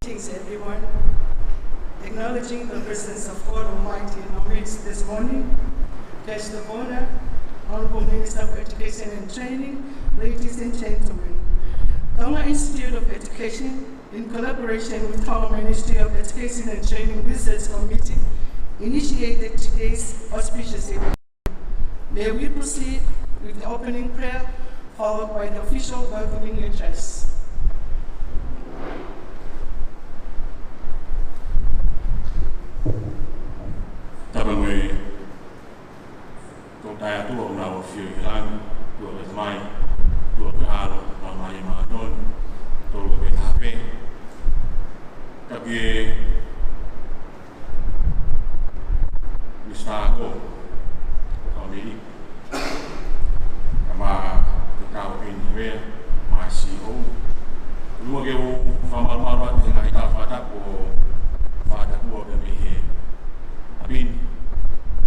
Greetings, everyone. Acknowledging the presence of God Almighty in our midst this morning, Guest of Honor, Honorable Minister of Education and Training, ladies and gentlemen. Tonga Institute of Education, in collaboration with Tonga Ministry of Education and Training Research Committee, initiated today's auspicious event. May we proceed with the opening prayer, followed by the official welcoming address. Atamai, Tokaya tua una fiu hilang, tua Atamai, tua Halo, Atamai Manon, tua Betape, tapi Mistago, kami ama kau ini masih dua kau famal marat dengan kita pada ko demi abin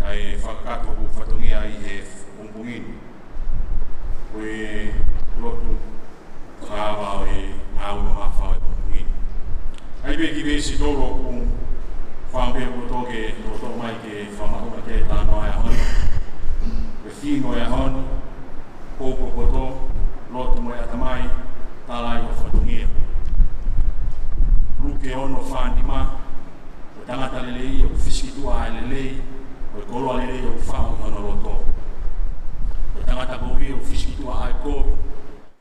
ay fakato ko fatongia i pumpungin we Loto kawa e au mafa e pumpungin ai be ki be si doro ko fambe ko toke Loto mai ke fama ko ke ta no ai hon we fino ai hon Poto Loto mo Atamai tala i fatongia luke ono fandima o tangata lelei o fisitua lelei o kolo lelei o fao ono Loto o tangata kovi o fisitua ai kovi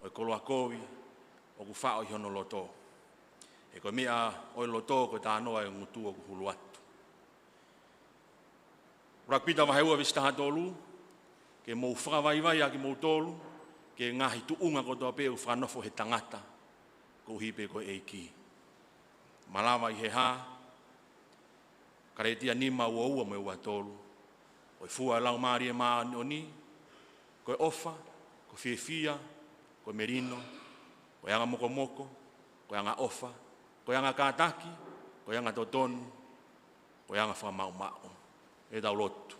o kolo kovi o ku fao ono Loto e ko mea o Loto ko tano ai ngutu o ku huluatu rakpita maheu avista tolu ke mo fra vai a ke mo tolu ke ngahi tuunga ko to pe o franofo he tangata ko hipe ko eiki malama i he ha karetia nima ua me ua tolu o fua lau marie ma oni ko ofa ko fiefia ko merino ko yanga mokomoko ko yanga ofa ko yanga kataki ko yanga totonu ko yanga famau mau e da Loto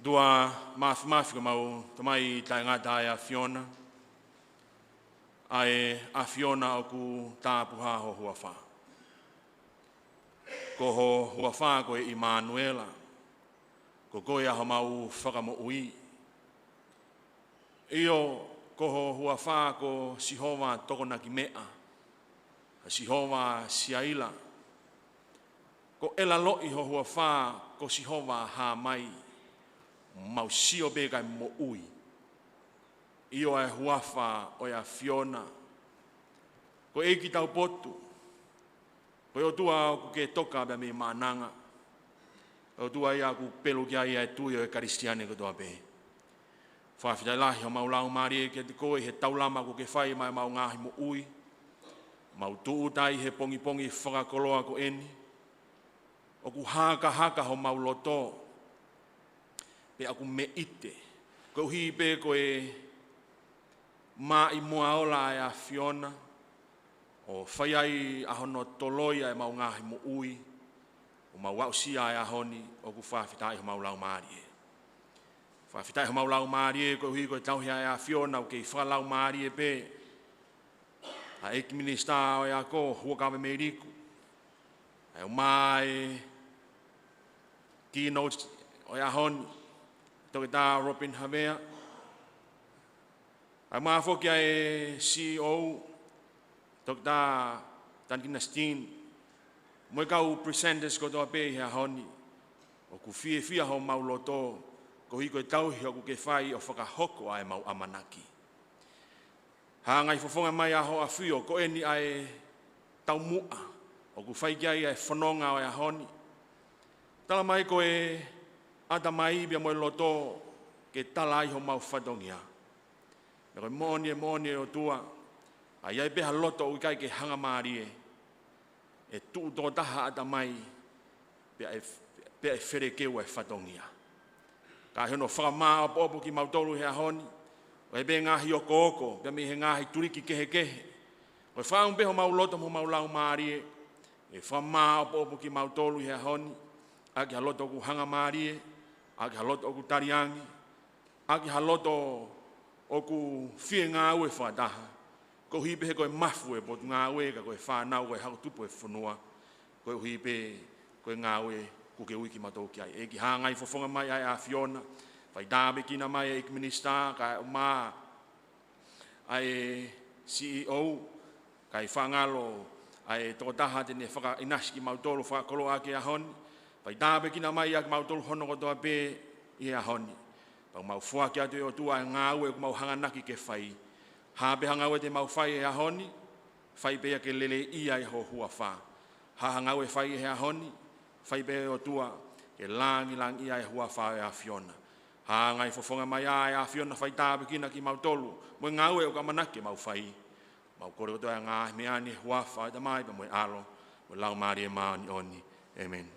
dua maaf ko mau tamai taingata ya Fiona ai a Fiona o ku tapuha ho huafa ko ho huafa ko Emanuela ko koia ho mau whakamo ui io ko ho huafa ko Sihova tokona ki mea Sihova siaila ko ela loi ho huafa ko Sihova ha mai mau sio bega mo ui io e huafa o ia Fiona ko e ki tau Poto ko o tua ku ke toka be me mananga o tua ia ku pelo ki ai e tu e kristiane ko toa be fa fita la ho mau lau mari ke ko he taulama ku ke fai mai mau ngahi mo ui mau tu tai he pongi whakakoloa ko eni o ku haka ho mau Loto pe aku me ite ko hi pe ko e mai moa ola e a Fiona o whaiai ahono toloia e mau ngahi mo ui o mau wausia e ahoni o ku whawhitai ho mau lau maari e whawhitai ho mau lau maari e ko hi ko tauhia e a Fiona o kei whalau maari e pe a eki minista o e a ko huakawe me riku e o mai Keynote o e ahoni toki tā Robin Havea. Ai maa whoki ai CEO, toki tā Tankina Steen. Moe kau presenters ko toa pēhi a honi. O ku fia ho mau Loto, ko hiko e tauhi o ku ke whai o whakahoko ai mau amanaki. Ha ngai whafonga mai a ho a whio, ko eni ai tau mua, o ku whai kia ai whanonga o a honi. Tala mai ko e Atamai bia mo Loto ke tala i ho mau fatongia. Me koe moni o tua. Ai ai beha Loto ui kai ke hanga maari e tu tō taha Atamai bia e where keu e fatongia. Ka hono whakamaa opo ki mautolu hea honi. O e be ngahi oko bia me he ngahi turiki kehe. O e whaung beho mau Loto mo mau lau maari e whamaa opo ki mautolu hea honi. Aki ha Loto ku hanga maari aki haloto oku tariangi, aki haloto oku fie ngā ue whataha. ko hipe he koe mafu e pot ngā ue ka koe whānau koe hau tupu e whanua. Koe hipe koe ngā ue kuke ui ki matou ki ai. E ki hāngai fofonga mai ai a Fiona. Whai dābe kina mai e minister ka o mā ai CEO kai whangalo ai totaha tene whaka inasi ki mautolo whakolo ake a honi. Whai dābe kina mai ak mautolo hono kotoa pē i a honi. Pau mau fua ki atu e o tua ngā ue ku mau hanganaki ke whai. Hāpe hanga ue te mau whai e a honi, whai pēa ke lele ia i ho hua whā. Ha hanga ue whai e a honi, whai pēa o tua ke langi ia i hua whā e a Fiona. Ha ngai fofonga mai a e a Fiona whai tāpe kina ki mau tolu. Moe ngā ue o ka manake mau whai. Mau kore o toa ngā meani hua whā Atamai pa moe alo. Moe lau maari e maani oni. Amen.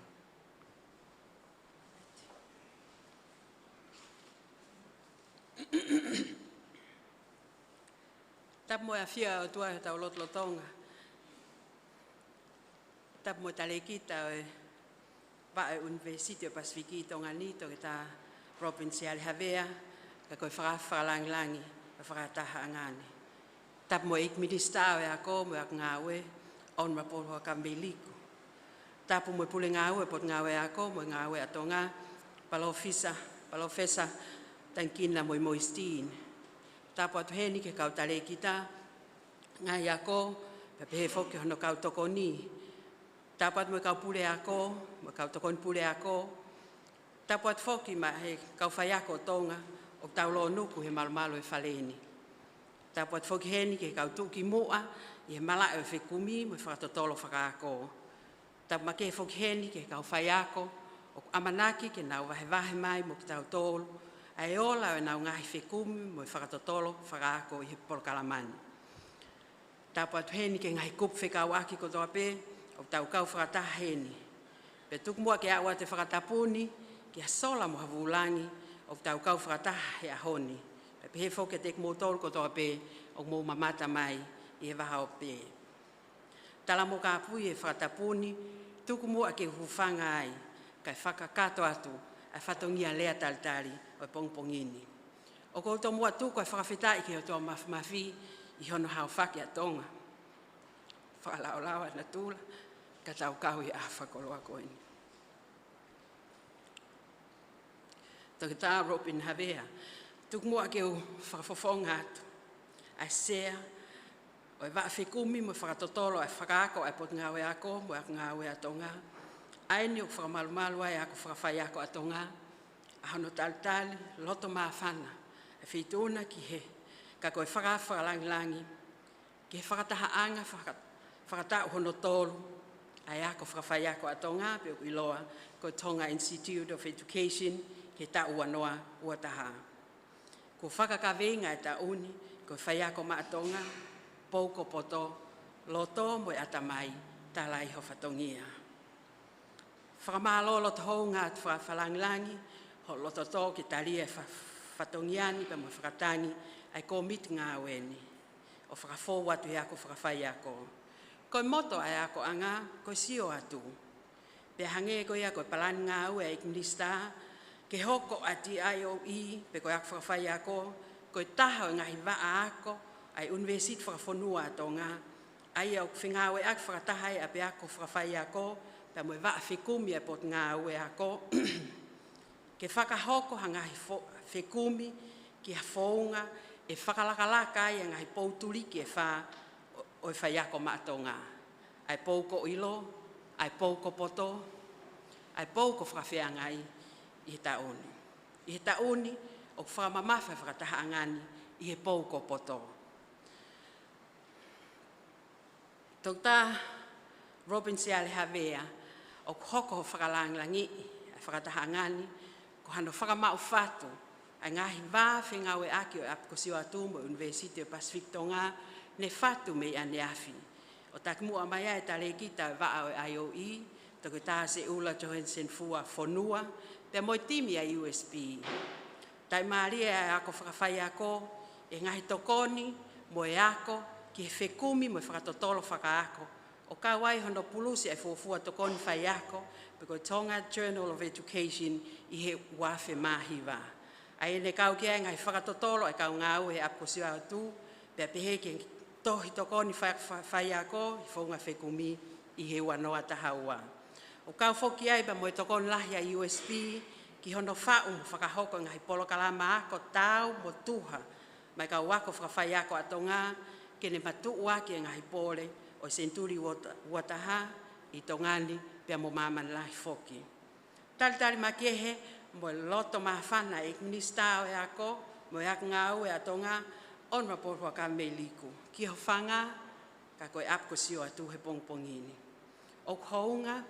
Tap mo afia o tua tau Loto Tonga. Tap mo talekita o va e University Pasifiki Tonga Nito ke ta provincial Havea ka koe whakalangi ka whakataha angane. Tap mo ik minister e ako mo ak ngawe on mapolo ka mbeliko. Tap mo pule ngawe pot ngawe ako mo ngawe atonga palofesa tankina mo moistin. Tāpua tuheni ke kau tale kita, ngai ako, pepe foki hono kau tokoni. Tāpua mo kau pule ako, mo kau tokoni pule ako. Tāpua foki ma he kau whai ako tonga, o tau lo nuku he malumalo e whaleni. Tāpua foki heni ke kau tuki mua, i he mala e whekumi, mo whakatotolo whakaako. Tāpua ke foki heni ke kau whai ako, o amanaki ke nau wahe mai mo ki tau tolu. Ai ola e nau ngahi whekumi mo i whakatotolo whakaako i he polokalamani. Tāpua tuheni ke ngahi kup whekau aki ko toa pē, o tau kau whakataha heni. Pe tukumua ke awa te whakatapuni, ki a sola mo havulangi, o tau kau whakataha he ahoni. Pe pehe whoke te kumotolo ko toa pē, o mo mamata mai i he waha o pē. Tala mo ka apui e whakatapuni, tukumua ke hufanga ai, kai whakakato atu, a fatongia lea talitali o pongpongini. O koutou mua tuku e whakawhitai ki o toa mafi i hono hao whaki a Tonga. Whakalaolawa na tūla, ka tau kau i a whakoloa koini. Toki tā Robin Havea, tuku mua ke u whakafofonga atu. Ai sea, o e waa whikumi mo whakatotolo e whakaako e pot ngawe ako, mo ak ngawe a Tonga. Aini o whakamalumalu ai ako whakawhai ako atonga, a hono talitali, loto maafana, e whituna ki he, ka koe whakawhakalangilangi, ki he whakataha anga, whakatau hono tolu, ai ako whakawhai ako atonga, pe o iloa, ko Tonga Institute of Education, ke ta ua noa, ua taha. Ko whakakawenga e ta uni, ko whai ako ma atonga, pouko poto, Loto mo Atamai, tala iho fatongia. Whakamālolo te hou ngā te whakalangilangi, ho loto tō ki talia fatongiani pa mo whakatangi ai ko miti ngā weni. O whakafōu atu e ako whakawhai ako. Koe moto ai ako anga, koe sio atu. Pe hange koe ako palani ngā ue e ikminista, ke hoko ati IOE, pe koe ako whakawhai ako, koe taha o ngahi waa ako, ai universit whakafonua ato ngā, ai au whingawe ako whakatahai a pe ako whakawhai ako, pa moe waa whikumi e pot ngā ue ako, ke whakahoko hangahi whikumi ki ha whaunga e whakalakalaka i ngahi pouturiki e wha o e whaiako maatonga. Ai pouko ilo, ai pouko poto, ai pouko whakawhiangai i he tauni. I he tauni o whakamamafa whakataha angani i he pouko poto. Tau tā Robin Seale Havea, o hoko whakalangilangi, a whakataha angani, ko hano whakamau whatu, a ngahi wā whengawe aki o apkosio atu mo University of Pacific Tonga, ne whatu mei ane awhi. O takimua mai e tale kita wā o IOE, toko tā se ula Johansen fua whonua, pe moi timi a USB. Tai maaria e ako whakawhai ako, e ngahi tokoni, mo e ako, ki he whekumi mo e whakatotolo whakaako, o ka wai hono pulusi ai fofua tokoni whai ako, peko Tonga Journal of Education i he wafe mahiwa. Ai ne kau kia ngai whakatotolo ai kau ngau he apkosio atu, pe pehe ke tohi tokoni whai ako, i whaunga whekumi i he wanoa tahaua. O kau whoki ai pa moe tokon lahi a USB, ki hono whau mo whakahoko ngahi polo kalama ako tau mo tuha, mai ka wako whakawhai ako atonga, kene matu waki e ngahi pole, o senturi wataha, i tongani, pia mo maman lahi whoki. Tali makiehe, mo loto mahawhana e minister e ako, mo e ngau e atonga, on mapurua ka meliku. Ki ho whanga, ka koe apko sio atu he pongpongini. O kounga,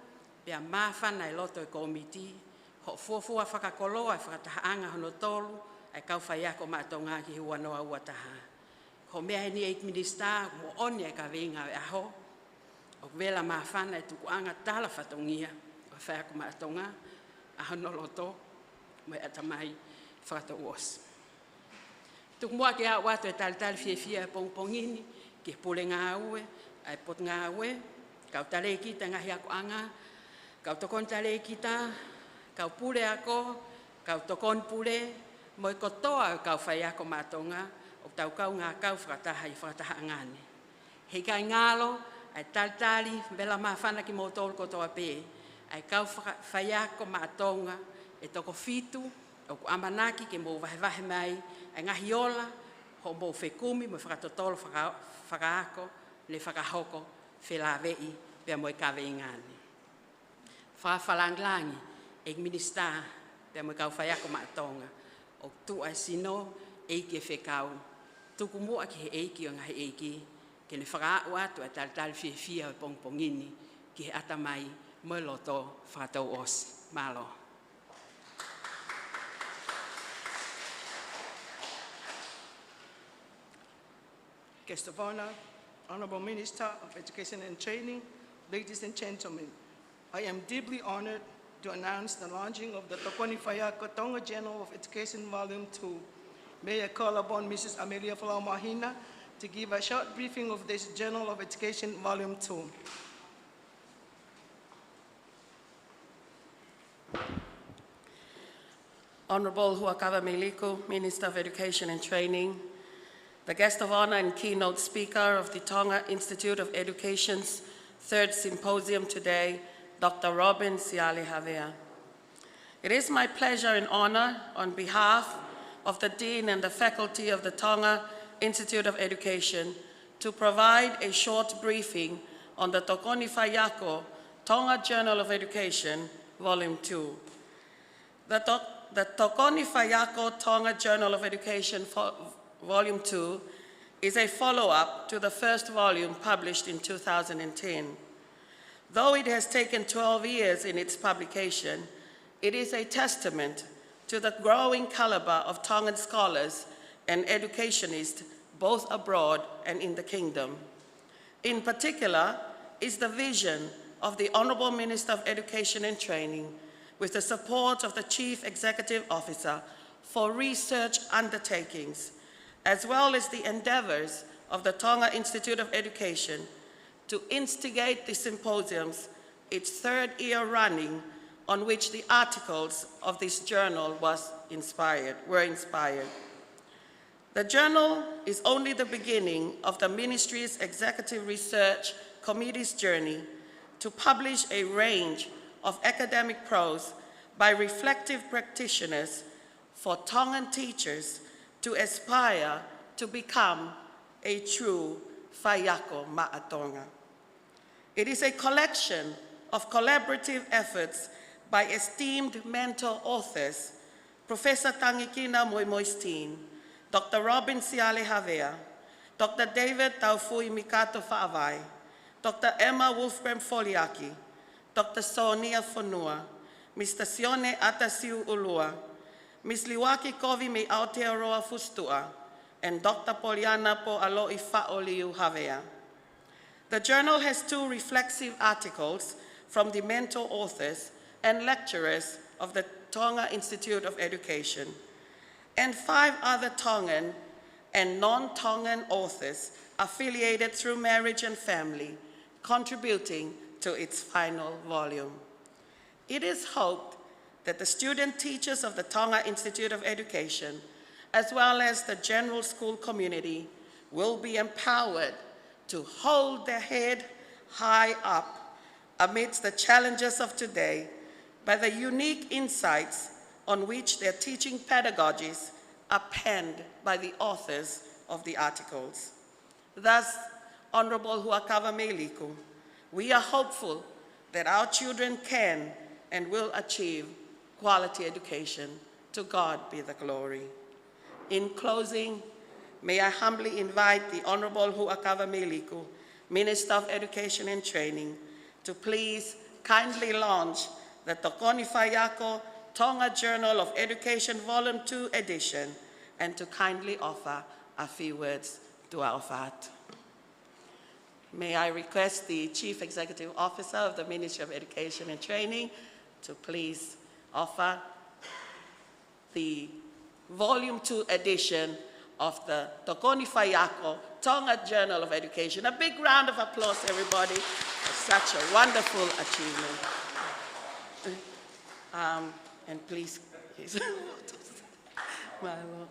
pia mahawhana e loto e komiti, ho fuafua whakakoloa e whakatahaanga hono tolu, e kau whai ako maatonga ki hua noa uataha. Ko mea he ni e minister, mo oni e ka venga e aho, o vela mahawhana e tukuanga tala fatongia, o whai ako maatonga, a hono loto, mo e Atamai whakatauos. Tuk mua ke a watu e tali fia pongpongini, ki pule ngā ue, ai pot ngā ue, kau tale kita ngahi ako anga, kau tokon tale kita, kau pule ako, kau tokon pule, mo i kotoa kau whai ako mātonga, o tau kau ngā kau whakataha i whakataha angane. Hei kai ngalo, ai tali, vela mawhana ki motol kotoa pē, ai kau whai ako mātonga, e toko fitu, o ku amanaki ke mo vahe mai, ai ngahi ola, ho mo whekumi, mo whakatotolo whakaako, le whakahoko, whelawei, pia mo i kawe ingani. Whawhalanglangi, e minister, pia mo i kau whai ako maatonga, o tu ai sino, eiki e whekau, tuku mua ki he eiki o ngahi eiki, ke ne whakaau atu e tali fia o pongpongini, ki he Atamai, mo Loto, whakatau os, malo. Guest of honor, Honorable Minister of Education and Training, ladies and gentlemen, I am deeply honored to announce the launching of the Tokoni Whaiako Tonga Journal of Education Volume 2. May I call upon Mrs. Amelia Flaumahina to give a short briefing of this Journal of Education Volume 2. Honorable Huakawa Miliku, Minister of Education and Training, the guest of honor and keynote speaker of the Tonga Institute of Education's third symposium today, Dr. Robin Siale-Havea. It is my pleasure and honor on behalf of the Dean and the faculty of the Tonga Institute of Education to provide a short briefing on the Tokoni Whaiako Tonga Journal of Education, Volume 2. The Tokoni Whaiako Tonga Journal of Education, Volume 2, is a follow-up to the first volume published in 2010. Though it has taken 12 years in its publication, it is a testament to the growing caliber of Tongan scholars and educationists both abroad and in the kingdom. In particular is the vision of the Honourable Minister of Education and Training with the support of the Chief Executive Officer for research undertakings, as well as the endeavours of the Tonga Institute of Education to instigate the symposiums, its third year running, on which the articles of this journal were inspired. The journal is only the beginning of the Ministry's Executive Research Committee's journey to publish a range of academic prose by reflective practitioners for Tongan teachers to aspire to become a true Whaiako Ma'atonga. It is a collection of collaborative efforts by esteemed mentor authors, Professor Tangikina Moimoistin, Dr. Robin Siale-Havea, Dr. David Taufui Mikato Fa'avai, Dr. Emma Wolfgram Foliaki, Dr. Sonia Fonua, Mr. Sione Atasiu Ulua, Ms. Liwaki Kovi Me Aotearoa Fustua, and Dr. Poliana Po Aloi Fa'oliu Havea. The journal has 2 reflexive articles from the mentor authors and lecturers of the Tonga Institute of Education, and 5 other Tongan and non-Tongan authors affiliated through marriage and family, contributing to its final volume. It is hoped that the student teachers of the Tonga Institute of Education, as well as the general school community, will be empowered to hold their head high up amidst the challenges of today by the unique insights on which their teaching pedagogies are penned by the authors of the articles. Thus, Honorable Huakava Meiliku, we are hopeful that our children can and will achieve quality education. To God be the glory. In closing, may I humbly invite the Honorable Huakava Meiliku, Minister of Education and Training, to please kindly launch the Tokoni Whaiako Tonga Journal of Education Volume 2 edition, and to kindly offer a few words to our whātua. May I request the Chief Executive Officer of the Ministry of Education and Training to please offer the Volume 2 edition of the Tokoni Whaiako Tonga Journal of Education. A big round of applause, everybody, for such a wonderful achievement. And please, my Lord.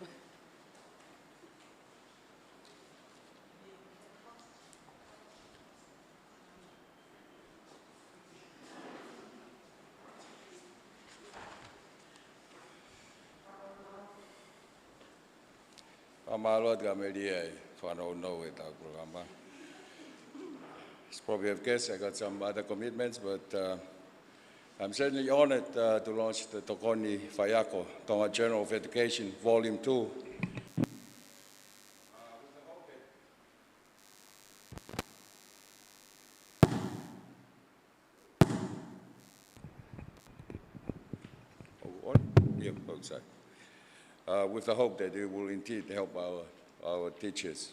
As probably have guessed, I got some other commitments, but I'm certainly honored to launch the Tokoni Whaiako Tonga Journal of Education, Volume 2. With the hope that it will indeed help our teachers.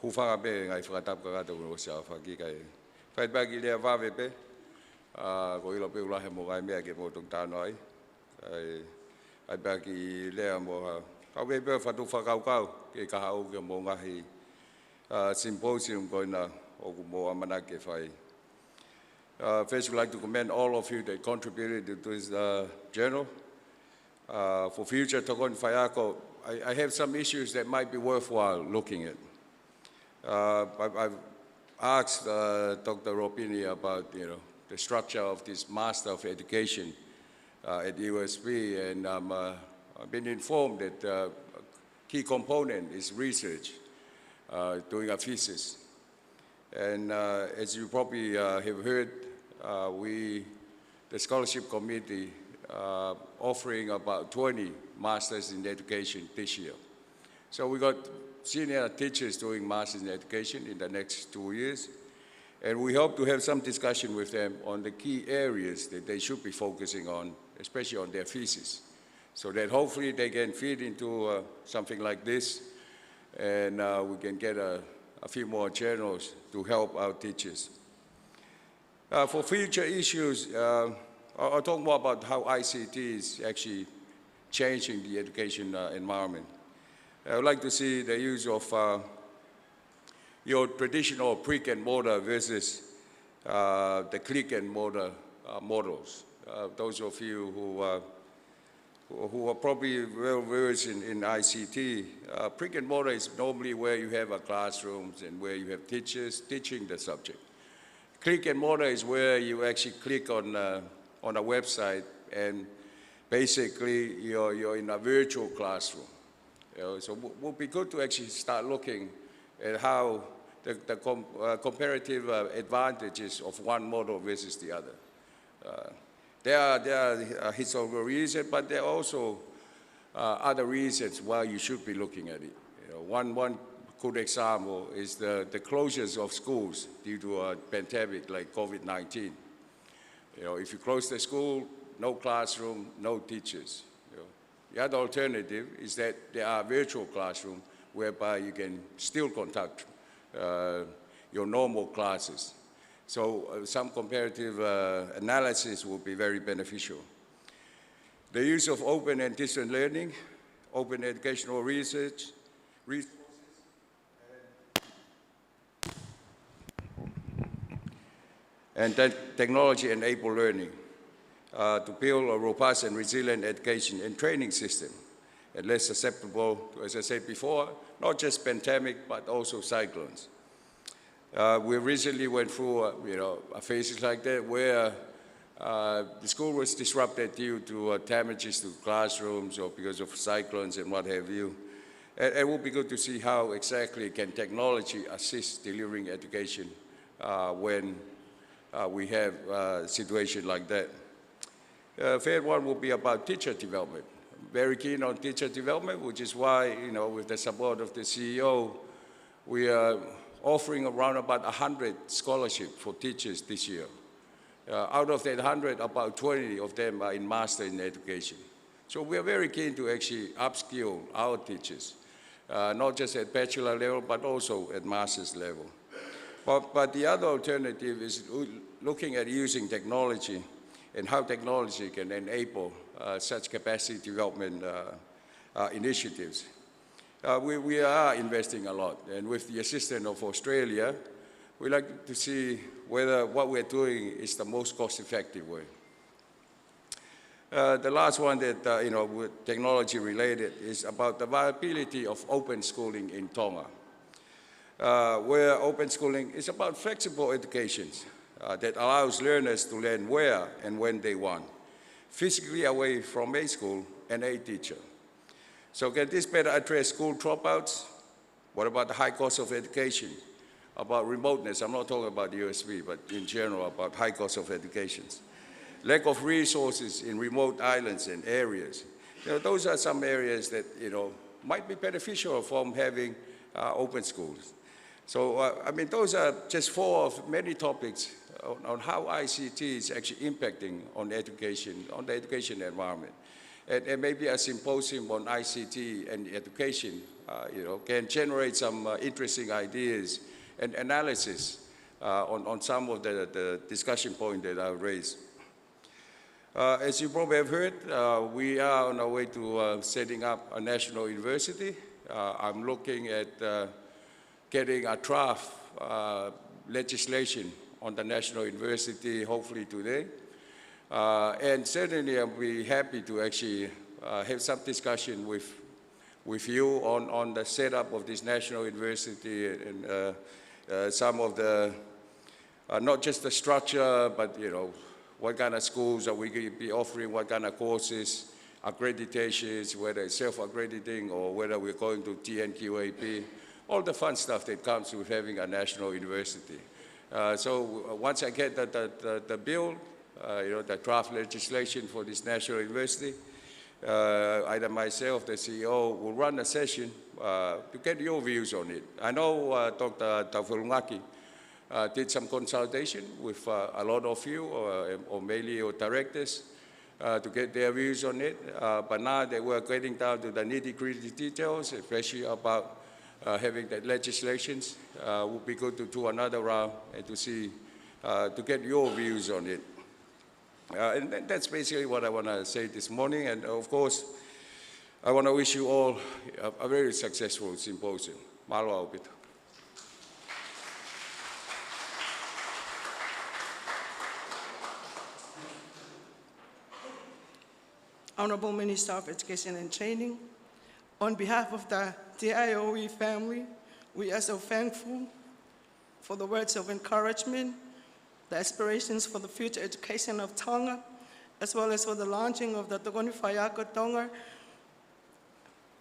Hufanga be ngai whakatap ka kata kuro sia whaki kai. Whai bagi lea wawe pe, ko ilo pe ulahe mo gai mea ke mo tung tāno ai. Whai bagi lea mo kau pe pe whatu whakaukau ke kahau ke mo ngahi Symposium koina oku mo amana ke whai. First, we'd like to commend all of you that contributed to this journal. For future Tokoni Whaiako, I have some issues that might be worthwhile looking at. I've asked Dr. Ropini about, the structure of this Master of Education at USB, and I've been informed that a key component is research, doing a thesis. And as you probably have heard, the Scholarship Committee, offering about 20 Masters in Education this year. So we got senior teachers doing Masters in Education in the next 2 years. And we hope to have some discussion with them on the key areas that they should be focusing on, especially on their thesis, so that hopefully they can feed into something like this, and we can get a few more journals to help our teachers. For future issues, I'll talk more about how ICT is actually changing the education environment. I would like to see the use of your traditional brick and mortar versus the click and mortar models. Those of you who are probably well versed in ICT, brick and mortar is normally where you have classrooms and where you have teachers teaching the subject. Click and mortar is where you actually click on a website and basically you're in a virtual classroom. So it would be good to actually start looking at how the comparative advantages of one model versus the other. There are historical reasons, but there are also other reasons why you should be looking at it. One good example is the closures of schools due to a pandemic like COVID-19. If you close the school, no classroom, no teachers. The other alternative is that there are virtual classrooms whereby you can still conduct your normal classes. So some comparative analysis will be very beneficial. The use of open and distance learning, open educational research, and then technology-enabled learning to build a robust and resilient education and training system, and less susceptible to, as I said before, not just pandemic, but also cyclones. We recently went through a phases like that where the school was disrupted due to damages to classrooms or because of cyclones and what have you. And it will be good to see how exactly can technology assist delivering education when we have a situation like that. Third one will be about teacher development. Very keen on teacher development, which is why, with the support of the CEO, we are offering around about 100 scholarships for teachers this year. Out of that 100, about 20 of them are in master in education. So we are very keen to actually upskill our teachers, not just at bachelor level, but also at master's level. But the other alternative is looking at using technology and how technology can enable such capacity development initiatives. We are investing a lot, and with the assistance of Australia, we like to see whether what we're doing is the most cost-effective way. The last one that, with technology related is about the viability of open schooling in Tonga, where open schooling is about flexible education that allows learners to learn where and when they want, physically away from a school and a teacher. So can this better address school dropouts? What about the high cost of education? About remoteness, I'm not talking about USB, but in general about high cost of education. Lack of resources in remote islands and areas. Those are some areas that, might be beneficial from having open schools. So, those are just 4 of many topics on how ICT is actually impacting on education, on the education environment. And maybe a symposium on ICT and education, can generate some interesting ideas and analysis on some of the discussion points that I've raised. As you probably have heard, we are on our way to setting up a national university. I'm looking at getting a draft legislation on the national university, hopefully today. And certainly I'll be happy to actually have some discussion with you on the setup of this national university and some of the, not just the structure, but what kind of schools are we going to be offering, what kind of courses, accreditations, whether it's self-accrediting or whether we're going to TNQAP, all the fun stuff that comes with having a national university. So once I get the bill, the draft legislation for this national university, either myself, the CEO, will run a session to get your views on it. I know Dr. Taukolo did some consultation with a lot of you, or mainly your directors, to get their views on it. But now that we're getting down to the nitty-gritty details, especially about having that legislations, would be good to do another round and to see, to get your views on it. And that's basically what I want to say this morning. And of course, I want to wish you all a very successful symposium. Malo au pito. Honorable Minister of Education and Training, on behalf of the DIOE family, we are so thankful for the words of encouragement, the aspirations for the future education of Tonga, as well as for the launching of the Tokoni Whaiako Tonga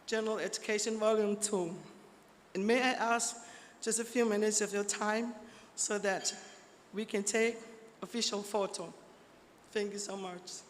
General Education Volume 2. And may I ask just a few minutes of your time so that we can take official photo. Thank you so much.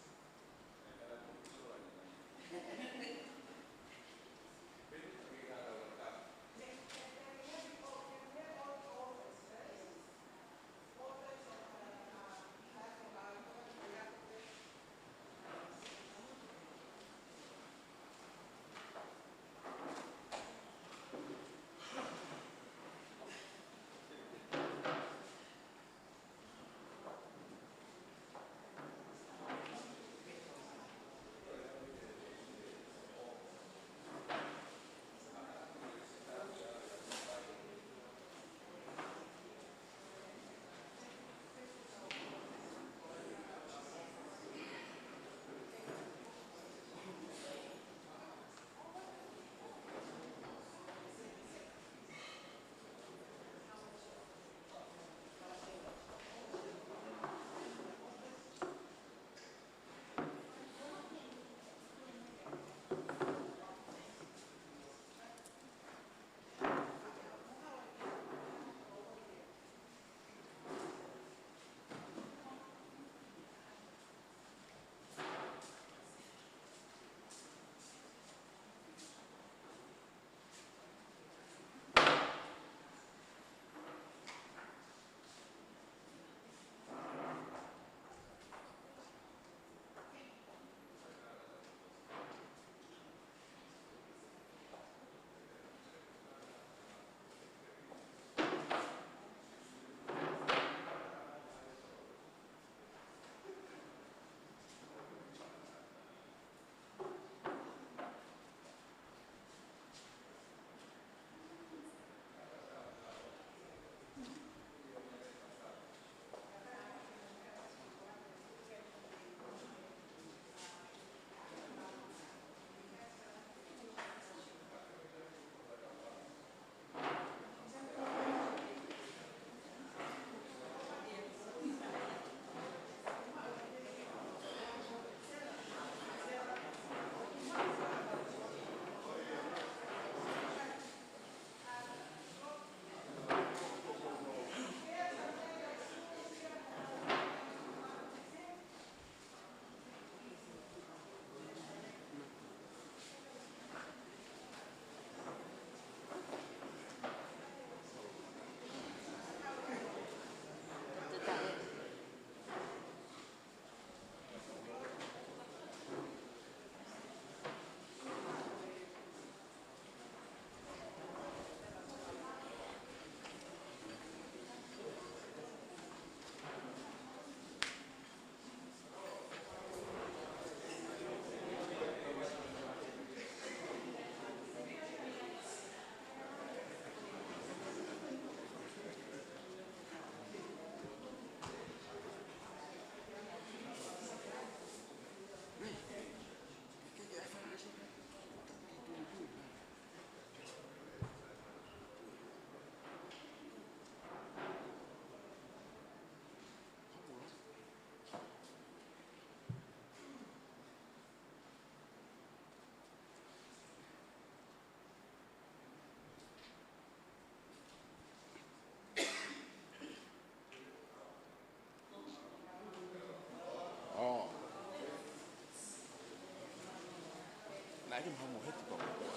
Aike mahamu heti koko koe.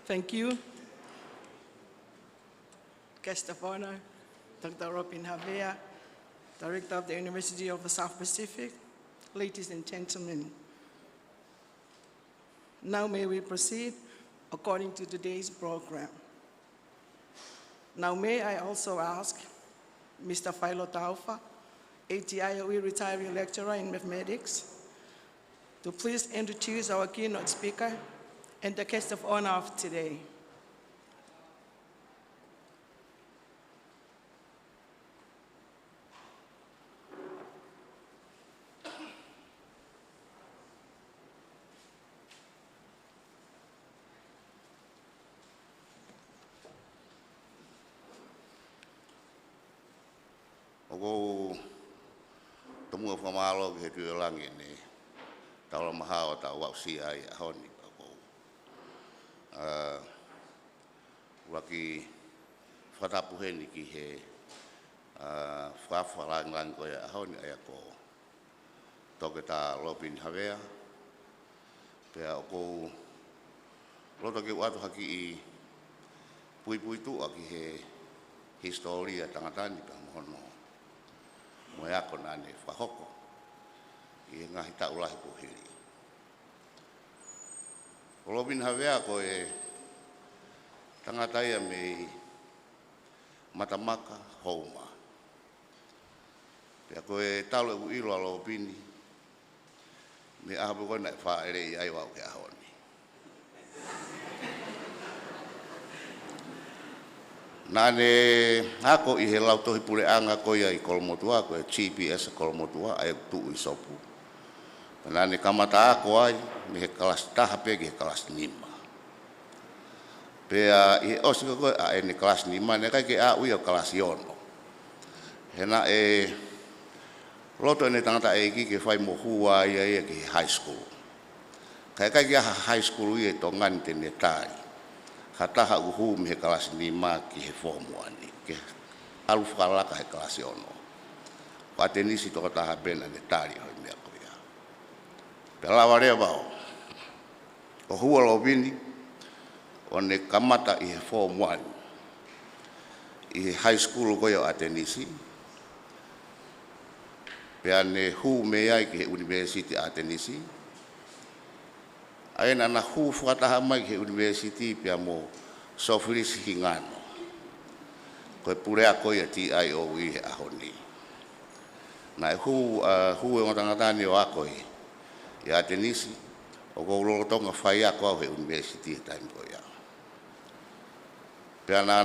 Thank you. Guest of honor, Dr. Robin Havea, Director of the University of the South Pacific, ladies and gentlemen. Now may we proceed according to today's program. Now may I also ask Mr. Philo Taufa, ATIOE retiring lecturer in mathematics, to please introduce our keynote speaker and the guest of honor of today. Ogo tomu famalo ke tu langi ni tala mahao ta wa si ai honi ogo waki fata puheni ki he fa lang ko ya honi ai ko toke ta Robin Havea pe ogo Loto ke watu haki I pui tu aki he historia tangatani pa mono mo ako nane whahoko I ngahi ta ulahi puhiri. Robin Havea ko e tangataia me matamaka houma. Pea ko e talo e ilo alo pini me ahapu kona e whaere I aiwau ke ahoni. Nane ako I he lautohi pule anga ko ia I Kolofo'ou ko e GPS Kolofo'ou ai tu I sopu. Nane kamata ako ai me he kelas taha pegi he kelas 5. Pea I osiko ko a ene kelas 5 ne kai ke a uia kelas 1. Hena e Loto ne tangata e ki ke fai mo hua ia ke high school. Kai ke high school ia Tonga ne tai. Hataha uhu me he kelas 5 ki he form 1 ke alu whakalaka he kelas 1. Patenisi toka taha pena ne tari hoi mea ko ia. Pela warea wao. O hua lo bini o ne kamata I he form 1 I he high school ko ia atenisi. Pea ne hu me ai ki he university atenisi. Aina na hu whakataha mai ke university pia mo sofilis hingano. Koe purea koe a TIOE he ahoni. Na hu e ngotangatani o a koe I atenisi o ko Tonga whai a koe he university he time koe a. Pia na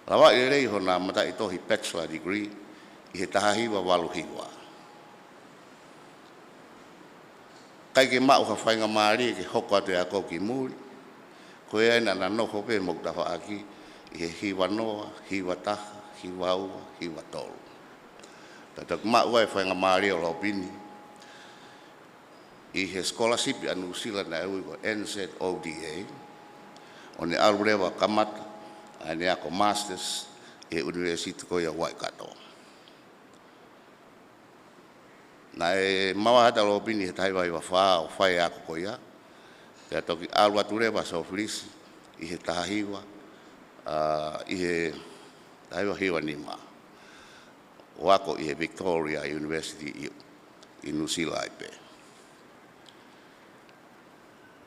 lawa I rei hona mata I tohi bachelor degree I he tahahiwa waluhiwa. Kai ke mau ka whainga maari ke hoko atu e ako ki muri. Ko e aina na noho pe mokta whaaki I he hiwa noa, hiwa taha, hiwa ua, hiwa tolu. Tatak mau e whainga maari o Lopini. I he scholarship a New Zealand na eui ko NZODA. O ne arurewa kamata, a ne ako masters e university ko ia Waikato. Na e mawa hata lo pini he taiwa iwa wha o whai ako ko ia. Te toki alua turewa sa o Filisi i he tahahiwa i he taiwa hiwa ni ma. O ako i he Victoria University i New Zealand pe.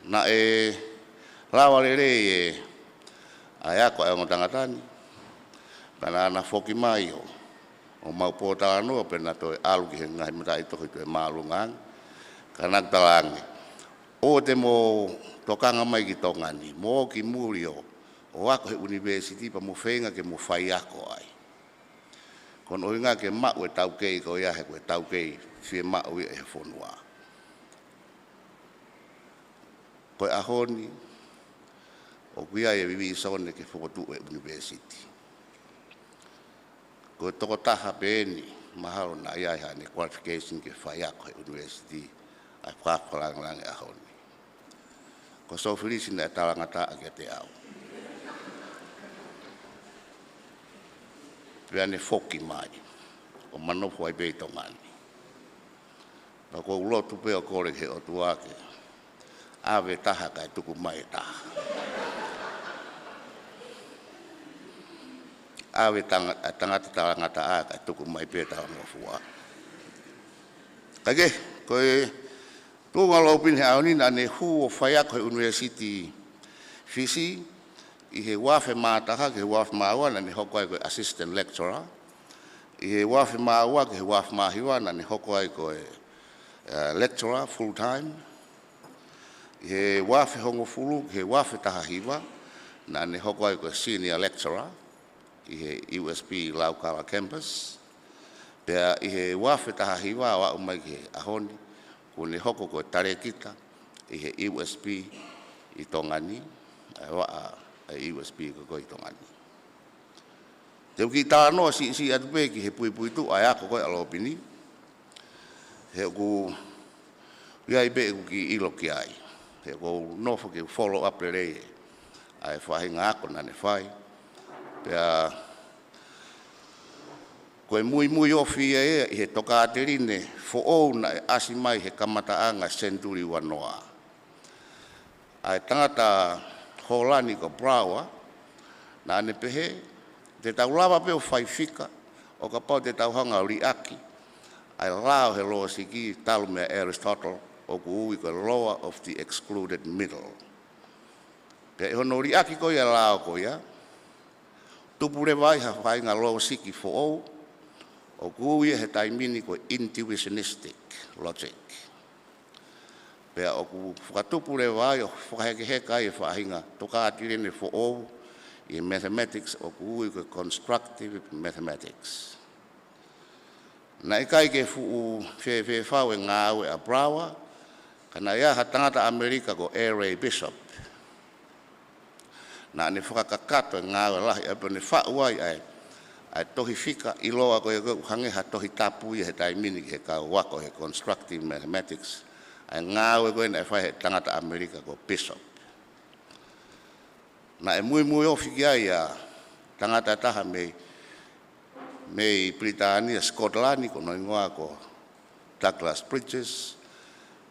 Na e lawa lere e ai ako e ngotangatani. Kana ana foki mai o mau pōtala noa pena toi alu ki he ngai mata i toki toi maalungang. Kana talangi. O te mo tokanga mai ki tongani. Mo ki muri o ako he university pa mo whenga ke mo whai ako ai. Kono inga ke mau e taukei ko ia he koe taukei whie mau i e whonua. Koe ahoni o kuia e vivi sone ke whokotu e university. Koe toko taha peeni mahalo na iai hane qualification ke whai ako he university ai whakalangalange ahoni. Ko so Filisi na e talangata a ke te au. Pea ne foki mai, o manofu ai pei tongani. Pa ko Loto peo kore he o tuake, awe taha kai tuku mai taha. Awe tangata talangata a kai tuku mai pei taha ngofua. Kage, koe tunga lopin he aonina ne hu o whaiako he university Fisi, i he wafe mātaha ke he wafe māua ni hoko ai koe assistant lecturer. I he wafe māua ke he wafe māhiwa ni hoko ai koe lecturer full time. I he wafe hongo fulu ke he wafe tahahiwa ni hoko ai koe senior lecturer. I he USB Laukala campus. Pea i he wafe tahahiwa wa umai ke ahoni kuni hoko koe tarekita i he USB i tongani. Ai USB ko koi tongani. Te uki tā noa si atu pe ki he pui tu ai ako koi alopini. He ku iai pe ki ilo ki ai. He ku nofo ki follow up le rei. Ai whahinga ako nane whai. Pea koe mui ofi e he toka aterine fo ou na e asi mai he kamataanga senturi wanoa. Ai tangata holani ko brawa na ane pehe te tau lava peo whai whika o ka pau te tau hanga riaki ai lao he loa siki talu mea Aristotle o ku ui ko lower of the excluded middle. Pe hono riaki ko ia lao ko ia tupure vai ha whai ngā loa siki fo ou o ku ui he taimini ko intuitionistic logic. Pea o ku whakatupure wai o whakahekeheka i whahinga toka atirene fo ou i mathematics o ku ui ko constructive mathematics. Na ikai ke fu whau e ngā aue a brawa, kana ia ha tangata Amerika ko A.R.A. Bishop. Na ane whakakakato e ngā aue lahi ape ne whau ai ai tohi whika i loa ko e hange ha tohi tapu i he taimini ki he ka wako he constructive mathematics. Ai ngāwe koe na e whai he tangata Amerika ko Bishop. Na e mui ofi ki ai a tangata taha mei Britania, Scotland, ko noi ngoa ko Douglas Bridges,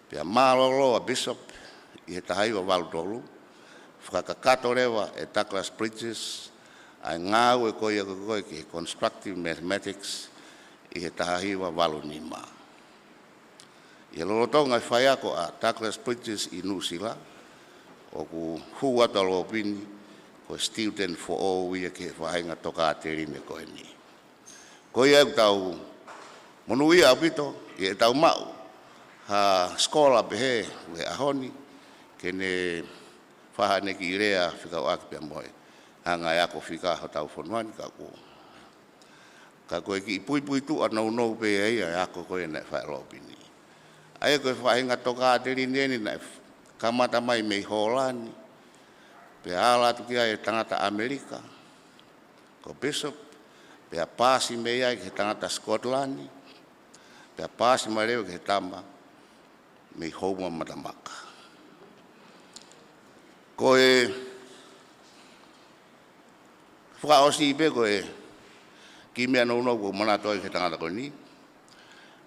pia mālolo a Bishop, i he tahaiwa walutolu, whakakato rewa e Douglas Bridges, ai ngāwe koe ki he constructive mathematics, i he tahaiwa walunima. I Loto ngai whai ako a Douglas Bridges i New Zealand, o ku huata lo pini, ko student for all ia ke whainga toka aterine koe ni. Koe au tau monu ia apito, i e tau mau, ha skola pehe, ue ahoni, ke ne whahane ki irea whikau aki pia moe, hanga ako whika ho tau whonuani ka ku. Ka koe ki pui tu anau pe ia ako koe na whai lo pini. Ai koe whainga toka aterine ni na kamata mai mei Holani, pe ala tu kia e tangata Amerika, ko Bishop, pe a pasi mei ai ke tangata Scotland, pe a pasi mai reo ke tama mei Houma Matamaka. Ko e whakaosi ipe ko e ki mea no ko manatoi ke tangata ko ni,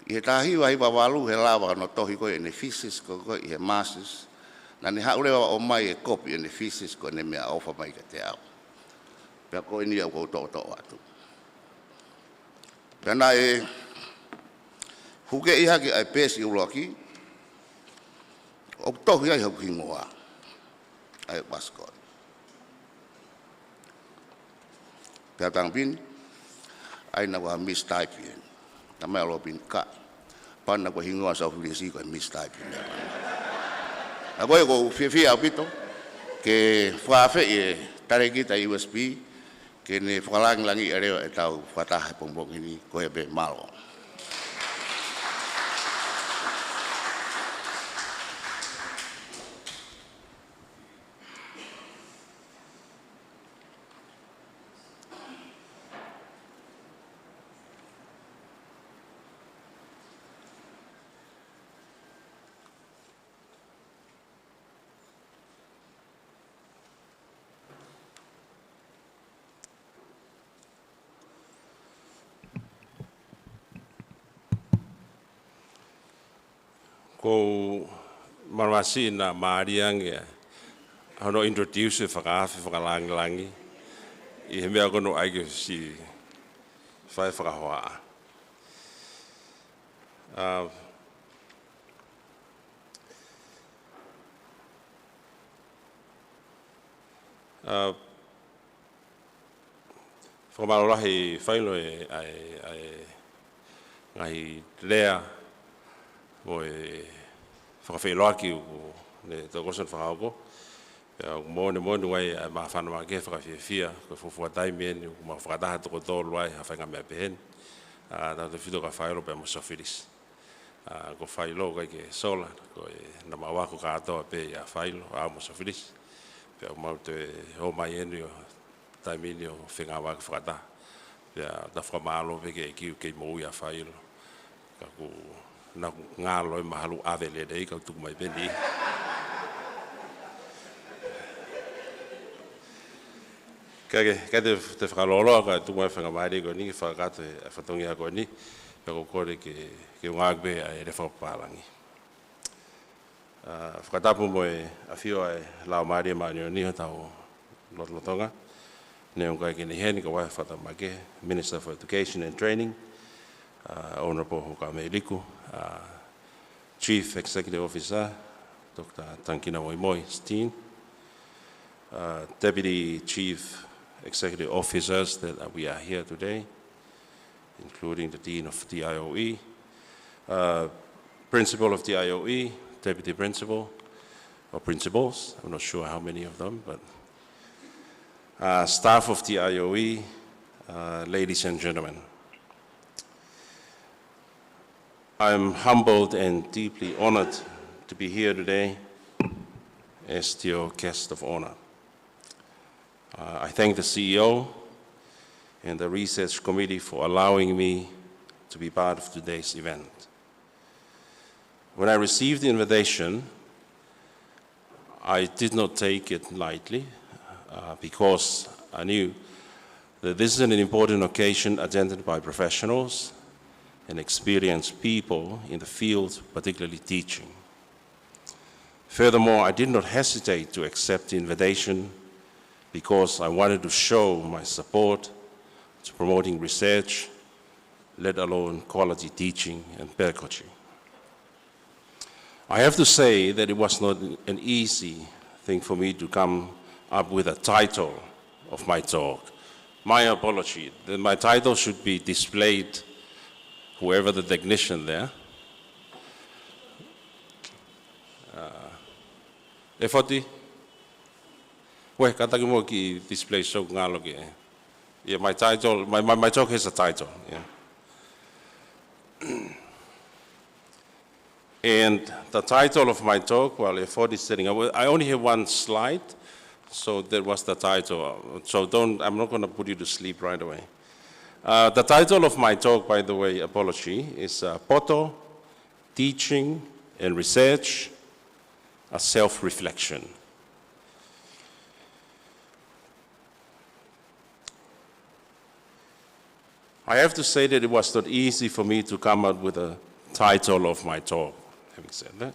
I he tahiwa hiwa walu he lawa no tohi koe ne thesis ko koe he masters. Na ni haurewa o mai e kopi ne thesis ko ne mea ofa mai ka te au. Pea koe ni au koutou atu. Pea na e huke iha ki ai pesi uloki. O tohi ai hau kingoa. Ai baskoi. Pea tangpini. Ai na wa mistyping. Na mai alopin ka. Pana ko hingoa sa ofilisi ko mistyping. Na koe ko fia pito ke whaafe e tare kita USB ke ne whakalangi e reo e tau whatahe pongbong ini koe be malo. Ko marwasi na mariang ya ano introduce whakaafi whakalangi I he mea kono aike si whai whakahoa. Whakamalorahi whaino ai ngai lea mo e whakawhiloa ki o ne takosan whakaoko. Mōne wai ma whanau ke whakawhiawhia, ko whufuatai meni, ma whakataha toko tōru ai, ha whainga mea pehen. Tātou whito ka whaelo pe mo sofiris. Ko whailo kai ke sola, ko na mawako kātoa pe ia whailo, a mo sofiris. Pea mau te ho mai eni o taimini o whenga waka whakataha. Pea ta whakamalo pe ke kiu kei mo ia whailo. Ka ku na ngalo e mahalu avele rei ka tuku mai peni. Kage te whakaloloa ka tuku mai whenga maere ko ni, whakate fatongia ko ni, pea ko kore ke ngāgbe e re whakapalangi. Whakatapu mo e a whio e lao maere maare o ni ho tau Loto Tonga. Ne unkai ki ni heni ka wai whatamake, Minister for Education and Training, Honorable Hukameliku, Chief Executive Officer, Dr. Tankina Moimoi Steen, Deputy Chief Executive Officers that we are here today, including the Dean of the IOE, Principal of the IOE, Deputy Principal, or Principals, I'm not sure how many of them, but staff of the IOE, ladies and gentlemen. I'm humbled and deeply honored to be here today as your guest of honor. I thank the CEO and the Research Committee for allowing me to be part of today's event. When I received the invitation, I did not take it lightly because I knew that this is an important occasion attended by professionals and experienced people in the field, particularly teaching. Furthermore, I did not hesitate to accept the invitation because I wanted to show my support to promoting research, let alone quality teaching and pedagogy. I have to say that it was not an easy thing for me to come up with a title of my talk. My apology, that my title should be displayed, whoever the technician there. Efoti? Weh, kataki mo ki display so ngalo ki. Yeah, my title, my talk has a title. Yeah. And the title of my talk, well, Efoti is setting up, I only have one slide, so that was the title. So I'm not going to put you to sleep right away. The title of my talk, by the way, apology, is Poto, Teaching and Research, a Self-Reflection. I have to say that it was not easy for me to come up with a title of my talk. Having said that,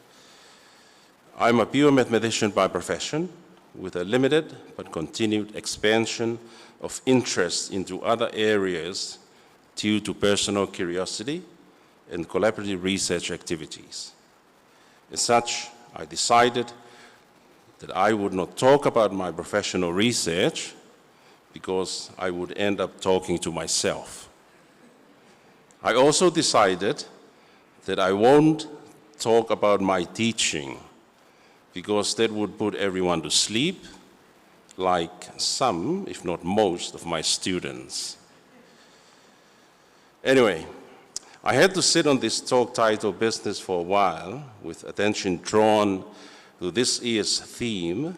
I'm a pure mathematician by profession, with a limited but continued expansion of interest into other areas due to personal curiosity and collaborative research activities. As such, I decided that I would not talk about my professional research because I would end up talking to myself. I also decided that I won't talk about my teaching because that would put everyone to sleep, like some, if not most, of my students. Anyway, I had to sit on this talk title business for a while with attention drawn to this year's theme,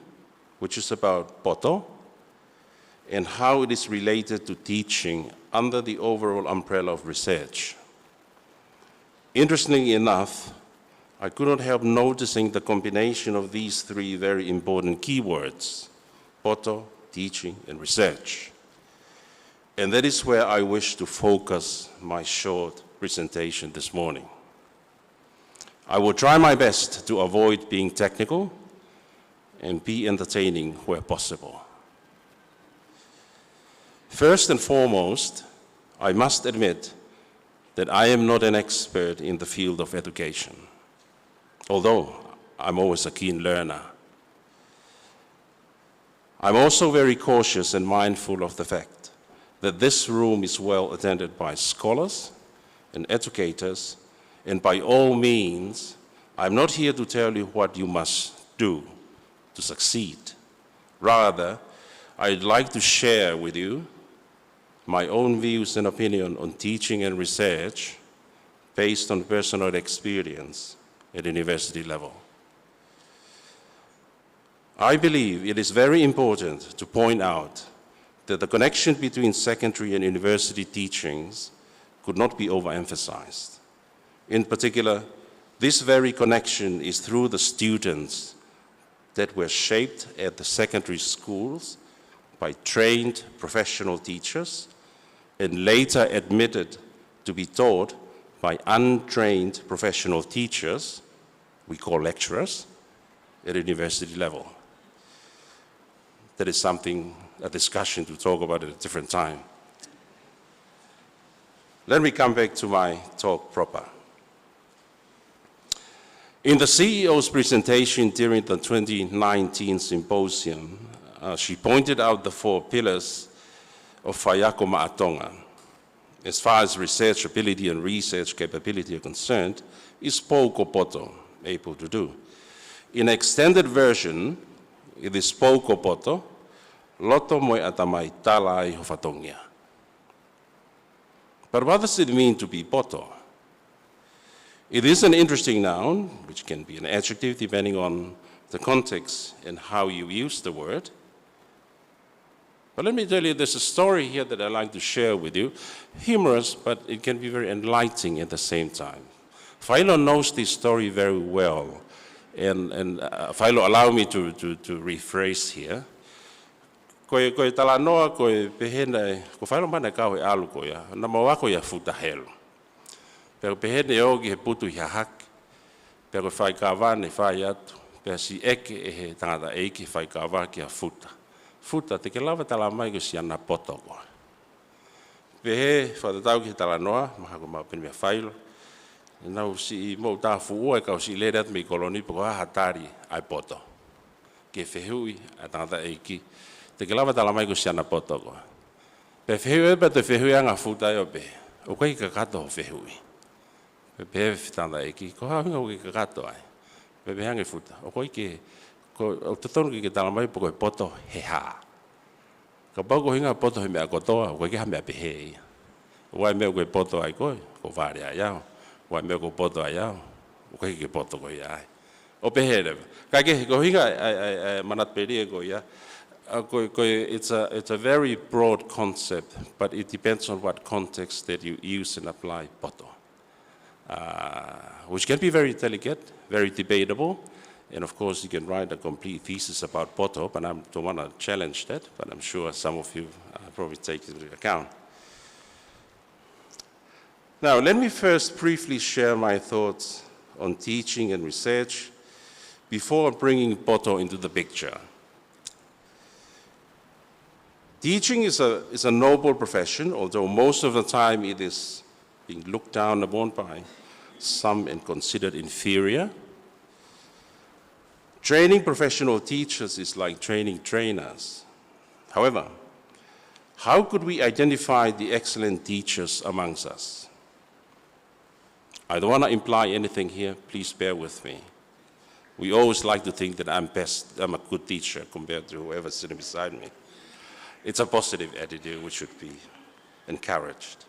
which is about Poto, and how it is related to teaching under the overall umbrella of research. Interestingly enough, I could not help noticing the combination of these three very important keywords: Poto, teaching, and research. And that is where I wish to focus my short presentation this morning. I will try my best to avoid being technical and be entertaining where possible. First and foremost, I must admit that I am not an expert in the field of education, although I'm always a keen learner. I'm also very cautious and mindful of the fact that this room is well attended by scholars and educators, and by all means, I'm not here to tell you what you must do to succeed. Rather, I'd like to share with you my own views and opinion on teaching and research based on personal experience at university level. I believe it is very important to point out that the connection between secondary and university teachings could not be overemphasized. In particular, this very connection is through the students that were shaped at the secondary schools by trained professional teachers and later admitted to be taught by untrained professional teachers, we call lecturers, at university level. That is a discussion to talk about at a different time. Let me come back to my talk proper. In the CEO's presentation during the 2019 Symposium, she pointed out the 4 pillars of Whaiako Tonga. As far as research ability and research capability are concerned, is Poko Poto able to do. In extended version, it is Poko Poto, Loto moi Atamai, tala fatongia. But what does it mean to be Poto? It is an interesting noun, which can be an adjective depending on the context and how you use the word. But let me tell you, there's a story here that I'd like to share with you. Humorous, but it can be very enlightening at the same time. Philo knows this story very well, and Philo allow me to rephrase here. Koe tala noa, koe pehena, ko Philo mana kau he alu ko ya, na mawako ya futa helu. Pero pehene ogi he putu hi hak, pero whai kawa ne whai atu, pero si eke e he tangata eiki whai kawa ki a futa. Futa, te ke lawa tala mai ko si ana poto koa. Pehe, whatatau ki tala noa, maha ko mapeni mea whailo, e nau si mou tā fuua e kau si lerat me koloni poko hatari ai poto. Ke whehui a tangata eiki, te ke lawa tala mai ko si ana poto koa. Pe whehui e pa te whehui anga futa e o pe, o kai ka kato ho whehui. Pepe tanda eki, ko haunga o ke kakato ai. Pepe hange futa. O koi ke, o tatonu ke tala mai poko e poto he haa. Ka pau ko hinga poto he mea kotoa, o koi ke ha mea pehe ia. O wai mea koe poto ai koi, ko whare ai au. O wai mea ko poto ai au, o koi ke poto koi ai. O pehe rewa. Ka ke, ko hinga manat peri e koi ia. It's a very broad concept, but it depends on what context that you use and apply poto. Which can be very delicate, very debatable, and of course you can write a complete thesis about Poto, but I don't want to challenge that, but I'm sure some of you probably take it into account. Now, let me first briefly share my thoughts on teaching and research before bringing Poto into the picture. Teaching is a noble profession, although most of the time it is being looked down upon by some and considered inferior. Training professional teachers is like training trainers. However, how could we identify the excellent teachers amongst us? I don't want to imply anything here, please bear with me. We always like to think that I'm a good teacher compared to whoever's sitting beside me. It's a positive attitude which should be encouraged.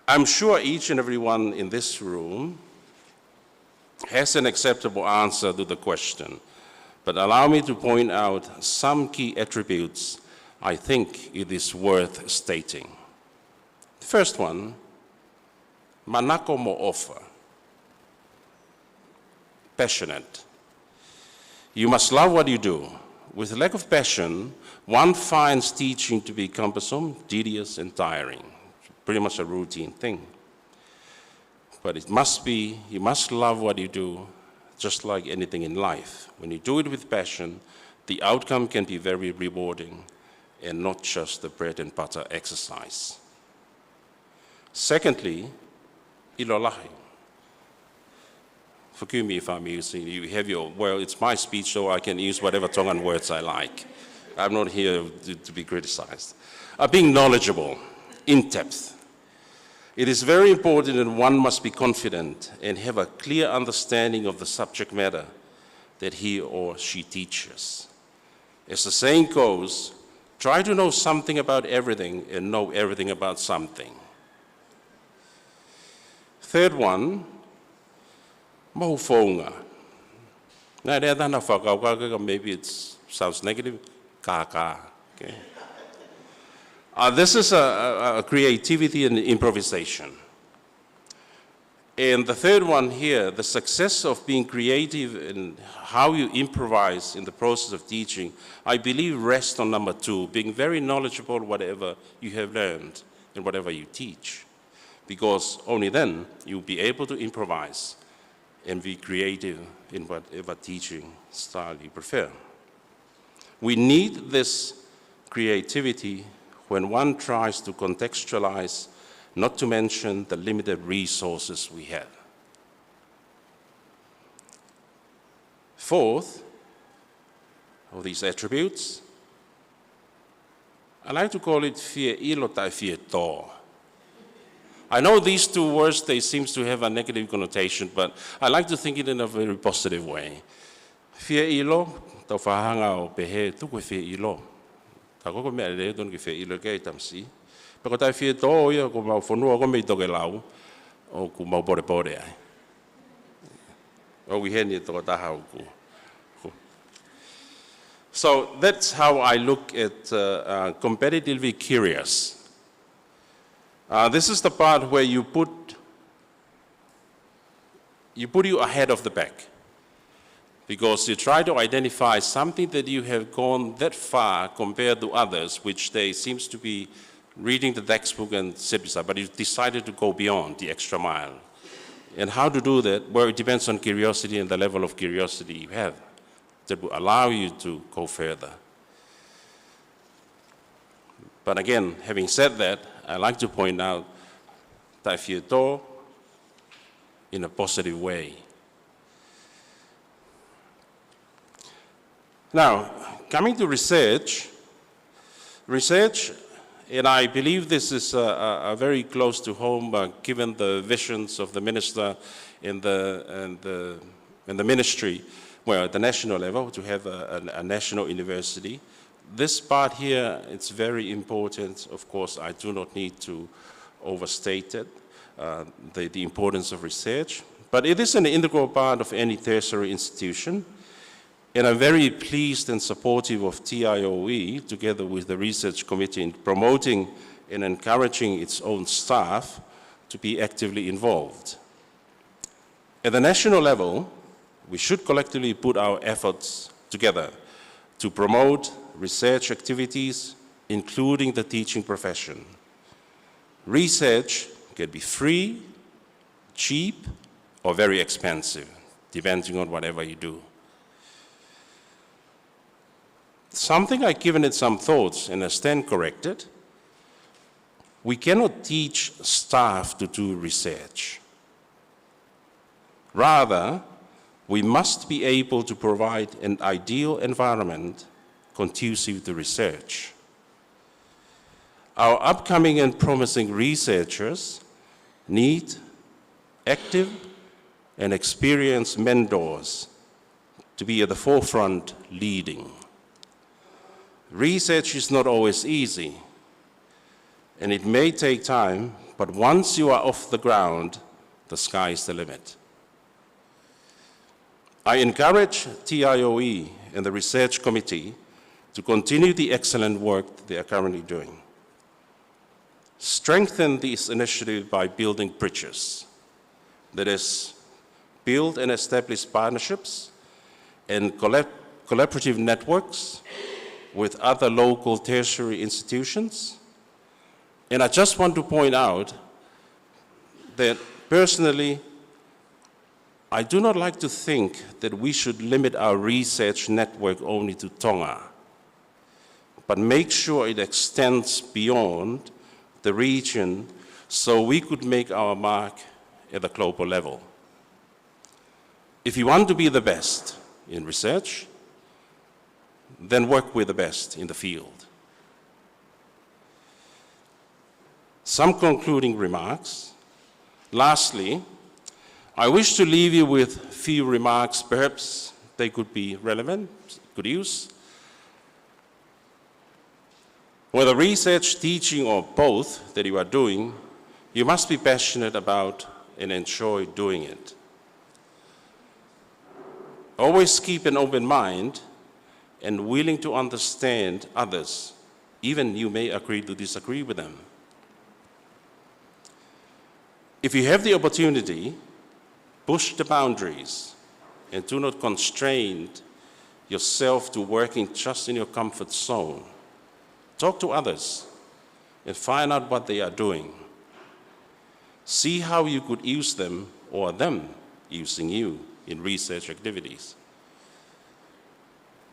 I'm sure each and every one in this room has an acceptable answer to the question, but allow me to point out some key attributes I think it is worth stating. The first one, manako mo ofa, passionate. You must love what you do. With lack of passion, one finds teaching to be cumbersome, tedious, and tiring. Pretty much a routine thing. But it must be, you must love what you do, just like anything in life. When you do it with passion, the outcome can be very rewarding and not just the bread and butter exercise. Secondly, ilolahi. Forgive me if I'm using, you have your, well, it's my speech, so I can use whatever Tongan words I like. I'm not here to be criticized. Being knowledgeable, in depth. It is very important that one must be confident and have a clear understanding of the subject matter that he or she teaches. As the saying goes, try to know something about everything and know everything about something. Third one, Kolofo'ou. Maybe it sounds negative. Okay. This is a creativity and improvisation. And the third one here, the success of being creative and how you improvise in the process of teaching, I believe rests on number two, being very knowledgeable whatever you have learned and whatever you teach. Because only then you'll be able to improvise and be creative in whatever teaching style you prefer. We need this creativity when one tries to contextualize, not to mention the limited resources we have. Fourth, of these attributes, I like to call it fear ilo tai fear to. I know these two words, they seem to have a negative connotation, but I like to think it in a very positive way. Fear ilo, tau whahanga o pehe tuku fear ilo. Ta koko mea le don ki fear ilo kei tamsi. Pako tai fear to o ia ko mau whanua ko mei toke lau o ku mau pore pore ai. O wiheni toko taha o ku. So that's how I look at competitively curious. This is the part where you put you ahead of the pack, because you try to identify something that you have gone that far compared to others, which they seems to be reading the textbook and sit beside, but you decided to go beyond the extra mile. And how to do that? Well, it depends on curiosity and the level of curiosity you have that will allow you to go further. But again, having said that, I like to point out tai fear to in a positive way. Now, coming to research, and I believe this is very close to home, given the visions of the minister and the ministry, well, at the national level, to have a national university. This part here, it's very important. Of course, I do not need to overstate it, the importance of research, but it is an integral part of any tertiary institution. And I'm very pleased and supportive of TIOE, together with the research committee, in promoting and encouraging its own staff to be actively involved. At the national level, we should collectively put our efforts together to promote research activities, including the teaching profession. Research can be free, cheap, or very expensive, depending on whatever you do. Something I've given it some thoughts and I stand corrected. We cannot teach staff to do research. Rather, we must be able to provide an ideal environment conducive to research. Our upcoming and promising researchers need active and experienced mentors to be at the forefront leading. Research is not always easy, and it may take time, but once you are off the ground, the sky is the limit. I encourage TIOE and the research committee to continue the excellent work they are currently doing. Strengthen this initiative by building bridges, that is, build and establish partnerships and collaborative networks with other local tertiary institutions. And I just want to point out that personally, I do not like to think that we should limit our research network only to Tonga, but make sure it extends beyond the region so we could make our mark at the global level. If you want to be the best in research, then work with the best in the field. Some concluding remarks. Lastly, I wish to leave you with a few remarks, perhaps they could be relevant, good use. Whether research, teaching, or both that you are doing, you must be passionate about and enjoy doing it. Always keep an open mind and willing to understand others, even you may agree to disagree with them. If you have the opportunity, push the boundaries and do not constrain yourself to working just in your comfort zone. Talk to others and find out what they are doing. See how you could use them or them using you in research activities.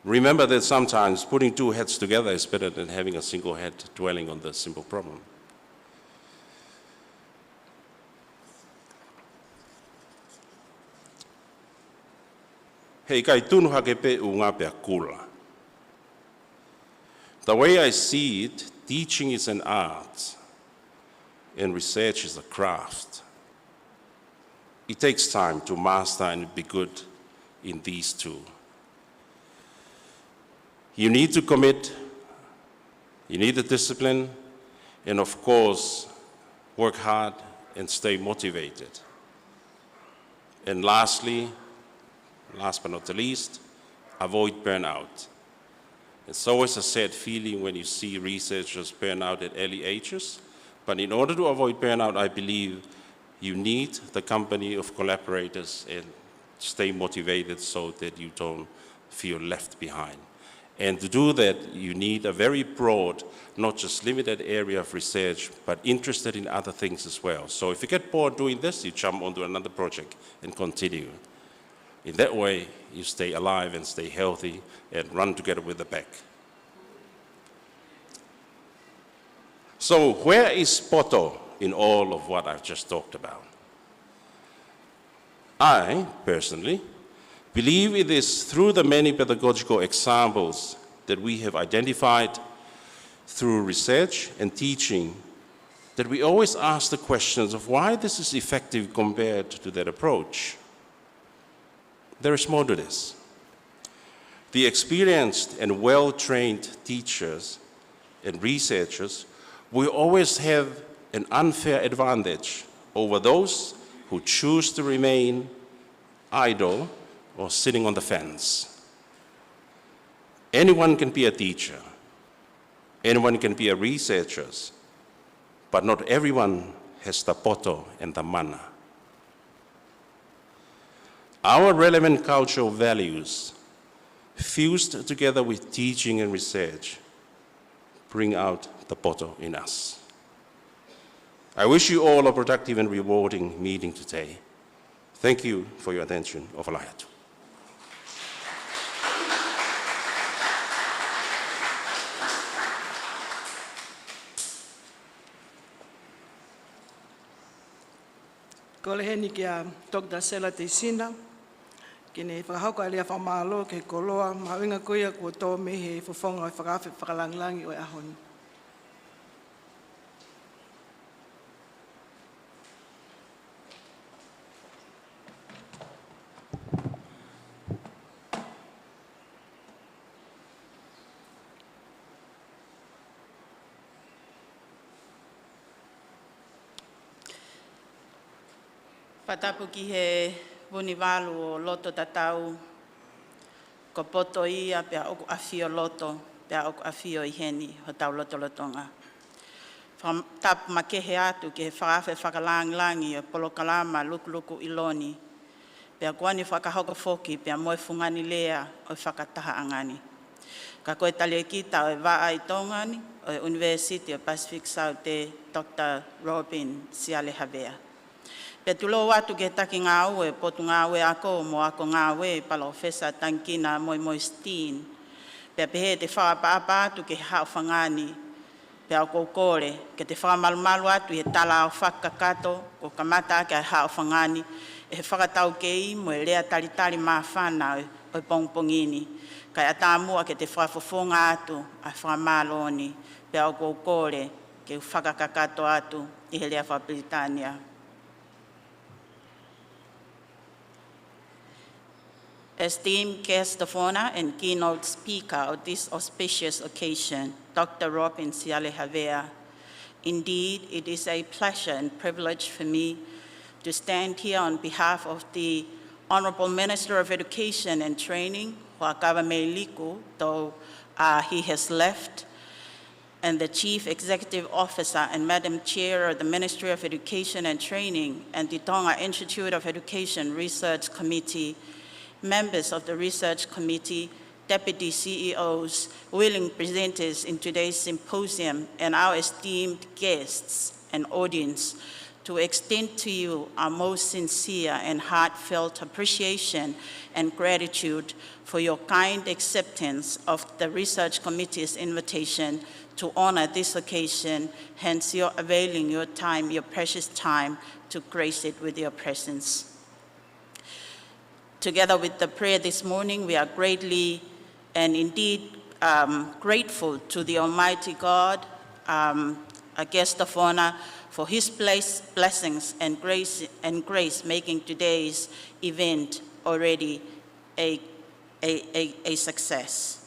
Remember that sometimes putting two heads together is better than having a single head dwelling on the simple problem. Hei kai tunu hake pe u ngā pea kula. The way I see it, teaching is an art and research is a craft. It takes time to master and be good in these two. You need to commit, you need the discipline, and of course, work hard and stay motivated. And lastly, last but not the least, avoid burnout. It's always a sad feeling when you see researchers burn out at early ages, but in order to avoid burnout, I believe you need the company of collaborators and stay motivated so that you don't feel left behind. And to do that, you need a very broad, not just limited area of research, but interested in other things as well. So if you get bored doing this, you jump onto another project and continue. In that way, you stay alive and stay healthy and run together with the pack. So where is Poto in all of what I've just talked about? I, personally, believe it is through the many pedagogical examples that we have identified through research and teaching that we always ask the questions of why this is effective compared to that approach. There is more to this. The experienced and well-trained teachers and researchers will always have an unfair advantage over those who choose to remain idle or sitting on the fence. Anyone can be a teacher. Anyone can be a researcher, but not everyone has the poto and the mana. Our relevant cultural values, fused together with teaching and research, bring out the poto in us. I wish you all a productive and rewarding meeting today. Thank you for your attention. Ofalaiatu. Ko le heni kia Dr. Sela te sina, ki ne whakahauka alia whamalo ke koloa, mawinga kuia kua tō mehe whawhonga o whakawhi whakalanglangi o e ahoni. Patapu ki he wuniwalu o Loto tatau, ko poto ia pia oku awhio Loto, pia oku awhio I heni ho tau Loto Lotonga. Tapu makehe atu ki he whakawhi whakalangi o polokalama luku iloni, pia kuani whakahoko foki pia moe fungani lea o whakataha angani. Ka koe tali kita o waa I Tongani, o University of Pacific South te Dr. Robin Siale Havea. Pe tulo watu ke taki ngā ue, potu ngā ue ako, mo ako ngā ue, pala ofesa tankina moi steen. Pe pehe te whaapapa atu ke hao whangani, pe au koukore, ke te whaamalumalu atu he tala o whakakato, ko kamata ke hao whangani, e he whakatau kei mo e lea talitali maa whana o pongpongini. Kai atamua ke te whaafofonga atu a whaamaloni, pe au koukore, ke whakakakato atu I he lea Whapilitania. Esteemed guest of honor and keynote speaker of this auspicious occasion, Dr. Robin Siale Havea. Indeed, it is a pleasure and privilege for me to stand here on behalf of the Honorable Minister of Education and Training, Hoakawa Meiliku, though he has left, and the Chief Executive Officer and Madam Chair of the Ministry of Education and Training and the Tonga Institute of Education Research Committee, members of the Research Committee, Deputy CEOs, willing presenters in today's symposium, and our esteemed guests and audience, to extend to you our most sincere and heartfelt appreciation and gratitude for your kind acceptance of the Research Committee's invitation to honor this occasion, hence your availing your time, your precious time, to grace it with your presence. Together with the prayer this morning, we are greatly and indeed grateful to the Almighty God, a guest of honor, for His blessings and grace, making today's event already a success.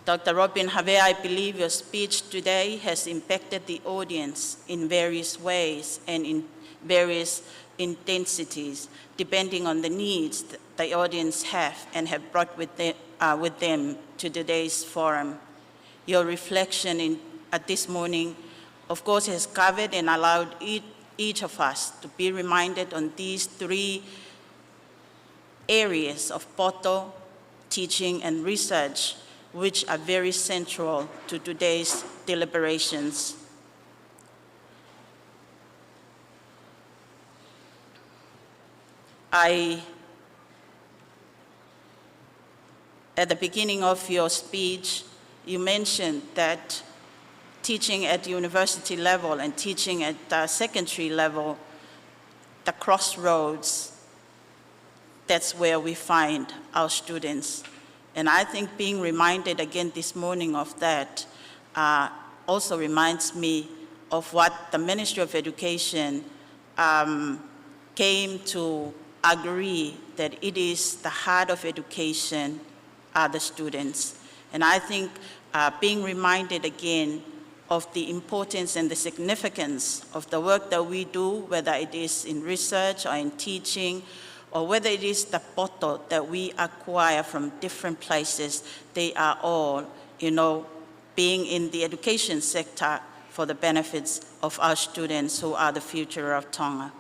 Dr. Robin Havea, I believe your speech today has impacted the audience in various ways and in various intensities, depending on the needs that the audience have and have brought with them to today's forum. Your reflection at this morning, of course, has covered and allowed each of us to be reminded on these three areas of Poto, teaching, and research, which are very central to today's deliberations. At the beginning of your speech, you mentioned that teaching at university level and teaching at the secondary level, the crossroads, that's where we find our students. And I think being reminded again this morning of that also reminds me of what the Ministry of Education came to agree, that it is the heart of education are the students. And I think being reminded again of the importance and the significance of the work that we do, whether it is in research or in teaching, or whether it is the poto that we acquire from different places, they are all, being in the education sector for the benefits of our students who are the future of Tonga.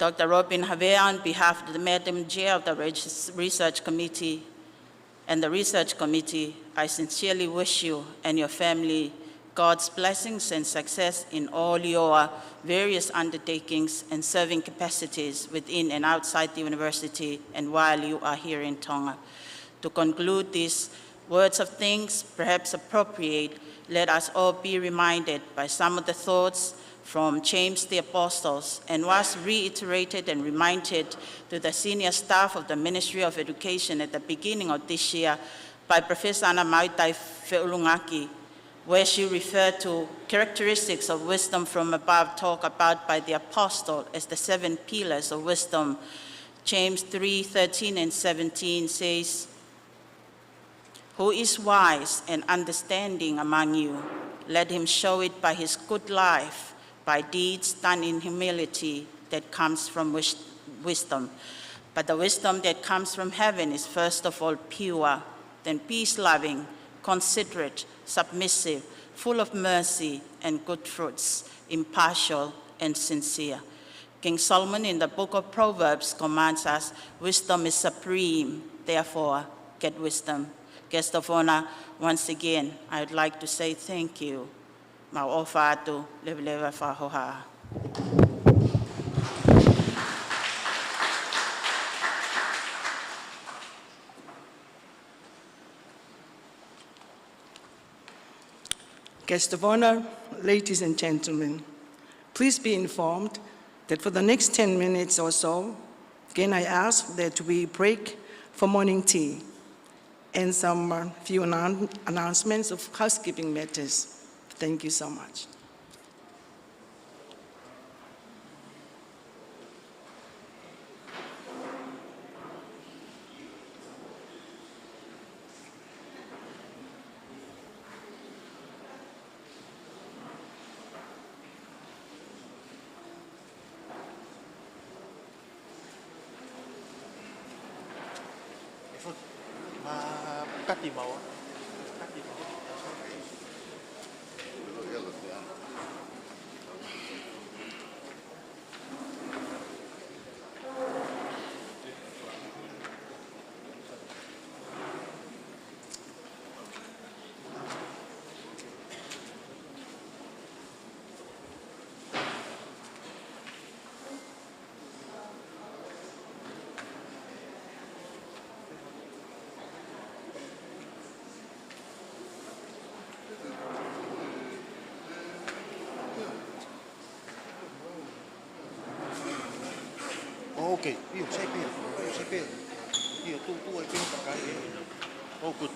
Dr. Robin Havea, on behalf of the Madam Chair of the Research Committee and the Research Committee, I sincerely wish you and your family God's blessings and success in all your various undertakings and serving capacities within and outside the university and while you are here in Tonga. To conclude these words of thanks, perhaps appropriate, let us all be reminded by some of the thoughts from James the Apostles and was reiterated and reminded to the senior staff of the Ministry of Education at the beginning of this year by Professor Atamai Feulungaki, where she referred to characteristics of wisdom from above talked about by the apostle as the 7 pillars of wisdom. James 3:13 and 17 says, "Who is wise and understanding among you? Let him show it by his good life, by deeds done in humility that comes from wisdom. But the wisdom that comes from heaven is first of all pure, then peace-loving, considerate, submissive, full of mercy and good fruits, impartial and sincere." King Solomon in the book of Proverbs commands us, wisdom is supreme, therefore get wisdom. Guest of honor, once again, I would like to say thank you. Ma'ofatu, leveleva fahoha. Guest of honor, ladies and gentlemen, please be informed that for the next 10 minutes or so, again I ask that we break for morning tea and some few announcements of housekeeping matters. Thank you so much. Okay, you say pay. Here, two I pay pakai. Oh, good.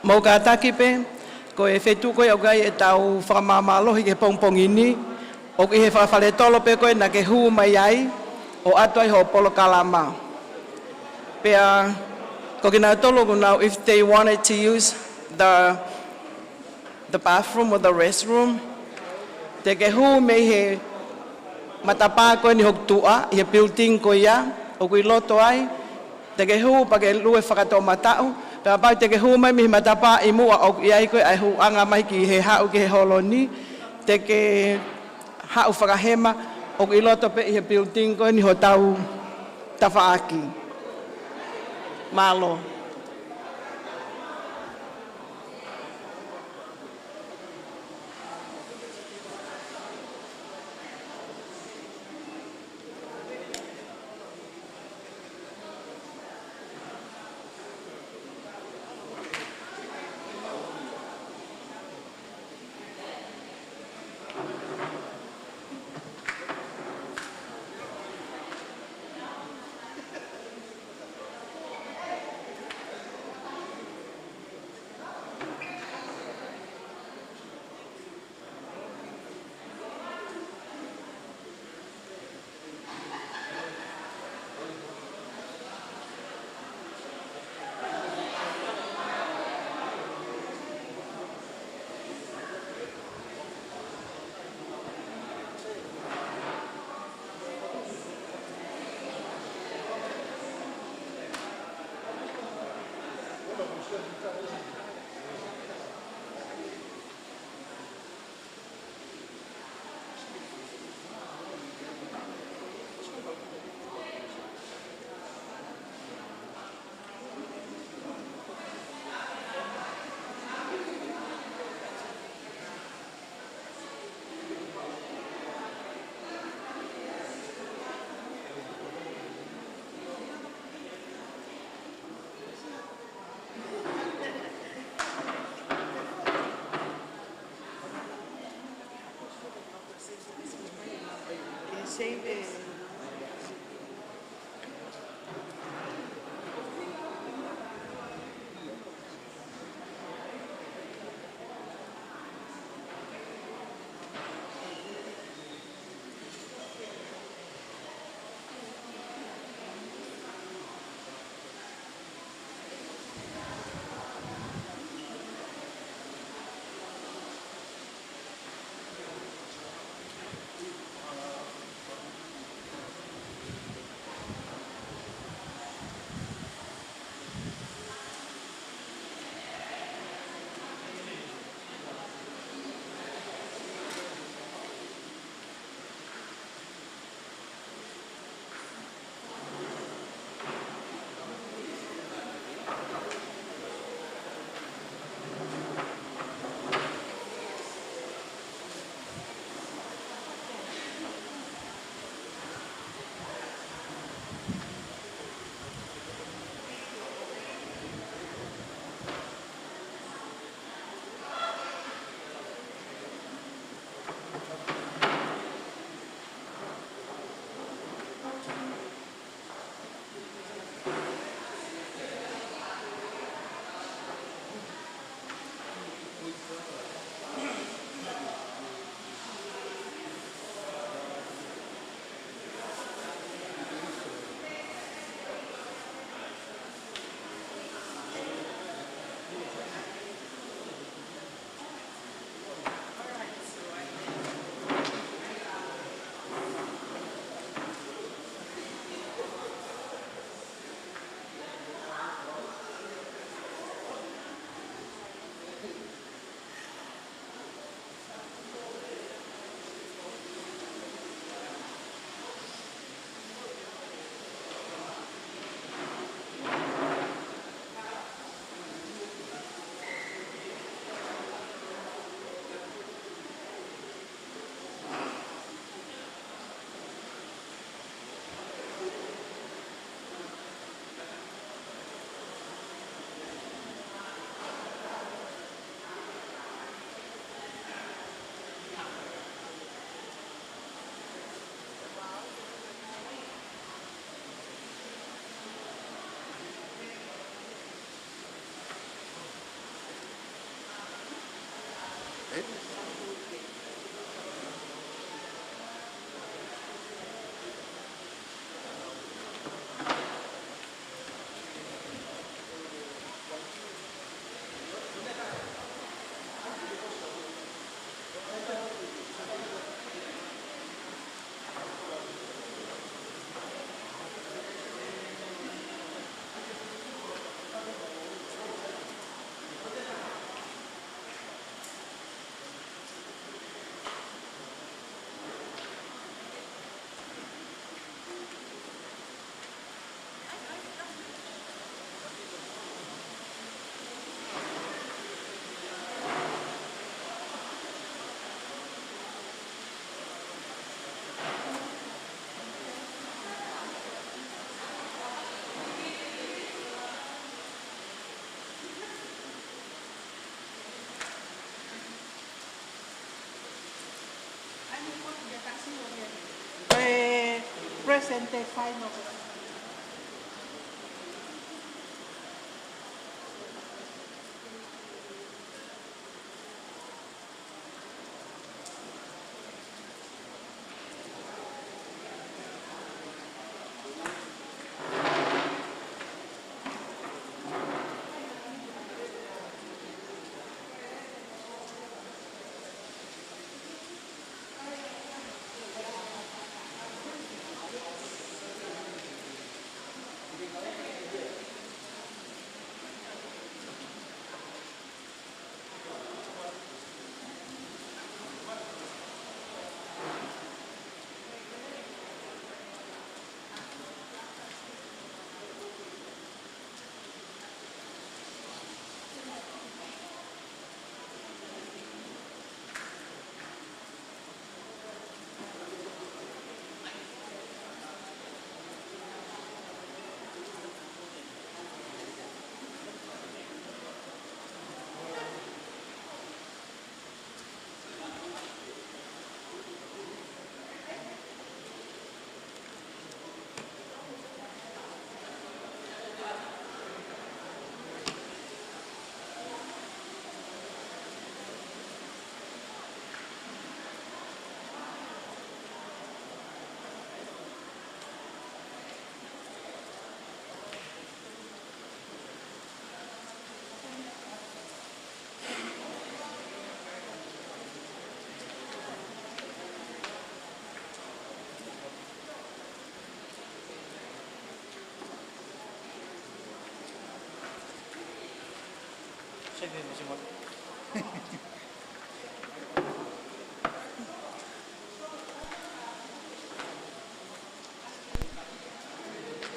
Mo ka takipe, ko e whetu koe au gai e tau whakamamalohi ke pongpongini, o ki he whawhale tolo pe koe na ke huu mai ai, o atu ai ho polo kalama. Pea, ko ki nau tolo ko nau, if they wanted to use the bathroom or the restroom, te ke huu mei he matapa koe ni hok tua, i he building koe ia, o kui loto ai, te ke huu pa ke lue whakato matau, pea pau te ke huu mai mihi matapa i mua o i ai koe ai huu anga mai ki he hau ki he holoni, te ke hau whakahema o i loto pe i he building ko ni ho tau tawhaaki. Malo. presente final.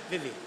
Vivi.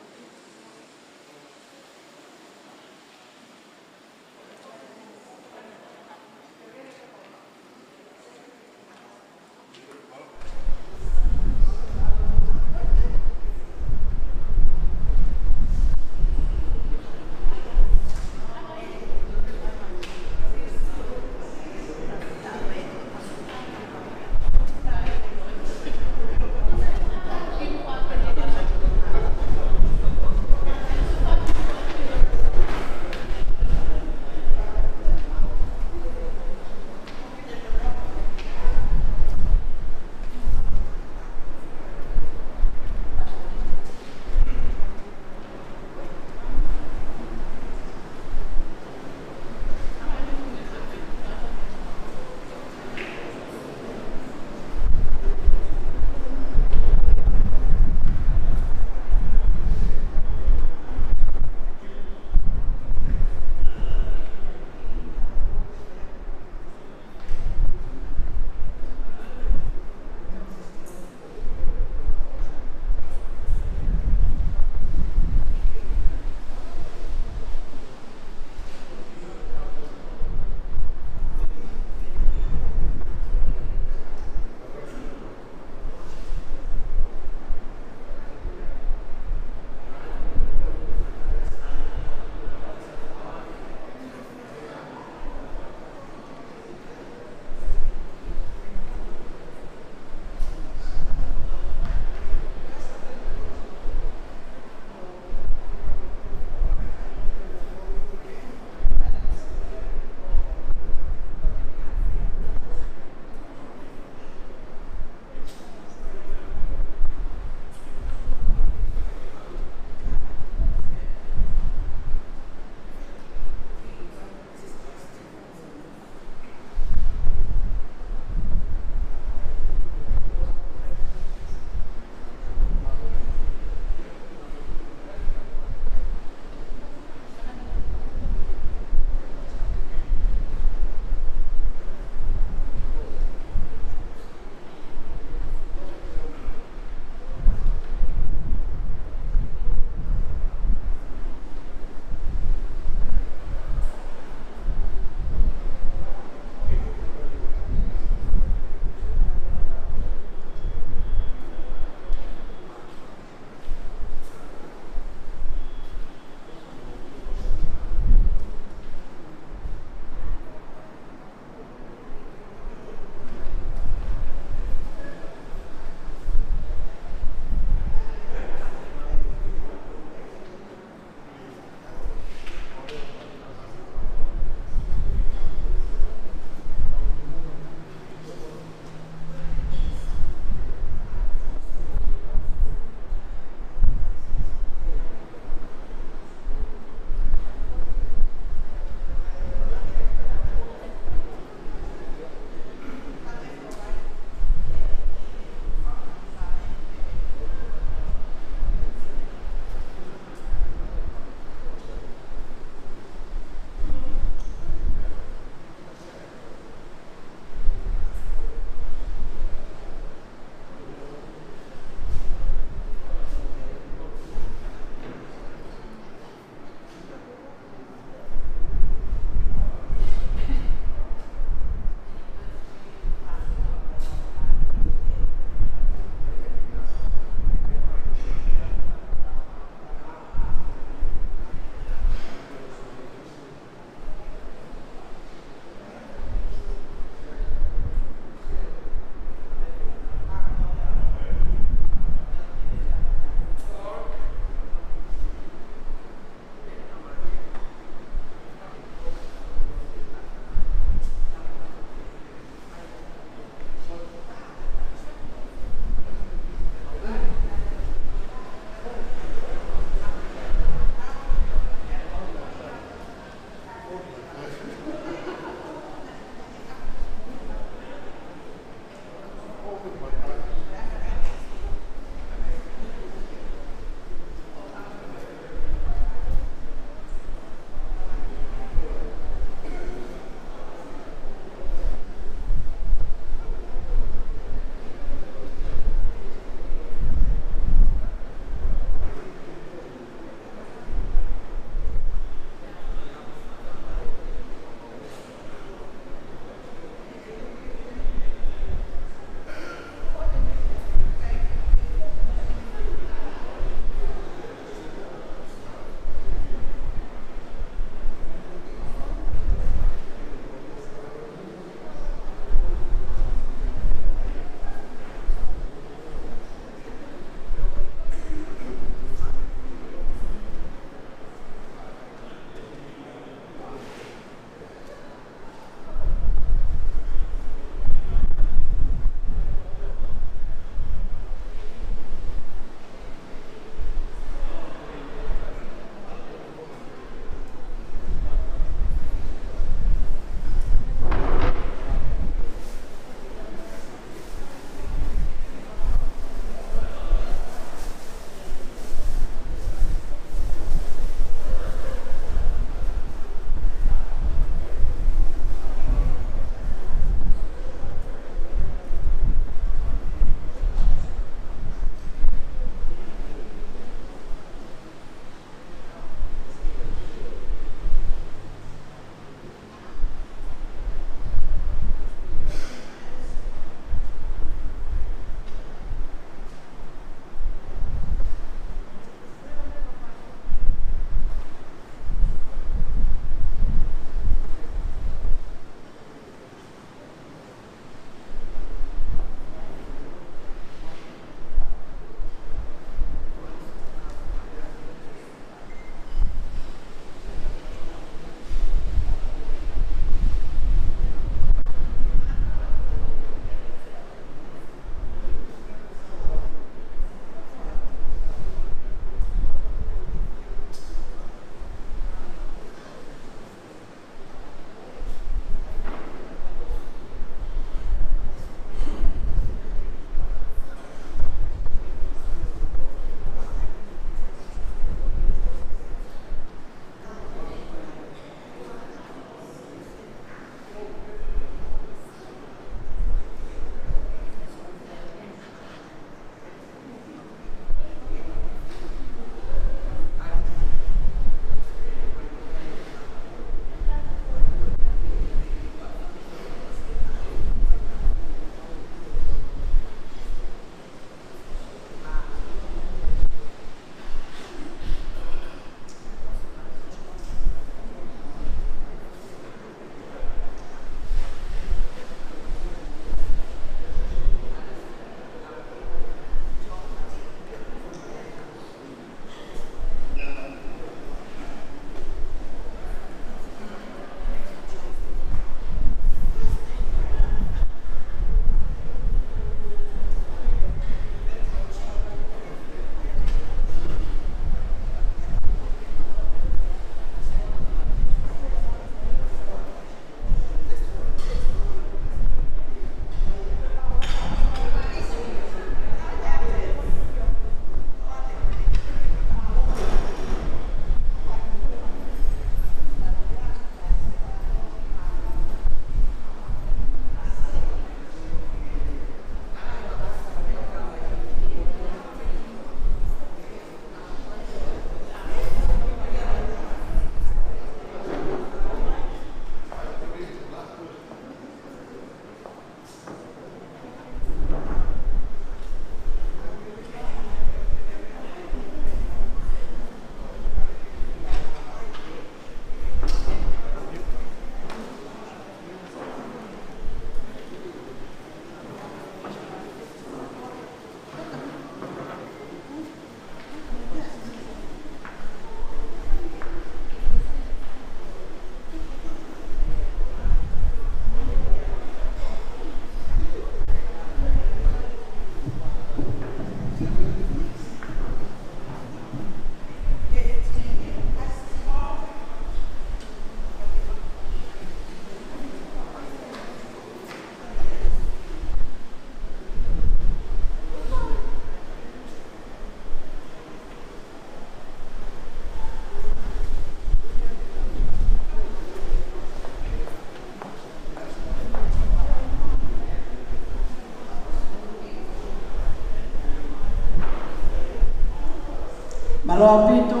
loa pito,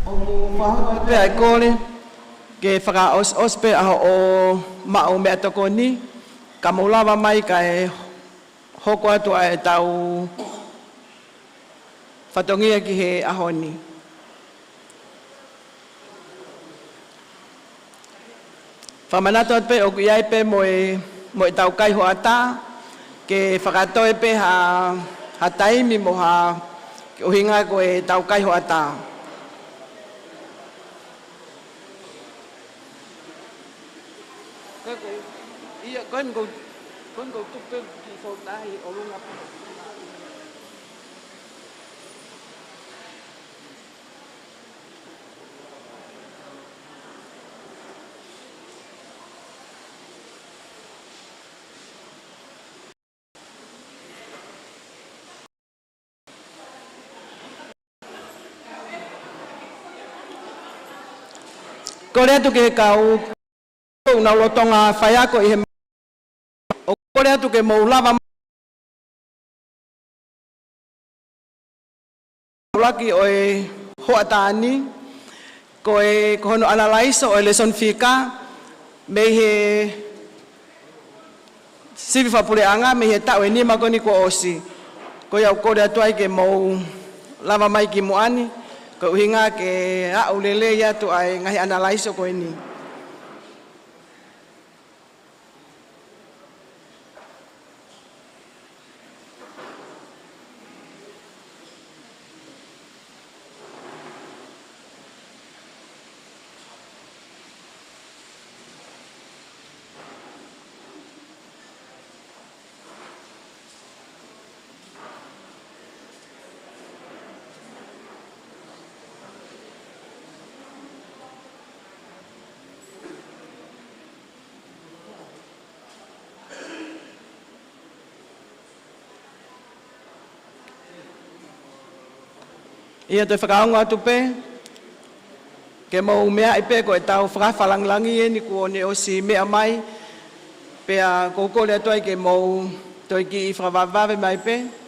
o whahanga pe ai kore, ke whakaos pe aho o mao mea toko ni, ka maulawa mai ka e hoko atu ai tau fatongia ki he aho ni. Whamanato at pe o iai pe mo e tau kai ho ata, ke whakatoe pe ha taimi mo ha o hinga ko e tau kai ho ata. Ia kon go tupe ki fo tahi o lunga pe. Kore atu ke kau na lotonga whaiako i he o kore atu ke maulawa laki o e hoatani ko e kono analyse o e lesson fika me he sivi whapureanga me he tau e ni magoni ko osi ko iau kore atu ai ke mau lava mai ki moani ko uhinga ke a ulele ia tu ai ngahi analyse ko e ni. Ia te whakaonga atu pe, ke mau mea i pe ko e tau whakawhalanglangi e ni ko ne o si mea mai, pe a kokore atu ai ke mau toi ki i whakawawave mai pe.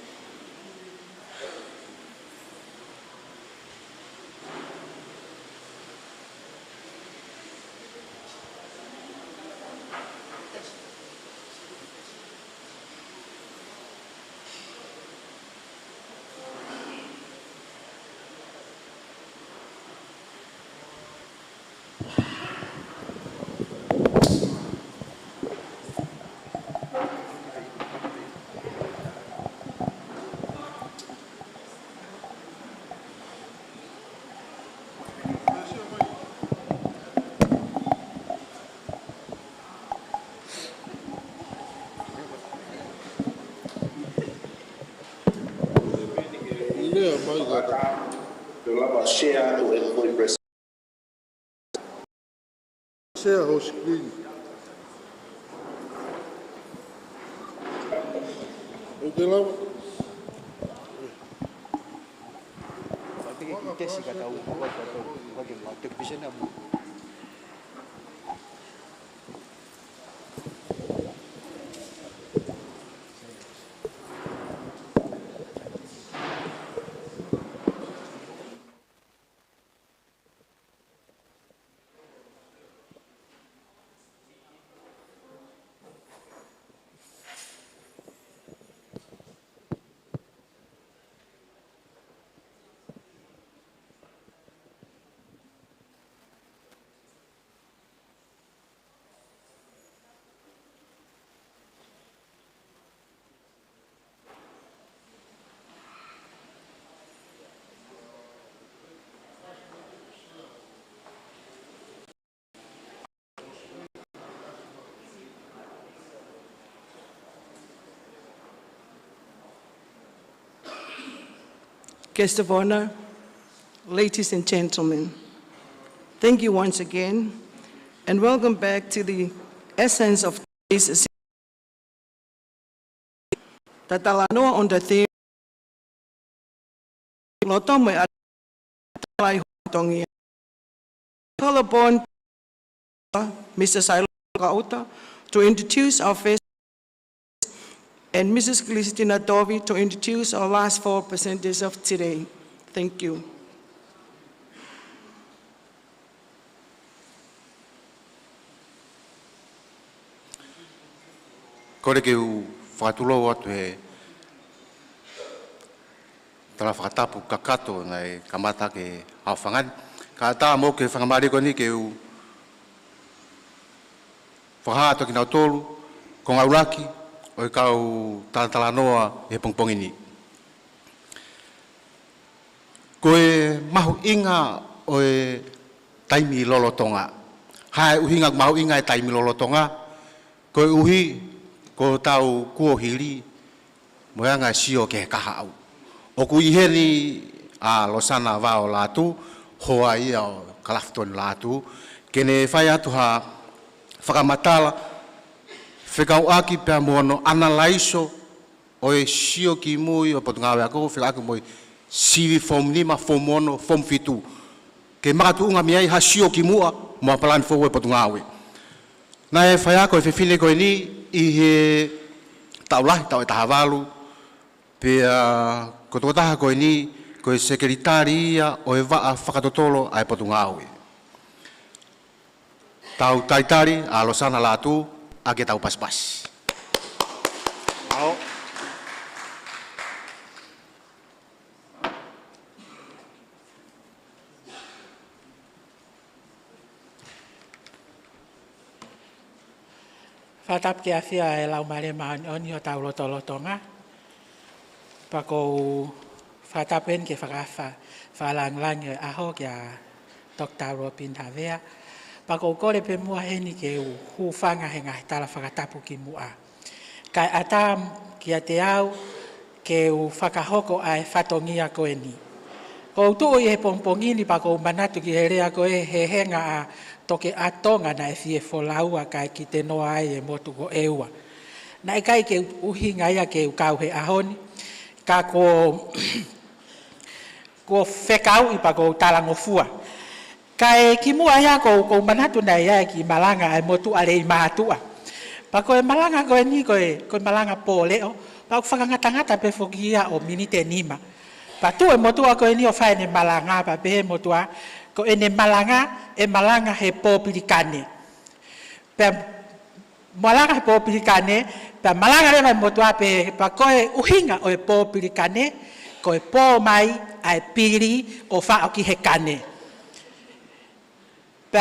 Share to avoid breast. Share ho screen. Okay, lá. Vai ter que ter esse cacau, vai ter que pisar na mão. Guest of honor, ladies and gentlemen, thank you once again, and welcome back to the essence of today's Tatalanoa on the theme Loto me Atamai fatongia. Call upon Mr. Silo Poto to introduce our first and Mrs. Cristina Dovi to introduce our last four presenters of today. Thank you. Kore ke u whakatulo atu he tala whakatapu kakato nei kamata ke hawhangani. Ka tā mō ke whangamariko ni ke u whahāto ki nau tōlu, ko ngauraki, o i kau tala noa he pongpongi ni. Ko e mahu inga o e taimi lolotonga. Hae uhinga mahu inga e taimi lolotonga. Ko e uhi ko tau kuohiri moanga sio ke kaha au. O ku iheri a losana vao latu, hoa ia o kalafton latu, kene whai atu ha whakamatala, whekau aki pia moano analaiso o e sio ki mui o potungawe ako, whekau moi sivi form nima, form mono, form fitu. Ke makatu unga miai ha sio ki mua, mua palani fo e potungawe. Na e whai ako e whiwhine koe ni, i he taulahi tau e tahavalu, pia ko tokotaha koe ni, koe sekretari ia o e waa whakatotolo ai potungawe. Tau taitari a losana latu, a ke tau paspas. Ao. Whatap ke awhia e lau mare maoni o tau lotonga. Pako whatapen ke whakawha whalanglang e aho ki a Dr. Robin Havea. Pako kore pe mua heni ke u hūwhanga he ngahi tala whakatapu ki mua. Kai atam ki a te au ke u whakahoko ai fatongia koe ni. Ko tu i he pongpongini pako manatu ki he rea koe he henga a toke atonga na e fie wholaua kai ki te noa ai e motu ko eua. Na e kai ke uhinga ia ke u kau he ahoni, ka ko whekau i pa ko talangofua. Kai ki mua ia ko manatu na ia ki malanga ai motu ale i mahatua. Pa ko e malanga koe ni koe malanga po leo, pa ko whakangatangata pe fokia o minite nima. Pa tu e motua koe ni o whae ne malanga pa pe he motua, ko ene malanga he pōpirikane. Pe malanga he pōpirikane, pe malanga rewa e motua pe pa koe uhinga o e pōpirikane, ko e pō mai ai piri o whao ki he kane. Pe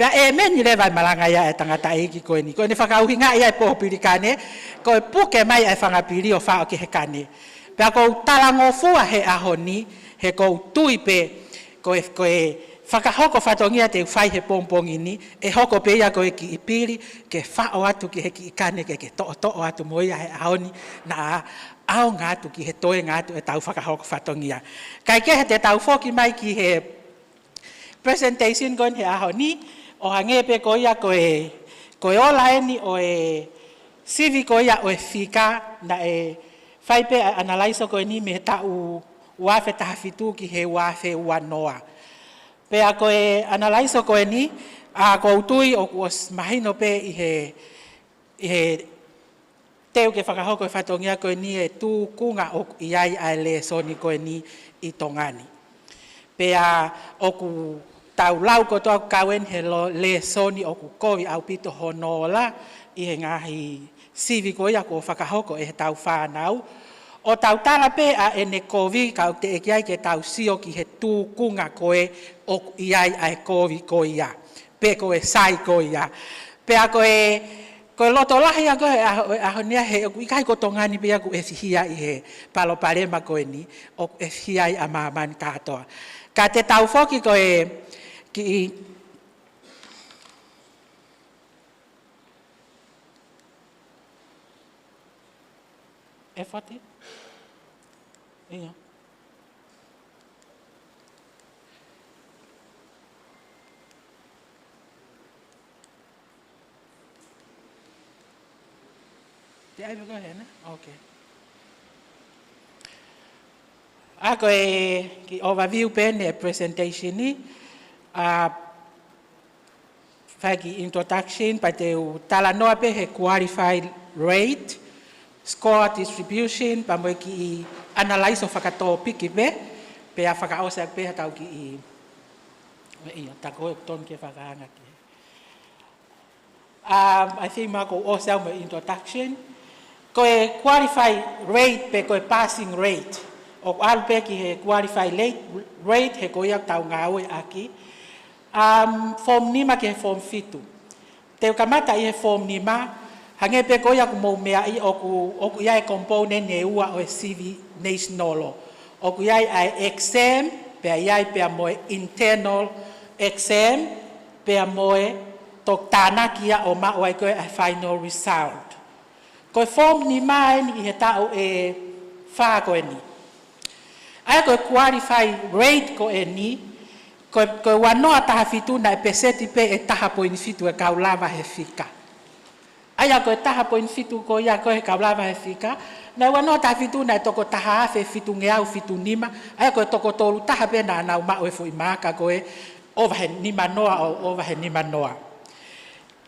e meni rewa e malanga ia e tangata eiki koe ni. Ko ene whakauhinga ia e pōpirikane, ko e puke mai ai whangapiri o whao ki he kane. Pe ko talangofua he ahoni, he ko tui pe koe whakahoko fatongia te whai he pongpongi ni, e hoko pe ia koe ki ipiri, ke whao atu ki he ki ikane, ke to'o atu moia he ahoni, na ao ngā atu ki he toe ngā atu e tau whakahoko fatongia. Kai ke he te tau whoki mai ki he presentation koe he ahoni, o hange pe koe ia koe ola eni o e sivi koe ia o e whika, na e whai pe analaiso koe ni me tau uafe tahafitu ki he uafe uanoa. Pea koe analaiso koe ni, a ko utui o kuos mahino pe i he teu ke whakahoko e whatongia koe ni e tū kunga o iai ai le soni koe ni i tongani. Pea o ku tau lau ko toa kawen he le soni o ku kovi au pito honola i he ngahi sivi koe ia ko whakahoko e he tau whanau. O tau tala pe a ene kovi ka te ekiai ke tau sio ki he tū kunga koe o iai ai kovi koe ia. Pe koe sai koe ia. Pe a koe loto lahi a koe ahonia he o ikai ko tongani pe a ku e fihia i he palo parema koe ni o e fihia i a maamani katoa. Ka te tau foki koe ki e foti? Ia. Te ai go ahead, okay. Ako ki overview pen e presentation ni fagi introduction pa te tala noa pe he qualified rate, score distribution, pa mo ki analyze o whakatō piki pe a whakaose pe tau ki i. Ta koe ton ke whakaanga ki. I think mako o seu me introduction. Koe qualify rate pe koe passing rate. O alpe ki he qualify rate he koe tau ngawe aki. Form nima ki he form fitu. Te kamata i he form nima, hange pe koe aku mou mea i oku iai component ne ua o CV national. Oku iai ai exam, pe iai pe moe internal exam, pe moe tok tāna kia o ma oai koe ai final result. Koe form nima ni i he tau e wha koe ni. Ai koe qualify rate koe ni, koe wanoa taha fitu na e peseti pe e taha poin fitu e kaulava he fika. Ai koe taha poin fitu koe ia koe he kaulava he fika, na wanoa taha fitu na e toko taha afe fitu ngeau fitu nima, ai koe toko tolu taha pe na anau ma oe fui maaka koe ova he nima noa o ova he nima noa.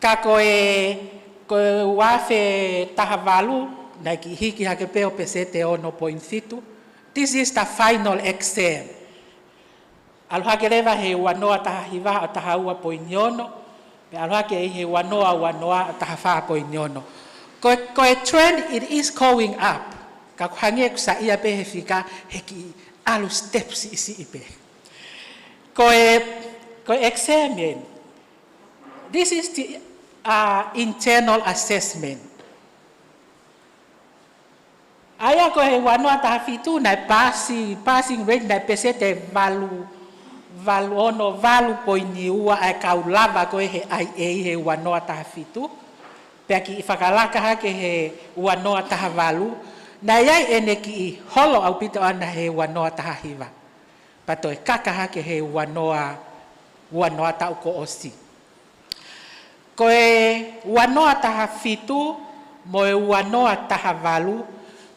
Ka koe wafe taha walu, na ki hiki hake pe o pesete ono poin fitu, this is the final exam. Aluhake rewa he wanoa taha hiwa o taha ua poiniono, pe aluhake he wanoa taha wha poiniono. Koe trend, it is going up. Ka kuhange kusa ia pe he fika, he ki alu steps isi ipe. Koe examine. This is the internal assessment. Aya koe wanoa taha fitu na passing rate na pesete valu poini ua ai kaulava koe he IA he wanoa taha fitu. Pea ki whakalaka hake he wanoa taha valu. Na iai ene ki holo au pito ana he wanoa taha hiva. Pato e kaka hake he wanoa Taukolo osi. Koe wanoa taha fitu mo e wanoa taha valu.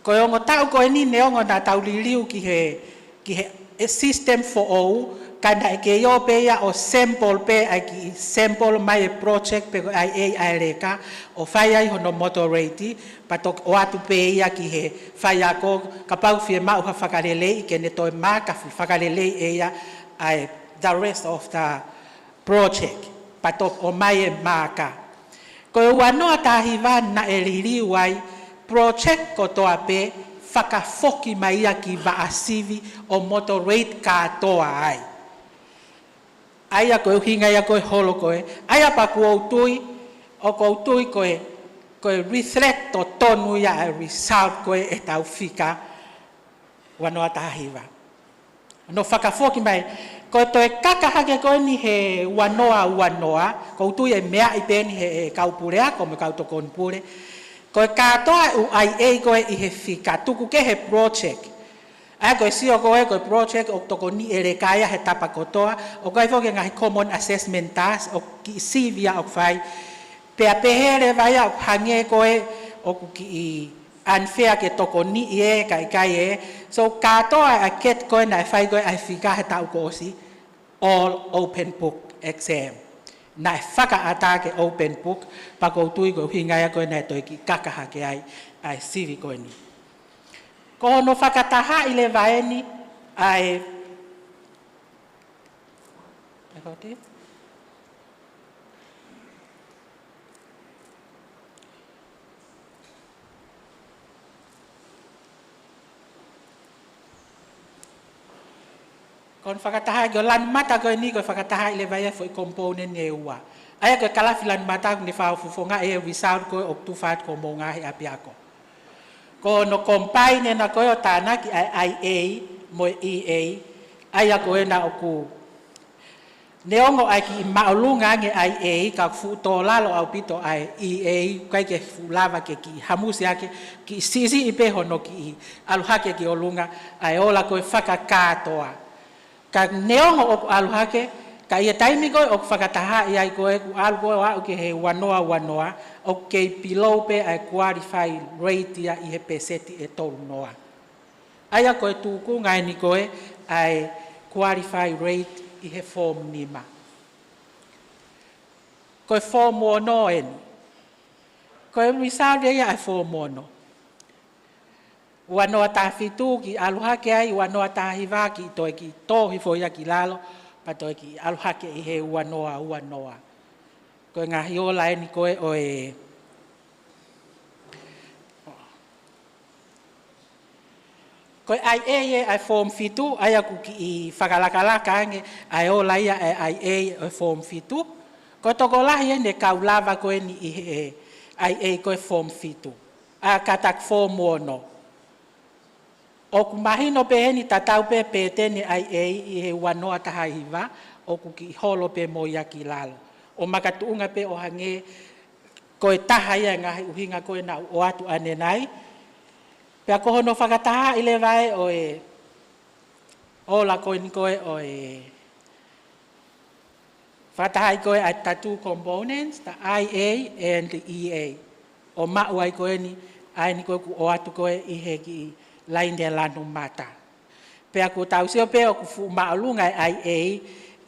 Koe ongo tau koe ni neongo na tau liliu ki he system for ou. Kana e ke yo pe ia o sample pe ai ki sample mai project pe ai reka o fai ai hono moderate pato o atu pe ia ki he fai ako kapau fie mau ha whakarele i ke ne toi maka whakarele ia ai the rest of the project pato o mai maka. Koe wanoa tahiwa na e ririu ai project ko toa pe whakafoki mai ia ki vaasivi o moderate katoa ai. Aia koe hinga ia koe holo koe, aia pa kuautui, o kuautui koe reflect o tonu ia a result koe e tau fika wanoa tahiwa. No whakafoki mai, koe toe kakahake koe ni he wanoa, kuautui e mea i peni he kaupurea, ko me kautokonpure, koe katoa u IA koe i he fika, tuku ke he project. Ai koe sio koe project o toko ni ere kaya he tapa kotoa o koe foke ngahi common assessment task o ki sivia o fai pea pehere vai o hange koe o ki unfair ke toko ni e kai e so katoa a ket koe na fai koe ai fika he Taukolo osi all open book exam na whaka atake open book pa koutui koe hinga koe na toi ki kakaha ke ai sivi koe ni. Ko no whakataha i le vaeni ai kon whakataha i lan mata koe ni koe whakataha i le vaia foi component e ua. Aia koe kalafi lan mata ni whaufufonga e result koe o tufat ko mo ngahi api ako. Ko no combine na koe o tāna ki IA mo EA, aia koe na oku. Neongo ai ki maolunga nge IA ka futo lalo au pito ai EA, kai ke fulava ke ki hamusi ake, ki sisi ipe hono ki aluhake ki olunga, ai ola koe whakakatoa. Ka neongo oku aluhake, ka ia taimi koe oku whakataha i ai koe ku alu koe wau ke he wanoa, o kei pilau pe ai qualify rate ia i he peseti e tolu noa. Aia koe tūku ngai ni koe ai qualify rate i he form nima. Koe form ono eni. Koe result ia ai form ono. ua noa tafitu ki aluhake ai ua noa tahiva ki toi ki tohi fo ia ki lalo pa toi ki aluhake I he ua noa. Koe ngahi ola e ni koe o e koe ai form fitu ai aku ki I whakalakalaka ange ai ola ia ai o form fitu. Koe toko lahi e ne kaulava koe ni I he ai koe form fitu. A katak form ono. O ku mahino pe heni tatau pe tene ai I he wanoa taha hiva o ku ki holo pe mo ia ki lalo. O makatuunga pe o hange koe taha ia ngahi uhinga koe na o atu ane nai. Pea ko hono whakataha I le vai o e ola koe ni koe o e whakataha I koe ai tattoo components, the IA and the EA. O mau ai koe ni ai ni koe ku o atu koe I he ki lainde lanu mata. Pea ko tau seo pe o ku fu maalunga IA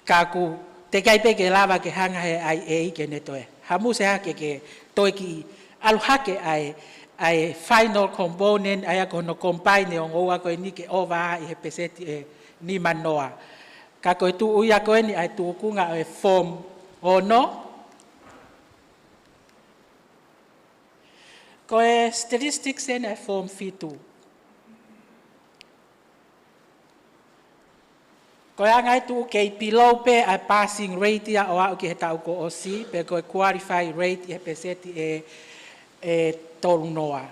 ka ku te kai pe ke lava ke hanga he IA ke ne toe. Hamu se hake ke toi ki aluhake ai final component ai ako no combine o ngoa koe ni ke ova I he peseti e ni manoa. Ka koe tu uia koe ni ai tu kunga e form ono. Koe statistics en ai form fitu. Koe angai tu kei pilau pe ai passing rate ia o au ki he tau ko osi, pe koe qualify rate I he peseti e tolu noa.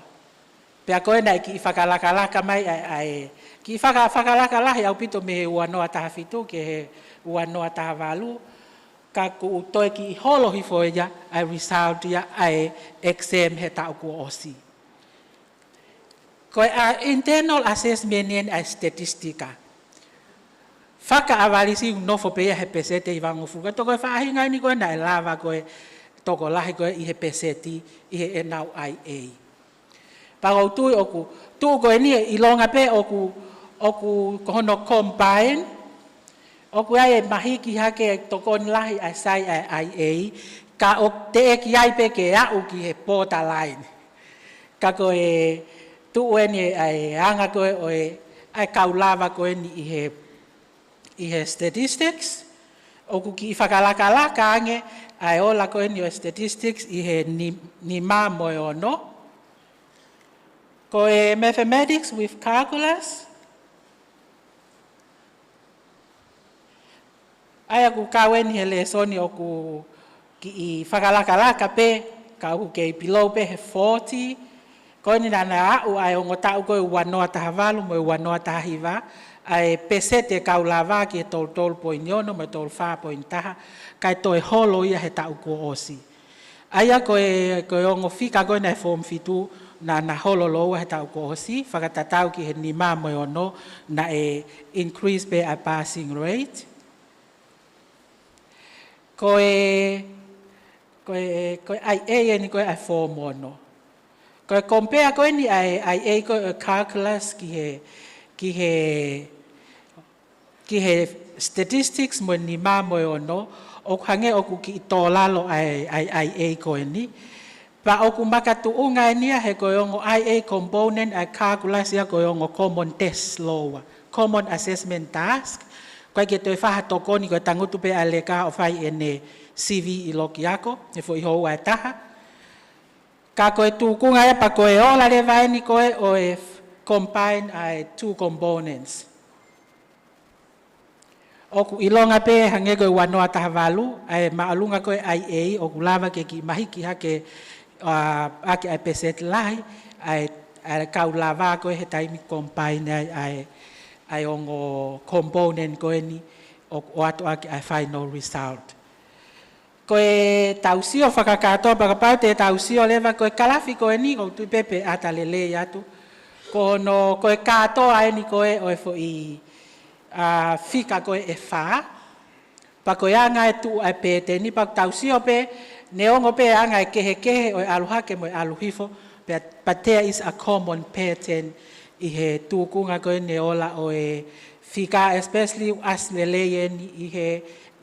Pea koe nai ki whakalakalaka mai ki whakalakalahi au pito me he ua noa taha fitu ke he ua noa taha walu. Ka ku toi ki holo hifo ia ai result ia ai exam he tau ko osi. Koe a internal assessment en ai statistika. Whaka awarisi nofo pe ia he pesete I wangofuka. Toko e whaahinga ni koe na e lava koe toko lahi koe I he peseti I he enau IA. Pagau tui oku, tuu koe ni I longa pe oku kohono combine, oku ai e mahiki hake toko ni lahi ai sai ai IA, ka o te eki ai pe ke au ki he pota line. Ka koe tuu e ni ai anga koe o e ai kaulava koe ni I he statistics, oku ki whakalakalaka ange, ai ola koe ni o statistics I he ni mā moe ono. Koe mathematics with calculus. Ai aku kawe ni he lesoni oku ki I whakalakalaka pe, ka oku kei pilau pe he 40. Koe ni nana au ai ongo tau koe wanoa taha walu mo wanoa taha hiva. Ai pesete kaulava ki e tol poin yono me tol fa poin taha kai toi holo ia he tau ko osi. Aia koe ongo fika koe na form fitu na holo loa he tau ko osi, whakatatau ki he ni mā moe ono na e increase pe a passing rate. Koe ai ni koe ai form ono. Koe compare koe ni ai koe calculus ki he statistics mo ni mā moe ono, o hange oku ki tō lalo ai koe ni. Pa oku makatuunga nia he koe ongo IA component ai calculus ia koe ongo common test loa, common assessment task. Koe ke toi whaha toko ni koe tangutu pe aleka o whai ene CV I loki ako, e fo I hou ai taha. Ka koe tūkunga e pa koe ola le vai ni koe o e combine ai two components. Oku ilonga pe hange koe wanoa taha walu, ai maalunga koe IA, oku lava ke ki mahiki hake ake ai peset lahi, ai kau lava koe he taimi combine ai ongo component koe ni, o atu ake ai final result. Koe tausio whakakatoa pakapau te tausio lewa koe kalafi koe ni, koe tui pepe ata lele atu. Koe katoa e ni koe o e fo I fika koe e wha. Pa koe anga e tu ai pete ni, pa tausio pe, ne ongo pe anga e kehe o e aluhake mo e aluhifo, but there is a common pattern I he tūkunga koe ne ola o e fika, especially as lele ni I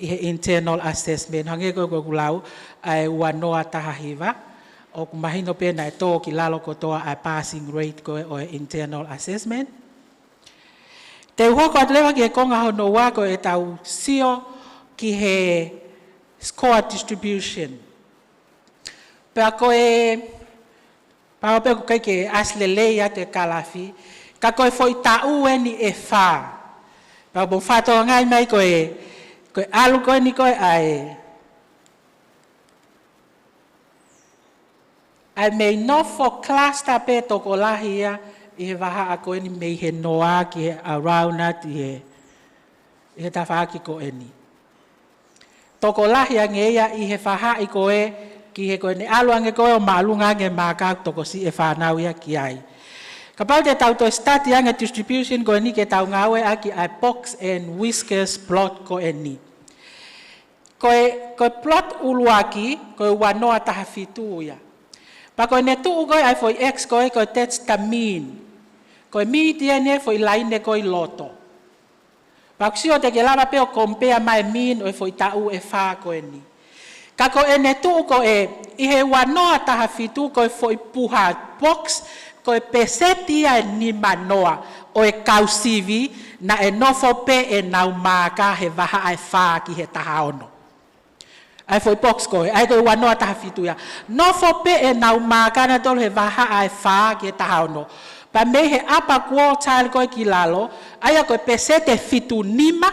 he internal assessment. Hange koe koe kulau ai wanoa taha hiva. o ku mahino pena e tō ki lalo kotoa a passing rate koe o internal assessment. Te uhoko atlewa ki e konga hono wako e tau sio ki he score distribution. Pea koe, pao peko kai ke aslelei a te kalafi, ka koe foi tau e ni e wha. Pao bo whatoa ngai mai koe alu koe ni koe ai mei nofo class ta pe toko lahia i he waha a koe ni mei he noa ki he around at i he tawha ki koe ni. Toko lahia ngeia i he whaha i koe ki he koe ni aluange koe o maalunga nge mākau toko si e whanau ia ki ai. Ka pau te tau to start ianga distribution koe ni ke tau ngawe aki ai box and whiskers plot koe ni. Koe plot uluaki koe wanoa taha fitu ia. Pa koe ne tuu koe ai foi X koe that's the mean. Koe media ne foi laine koe loto. Pa kusio te ke lava peo compare mai mean o foi tau e wha koe ni. Ka koe ne tuu koe i he wanoa taha fitu koe foi puha box koe pesetia ni manoa o e kausivi na e nofo pe e nau maka he waha ai wha ki he taha ono. Ai foi box koe, ai koe wanoa taha fitu ia. Nofo pe e nau maka na tolu he waha ai wha ki he taha ono. Pa me he apa quartile koe ki lalo, ai koe pesete fitu nima,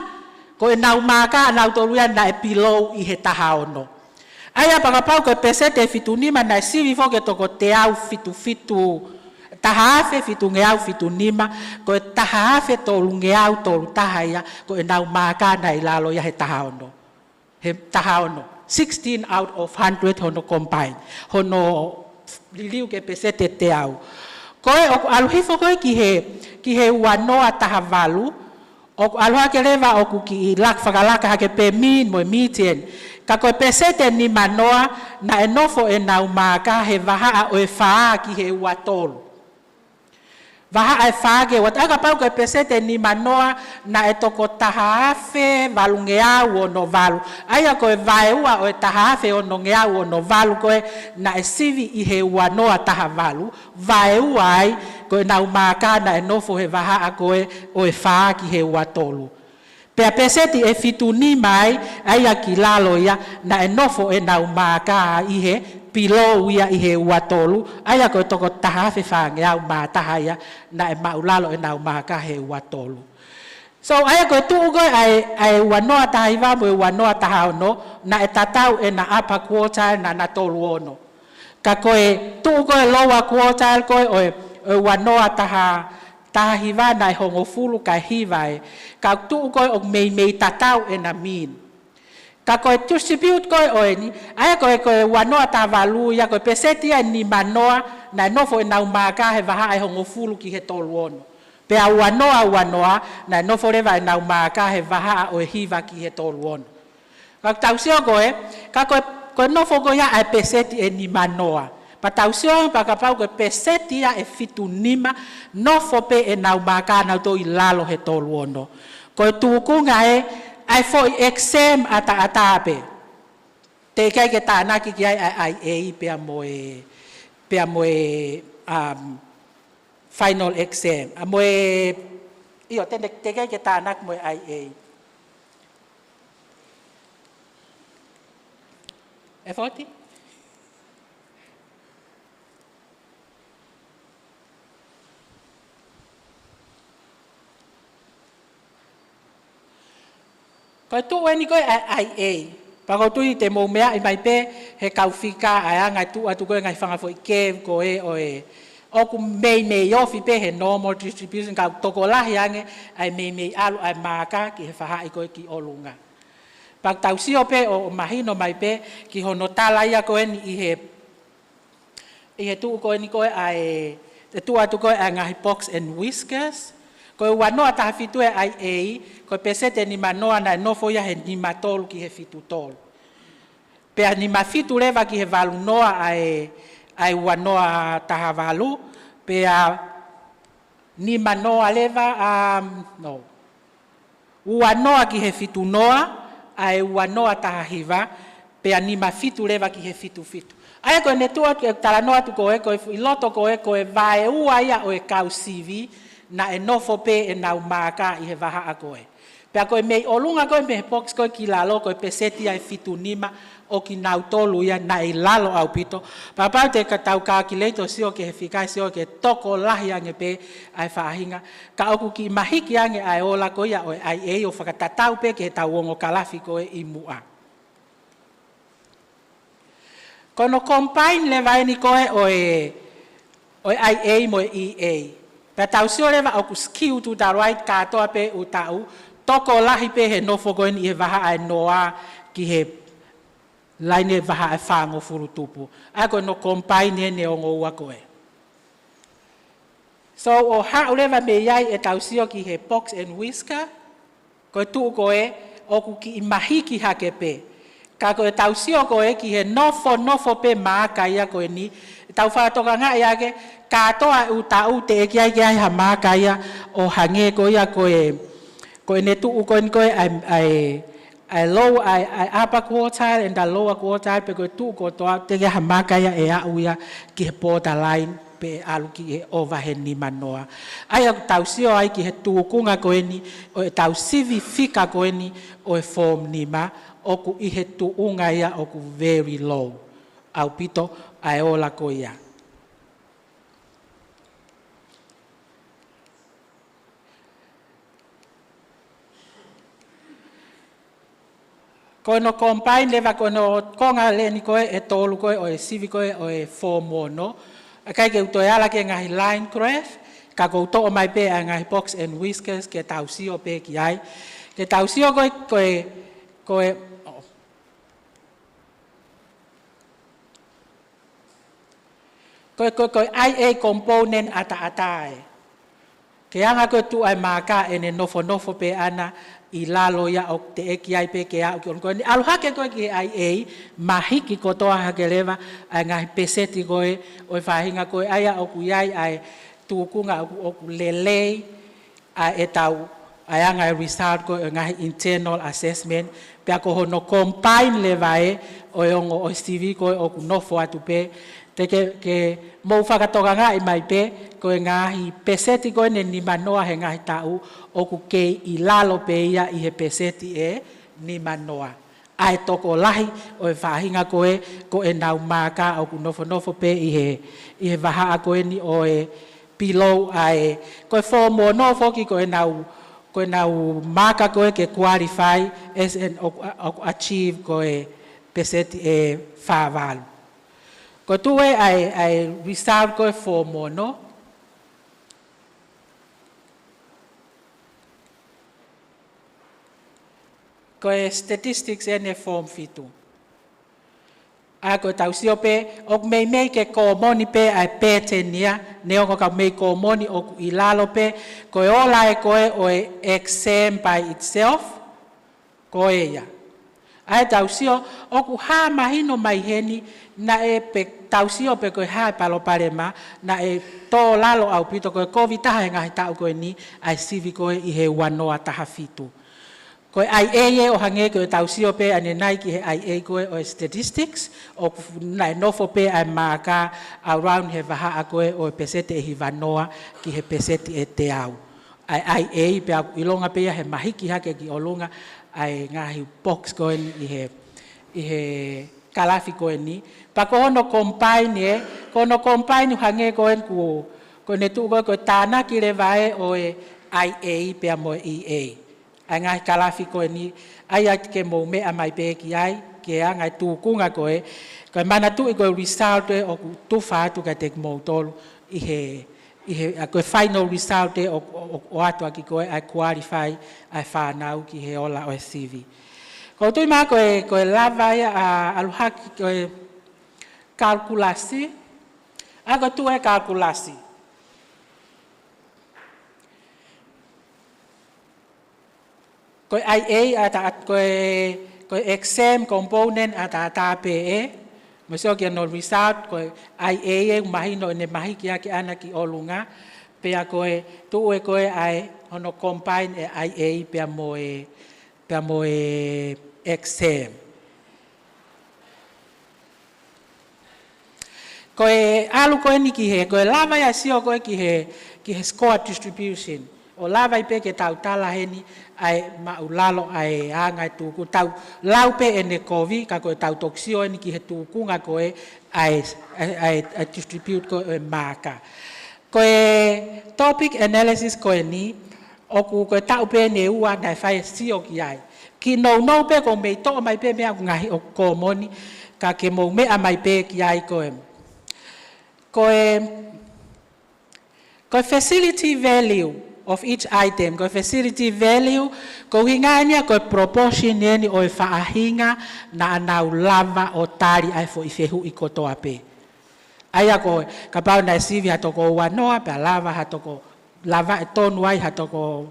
koe nau maka nau tolu ia na e below i he taha ono. Ai apa kapau koe pesete fitu nima na e sivi fo ke toko te au fitu tahafe fitu ngeau fitu nima, koe tahafe tolu ngeau tolu tahaia, koe nau maka na i lalo ia he taha ono. He taha ono. 16 out of 100 hono combine. Hono liliu ke pesete te au. Koe o aluhifo koe ki he wanoa taha valu, o aluha ke lewa o ki lak whakalaka hake pe min mo mitien. Ka koe pesete ni manoa na e nofo e nau maka he waha o e whaa ki he watolu. Waha ai whaage, wat aga pau koe pesete ni manoa na e toko tahaafe valu ngeau o no valu. Aia koe vaeua o e tahaafe o no ngeau o no valu koe na e sivi i he wanoa taha valu. Vaeua ai koe nau maka na e nofo he waha a koe o e whaa ki he watolu. Pea peseti e fitu ni mai, aia ki lalo ia na e nofo e nau maka i he pilo ia i he watolu, aia koe toko tahafe whange au mātaha ia na e maulalo e nau maka he watolu. So aia koe tuu koe ai wanoa taha iwa mo e wanoa taha ono, na e tatau e na upper quartile na tolu ono. Ka koe tuu koe lower quartile koe o wanoa taha hiva na e hongo fulu ka hiva e, ka tuu koe o mei tatau e na mean. Ka koe distribute koe oe ni, aia koe wanoa taha valu ia koe pesetia ni manoa na nofo e nau maka he waha e hongo fulu ki he tolu ono. Pea wanoa na nofo rewa e nau maka he waha o e hiva ki he tolu ono. Ka tausio koe, ka koe nofo koe ia e peseti e ni manoa. Pa tausio pa kapau koe pesetia e fitu nima, nofo pe e nau maka nau to i lalo he tolu ono. Koe tukunga ai foi exam ata pe. Te kai ke tānaki ki ai pea moe final exam. Te kai ke tānaki moe IA. E foti? Koe tu eni koe IA. Pako tui te mou mea i mai pe he kauwhika ai angai tu atu koe ngai whanga fwoi kev koe oe. Oku mei ofi pe he normal distribution kau toko lahi ange ai mei alu ai maka ki he whahai koe ki olunga. Pak tau sio pe o mahino mai pe ki hono tala ia koe ni i he tu koe ni koe ai te tu atu koe ai ngahi box and whiskers. Koe wanoa taha fitu e IA, koe pesete ni manoa na nofo ia he ni matolu ki he fitu tolu. Pea ni mafitu lewa ki he valu noa ai wanoa taha valu, pea ni manoa lewa, wanoa ki he fitu noa, ai wanoa taha hiva, pea ni mafitu lewa ki he fitu. Ai ko ne tua ke tala noa tu ko e ko I loto ko e vai ua ia o e kau CV na e nofo pe e nau maka I he vaha a koe. Pea koe mei olunga koe me he pox koe ki lalo koe peseti ai fitu nima o ki nau tolu ia na I lalo au pito. Papau te ka tau calculator sio ke he fikai sio ke toko lahi ange pe ai whaahinga. Ka oku ki mahiki ange ai ola koe ia o ai e o whakatatau pe ke he tau ongo kalafi koe I mua. Kono combine le vai ni koe o IA mo EA. Pea tau sio lewa oku skill tu ta right katoa pe u tau. Toko lahi pe he nofo koe ni he vaha ai noa ki he laine vaha ai whango furu tupu. Ai koe no combine ne o ngou a koe. So o hau lewa me iai e tau sio ki he box and whisker. Koe tuu koe oku ki imahiki hake pe. Ka koe tau sio koe ki he nofo pe maaka ia koe ni. Tau whatoka ngā ia ke katoa u tau te eki ai ha maaka ia o hange koe ia koe ne tuu koe ni koe ai low ai upper quartile and a lower quartile pe koe tuu koe toa te ha maaka ia e au ia ki he borderline pe alu ki he overhead ni manoa. Ai tau sio ai ki he tuukunga koe ni o e tau sivi fika koe ni o e form ni ma oku I he tuunga ia oku very low. Au pito ai ola ko ia. Kono combine lewa kono konga le ni koe e tolu koe o e sivi koe o e form 1 no. Akai ke uto ala ke ngahi line graph. Ka ko uto o mai pe a ngahi box and whiskers ke tau sio pe ki ai. Ke tau sio koe Koe IA component ata e. Ke anga koe tu ai maka e ne nofo pe ana I lalo ia o te eki ai pe ke au ki on koe. Alu hake koe ki IA, mahiki kotoa hake lewa ai ngahi peseti koe o whahinga koe aia oku iai ai tuukunga oku lelei ai e tau ai anga result koe o ngahi internal assessment. Pea ko hono combine lewa e o ongo o CV koe oku nofo atu pe. Te ke mou whakatoka ngā I mai pe, koe ngāhi peseti koe ne ni manoa he ngāhi tau, oku kei I lalo pe ia I he peseti e ni manoa. Ai toko lahi o e whahinga koe nau maka oku nofo pe I he wahaa koe ni o e below ai. Koe form no foki koe nau maka koe ke qualify as an achieve koe peseti e whaawalu. Ko tue ai result koe form no. Koe statistics ene form fitu. A koe tau sio pe, ok mei ke ko moni pe ai petenia, ne oko ka mei ko moni oku I lalo pe, koe ola e koe o e exam by itself, koe ia. Ai tau sio, oku haa mahino mai heni, na e pe tau sio pe koe haa palo parema, na e tō lalo au pito koe kovi taha e ngahi tau koe ni, ai sivi koe I he wanoa taha fitu. Koe ai e o hange koe tau sio pe ane nai ki he ai e koe o statistics, o nai nofo pe ai maka around he vaha a koe o pesete e hi wanoa ki he pesete e te au. Ai e pe aku ilonga pe he mahiki hake ki olunga, ai ngahi box koe ni I he kalafi koe ni. Pa kono combine hange koe ko ne tu koe tāna ki le vae o e IA pe mo EA. Ai ngahi kalafi koe ni, ai ati ke mou mea mai pe ki ai, ke a ngai tūkunga koe mana tu I koe result e o tuwha atu ka te mou tolu I he koe final result e o atua ki koe ai qualify ai whanau ki he ola o e CV. Ko tui maa koe lava ia aluhaki koe kalkulasi, a koe tu e kalkulasi. Koe IA koe exam component ata PE, Masio ki no result koe IA mahino ne mahi ki ake ana ki olunga pea koe tu e koe ai ono combine e IA pea mo e exam. Ko e alu ko ni ki he ko e lava ya sio ko ki he score distribution. O lava I pe ke tau tala heni ai maulalo ai anga tu ku tau lau pe ene kovi ka ko tau toksio ni ki he tu ku nga ko ai distribute ko e maka. Ko e topic analysis ko ni o ku ko tau pe ne ua na fai sio ki ai. Ki no pe ko me to mai pe me ngahi o ko moni ka ke mo me mai pe ki ai ko e. Ko facility value of each item, ko facility value, ko hingania ko proportion ni o faahinga na anau lava o tari ai fo ifehu ikoto ape. Aya ko kapau na sivi hatoko wanoa pe lava hatoko lava tonu ai hatoko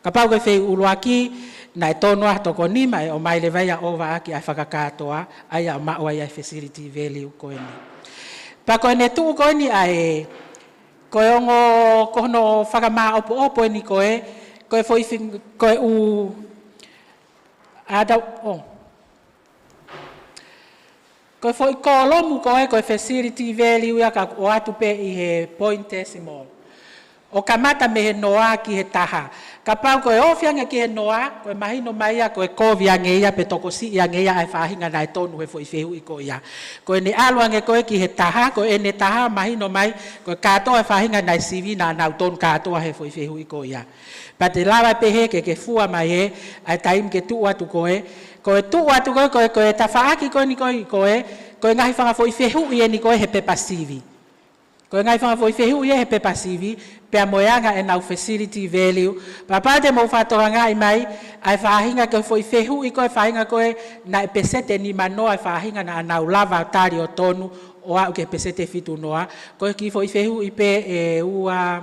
kapau ko fe uluaki na tonu hatoko nima o mai le vai over aki ai fakakatoa aya ma o ai facility value ko ni. Pa ko ne tu ko ni ai ko ongo ko no fakama opo ni ko foi ko u ada ko foi kolomu ko facility value ya ka o atu pe I he point decimal o kamata me he noa ki he taha kapau ko ofianga ki he noa ko mahino mai ya ko kovia ngeia pe toko si ya ngeia ai fahinga na tonu he foi fehu iko ya ko ni aluange ko ki he taha ko ene taha mahino mai ko kato ai fahinga na CV na na ton kato he foi fehu iko ya pa te lava pe he ke fua mai he ai taim ke tu atu ko tu atu ko ta faaki ko ni ko ngai fanga foi fehu ye ni ko he pe pasivi ko ngai fanga foi fehu ye he pe pasivi pe moyanga e nau facility value papa de mo fatoranga mai ai fahinga ko foi fehu I ko fahinga ko na pesete ni mano ai fahinga na nau lava tari o tonu o a ke pesete fitu noa ko ki foi fehu I pe ua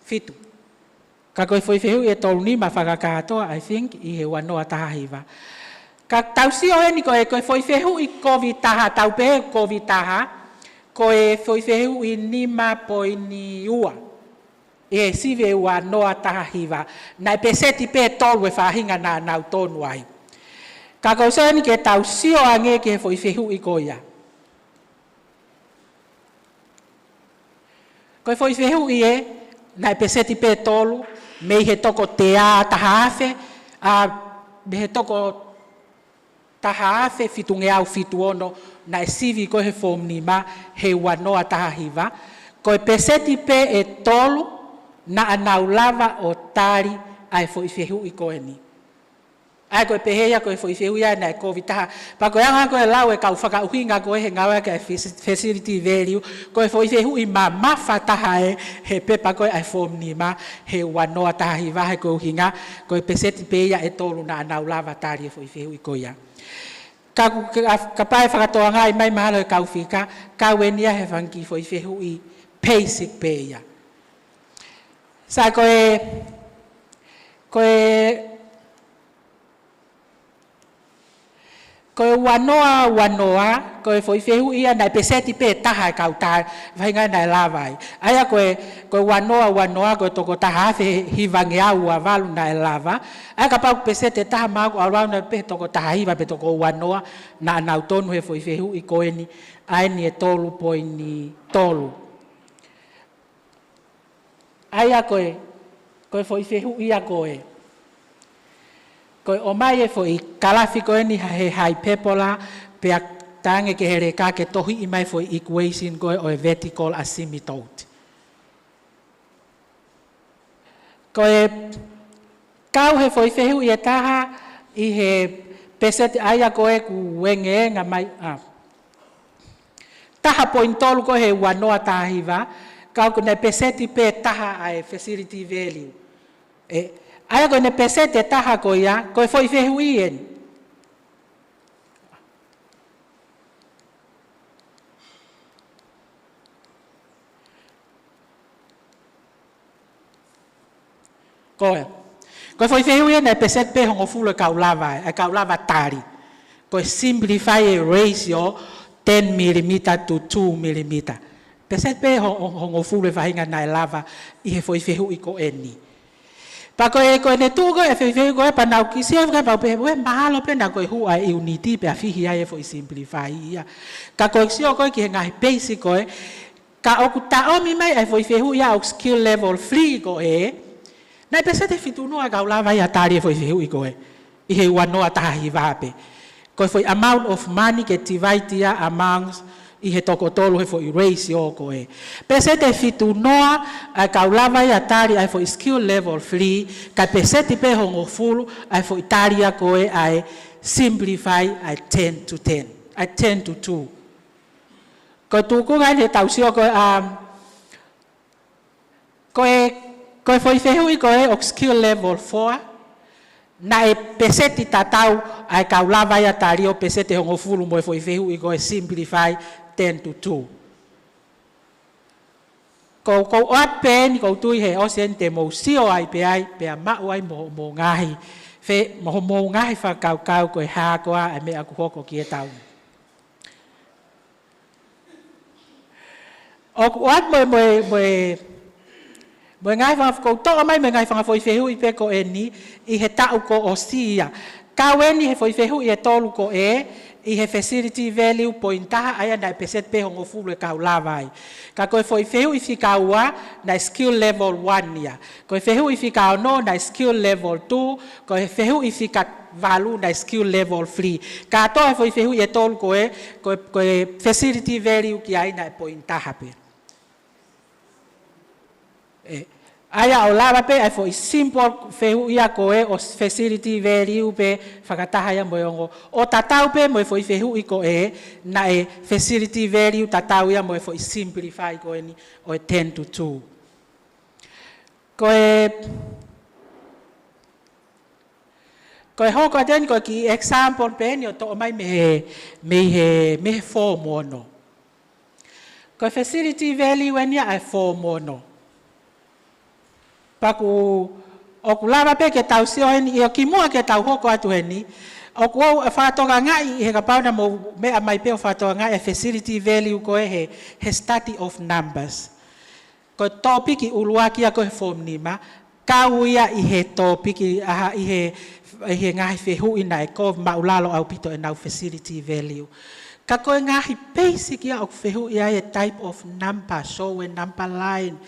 fitu ka ko foi fehu e tolu ni ma fakakato I think I he wanoa tahiva ka tausio ni ko foi fehu I covid taha tau pe covid taha ko foi fehu I nima poini ua e sive ua noa tahiva na peseti pe tolu e fahinga na nau tonu ai ka ko so ni ke tausio ange ke foi fehu I ko ia ko foi fehu I na peseti pe tolu me he toko te a tahafe a me he toko tahafe fitunge au fituono na sivi ko he form ni ma he wanoa tahiva ko peseti pe e tolu na anau lava o tari ai foi fehu I ko ni ai ko peheia ko foi fehu ia na ko vita pa ko anga ko lau e kau faka uhinga ko he ngawa ka facility value ko foi fehu I mama fataha he pepa ko ai form ni ma he wanoa tahiva he ko hinga ko peseti pe ia e tolu na anau lava tari foi fehu I ko ia ka pai fakatoa ngai mai mahalo e kau fika ka wenia he fanki foi fehu I basic pe ia sa ko wanoa ko foi fehu ia na peseti pe taha ka uta vai nga na lava aya ko wanoa ko toko taha fe hivange au avalu na lava aya ka pa pesete taha ma ko around pe toko taha hiva pe toko wanoa na na tonu he foi fehu I ko ni ai ni tolu poini tolu aya ko foi fehu ia ko o mai foi kalafi ko ni he hyperbola pe tange ke here ka ke tohi I mai foi equation ko o vertical asymptote ko kau he foi fehu ia taha I he pesete aya ko ku wenge nga mai taha pointol ko he wanoa tahiva kau ko na peseti pe taha ai facility value aya ko na pesete taha ko ia ko foi fehu ien ko foi fehu ien na pesete pe hongo fulo kau lava tari ko simplify ratio 10 mm to 2 mm peset pe hongo fule fahinga na lava I he foi fehu I ko eni Pa koe ne tu koe koe pa nau kisi o pa pe mahalo pe na koe hu ai unity pe afihi ai fo simplify ia. Ka koe sio koe ki ngai basic koe ka oku ta o mi mai ai fo hu ia o skill level 3 koe. Na pe se te fitu no ga ula vai atari fo hu i koe. I he wano atahi vape. Koe fo amount of money ke divide ia amongst I he toko tolu he fo erase o koe. Pese te fitu noa ai kaulava I atari ai fo skill level 3 ka pese te pe hongo fulu ai fo itaria koe ai simplify ai 10 to 10. Ai 10 to 2. Ko tuku ngai he tausio koe koe fo ifehui koe o skill level 4 na e peseti tatau ai kaulava I atari o pesete hongo fulu mo fo ifehui koe simplify 10 to 2. Ko ape ni ko tui he o sente mo sio ai pe a mau ai mo ngahi. Fe mo ngahi fa kau ko ha ko a me aku hoko ki e tau. O ko at mo ngai fa ko to mai me ngai fa foi fehu I pe ko eni I he tau ko o sia. Ka weni he foi fehu I e tolu ko I he facility value pointaha aya na peset pe hongo fulu e kau lavai. Ka koe foi fehu I fika ua na skill level 1 ia. Koe fehu I fika no na skill level 2. Koe fehu I fika valu na skill level 3. Ka to e foi fehu I e tolu koe facility value ki ai na pointaha pe. Aya o lava pe ai foi simple fehu ia koe o facility value pe whakataha ia moiongo. O tatau pe mo foi fehu I koe na e facility value tatau ia mo foi simplify koe ni o 10 to 2. Koe hoko aten koe ki example pe ni o to mai me form ono. Koe facility value enia ai form ono. Paku o kulava pe ke tau sio heni I o ki mua ke tau hoko atu heni o ku whātonga ngai he ka pauna mo mea mai pe o whātonga ngai facility value ko he study of numbers ko topiki uluaki a ko he form nima kau ia I he topiki aha I he ngai fehu ina e ko maulalo au pito e nau facility value ka ko ngai basic ia o fehu ia e type of number so a number line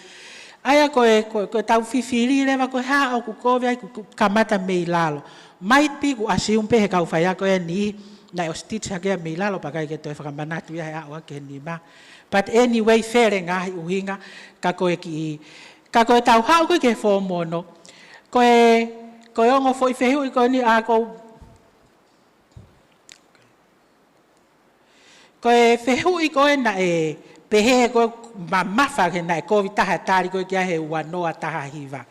Aya koe tau fifiri lewa koe haa o kukowe ai kamata mei lalo. Might be ku assume pe he kau whaya koe ni na o stitch hake mei lalo pa kai ke toe whakamanatu ia he awa ke ni ma. But anyway, where ngahi uhinga ka koe tau hao koe ke whomono. Koe ongo fo I whehu I koe ni a koe whehu I koe na e pehe koe mamafa ke na ko vitaha tari ko kia he wanoa taha hiva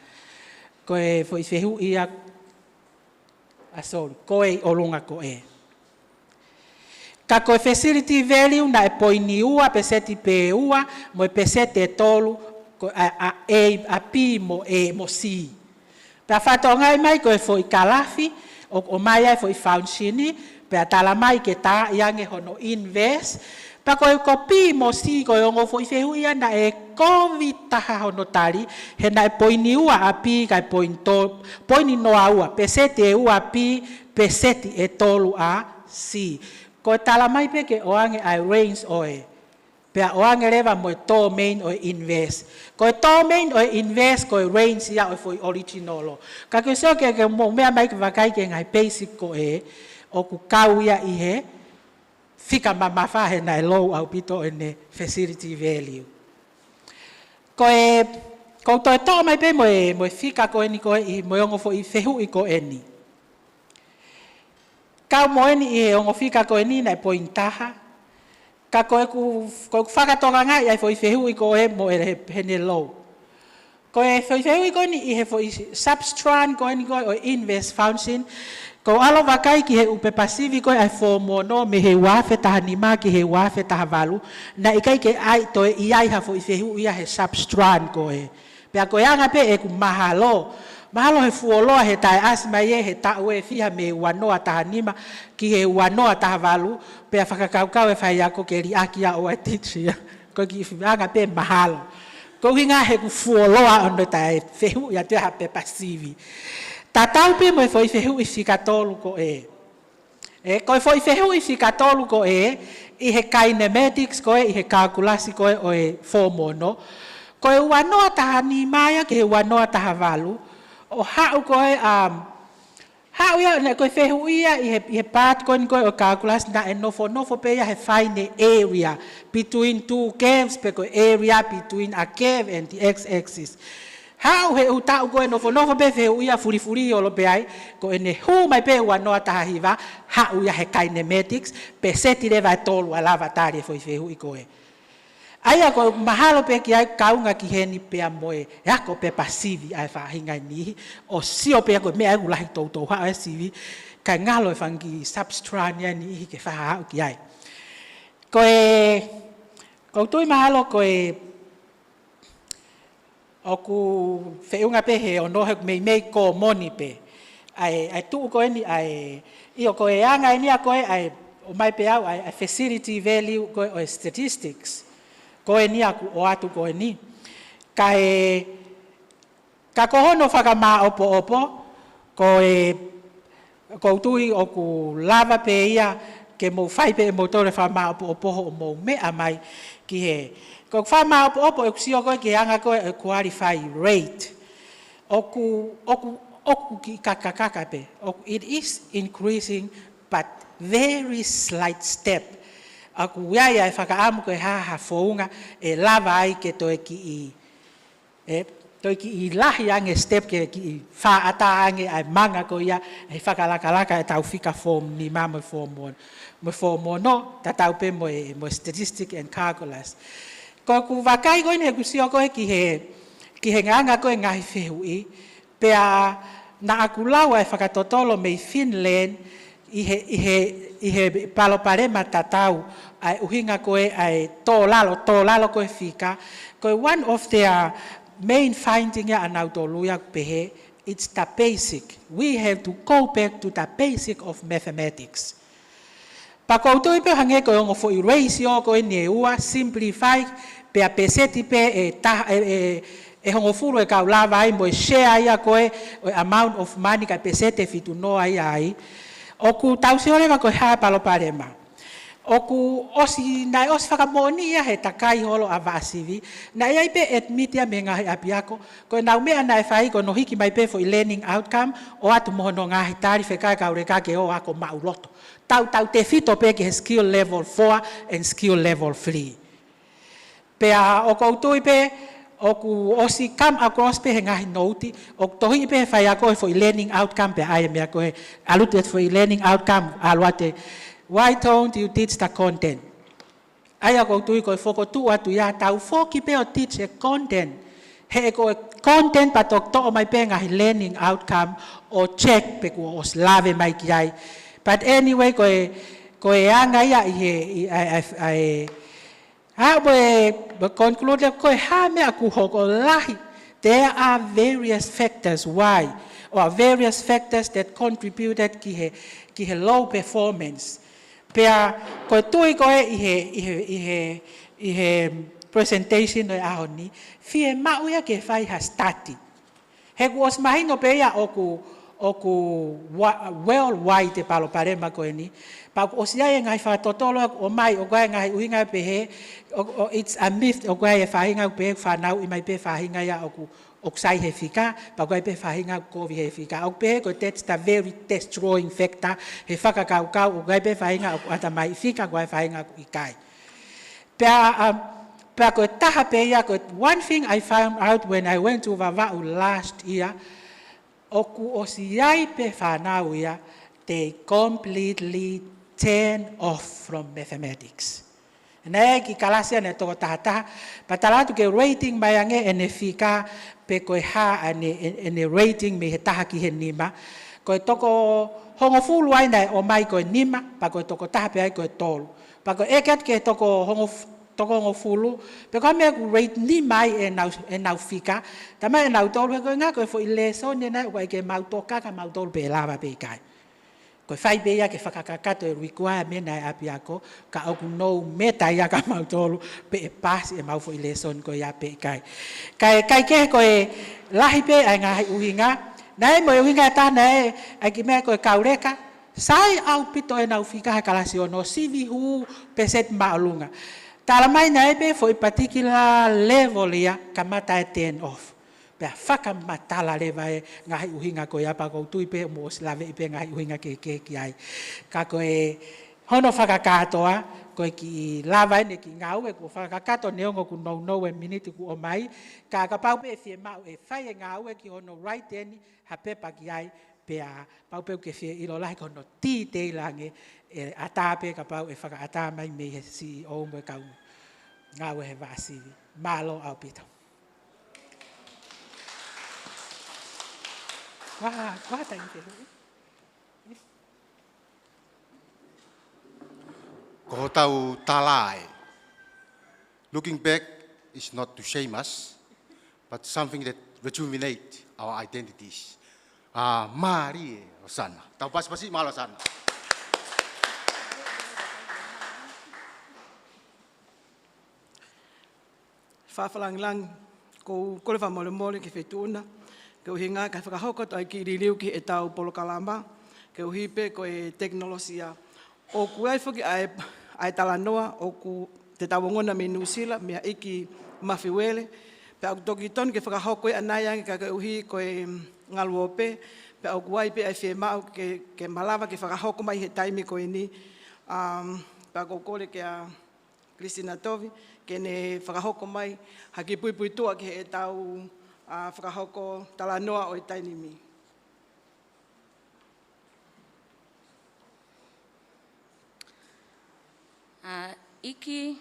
ko e foi fehu ia asol ko e olunga ko e ka ko facility value na e poini ua peseti pe ua mo pesete tolu ko a pi mo e mo si pa fatonga mai ko e foi kalafi o mai ai foi functioni pe tala mai ke ta yange hono invest pa koe kopi mo si koe ongo fo I fehu ia na e COVID taha hono tari he na e poini ua api kai poini noa ua peseti e ua api peseti e tolu a si koe tala mai pe ke oange ai range oe pe oange leva mo e to main o invest koe to main o invest koe range ia o foi originalo ka koe seo ke mo mea mai ke wakai ke ngai basic koe o ku kau ia I he fika mamafa he na low au pito ene facility value. Ko to mai pe mo fika ko eni ko I mo ongo fo I fehu I ko eni. Ka mo eni I ongo fika ko eni na pointaha. Ka ko faka tonga ngai ai fo I fehu I ko e mo he low. Ko e fo I fehu I ko ni I he fo I subtract ko eni ko o invest function. Ko alo wakai ki he upe pasivi ko ai formono me he wafe taha nima ki he wafe taha valu na ikai ke ai to I ai ha fo I fehu ia he substrand ko e. Pea ko anga pe e ku mahalo he fuoloa he tai asma ye he ta ue fiha me wanoa taha nima ki he wanoa taha valu pea whakakaukau e whai ako ke riaki a o ai titsia ko ki anga pe mahalo. ko hinga he ku fuoloa ono tai fehu ya te hape pasivi tatau pe mo foi fehu I fika tolu ko e ko foi fehu I fika tolu ko e I he kinematics ko I he kalkulasi ko o e formono ko e wanoa taha ni maya ke wanoa taha valu o hau ko e hau ia ne ko fehu ia I he part ko o kalkulasi na nofo pe ia he find area between two curves pe ko area between a curve and the x-axis hau he utau ko nofo pe fehu ia furi o lo pe ai ko ene hu mai pe wanoa taha hiva hau ia he kinematics pe seti le vai tolu ala vatari foi fehu I ko e Aia ko mahalo pe ki ai kaunga ki heni pe amoe ya ko pe pasivi ai fa hinga ni o sio pe ko me ai ulahi to ha sivi ka ngalo e fangi substrania ni ke fa ha ki ai ko toi mahalo ko oku feunga pe he ono he me ko moni pe ai tu ko ni ai io ko anga ni ko ai o mai pe au ai facility value ko o statistics ko ni aku o atu ko ni ka kohono whakama opo ko tui o ku lava pe ia ke mo fai pe mo tore whama opo o mo me amai ki he ko whama opo e kusio ko ke anga ko e qualify rate oku ki kakakaka pe it is increasing but very slight step aku ia e whakaamu koe haha founga e lava ai ke toi ki I lahi ange step ke ki I whaata ange ai manga ko ia e whakalaka e tau whika form ni ma mo form no ta tau pe mo statistic and calculus ko ku wakai ko ne ku sio ko ki he nganga ko ngai fehui pe a na aku lawa e whakatotolo me Finland I he paloparema tatau ai uhinga koe ai tolalo koe fika koe one of their main finding ya anautoluia pehe it's the basic we have to go back to the basic of mathematics pa ko to pe hange ko ngo fo ratio ko ni ua simplify pe a peseti pe e hongo fulu e ka lava ai mo share ia koe amount of money ka pesete fitu no ai oku tausi ole va ko ha paloparema oku osi whakamoni ia he takai holo a vasivi na ia pe admit ia me ngahi apiako ko na me ana fai ko no hiki mai pe for learning outcome o atu mohono ngahi tari whekai ka ureka ke o ako mauloto tau te fito pe ke skill level 4 and skill level 3 pe a oku tui pe oku osi come across pe ngahi noti ok tohi pe fai ako for learning outcome pe ai me ako alutet for learning outcome aluate why don't you teach the content ai ako tu ko foko tu atu ya tau foki pe o teach the content he ko content patok to mai pe ngahi learning outcome o check pe ko os lave mai kiai but anyway ko anga ya I how we conclude ko ha me aku hoko lahi there are various factors why or various factors that contributed ki he low performance pea ko tui ko I presentation no ahoni fie mau ya ke fai ha stati he was mahino pe ya oku worldwide palo parema ko ni pa o sia e ngai fa totolo o mai o ga ngai uinga pe he it's a myth o ga e fa hinga pe fa nau I mai pe fa hinga ya o sai he fika pa ga pe fa hinga ko vi he fika o pe ko that's the very destroying factor he faka ka o ga pe fa hinga o Atamai fika ga fa hinga I kai pa ko taha pe ya ko one thing I found out when I went to Vava'u last year oku osiai pe fa nau ya they completely turn off from mathematics. Nei ki kalasia ne toko tahata, patalatu ke rating mayange ene fika pe koe ha ene rating me he taha ki he nima. Koe toko hongo fulu ai nei o mai koe nima, pa koe toko taha pe ai koe tolu. Pa koe ekat ke toko hongo fulu, pe koe mea ku rate nima ai e nau fika, tama e nau tolu pe koe ngā koe fo i leso ne nai koe ke mau toka ka mau tolu pe lava pe kai. Ko fai beia ke whakakakato e ruikua e mena e api ako, ka auku nou me taia ka mautolu, pe e pasi e maufo i leson ko ia pe kai. Kai ke ko e lahi pe ai ngahi uhinga, na e mo e uhinga e tāna e, ai ki mea ko e kaureka, sai au pito e nau fika ha kalasi ono, sivi hu peset maalunga. Tala mai na e pe fo i particular level ia, ka mata e turn off. Pea whakamatala lewa e ngahi uhinga ko ia pa koutui pe mo slave i pe ngahi uhinga ke ki ai. Ka ko e hono whakakatoa, ko e ki lava ene ki ngau e ko whakakato neongo ku nou e miniti ku o mai, ka pau pe e fie mau e whai e ngau e ki hono right eni ha pepa ki ai, pea pau pe ke fie ilo lahi ko no ti te ilange e atape ka pau e Atamai me he CEO mo e kau ngau e he vasivi. Malo au pito. Ko tau tala. Looking back is not to shame us, but something that rejuvenate our identities. Mari Osana. Tau pas-pasi malo sana. Whawhalang ko kore whamole ki whetuna, ke uhinga ka whakahokot ai ki ririu ki e tau polokalama, ke uhipe ko e teknolosia. O kuai whuki ai talanoa, o ku te tawangona me Nusila, mea iki mawhiwele, pe au toki ton ke whakahoko e anaiangi ka ke uhi ko e ngaluope, pe au kuai pe ai whemau ke malawa ke whakahoko mai he taimi ko e ni, pe au kore ke a Kristina Tovi, ke ne whakahoko mai, haki pui tua ke e tau whakahoko talanoa o i tainimi. Iki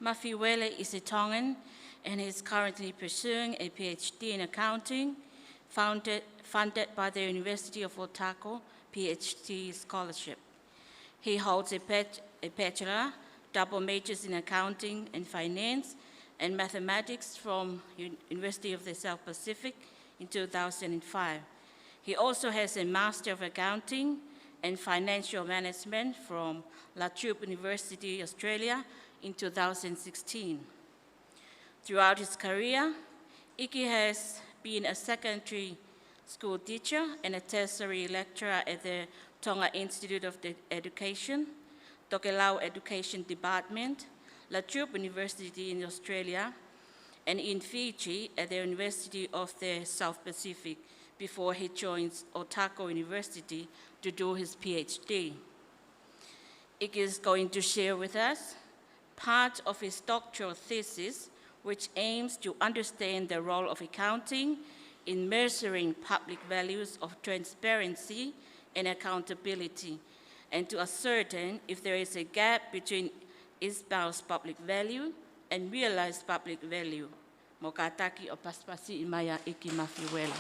Mafiwele is a Tongan and is currently pursuing a PhD in accounting, funded by the University of Otago PhD scholarship. He holds a bachelor, double majors in accounting and finance, and mathematics from University of the South Pacific in 2005. He also has a Master of Accounting and Financial Management from La Trobe University, Australia in 2016. Throughout his career, Iki has been a secondary school teacher and a tertiary lecturer at the Tonga Institute of Education, Taukolo Education Department, La Trobe University in Australia, and in Fiji at the University of the South Pacific before he joins Otago University to do his PhD. Ike is going to share with us part of his doctoral thesis, which aims to understand the role of accounting in measuring public values of transparency and accountability, and to ascertain if there is a gap between espoused public value and realized public value. Mokataki o paspasi imaya Iki Mafiwele.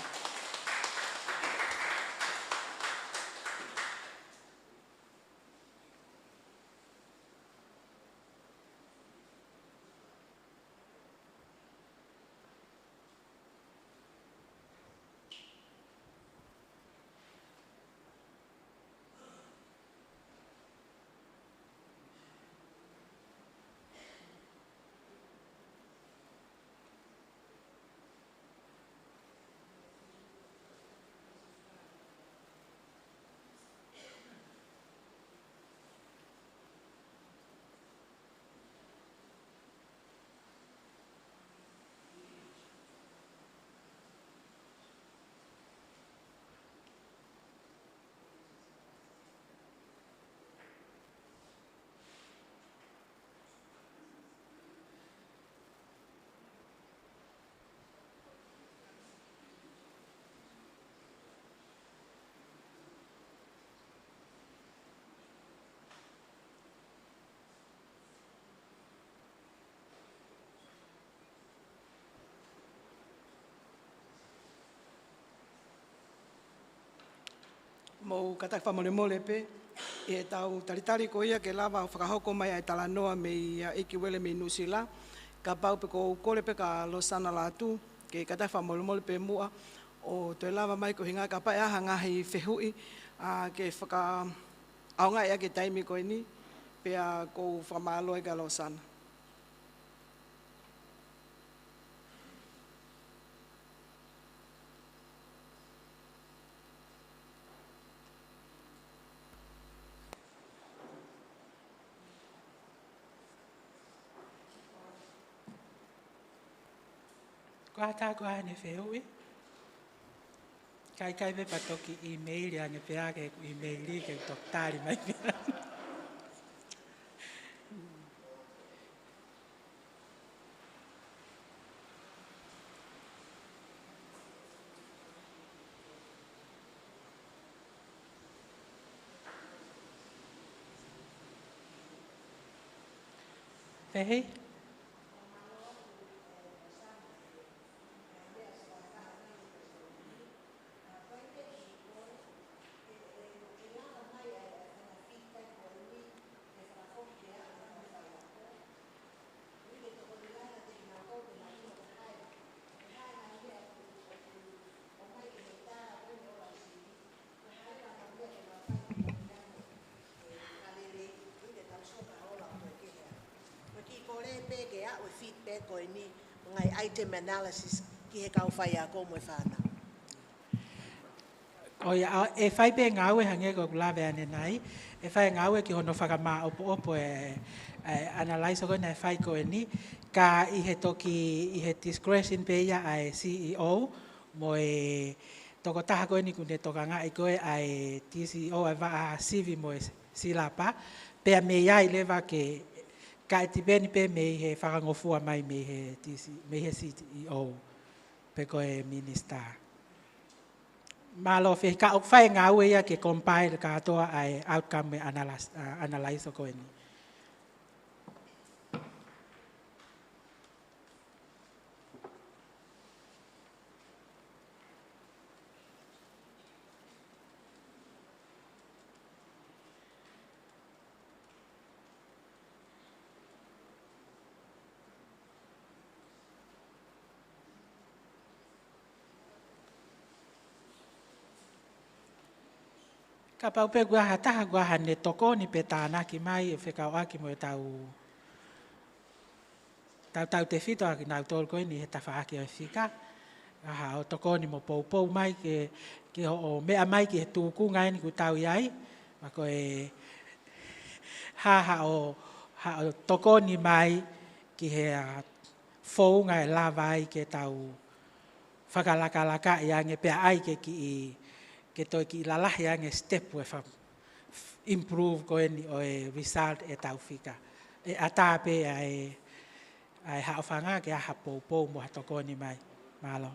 Mo katak whamole pe, e tau taritari ko ia ke lava whakahoko mai ai talanoa me ia Iki wele me Nusila, ka pau pe ko kore pe ka losana latu, ke katak whamole pe mua, o te lava mai ko hinga ka pai aha ngahi whehui, ke whaka aonga ia ke taimi koe ni, pea kou whamalo e galo sana. Kua tā kua hane whehui. Kai kai me patoki email ya nge pea ke email ke toktari mai pea. Vehi? Item analysis ki he kau whai a ko moe whāna. O ia, e whai pe ngāwe hange ko lawe ane nai, e whai ngāwe ki hono whakamā opo analyse ko nei whai ko ni, ka i he discretion pe ia ai CEO, mo e toko taha koe ni kune toka ngā i koe ai TCO ai waa sivi mo e silapa, pea me iai lewa ke ka iti peni pe me he whakangofua mai me he CEO, pe koe minister. Malo whi ka whai ngā ue ia ke compile ka atoa ai outcome analyse o koe ni. Ka pau pe guaha taha guaha ne toko ni pe tāna ki mai e whekau aki mo e tau te whito aki nau tōru koe ni he tawha aki o whika. Aha o toko ni mo pou mai ke o mea mai ki he tūku ngai ni ku tau iai. Ma koe ha o toko ni mai ki he whou ngai la vai ke tau whakalaka ia nge pea ai ke ki i ke toi ki lalahi ange step we fa improve koe ni o e result e tau whika. E atape ai haofanga ke aha pou mo hatoko ni mai. Malo.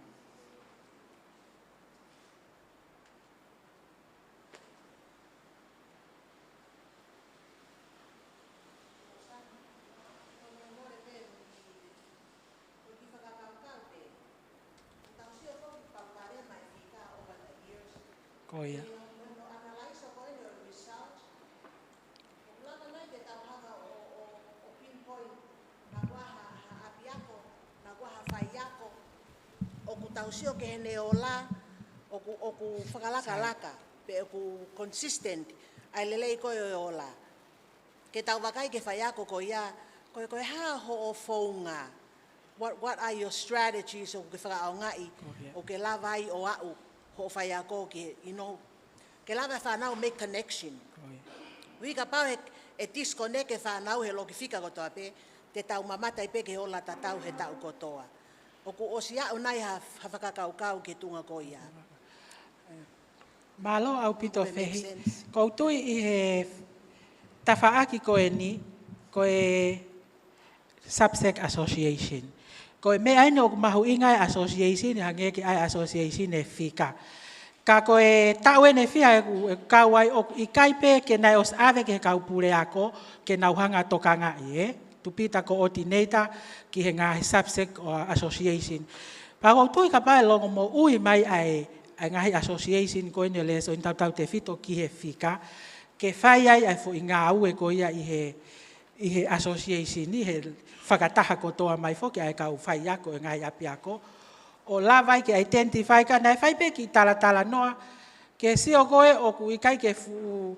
Koia. Oku tausio ke hene ola, oku whakalaka, pe oku consistent, ai lelei koe ola. Ke tau wakai ke whaiako ko ia, koe haa ho o whaunga. What are your strategies o ke whakaongai, o ke lawai o au, ho whaiako ke, ke lawa whanau make connection. Hui ka pau e disconnect e whanau he loki whika kotoa pe, te tau mamatai pe ke hola ta tau he tau kotoa. Oku osi au nai ha whakakaukau ke tunga ko ia. Malo au pito whehi. Koutui i he tawhaaki koe ni, koe subsect association. Koe me aine o mahu ingai association, hange ki ai association e whika. Ka koe tau ene whia e kauai o i kaipe ke nai os ave ke kaupure ako, ke nauhanga tokanga i tupita coordinator ki he ngā subsect o association. Pako tui ka pae longo mo ui mai ai ngahi association koe ni le so in tau te whito ki he whika, ke whai ai fo i ngā ue ko ia i he association ni he whakataha kotoa mai fo ki ai kau whai ako e ngahi api ako. O la vai ke identify ka nai whai pe ki tala noa Ke si o koe o ku ikai ke fu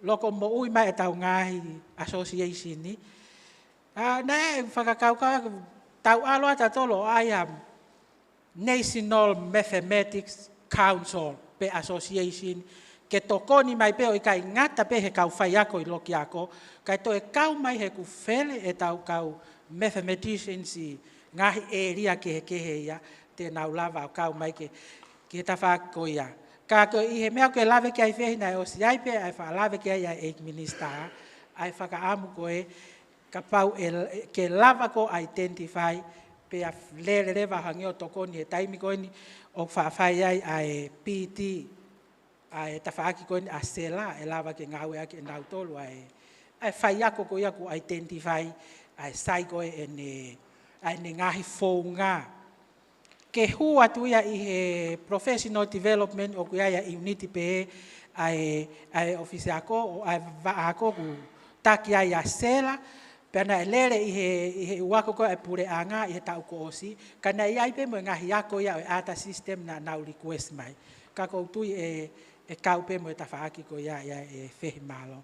loko mo ui mai e tau ngahi association ni. Nē whakakaukau tau aloa ta tolo ai National Mathematics Council pe association ke tokoni mai pe o ikai ngata pe he kau whai ako i loki ako, kai to e kau mai he ku whele e tau kau mathematicians i ngahi area ke he ia, te nau lava o kau mai ke ta whako ia. Ka ko i he mea ko e lave ki ai whehina e o si ai pe ai wha lave ki ai ai minister, ai whaka amu ko e ka pau ke lava ko identify pe a lere rewa hangi o tokoni e taimi ko ni o whawhai ai ai PT, ai ta whaaki ko ni a sela e lava ke ngau e ake e nau tolu ai whai ako ko ia ku identify ai sai ko e ne ngahi whounga. Ke hua tu ia i he professional development o kuia ia unity pe ai office ako o ai va ako ku taki ai a sela pena lere i he uako ko e pure anga i he Taukolo si kana ia pe mo ngahi ako ia o ata system na now request mai ka ko tu e kau pe mo ta faaki ko ia e fehi malo.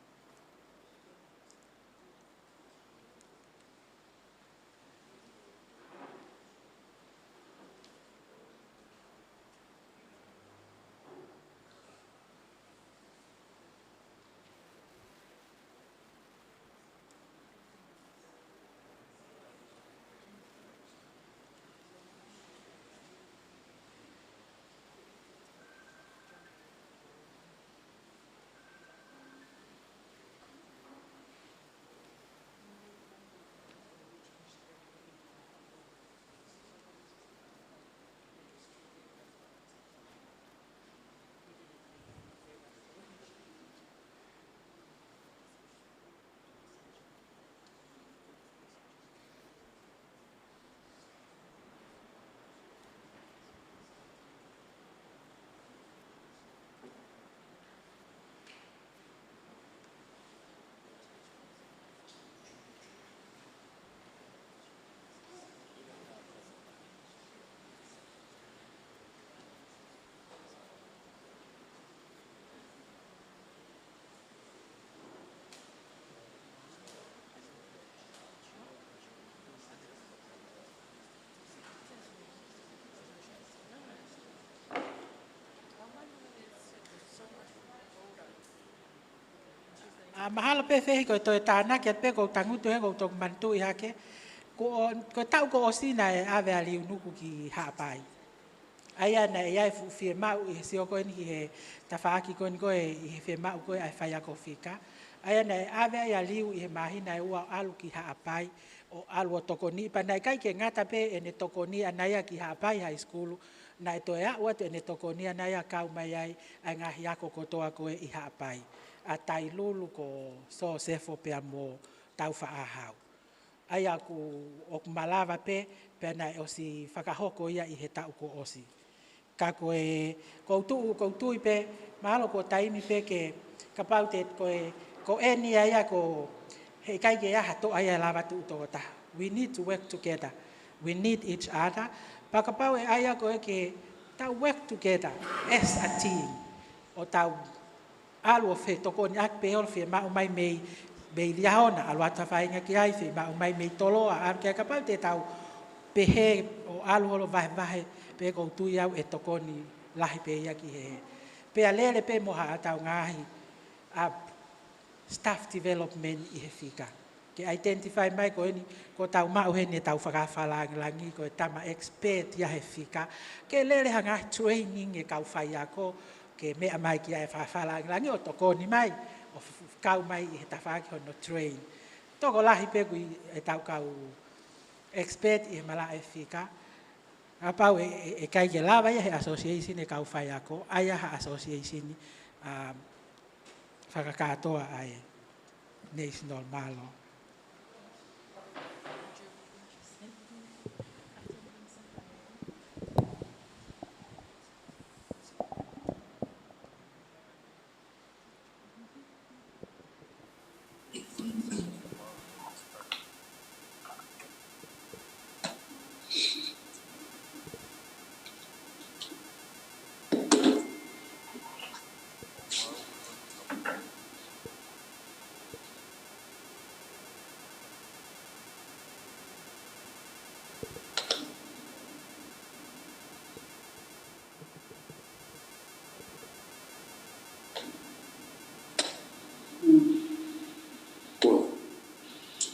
Mahala pe fehi ko to tāna ke pe ko tangutu he ko to mantu i hake ko tau ko osina e ave ali unuku ki hapai. Aia na ia fu fie mau i si ko ni he tafaaki ko ni ko e fie mau ko ai fai ko fika. Aia na ave ai ali i he mahina e ua alu ki hapai o alu tokoni pa na kai ke ngata pe ene tokoni anaya ki hapai high school na to ya wa ene tokoni anaya kau mai ai ngahi ako ko to ko i hapai. A tai lulu ko so sefo pe amo tau whaahau. Ai aku o malawa pe na o si whakahoko ia i he tau ko osi. Ka koe koutu i pe mahalo ko taimi pe ke kapau te ko eni ia ko he kai ke aha to ai lava tu utota. We need to work together. We need each other. Pa kapau e ai ko ke tau work together as a team. O tau alu fe toko ni ak pe ol fe ma mai mei liaona alu ata fai nga ki ai fe ma mai mei tolo a ke kapal te tau pe he o alu holo vai pe ko tu ia e toko ni lahi pe ia ki he pe alele pe mo ha tau ngahi a staff development i he fika ke identify mai ko ni ko tau ma o he ni tau whakawhala langi ko tama expert ia he fika ke lele hanga training e kau fai ako ke mea mai ki ai whawhala langi o toko ni mai o kau mai i he tawhaki ho no train. Toko lahi pe kui e tau kau expert i he mala e whika. Apau e kai ke lava ia he association e kau whai ako, aia ha association whakakatoa ai national malo.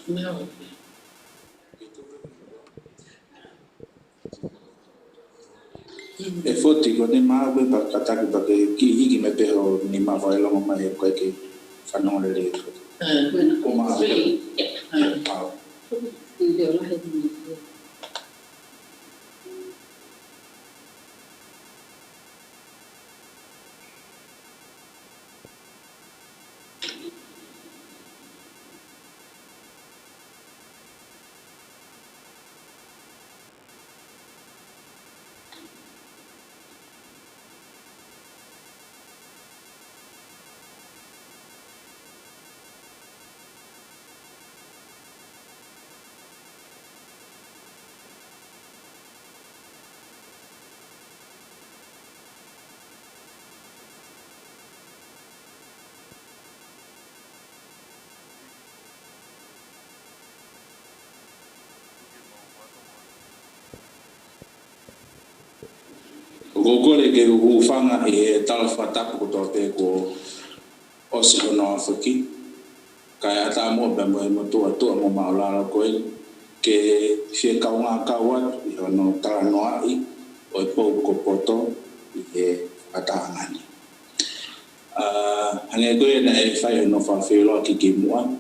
E foti ko ni ma we ba kataki ba ke ki higi me peho ni ma vai longo mai ko ke whanonga le ko. Ko ma Gokore ke ufanga e talafata ko tote ko osikono afiki kaya ta mo ba mo to mo maula ko ke fie kaunga kawa no ta no ai o po ko poto e atangani ane ko na e fai no fa fe lo ki ke mo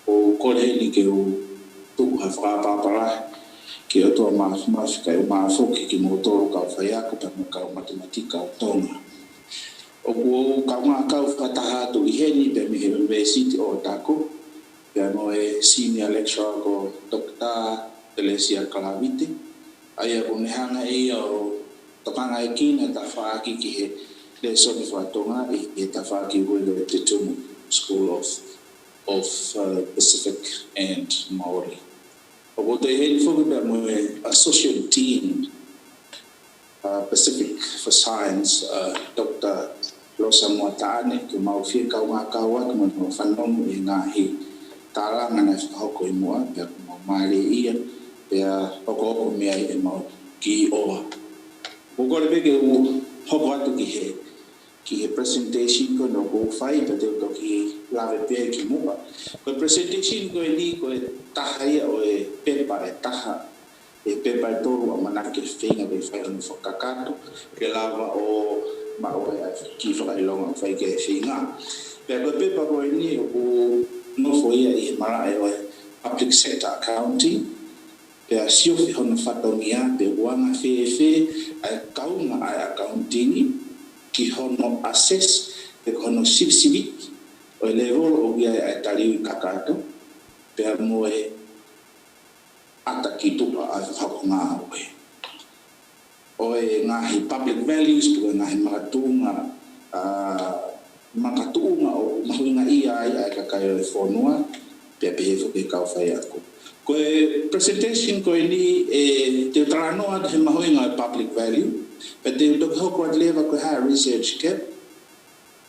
o ko le ni ke o tu ha fa pa para ke o to mas ka o ma fo ki mo to ka fa ya ko ta ka matematika o Tonga o ko ka ma ka fa ta ha to i heni pe mi university o tako ya no e senior lecturer ko Dr. Telesia Kalavite ai o ne hanga e o to kanga e kina ta fa ki he le so ni fa Tonga e ta fa ki go le te School of Pacific and Maori. About the head for the Associate Dean Pacific for Science, Dr. Losa Moatane, who Maufi Kawakawa, who Fanon in Nahi, Tala, and as Hoko Moa, the Mali Ian, the Hoko Mia and Mau Ki Oa. Who got a big Hoko to he. Ki presentation ko no go fai pa te ko ki lave pe ki mo ko presentation ko ni ko tahai o e pepa e taha e pepa to o mana ke finga be fai no fokakato ke lava o ma o ki fa i longa fai ke finga pe ko pepa ko ni o no foi e mara e public sector accounting pe asio fi hono fatongia pe wanga fe ai kaunga ai accounting ki hono assess pe hono civic o level o via e tali kakato pe mo e ata ki tupa a whakonga o e ngahi public values pe ngahi makatunga o mahuinga ia ai kakaio e whonua pe pehefu ke kau whai ako ko e presentation ko e ni e te taranoa he mahuinga public value but they look how quite level ko ha research ke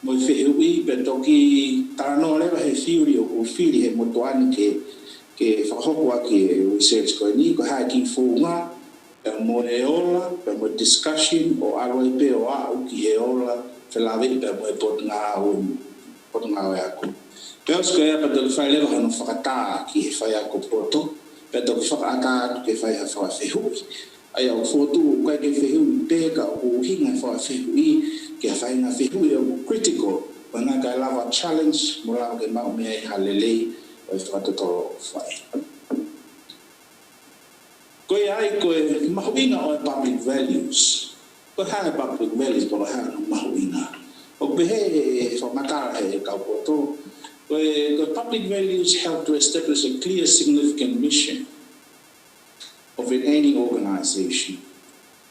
mo fe ui but toki tarano level he theory o fili he motoani ke fa hokwa ke research ko ni ko ha ki funga mo e ola mo discussion o aloi pe o a ki e ola fe la ve pe mo pot nga ya ko peos ko ya pa do fa level no fakata ki fa ya ko poto pe do fakata ke fa ya fa fe hui ai au foto ko ke fehu peka o hinga fa fehu I ke fa ina fehu e critical wana ka lava challenge mora ke ma me ai halele o fa to fai ko ai ko mahuina o public values ko ha public values ko ha mahuina o behe fa mata e ka poto ko public values help to establish a clear significant mission of any organization.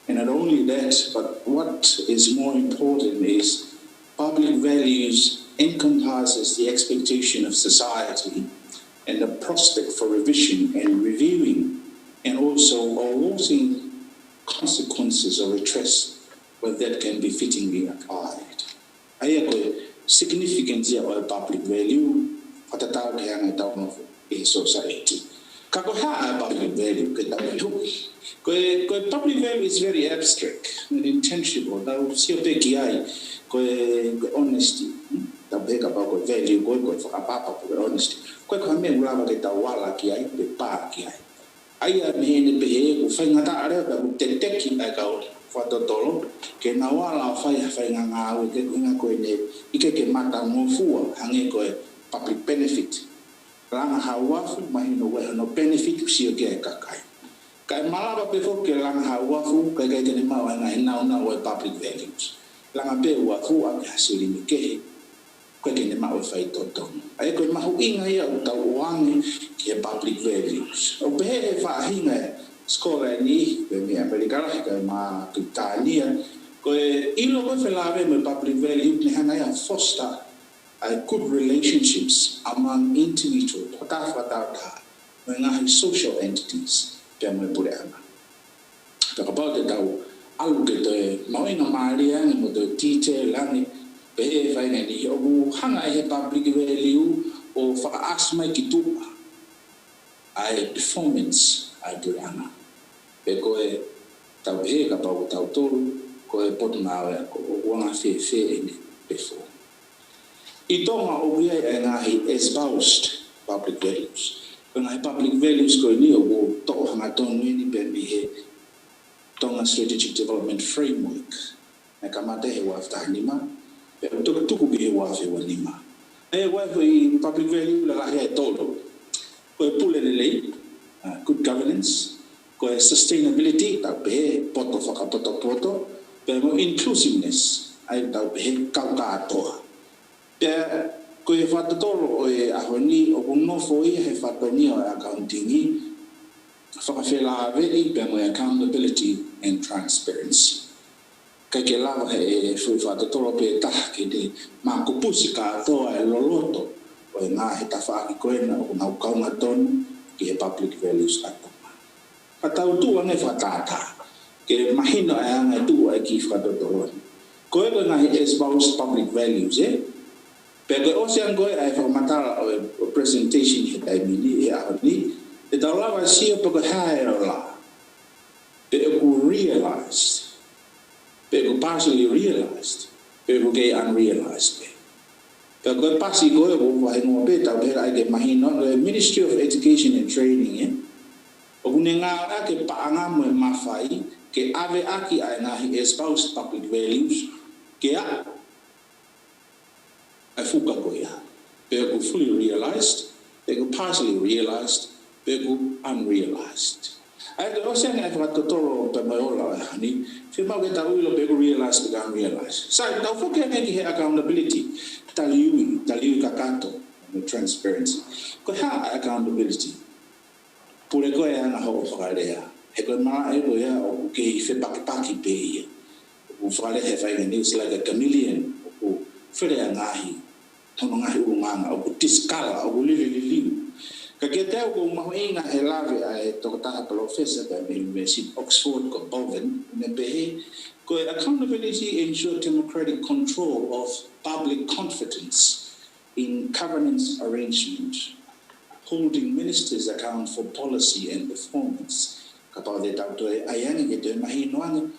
And not only that, but what is more important is public values encompasses the expectation of society and the prospect for revision and reviewing and also averting consequences or redress where that can be fittingly applied. Ayako significance of public value patatao kaya nga tao ng society. Kakoha public value public value is very abstract and intangible. Now, siya pe kiai ko honesty, ta beka pa ko value ko whakapapa ko honesty ko ko me ula ke ta wala ki ai pe pa ki ai ai a me ne pe ko whainga ta are pa ko te teki ai ka o whatotolo ke na wala whainga ngā au ke kuinga koe ne ike ke mata ngofua hange koe public benefit langa hawafu mahino weha no benefit usio ke kakai kai malaba pe fo ke langa hawafu kai kai ne mawa ngai na we public values langa pe wafu a hasili ni ke ko ke ne mawa fai toto ai ko mahu inga ia uta wangi ke public values o be fa hinga skola ni pe mi amerikana ka ma Italia ko ilo ko felave me public value ni hanga ya foster good relationships among individuals mengahi social entities pe me pure ana pe about the dau algo que mau ina maria ni mo de detail ani pe vai ni o hanga e public value o fa asma ki tu ai performance ai durana pe ko e tau he ka pau tau tolu ko e pot na ko wanga fe ni pe fo I Tonga o ia e ngahi espoused public values. Ko ngahi public values ko ni o to hanga tonu ni pe mi he Tonga Strategic Development Framework. Na kamate he wa nima pe tuku ki he wa fe wa nima. E wa i public value la he tolo. Ko e pule lei good governance, ko e sustainability ta pe poto poto pe mo inclusiveness ai ta pe ka toa. Pea ko e whatatolo o e ahoni o nofo i he whatania o accounting i whakawhela averi pea mo accountability and transparency. Kai ke lava he whatatolo pe taha ke te mā kupusi ka atoa e loloto o e ngā he tawhaaki koena o nau kaunga tonu ki he public values atama. Whatau tua nge whatata ke mahino e anga tua e ki whatatolo. Ko e ngā he espoused public values Pega ocean go ai whakamatara o presentation he tai mini e ahoni e taulawa sia paka haerola pe ku realized pe ku partially realized pe ku ke unrealized pe ko pasi go e wo ai no pe ta pe ai ke mahino the Ministry of Education and Training o kunenga ke paanga mo mafai ke ave aki ai na espoused public values ke I fuka koia. Pego fully realized, pego partially realized, pego unrealized. I don't say I got to toro pe maiola hani. Fima we tawilo pego realized, pego unrealized. So now fuka neki accountability. Taliu kakato transparency. Ko ha accountability. Pure ko ya na ho fagarea. He ko ma e ko ya o ke fe paki pe ia. O fagale he fa it's like a chameleon. O fere ngahi. Tono ngahi urunganga o tiskala o lili ka kete o mahoinga he lave ai tokata professor at the University of Oxford ko Bowen ne be ko accountability ensure democratic control of public confidence in governance arrangement holding ministers account for policy and performance kapag de tauto ayani ke mahinoan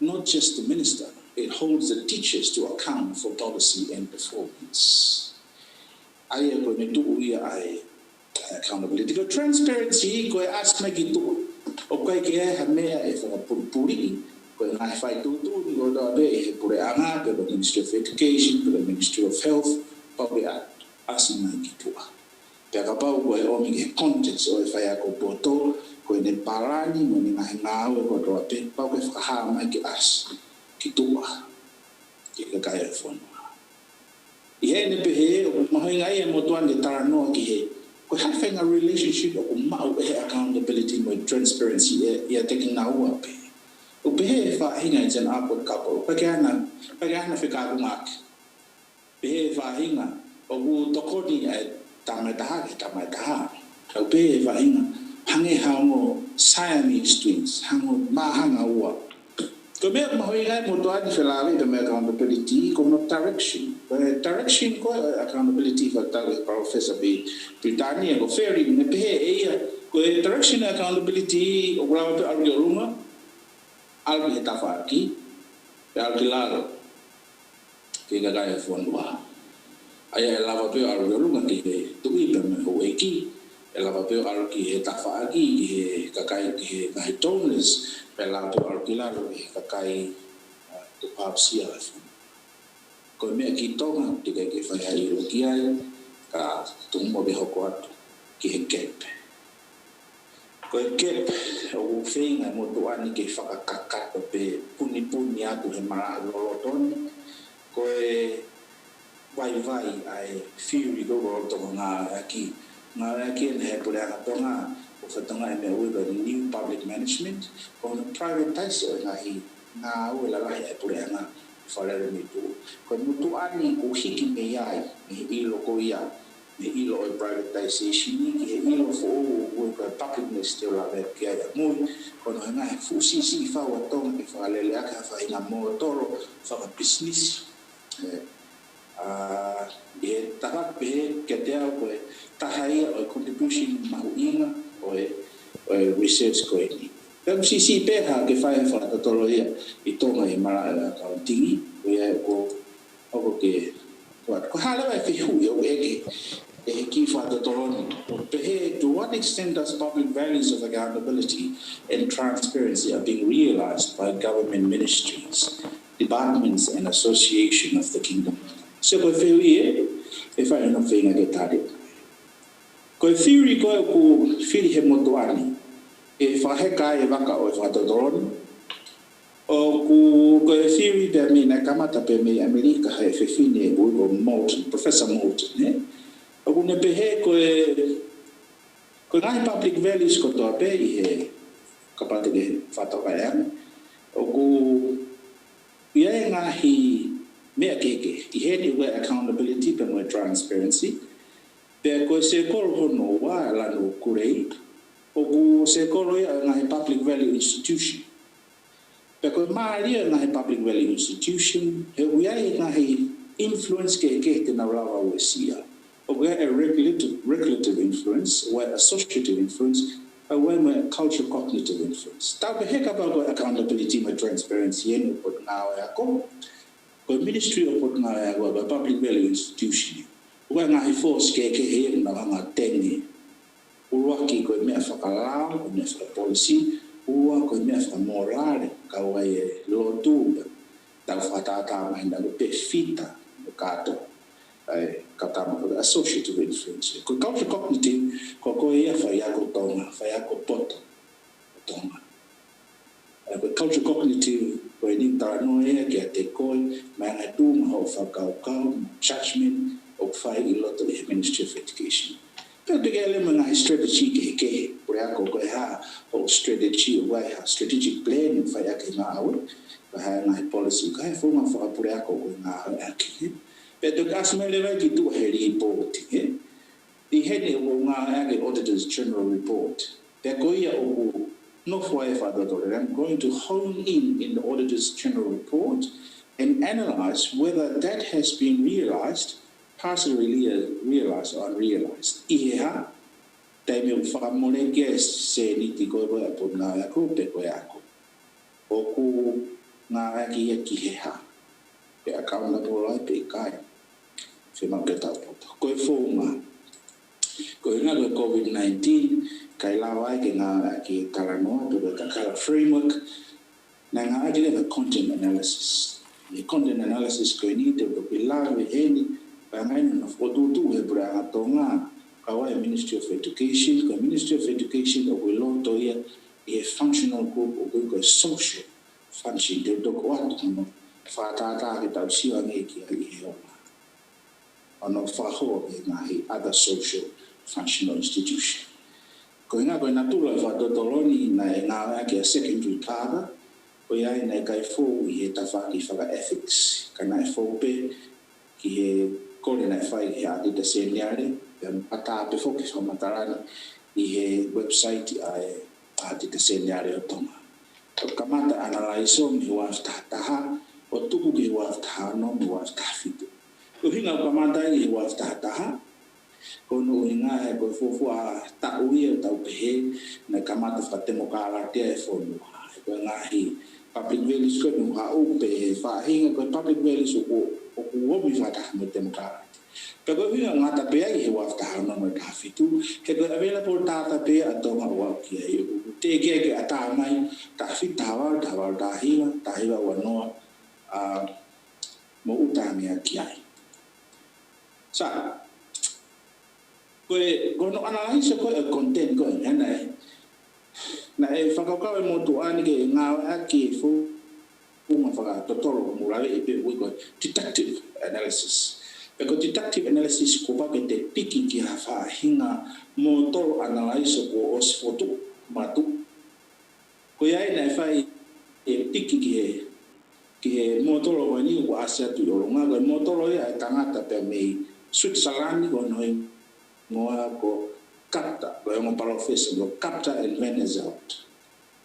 not just the minister. It holds the teachers to account for policy and performance. I am going to do accountability. Because transparency, go ask me to. Okay, I may if I put puri. Go I fight to do. Go to be pure anga. The Ministry of Education, the Ministry of Health, probably ask me to. Pekapau go omige context o if I go poto. Go ne parani mo ni ngahinga o go to pe. Pau ke ha mai ki as. Kitua ke kaya fono ie ne pe he o mahinga e mo tuan de tarano ki he ko ha fenga relationship o mau e accountability mo transparency e taking now up o pe he fa hinga jen apot couple pa kana fika ku mak pe he fa hinga o bu tokoni e tamata o pe he fa hinga hange hango Siamese twins hango mahanga wa Kami mahuingai mo tuan filari the accountability kono direction. Direction ko accountability for tali professor be Britannia ko ferry ne pe ko direction accountability o grava pe algo runga algo hetafaki pe algo laro ke gagaya fondwa. Ai e lava peo alu lunga ki he tui pe me ho eki. E lava peo alu ki he tawhaaki, ki he kakai ki he ngahi toners. Pe lava peo alu ki lalo ki he kakai te pāpsia e whunu. Ko mea ki tonga, tika ke whai hai ilo ki ai, ka tungo be hoko atu ki he kepe. Ko e kepe, o whenga mo tuani ke whakakakata pe puni atu he mara lolotoni. Ko e vai ai theory go rotonga ngā aki. Ngā aki ne he pureanga tonga, o whatonga e mea uiba new public management, ko na private taisi o ngahi, ngā ue lalahi e pureanga whalere me tu. Ko mutu ani ko hiki me iai, me ilo ko ia, me ilo o privatization, ki he ilo fo o ko publicness te o la vea ki aia mui, ko no he ngahi fusisi whau a tonga ke whalele aka whainga mo toro, whaka business. E taha pe ke te au koe tahaia o contribution mahu inga o research koe ni. Pēm sisi pēha ke whae whakatolo ia I tonga I mara e accountingi o ia oko ke ko halewa e whihui o eke e ki whakatolo ni. Pehe, to what extent does public values of accountability and transparency are being realized by government ministries, departments and association of the kingdom? Se koe whihui e whae no whenga ke tare. Koe theory koe ku whiri he motuani, e whaheka e waka o e whakatotoloni. O koe theory pe me na kamata pe me Amerika he whiwhine e ui ko Moulton, Professor Moulton. O ku ne pehe koe ngahi public values ko toa pe I he kapate ke whatoka e ame. O ku ia e ngahi mea keke, I hene ue accountability pe moe transparency, pe koe se koro hono wa lano kurei, o ku se koro ia ngahi public value institution. Pe koe maaria ngahi public value institution, he uiai ngahi influence ke te na rawa ue sia. O ku a regulative influence, o associative influence, o me cultural cognitive influence. Tau pe heka pa koe accountability me transparency ene pot ngāo e ako, ko Ministry of Potnga wa Public Value Institution. Wa ngahi force ke he na nga tenge. Uruaki ko me whakalao, ko me policy, ua ko me morale ka wa e Loto. Ta whatata mai na pe fita kato. Ai katama ko associative influence. Ko culture cognitive ko ia fa ya ko tonga, fa ya ko poto. Tonga. Ko culture cognitive ko ni tano e ke te koe mai nga tu ma ho whakaukau, judgment o whai I Loto e Ministry of Education. Pēr te kele ma ngai strategy ke pure ako koe ha o strategy o wai ha strategic plan whai ake ngā aue, ko ha ngai policy ko ha whunga whaka pure ako koe ngā aue ake. Pēr te kasmele wai ki tu he report I hene o ngā ake Auditors General Report. Pēr ko ia o I'm going to hone in the Auditor's General Report and analyze whether that has been realized, partially realized or unrealized. Iha, taime whakamone guest se niti koe koe apo ngā ako pe koe ako. Oku ngā aki e kiheha. Pe accountable ai pe kai. Whima ke tau poto. Koe whonga. Koe ngā koe COVID-19, kai lawa ke ngā ki taranoa to the Kalia framework na ngā ki le content analysis. The content analysis ko ni te ko pilar we heni pa ngai no fotutu he bra tonga ka wa Ministry of Education, ko Ministry of Education o Loto ia e functional group o ko social function de do ko atu fa ta ke tau si ngai ki ai he ona. Ono fa ho ke ngai other social functional institution. Ko inga koe natula whatotoloni na e ngā ake a secondary tala, ko iai nei kai fōu I he tawhaki whaka ethics, ka nai fōu pe ki he kore nai whai he atita seniare, pe ata pe whoki whamatarani I he website a atita seniare o Tonga. O kamata analaiso mi hua whtahataha, o tuku ki hua whtahano mi hua whtahawhitu. Ko hinga o kamata I hua whtahataha, kono inga e ko fofua ta uia tau pehe na kamata fatemo kala te e fono ko ngahi public values ko no ha upe fa hinga ko public values o obi fata mo temo kala Pero we nga tape ai he wafta no no ka fitu ke ko available ta tape atoma wa ki ai te ke Atamai ta fitawa ta hiwa wano mo utami ki ai sa ko no analyze ko content ko na whakakau mo tu ani ke ngā aki fu nga whakatotoro mo rawe e pe ko detective analysis. Peko detective analysis ko pa te piki ki ha hinga mo toro analyse ko os foto matu. Ko ia na fai e piki ki mo toro wani ko asia tu yoronga ko mo toro ia tangata pe me Switzerland ko no ngoa ko capta, ko yung professor ko capta and Venezuela.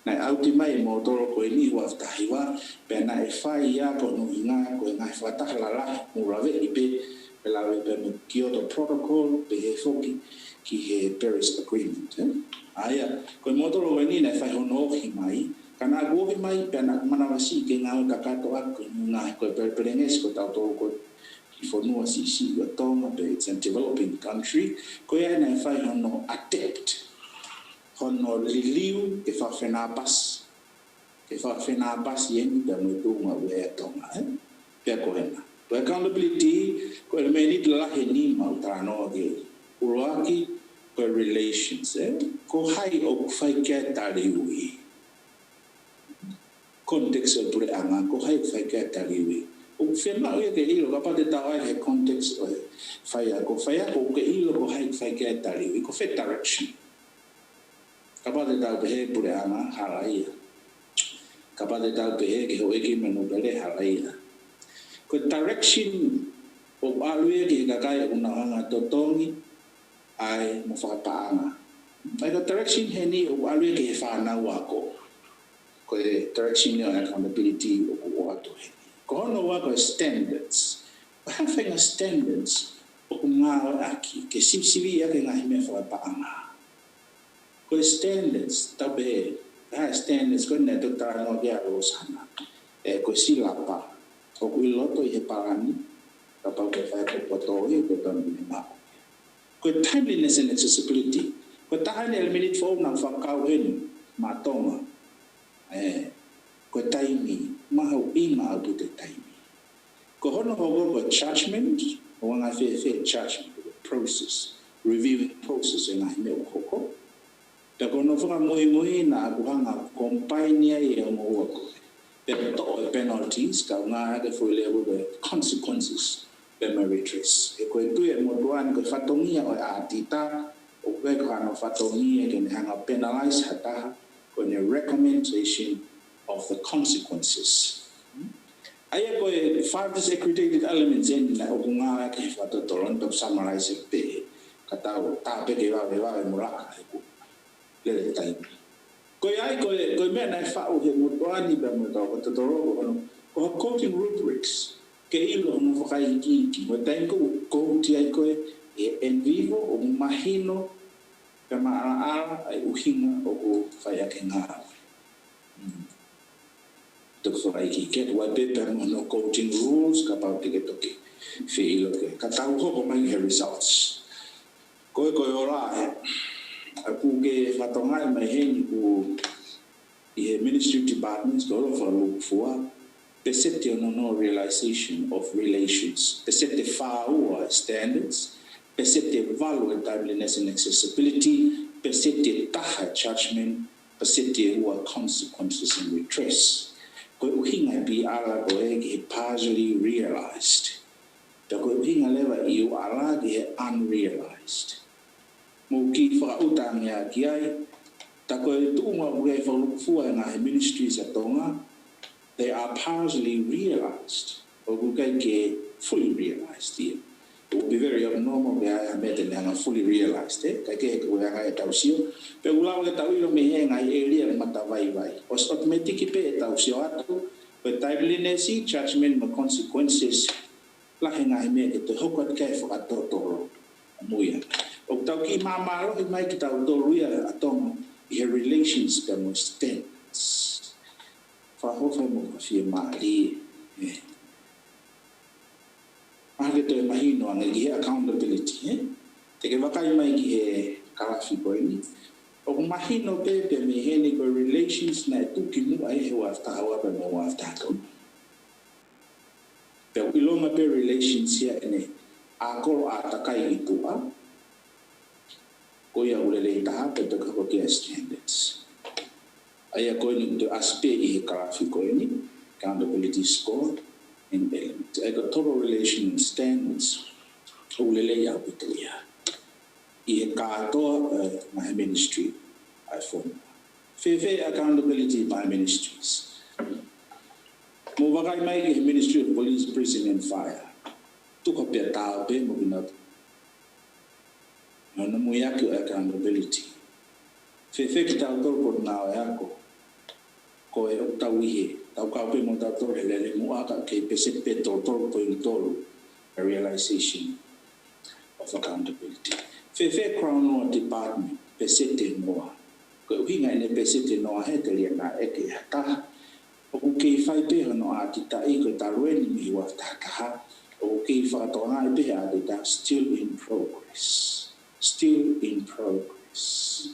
Na Atamai mo toro ko ni wa tahiwa pe na fai ya ko no inga ko nga fata lala mo rave ipe pe la pe Kyoto protocol pe he foki ki he Paris agreement. Aya ko mo toro ko ni na fai hono himai kana go himai pe na manawasi ke nga ka to ak nga ko perenges ko tau to ko Fonua sisi wa Tonga pe it's a developing country ko ia na fai hono adept hono liliu e fa fena pas yen da mo tu ma we Tonga pe ko ena to accountability ko le meni la heni ma utano ge uroaki ko relations ko hai o fai ke taliwi context o pure anga ko hai fai ke taliwi o fema o ke ilo ka pate tawa he context o faya ko ke ilo ko hai fai ke tali ko fe direction ka pate tawa he pure ama halaia ka pate tawa he ke ho eki menu bele halaia ko direction o alue ke ka kai una hanga totongi ai mo fa paanga ai ko direction he ni o alue ke fa na wako ko direction ni accountability o ko ato he kono wa ko standards having a standards o nga aki ke sibsibi ya ke nga me fa paanga ko standards tabe standards ko na doctor no dia rosana ko silapa o ko Loto i parani kapag ko fa ko Poto ko tan ni ma ko timeliness and accessibility ko tahani el minute fo na fa kawen matonga ko taimi mahau inga au te taimi. Ko hono hogo ko judgment, o nga fe judgment, process, reviewing process e ngahi me o hoko. Pe kono whaka moi na akuhanga kompainia e o mo ko. Pe to penalties, ka nga ake for level the consequences, pe meritorious. E ko e tue mo tuan ko fatongia o atita, o kwe ko hana fatongia ke ne hanga penalize hataha, ko ne recommendation of the consequences. Aya ko 5 disaggregated elements in na okunga ke fato Toronto summarize pe katao ta pe ke va mura ko le tai ko ai ko me na fa o he mutwani ba mo ko toro ko coaching rubrics ke ilo no fa ki mo tai ko ti ai ko en vivo o mahino kama ala ai uhinga o fa ya ke nga so I get what paper no coaching rules kapag tiketoki feel okay katao ko may results ko ora aku ke fatonga mai hen ku ministry departments go for look for perceptive no realization of relations perceptive far standards perceptive value and timeliness and accessibility perceptive taha judgment perceptive consequences and redress. Ko uhinga bi ala ko e partially realized. Ta ko uhinga leva iu ala ge unrealized. Mo ki fa utanga ki ai ta ko tu mo ge fa fu nga ministries at Tonga they are partially realized or ko ke fully realized here. It would be very abnormal that I met and fully realized it. Kaya ko nga tausio. Pero ulaw ka tawilo me nga area matavai vai. Os automatic pe tausio ato. But timeliness, judgment, and consequences. Lahi nga me ito hokot kay fo atotoro. Muya. Og tau ki mamalo may kita utoruya atong relations ka mo stands. Fa ho fa mo fi mali. Ake to mahino ang gi accountability te ke wakai mai ki he kalafi ko ni o mahino pe pe me he ni ko relations na tu ki mu ai he wa ta wa pe mo wa ta ko pe ilonga pe relations ya ene a ko atakai itu a ko ya ulele ta pe to ko ke standards ai ko ni to aspe i kalafi ko ni accountability score in element. I got total relation standards. Ulele ya bituya. I kato my ministry I form. Fefe accountability by ministries. Movakai mai Ministry of Police, Prison and Fire. Tuko pe tao pe mo binat. No mo yako accountability. Fefe kita tol ko na yako. Ko e tawihe. Tau kau pe mo tato hele mo aka ke pese pe tol ko tolo a realization of accountability. Fefe Crown Law Department pese te noa. Ko hinga ne pese te noa he te na eke hata. O ke fai pe no ati ta e ko tarweni mi wa ta ka. O ke fa to na pe ha de still in progress. Still in progress.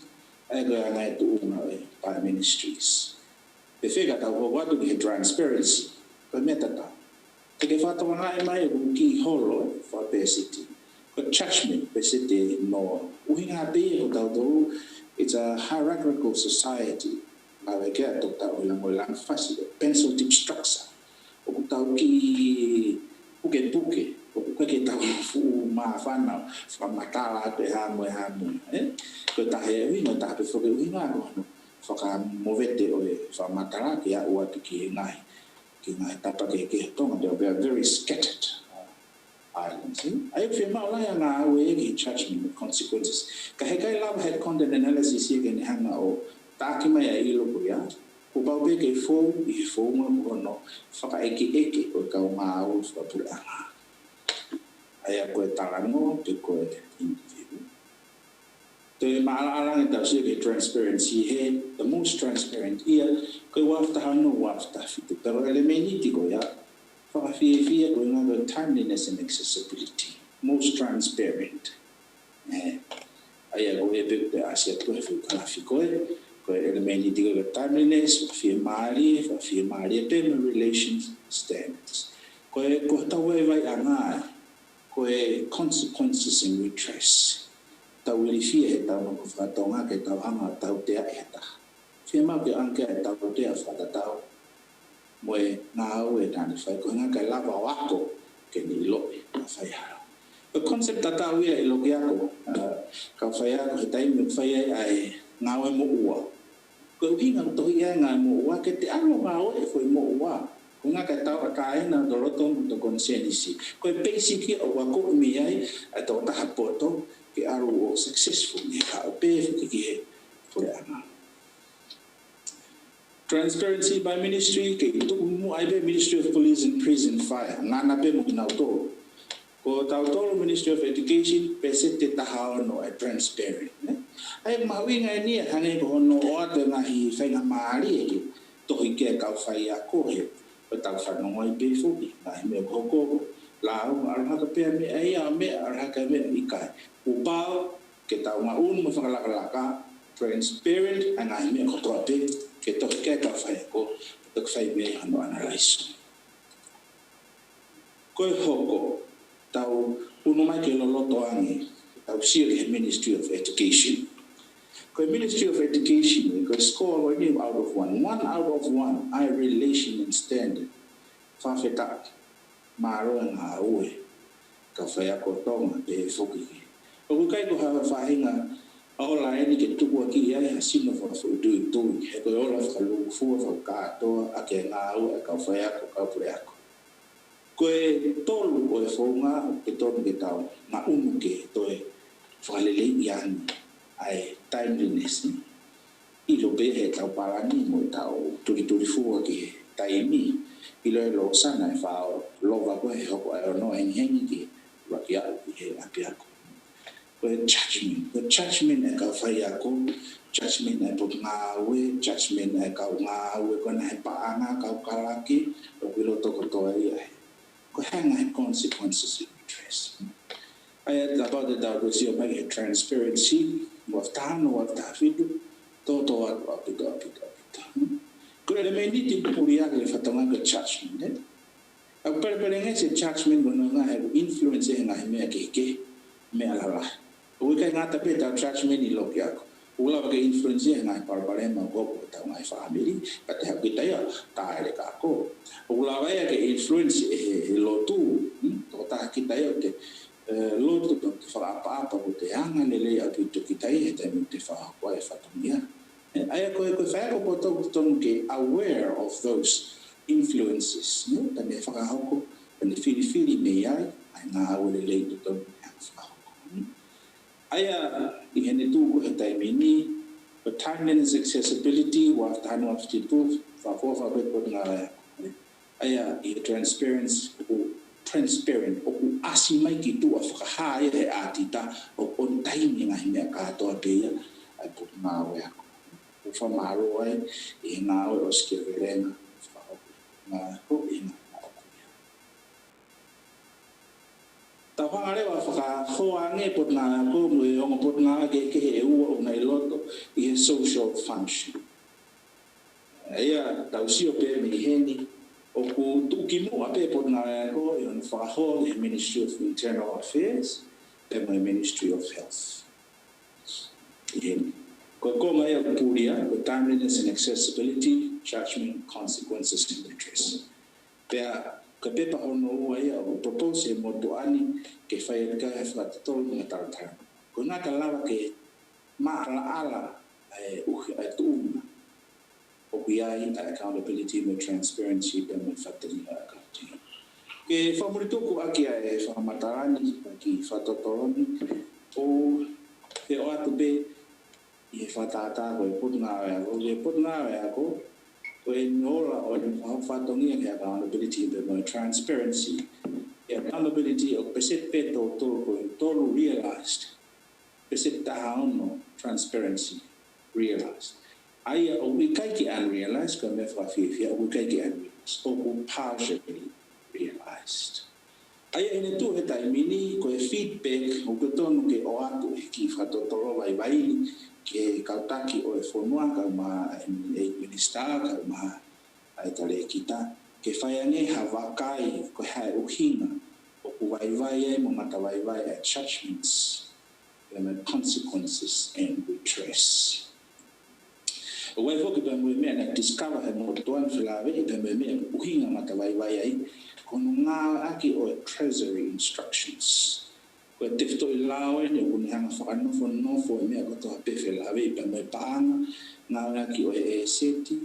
Ego ngai tu una by ministries. The figure that what to get transparency, but metata. Take a photo on my key hollow for basicity. But judgment, basicity, no. We have been without though it's a hierarchical society. I get Dr. Olang facile, pencil tip structure. Okutauki puke, okuketau ma fana from Matala to Hamu, eh? But I have no type of forgiving. Whaka movete o e whamatara ki a ua ki ngai tapa ke Tonga. They are very scattered islands. Ai whi maulai a ngā ue ki judgment of consequences. Ka he kai lava head content analysis i ke ni hanga o tāki mai a ilo ko ia. Ko pau pe ke fōu i he fōu ngā kono whaka eke o kau ngā au whakapura anga. Ai a koe tarango pe koe individu. The Malarang the transparency here, the most transparent here, go after how no after fit, but eliminate go ya. For a fear going on the timeliness and accessibility, most transparent. I go a bit the asset to have Kalafico, go eliminate the timeliness, fear Mali, payment relations standards. Go away by an eye, go consequences in redress. Tau wilifia he tau no whatonga ke tau hanga tau tea e hata. Whia mau ke anke e tau tea whatatau. Moe ngā au e tāne whai ko ngā kai lava o ako ke ni loe na whai haro. The concept tatau ia e loke ako. Ka whai ako he taimi whai ai ngā oe mo ua. Ko uhinga tohi e ngā mo ua ke te aro ngā oe whai mo ua. Ko ngā kai tau a ka e na do Loto mo to konsenisi. Ko e basically o wako umi ai a tau taha Poto ke aru o successful ni ka pe ki he for ana. Transparency by ministry ke tu mu ai be Ministry of Police and Prison Fire ngana be mo na to ko Taukolo Ministry of Education pese te taha no a transparent ai mawi ngai ni hange ko no o ate na hi fainga mari ke to hi ke ka fai a ko he o ta fa no ai be fu na me ko la arha ka pe me ai a me arha ka me ikai upau ke tau ngā unu mo whakalaka transparent and ai me ko tope ke to ke ka fai ko to fai me hano analyze ko hoko tau uno mai ke Loto angi tau siri Ministry of Education ko Ministry of Education ko score one out of one I relation and standard fa feta maro nga ue ka fai ko Tonga pe foki o kai ko ha fahinga ola ni ke tuku ki ia sino fa fu tu he ko ola fa lu fu fa ka to a ke nga u ka fa ya ko ka pure ko ko e tolu o e fonga ke to ke tau na ke to e fa le yan ai timeliness i lo be he tau para ni mo tau tu fu ke taimi i lo sana fa lo va ko he ko no en ki wa ki a he a ko judgment e ka whai ako, judgment e po ngā ue, judgment e ka ngā ue kona he paanga, ka ukalaki, o wilo toko toa ia he. Ko hanga he consequences in realized. I had about the doubt you make transparency, of Tano, of Tafidu, Toto, of the Good, I may need to put the fatongia judgment. A permanent judgment will have influence in I make a me alala. We can not pay that judgment in Lopiaco. We have influence in I parbarema go with my family, but have been there, Taiko. We have influence in Loto, Totakitayote. Loto to apa with the young and the layer to Kitai and the far wife fatongia. I am aware of those influences. No, that the Fakahoko and the Fili may I now will relate to them. I in the two at I mean, but timeliness accessibility, what time of the proof for 4 of I transparent, or asimaki to of high atita or on timing I make a to I put now from Maroi in our Oscar Taware wa whakahoange put na kumui o put na ke he ua o nei loto I social function. Ia tausio pe me heni o ku tuki mua pe put na ko I whakaho the Ministry of Internal Affairs and my Ministry of Health. Heni. Ko mai o puria with timeliness and accessibility, judgment, consequences and interest. Pea ka pepa ono ua ia o propose mo tuani ke whai ka e whakatolo mga taratara. Ko nā ka lawa ke maala uhi ai tuuna o kuiai accountability me transparency pe me whatalia accounting. Ke whamurituku aki e whamatarani ki whatotoloni o he o atu pe I whatata ko e putuna ako, e putuna ako, ko e nora o fatongia ke accountability pe mo transparency. Accountability o peset pe tolu realized. Peset tahaono transparency realized. Ai o wikaiki unrealized ko me whawhiwhia o wikaiki unrealized. O partially realized. Ai ene tu he taimini ko e feedback o kutonu ke o atu e ki whatotolo vai vaini ke kautaki o e whonua ka ma e minister ka ma ai tale kita ke whaiange hawakai ko hae uhinga o ku vaivai e mo mata vaivai at judgments and consequences and redress. O wai foki pa mwe mea na discover he mo tuan whilawe I pa mwe mea uhinga mata vaivai ai kono ngā aki o treasury instructions. Ko te fito I lao e ne kuni hanga whakanofo e mea koto hapewe lawe I pa mwe paanga ngā aki o e seti,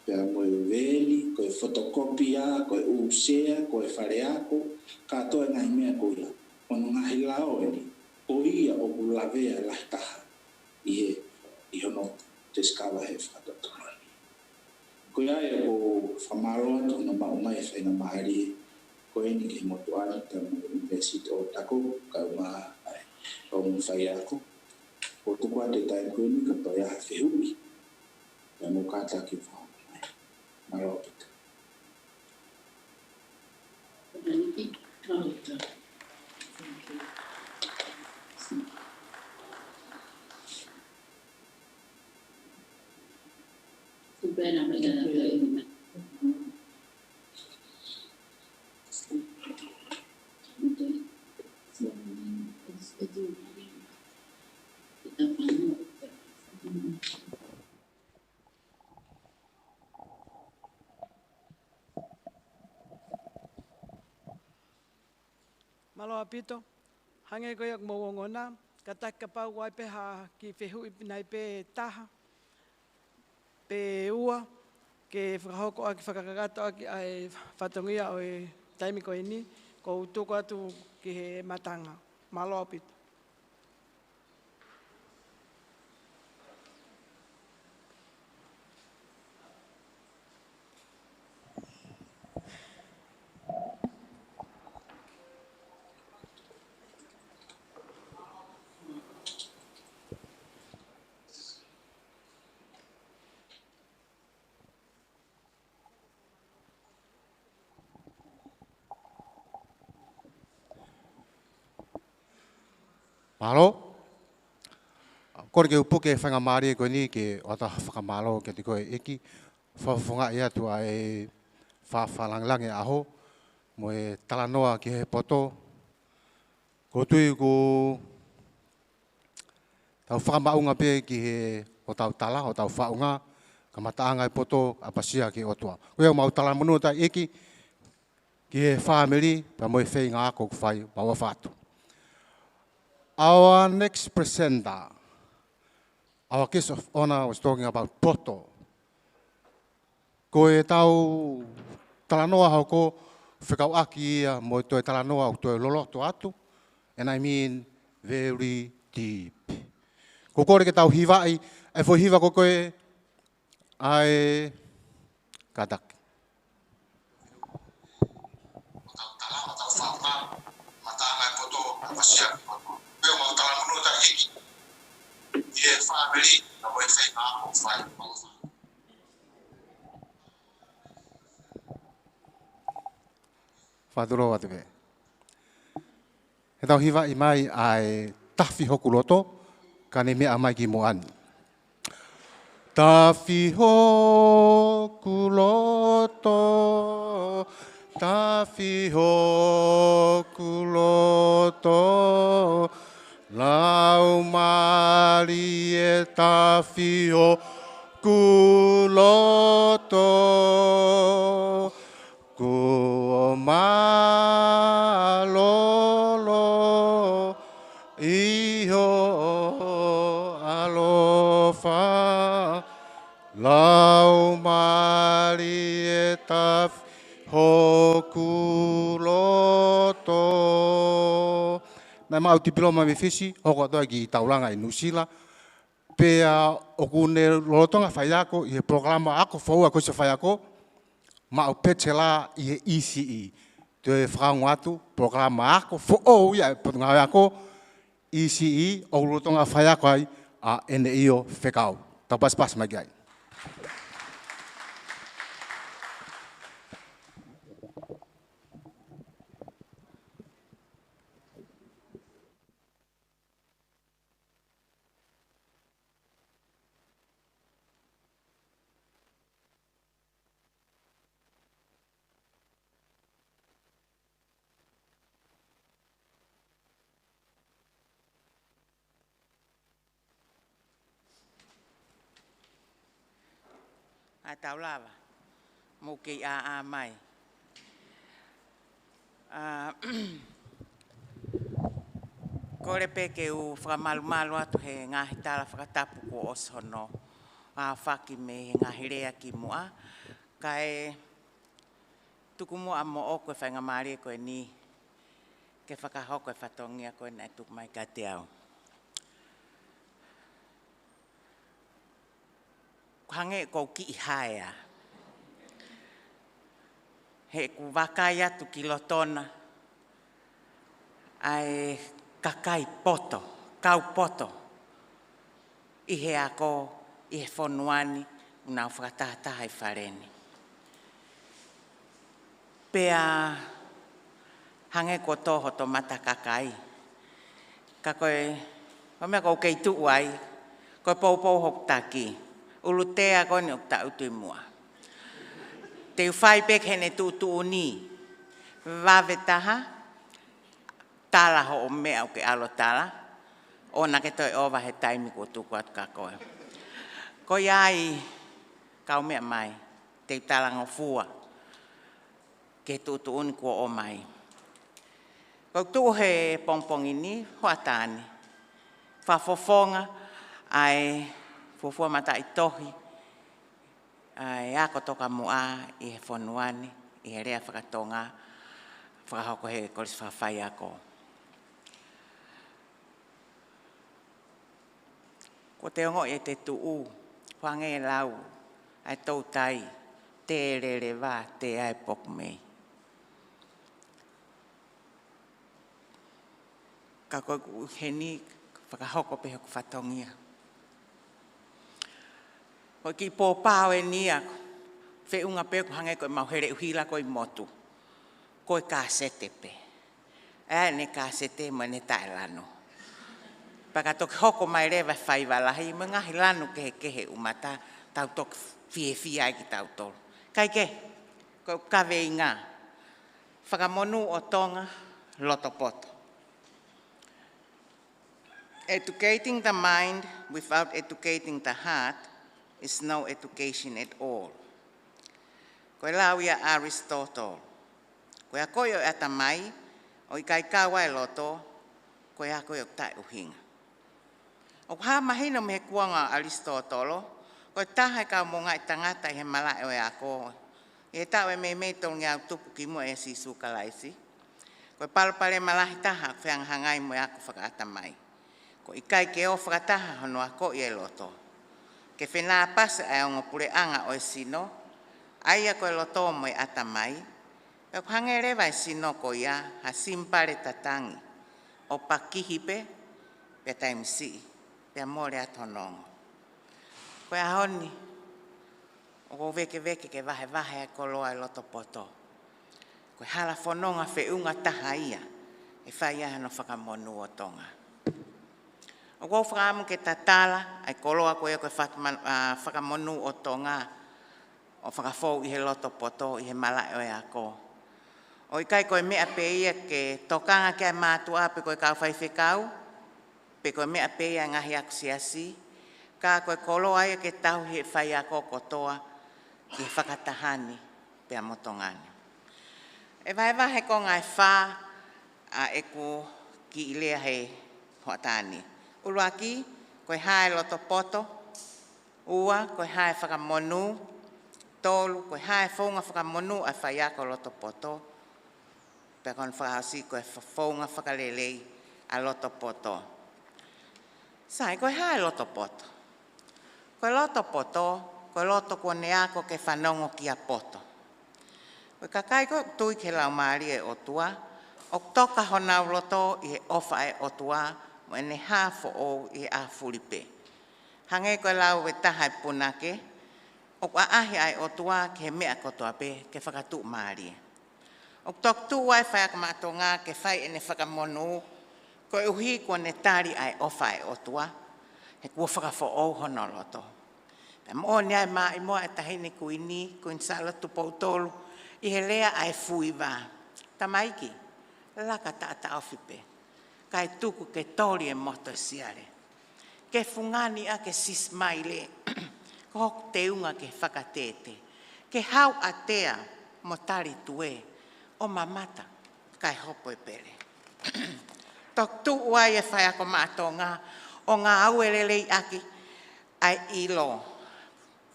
pa mwe veli, ko e photocopia, ko e usea, ko e whareako, katoa ngahi mea ko ia. Kono ngahi lao e ni, o ia o ku lavea lahtaha I hono discover he whakatotolani. Ko ia e o whamaroa tono maumai whaina mahari ko e ni ke motuani ta University o Tako ka ma o mwhai ako o tukua te tae koe ni ka toia hawhihui e mo kata ki whaomai maro pita Supera me Malo apito, hange ko yak mawongona, katak kapau wai pe ha ki whehu I pinai pe taha, pe ua, ke whakahoko aki whakakagato aki ai whatongia o e taimi ko ini, ko utuko atu ki he matanga. Malo apito. Mahalo. Kore ke upuke whangamari koe ni ke o ta whakamalo ke te koe eki. Whawhunga ia tu ai whawhalanglange aho. Mo e talanoa ki he poto. Ko tui ko tau whakamaunga pe ki he o tau tala, o tau whaunga. Ka mataanga e poto apasia ki otua. Koe mau tala manu ta eki ki he whamiri pa mo e whai ngā ako whai maua whātu. Our next presenter, our guest of honor was talking about Poto. Ko e tau talanoa hau ko whekau aki ia mo toi talanoa o toi loloto atu. And I mean very deep. Ko kore ke tau hiwai, e fo hiwa ko koe ai kataki. O tau tala, o tau whaunga, matanga e poto apasia ki poto. Peo mau tala munu ta hiki. I e whamiri na mo e whai ngā o whai mau whai. Whaduro atu pe. He tau hiwa i mai ai tawhi hoku loto, ka ne mea mai ki moani. Tawhi hoku loto, tawhi hoku loto, lau mari e tawhi hoku loto, ko malolo iho alofa lau mari e tawhi hoku loto. Nai mau diploma me fisi, hoko atoa ki taulanga i Nusila. Pea oku ne lolotonga whai ako i he programa ako whaua ko se whai ako. Mau petela i he ECE. Te whakaunga atu, programa ako, who'ou ia potunga ako, ECE, o lolotonga whai ako ai, a ene io whekau. Tau pas mai gai. A taulava, mo kei a mai. Kore pe ke u whakamalu atu he ngahi tala whakatapu ko osono. A whaki me he ngahi rea ki mua. Ka e tuku mua mo o koe whaingamari koe ni. Ke whakahoko e fatongia koe nei tuku mai ka te au. Hange ko ki i haea. He ku wakai atu ki Lotona. Ai kakai poto, kau poto. I he ako, i he whonuani, unau whakatahataha i whareni. Pea hange ko toho to mata kakai. Ka koe, wamea ko kei tuu ai, koe pou hok taki. Ulutea kone o ta utu mua. Te whai pek hene tu ni. Wawe taha. Tala ho o mea o ke alo tala. Ona ke toi owa he taimi ko tuku atu ka koe. Ko iai kau mea mai. Te tala ngofua. Ke tu uni ko o mai. Ko tu he pongpongi ni. Hoatani. Whafofonga. Ai fufua mata i tohi, ai ako toka mua i he whonuani, i he rea whakatonga, whakahoko he koris whawhai ako. Ko te ongo e te tuu, whange e lau, ai tau tai, te rere wā, te ai poku mei. Ka koe he ni, whakahoko pe hoku whatongia. Ko ki pō pāo e nia, whe unga pēku hange koe mauhere uhila koe motu. Koe kāsete pe. E ne kāsete mo ne tae lano. Paka toki hoko mai rewa whaiwalahi, mo ngahi lanu kehe umata, tau toki fie ai ki tau tolu. Kai ke, ko kawe i ngā. Whakamonu o Tonga, Loto Poto. Educating the mind without educating the heart is no education at all. Koe lau ia Aristotle. Koe a koe o Atamai, o i kai kawa e loto, koe a koe o tai uhinga. O ha mahina me he kuanga Aristotle, koe taha ka mo ngai tangata i he malae o e a koe. I he tau e me tolu ngi au tupu ki mo e si sukalaisi. Koe palapale malahi taha whiang hangai mo e ako whakaatamai. Ko i kai ke o whakataha hono a ko i e loto. Ke whenā pasa e ongo pure anga o e sino, aia ko e loto mo e atamai, e ko hange rewa e sino ko ia ha simpare tatangi, o pakihipe, pe taimsi, pe amore atonongo. Ko e ahoni, o ko veke ke vahe e koloa e Loto Poto. Ko e hala whanonga whiunga taha ia, e whai aha no whakamonu o Tonga. O ko whakamu ke ta tala, ai koloa koe koe whakamonu o Tonga, o whakafou i he Loto Poto, i he malae o e ako. O i kai koe mea pe ia ke tokanga ke mātua pe koe kau whaiwhekau, pe koe mea pe ia ngahi aku siasi, ka koe koloa ia ke tau he whai ako kotoa, ki he whakatahani pe a motongani. E vahe ko ngai whā a eku ki ilea he hoatani. Uluaki, koe hae Loto Poto, ua, koe hae whakamonu, tolu, koe hae whaunga whakamonu a whai ako Loto Poto, pe kon whakahasi koe whaunga whakalelei a Loto Poto. Sai, koe hae Loto Poto. Koe Loto Poto, koe loto kone ako ke whanongo ki a poto. Koe kakai koe tui ke lau maari e otua, o toka honau loto i he ofa e otua, mo ene hafo o i a fulipe. Hange koe lau e taha e punake, o kua ahi ai otua ke he mea kotoa pe ke whakatu maari. O tok tu wai whai akamato ngā ke whai ene whakamonu, koe uhi kone tari ai ofa e otua, he kua whakafo o hono loto. Mo ni ai mai mo e tahini kuini kuin sala tu pautolu i he lea ai fui va tamaiki laka ta ofipe kai tuku ke tori e moto siare ke fungani a ke sismaile ko te unga ke fakatete ke hau atea motari tue o mamata kai hopo e pere tok tu wai e fai ako matonga o ngā auelelei aki ai ilo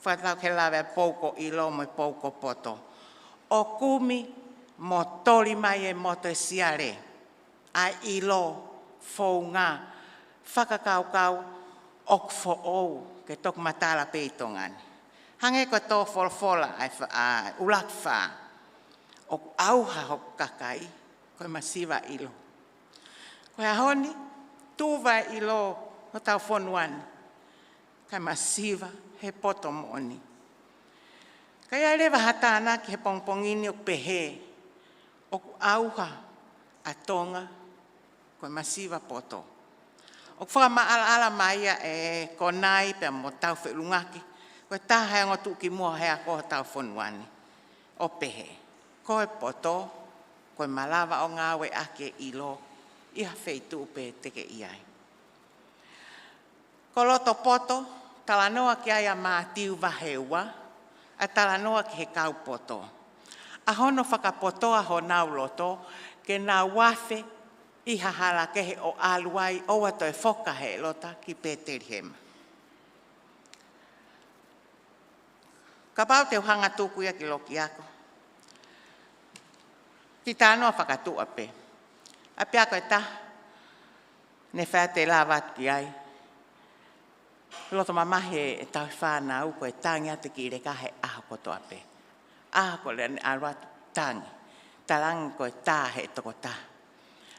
whatau ke lawe pouko ilo mo pouko poto. O kumi mo tori mai e moto e siare. A ilo fou ngā whakakaukau ok fo'ou ke tok matala peitongani. Hange ko tō folfola ai ulak wha. O auha hok kakai koe masiva ilo. Koe ahoni tuwa ilo no tau fonuani. Kai masiva he poto mooni. Kaya rewa hatana ki he pongpongini o pehe, o auha a Tonga, koe masiva poto. O whakama ala maia e konai pe mo tau whelungaki, koe taha e ngotu ki mua hea koha tau whonuani, o pehe. Koe poto, koe malawa o ngawe ake ilo, iha wheitu pe teke iai. Ko Loto Poto, talanoa ki aia mātiu waheua, a talanoa ki he kaupoto. A hono whakapotoa ho nau loto, ke nā wafe i hahala ke he o aluai o ato e whoka he lota ki Peteri hema. Ka pau te uhanga tūkuia ki loki ako. Ki tānoa whakatua pe. A pia koe ta, ne whate la wat ki ai. Loto mamahe e tau whānau koe tangi ate ki reka he aho kotoa pe. Aho ko le arwatu tangi. Talangi koe tā he toko tā.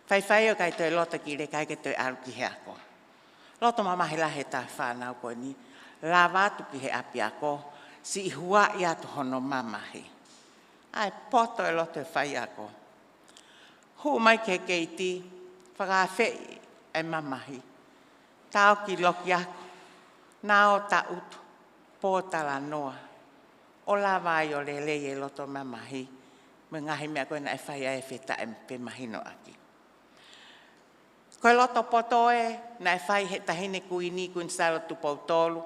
Whai o kai toi loto ki reka ke toi aru ki he ako. Loto mamahe la he tau whānau koe ni. La watu ki he api ako. Si ihua i atu hono mamahe. Ai poto e loto e whai ako. Hu mai ke keiti. Whakawhi e mamahe. tau ki loki ako, nao ta utu, pōtala noa, o la vai o le le e loto mamahi, me ngahi mea koe na e whai e wheta e pe mahino aki. Koe loto poto e, na e whai he tahine kuini kuin salo tupau tolu,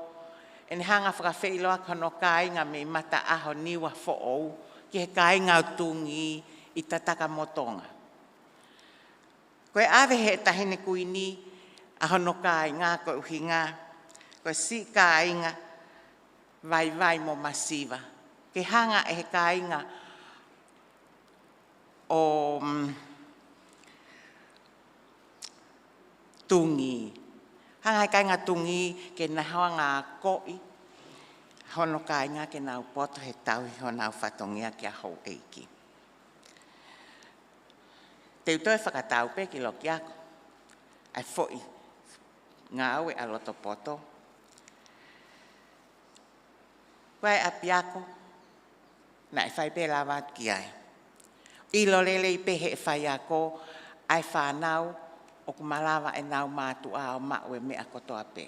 e ni hanga whakawhi loa kano kāinga me mata aho niwa Fo'ou, ki he kāinga utungi i tataka motonga. Koe ave he tahine kuini, aho no kāinga koe uhinga, koe si kāinga, vai mo masiva. Ke hanga e he kāinga o tungi. Hanga he kāinga tungi ke nahawa ngā koi, hono kāinga ke nau poto he tauhi ho nau fatongia ki a hou eiki. Te utoe whakatau pe ki loki ako, ai foi ngā aue a loto poto. Koe api ako, na e whai pe lawat ki ai. I lo lele i pe he whai ako, ai whanau, o ku malawa e nau mātu a o mau e mea kotoa pe.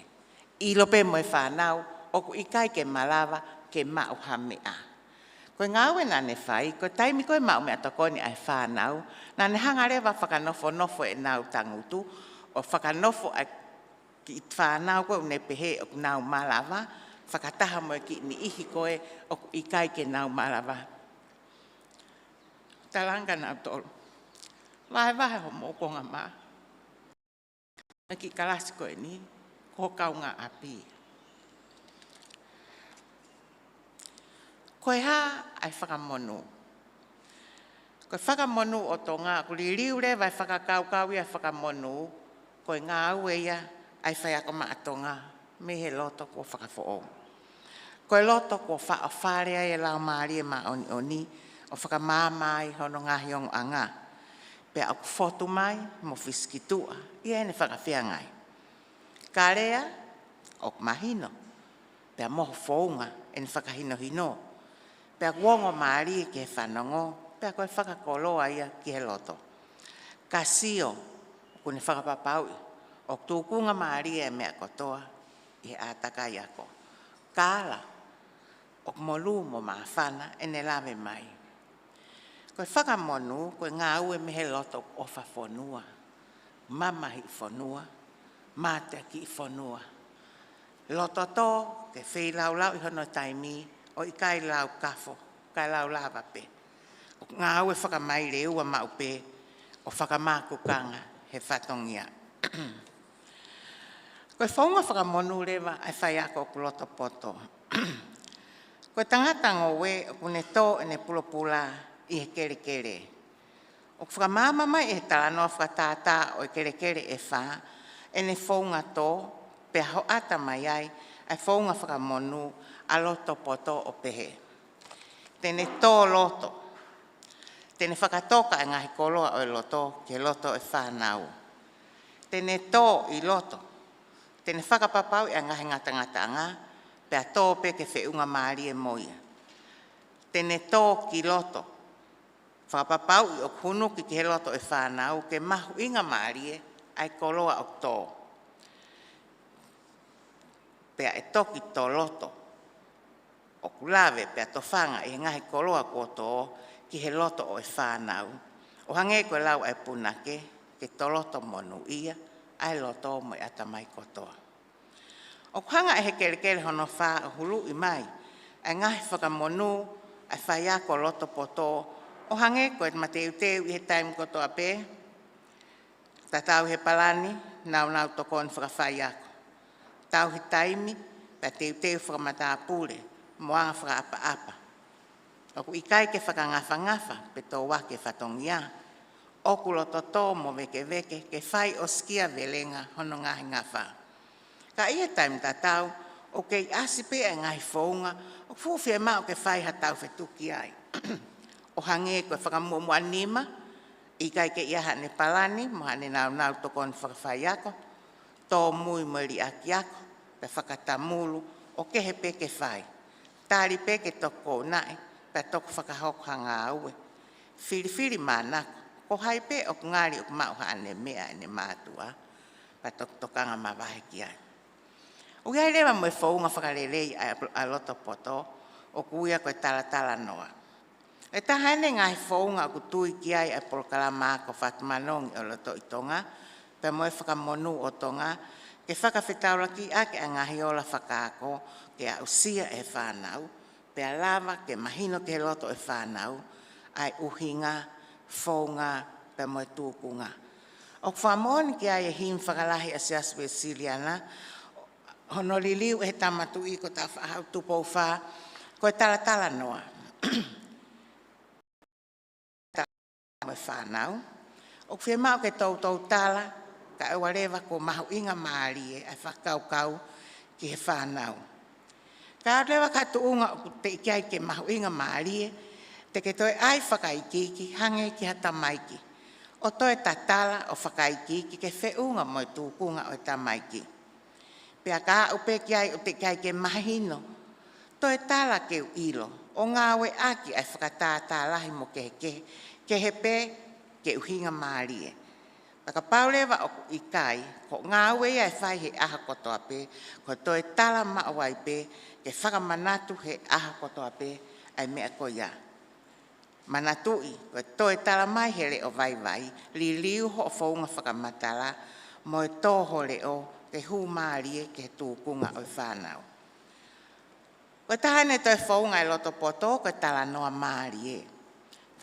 I lo pe mo e whanau, o ku ikai ke malawa ke mau ha mea. Koe ngāwe na ne whai, koe taimi koe mau mea tokoni ai whanau, na ne hanga rewa whakanofo e nau tangutu, o whakanofo ai ki whanau koe une pehe o ku nau malawa, whakataha mo ki ni ihi koe o ku ikai ke nau malawa. Talanga nau tolu. Wahe ho mo konga maa. Ki kalasi koe ni, ko kaunga api. Koe ha ai whakamonu. Koe whakamonu o tō ngā kuliriu re vai whakakaukau ia whakamonu, koe ngā aue ia ai whai ako maatonga me he loto ko whakafo'ou. Koe loto ko whaafarea e lau maari e maoni oni, o whakamāmai hono ngahi ongo anga. Pea aku fotu mai, mo fiskitua, ia ene whakawhia ngai. Kalia, ok mahino, pea moho founga, ene whakahino hino. Pea kuongo maari ke whanongo, pea koe whakakoloa ia ki he loto. Kasio, kune whakapapau, ok tūkunga maari e mea kotoa, i he ātakai ako. Kala, ok molu mo maafana, ene lawe mai. Koe whakamonu, koe ngā ue me he loto o whafonua. Mamahi fonua, mātea ki fonua. Loto tō, ke whei lau i hono taimi, o i kai lau kafo, kai lau lava pe. O ngā ue whakamai reua mau pe, o whakamākukanga he fatongia. Koe whaunga whakamonu rewa, ai whai ako ku loto poto. Koe tangata ngowe, o kune tō ene pulopula, i he kere. O whakamama mai e tala noa whakatātā o i kere e wha, e ne whaunga tō, pea ho Atamai ai, ai whaunga whakamonu a loto poto o pehe. Tene tō loto, tene whakatoka e ngahi koloa o i loto, ke loto e whanau. Tene tō i loto, tene whakapapau e ngahi ngata-ngata, pea tō pe ke whiunga maari e moia. Tene tō ki loto, whakapapau i o kunu ki he loto e whanau, ke mahu inga maari e, ai koloa o tō. Pea e toki tō loto, o kulawe pea tō whanga i ngahi koloa ko tō, ki he loto o e whanau. O hange koe lau ai punake, ke tō loto monu ia, ai loto mo i Atamai kotoa. O hanga e he kere hono wha o hulu i mai, ai ngahi whakamonu, ai whaiako loto poto, o hange koe mateu i he taim kotoa pe, tatau he palani, nau tokon whakawhaiako. Tau he taimi, pea teu whakamata pule, moanga whakaapa-apa. Oku ikai ke whakangafa-ngafa, pe tō wake fatongia. Oku loto tō mo veke, ke whai o skia velenga hono ngahi ngafa. Ka ia taim tatau, o kei asipe e ngahi whaunga, o fuwhia mao ke whai hatau whetuki ai. O hange koe whakamua nima, ikai ke iaha ne palani, moha ne nau tokon whakawhaiako, tō mui mori aki ako, pe whakatamulu, o kehe pe ke whai. Tāri pe ke toko nai, pe toko whakahoko hanga aue. Whiriwhiri mānako, ko hai pe o ngāri o mauha ane mea ane mātua. tokanga mawahe ki ai. O ia lewa mo e whaunga whakarelei a Loto Poto, o kuia koe tala noa. E tahane ngai whaunga ku tui ki ai a polokalama ko whatmanong o Loto i Tonga, pe mo e whakamonu o Tonga, ke whakawhetaura ki ake a ngahi ola whakaako, ke a usia e whanau, pe a lava ke mahino ke Loto e whanau, ai uhinga, whaunga, pe mo e tūkunga. O whamoni ki ai e him whakalahi a siaswe Siliana, hono liliu e tamatu i ko ta whahau tupou wha, ko e tala noa. Tala whanau. O whi mau ke tau tala, ka e warewa ko mahu inga maari e whakaukau ki he whanau. Ka rewa ka tuunga o te ikiai ke mahu inga maari e, te ke toi ai whakaikiki, hange ki Atamai ki. O toi tatala o whakaikiki ke whiunga mo e tūkunga o Atamai ki. Pea ka upe ki ai o te kai ke mahino, toi tala ke ilo, o ngawe aki ai whakatātālahi mo ke hepe ke uhinga maari e. Paka paulewa o i kai, ko ngawe ai whai he aha kotoa pe, ko toi tala maawai pe, ke whakamanatu he aha kotoa pe, ai mea ko ia. Manatui, ko toi tala mai hele o vai, li liu ho o whaunga whakamatala, mo e toho leo, ke hu maari ke tūkunga o whanau. Ko tahane toi whaunga e Loto Poto, ko tala noa maari e.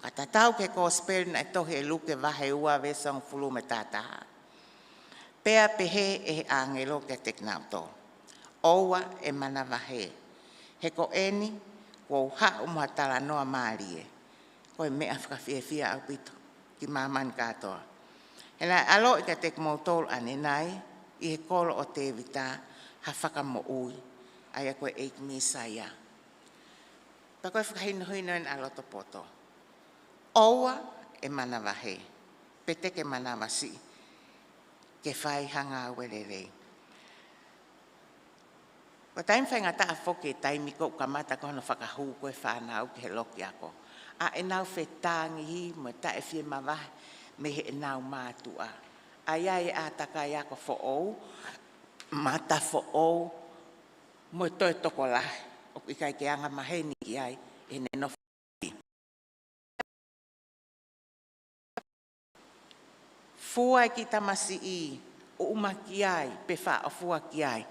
Whakatatau ke gospel na tohi e luke wahe ua vesong fulu me tātaha. Pea pehe e angelo ke teknauto. Oua e mana wahe. He ko eni, ko ha umua tala noa maari e. Ko e mea whakawhiawhia au pito, ki maman katoa. He lai alo i ka tekmautol ane nai, i he kolo o te vita, ha whakamo ui, ai a koe eik misaya. Pa koe whakahinohino en a Loto Poto. Oua e mana wahe, pete ke mana wasi, ke whai hanga welelei. Ko taim whai ngata a whoke taimi ko kamata kono whakahu koe whanau ke he loki ako. A e nau whetangi hi, mo ta e whie mawahe, me he e nau mātua. Ai ai a takai ako who'ou, mata who'ou, mo e toi toko lahe, o i kai ke anga maheni ki ai, e ne no whi. Fua ki tamasi i, o uma ki ai, pe wha o fua ki ai.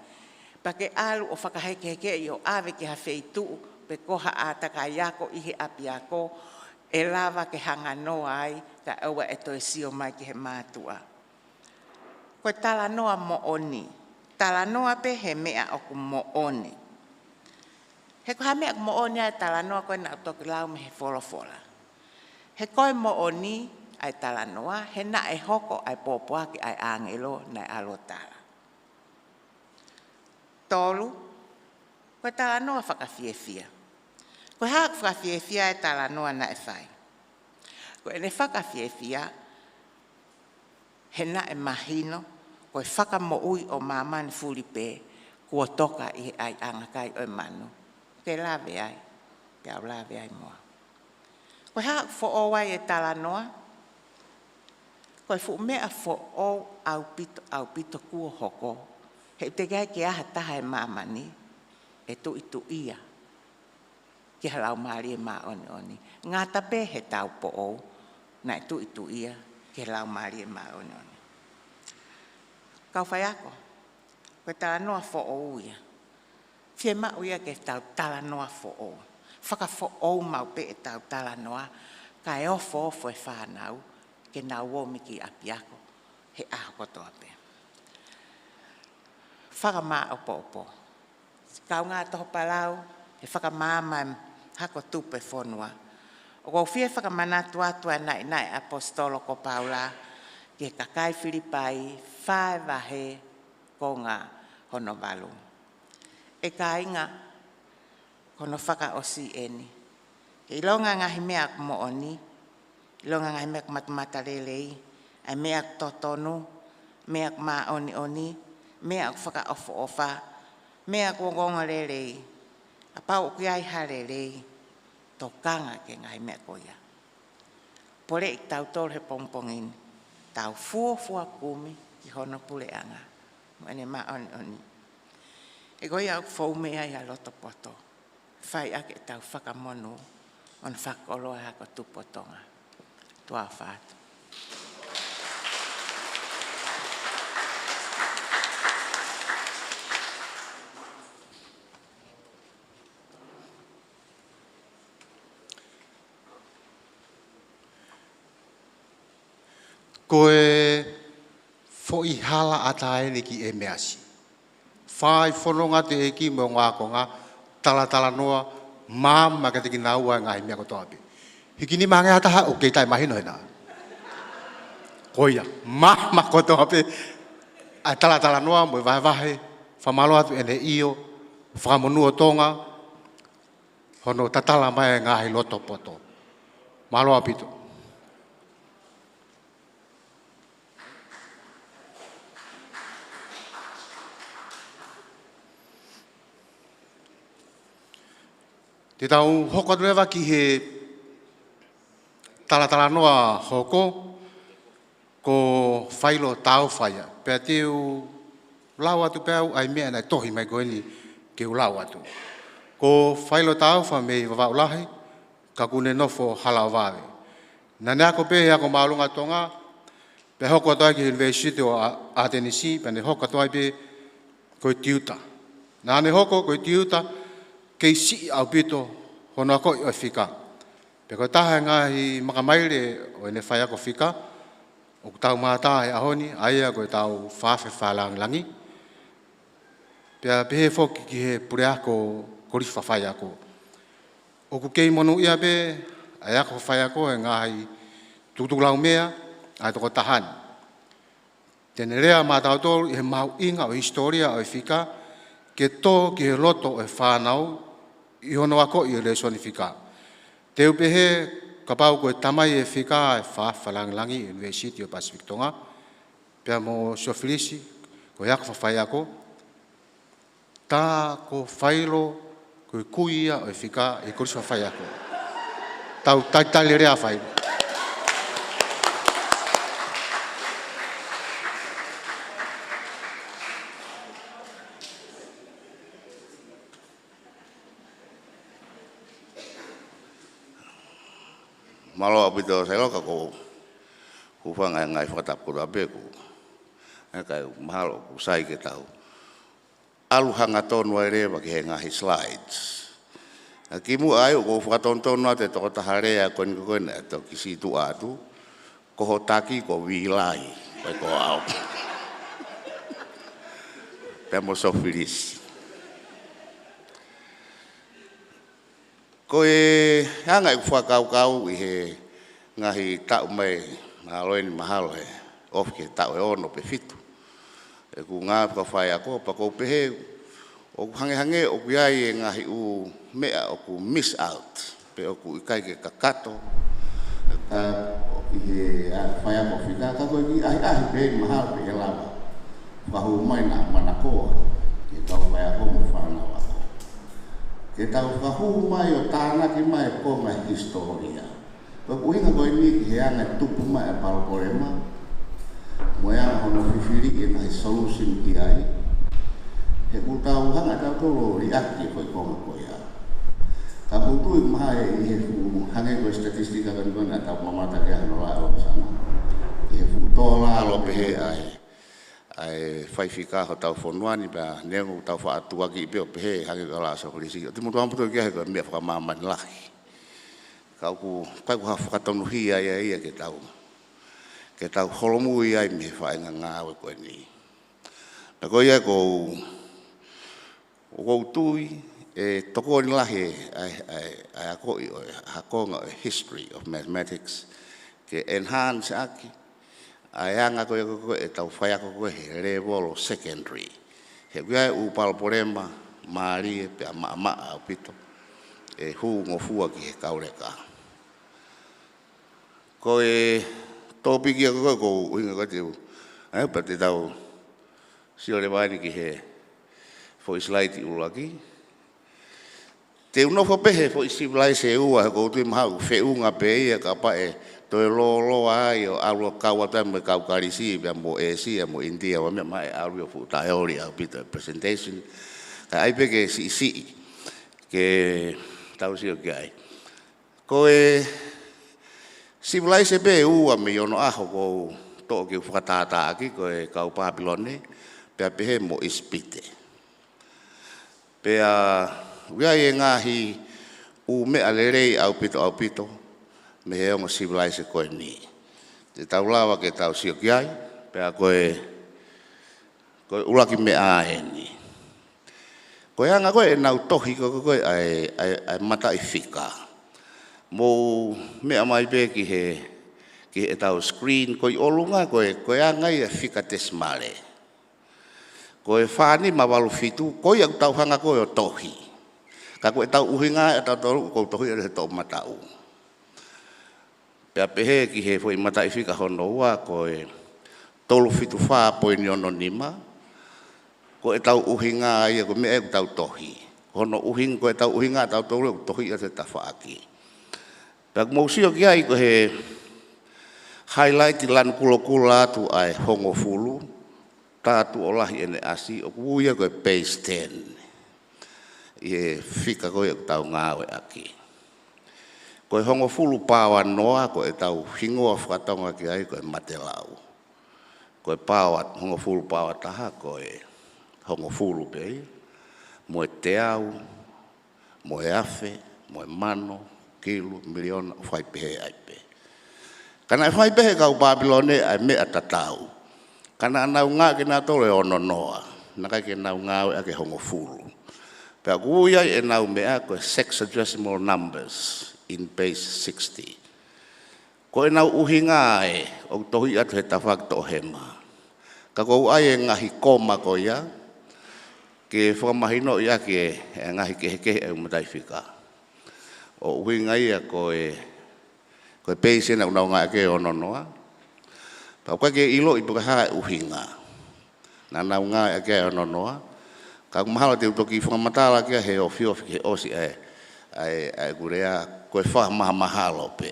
Pa ke alu o whakaheke i o ave ki ha wheitu, pe koha a takai ako i he api ako, e lava ke hanga noa ai, ka ewa e toi sio mai ki he mātua. Koe tala noa mo oni. Tala noa pe he mea o ku mo oni. He koha mea ku mo oni ai tala noa koe na utoki lau me he wholofola. He koe mo oni ai tala noa, he na e hoko ai pōpuaki ai angelo na alo tala. Tolu, koe tala noa whakawhiewhia. Koe haak whakawhiewhia ai tala noa na e whai. Koe ne whakawhiewhia, he na e mahino, koe whakamo ui o mamani fulipe, kua toka i ai angakai o manu. Ke lawe ai, ke au lawe ai moa. Koe haak who'owai e tala noa, koe fu mea who'o au pito kua hoko, he te gai ke aha taha e mamani, e tu itu ia, ki halau maari e maa oni. Ngā tape he tau po'ou, na e tu itu ia, ki halau maari e maa oni. Kau whai ako, koe tala noa who'ou ia. Whie mau ia ke tau tala noa who'ou. Whaka who'ou mau pe e tau tala noa, ka e ofo e whanau, ke nau womi ki api ako, he aho kotoa pe. Whaka maa opo. Kau ngā toho palau, he whaka maa mai hako tupe whonua. O kou whie whaka manatu atua nai apostolo ko Paula, ke kakai Filipai, whae wahe ko ngā hono walu. E ka inga, hono whaka osi eni. E ilonga ngahi mea mo oni, ilonga ngahi mea matumata lelei, ai mea totonu, mea maa oni, mea whaka ofa, mea kuongonga lelei, a pau ki ai ha lelei, tō kanga ke ngai mea koia. Pore i tau tōre he pongpongin, tau fua kumi, i hono puleanga. Mane ma oni. E goia au fou mea ia loto poto. Fai ake tau whakamonu on whakolo e hako tupotonga. Tua whātu. Koe fo'i hala atae ni ki e measi. Whai whanonga te eki mo ngā konga, tala noa, māma ka te ki naua ngāhi mea kotoa pe. Hiki ni mahange ataha o kei tai mahino hena. Koia, māma kotoa pe, a tala noa mo vahe, whamalo atu ene io, whamonua tonga, hono tatala mai ngāhi loto poto. Malo apito. Te tau hoko rewa ki he tala noa hoko ko whailo tau whaia. Pea teo lau atu peau ai mea nei tohi mai koeni ke u lau atu. Ko whailo tau wha mei wawau lahi ka kune nofo halau wawe. Na nea ko pehe ako maalunga tonga pe hoko atoai ki University o Atenisi pe ne hoko atoai pe koe tiuta. Na ne hoko koe tiuta kei si au pito hono ako i o whika. Pe koe taha ngahi makamaire o ene whai ako whika, o tau mātaa he ahoni, aia koe tau whawhe whalangi. Pea pehe whoki ki he pure ako korifa whai ako. O ku kei monu ia pe, ai ako whai ako e ngahi tutulau mea, ai toko tahani. Tene rea mātau tōru i he mau inga o historia o whika, ke tō ki he loto e whānau, i hono ako i le sonifika. Te upehe, ka pau koe tamai e whika e whalangi University o Pacific Tonga. Pea mo sofilisi, ko iako whawhai ako. Tā ko whailo, koe kuia o e whika e kurisi whawhai ako. Tau taitali rea whailo. Malo apito sa loka ko whanga ngai whakatap ko rabe ko. E kai mahalo ko sai ke tau. Alu hanga tonu ai rewa ki he ngahi slides. Ki mu ai ko whakatontonu ate toko taharea koen koen ato ki situ atu. Koho taki ko wilai. Pai ko au. Pemo sofilis. Ko e hanga i whakau i he ngahi tau mai mahalo ni mahalo he of ke tau e ono pe fitu. E ku ngā whawhai ako pa kou pehe o ku hange o ku iai e ngahi u mea o ku miss out pe o ku ikai ke kakato i he whai ako whika ka koe ki ahi pe mahalo pe e lawa whahu mai na manakoa ke kau whai ako mo whanau ako. Ke tau whahu mai o tāna ki mai ko mai historia. Ko uhinga koe ni ki he anga tupu mai a Paroporema. Mo e anga hono whiwhiri e nahi solution ki ai. He ku tau hanga tau tolo riaki koe konga koe a. Ka kutui maha i he fu hange koe statistika kan kone a tau mamata ke hano lai o sana. He fu tola alo pehe ai. Ai whaifika ho tau whonuani pa nengu tau whaatua ki peo pehe hangi ka la sa kolisi. O te mutu amputo ki ahe koe mea whakamamani lahi. Kau ku whakatonu hia ia ke tau holomu ia i me whaenga ngāwe koe ni. Na koe ia kou tui e toko ni lahi ai ako i o hakonga o history of mathematics ke enhance aki. Ai anga koe e tau whai ako koe he level secondary. He kuia e upalporema maari e pe a maa au pito. E hu ngofua ki he kaureka. Koe topiki a koe ko uhinga koe te u. Ai pa te tau sio le waini ki he fo islaiti ulaki. Te unofo pehe fo isi vlai se ua ko tui mahau whiunga pe ia ka pae toi lo ai o alu kawata me kaukarisi pe mo Asia mo India wa me mai alu fu taori au pita presentation ka ai pe ke si ke tau si o kai ko si vlai se pe ua me ono aho ko to ke whakatata aki ko kau Papilone pe pehe mo ispite pe Wia e ngahi u me alerei au pito me he ongo civilise koe ni. Te tau lawa ke tau sio kiai, pea koe ulaki me ae ni. Koe anga koe nau tohi koe ai mata i whika. Mo me amai pe ki he tau screen koe olunga koe anga i whika tesmale. Koe whani mawalu fitu, koe au tau hanga koe o tohi. Ka koe tau uhinga e tau toru ko tohi e tau matau. Pea pehe ki he foi mata i whika hono ua koe tolu fitu wha poe ni ono nima. Koe tau uhinga ia koe mea e tau tohi. Hono uhinga koe tau uhinga tau toru e tohi e te tawhaaki. Pea kumausio ki ai koe he highlight lan kula tu ai hongo fulu. Tātu olahi ene asi o kuuia koe page 10. I whika koe tau ngāwe aki. Koe hongo fulu pāwa noa, koe tau hingoa whakatonga ki ai koe matelau. Koe pāwa, hongo fulu pāwa taha, koe hongo fulu pei. Moe te au, moe afe, moe mano, kilu, miliona, whai pehe ai pe. Kana e whai pehe kau Papilone ai mea tatau. Kana anau ngā ke nā tole ono noa. Naka ke nau ngāwe ake hongo fulu. Pea kuia e nau mea koe sexagesimal numbers in base 60. Koe nau uhinga e o tohi atu he tawhak to hema. Ka kou ai e ngahi koma ko ia, ke whakamahino ia ke ngahi kehe e umatai whika. O uhinga ia koe base e nau ngā ke ono noa. Pau koe ke ilo i puka hae uhinga. Na nau ngā ke ono noa. Ka kumahala te utoki whakamatala kia he o whiofi he osi ai kurea koe wha mahalo pe.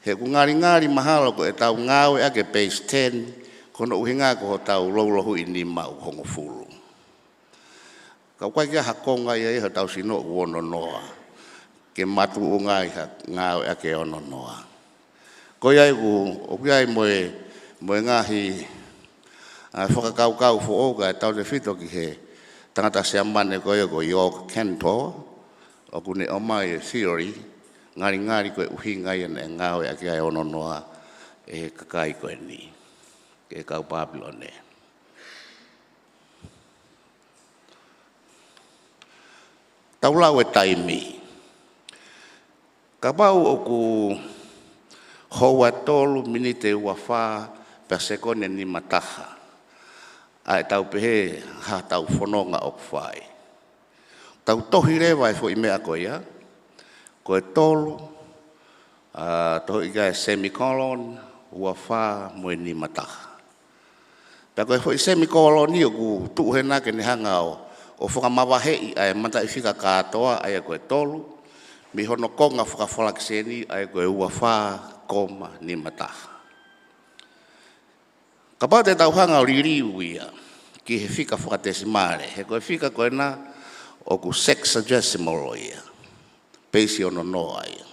He ku ngari mahalo ko e tau ngāwe ake page 10 kono uhinga ko ho tau loulohu i nima u hongo fulu. Ka koe kia hakonga ia ho tau sino uono noa. Ke matu unga i ngāwe ake ono noa. Koe ai o kia ai moe ngahi whakakau fuoga e tau te whito ki he tangata se amane koe ko York Cantor, o kune omai theory, ngari koe uhinga ia e ngāwe ake ai ono noa e kakai koe ni, ke kau Papilone. Taulau e taimi. Ka pau o ku hoa tolu minite ua wha per sekone ni mataha. Ai tau pehe ha tau whanonga o kwhai. Tau tohi rewa e fo i mea koe ia. Koe tolu, tohi i semicolon, ua wha moe ni mataha. Pea koe fo i semicolon ni o ku tuuhena ke ne hanga o whakamawahei ai mata i whika katoa ai koe tolu. Mi hono konga whakawhalakiseni ai koe ua wha koma ni mataha. Ka pau te tau hanga o ririu ia, ki he whika whakatesimare. He koe whika koe na o ku sexagesimal ia. Peisi ono noa ia.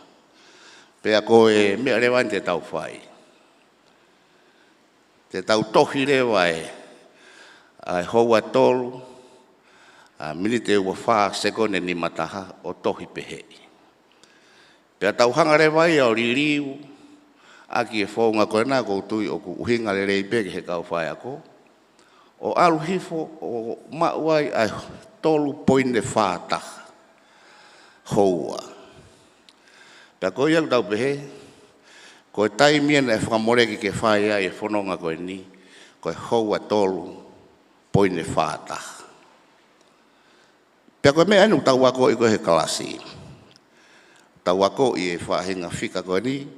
Pea koe mea rewa te tau whai. Te tau tohi rewa ai hoa tolu, minite ua wha sekone ni mataha o tohi pehe. Pea tau hanga rewa ia o ririu, aki e whaunga koe nā koutui o ku uhinga le rei peke he kau whai ako. O alu hifo o mauai ai tolu poine whātaha. Houa. Pea koe iau tau pehe, koe taimien e whakamoreki ke whai ai e whanonga koe ni, koe houa tolu poine whātaha. Pea koe mea anu tau wako i koe he kalasi. Tau wako i e whahinga whika koe ni,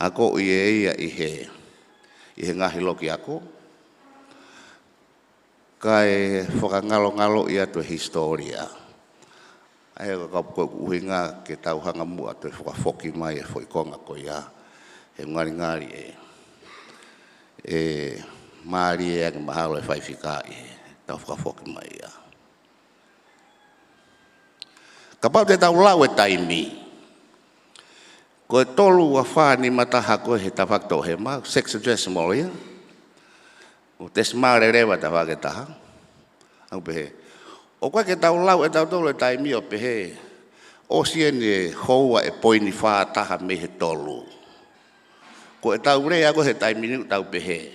ako i e ia i he ngahi loki ako. Ka e whakangalo-ngalo i atu historia. ai ka ko uhinga ke tau hanga mua te whakafoki mai e foi konga ko ia e ngari e maari e mahalo e whaifika e tau whakafoki mai ia ka pau te tau lau e taimi ko e tolu a whani mataha ko he tawhakto he ma sexagesimal ia o te smare rewa ta whaketaha au pehe o kwa ke tau lau e tau tolu e taimi o pehe o siene houa e poini whātaha me he tolu ko e tau rea ko he taimi ni tau pehe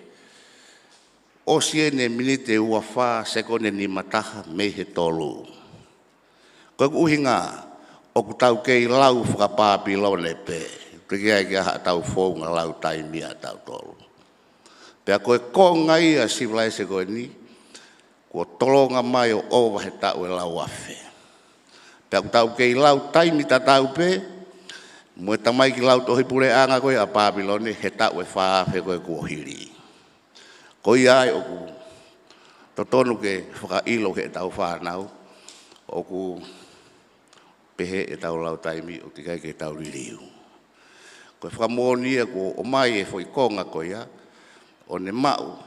o siene minite ua wha sekone ni mataha me he tolu ko uhinga o ku tau kei lau whakapāpilone pe te kia ki aha tau whonga lau taimi a tau tolu pea koe konga ia civilise koe ni ko tolonga mai o owa he tau e lau afe pea ku tau kei lau taimi ta tau pe mo e tamai ki lau tohi pure anga koe a Pāpilone he tau e whaafe koe kua hiri ko ia ai o ku totonu ke whakailo he tau whanau o ku pehe e tau lau taimi o tikai ke tau ririu ko whakamonia ko o mai e foi konga ko ia o ne mau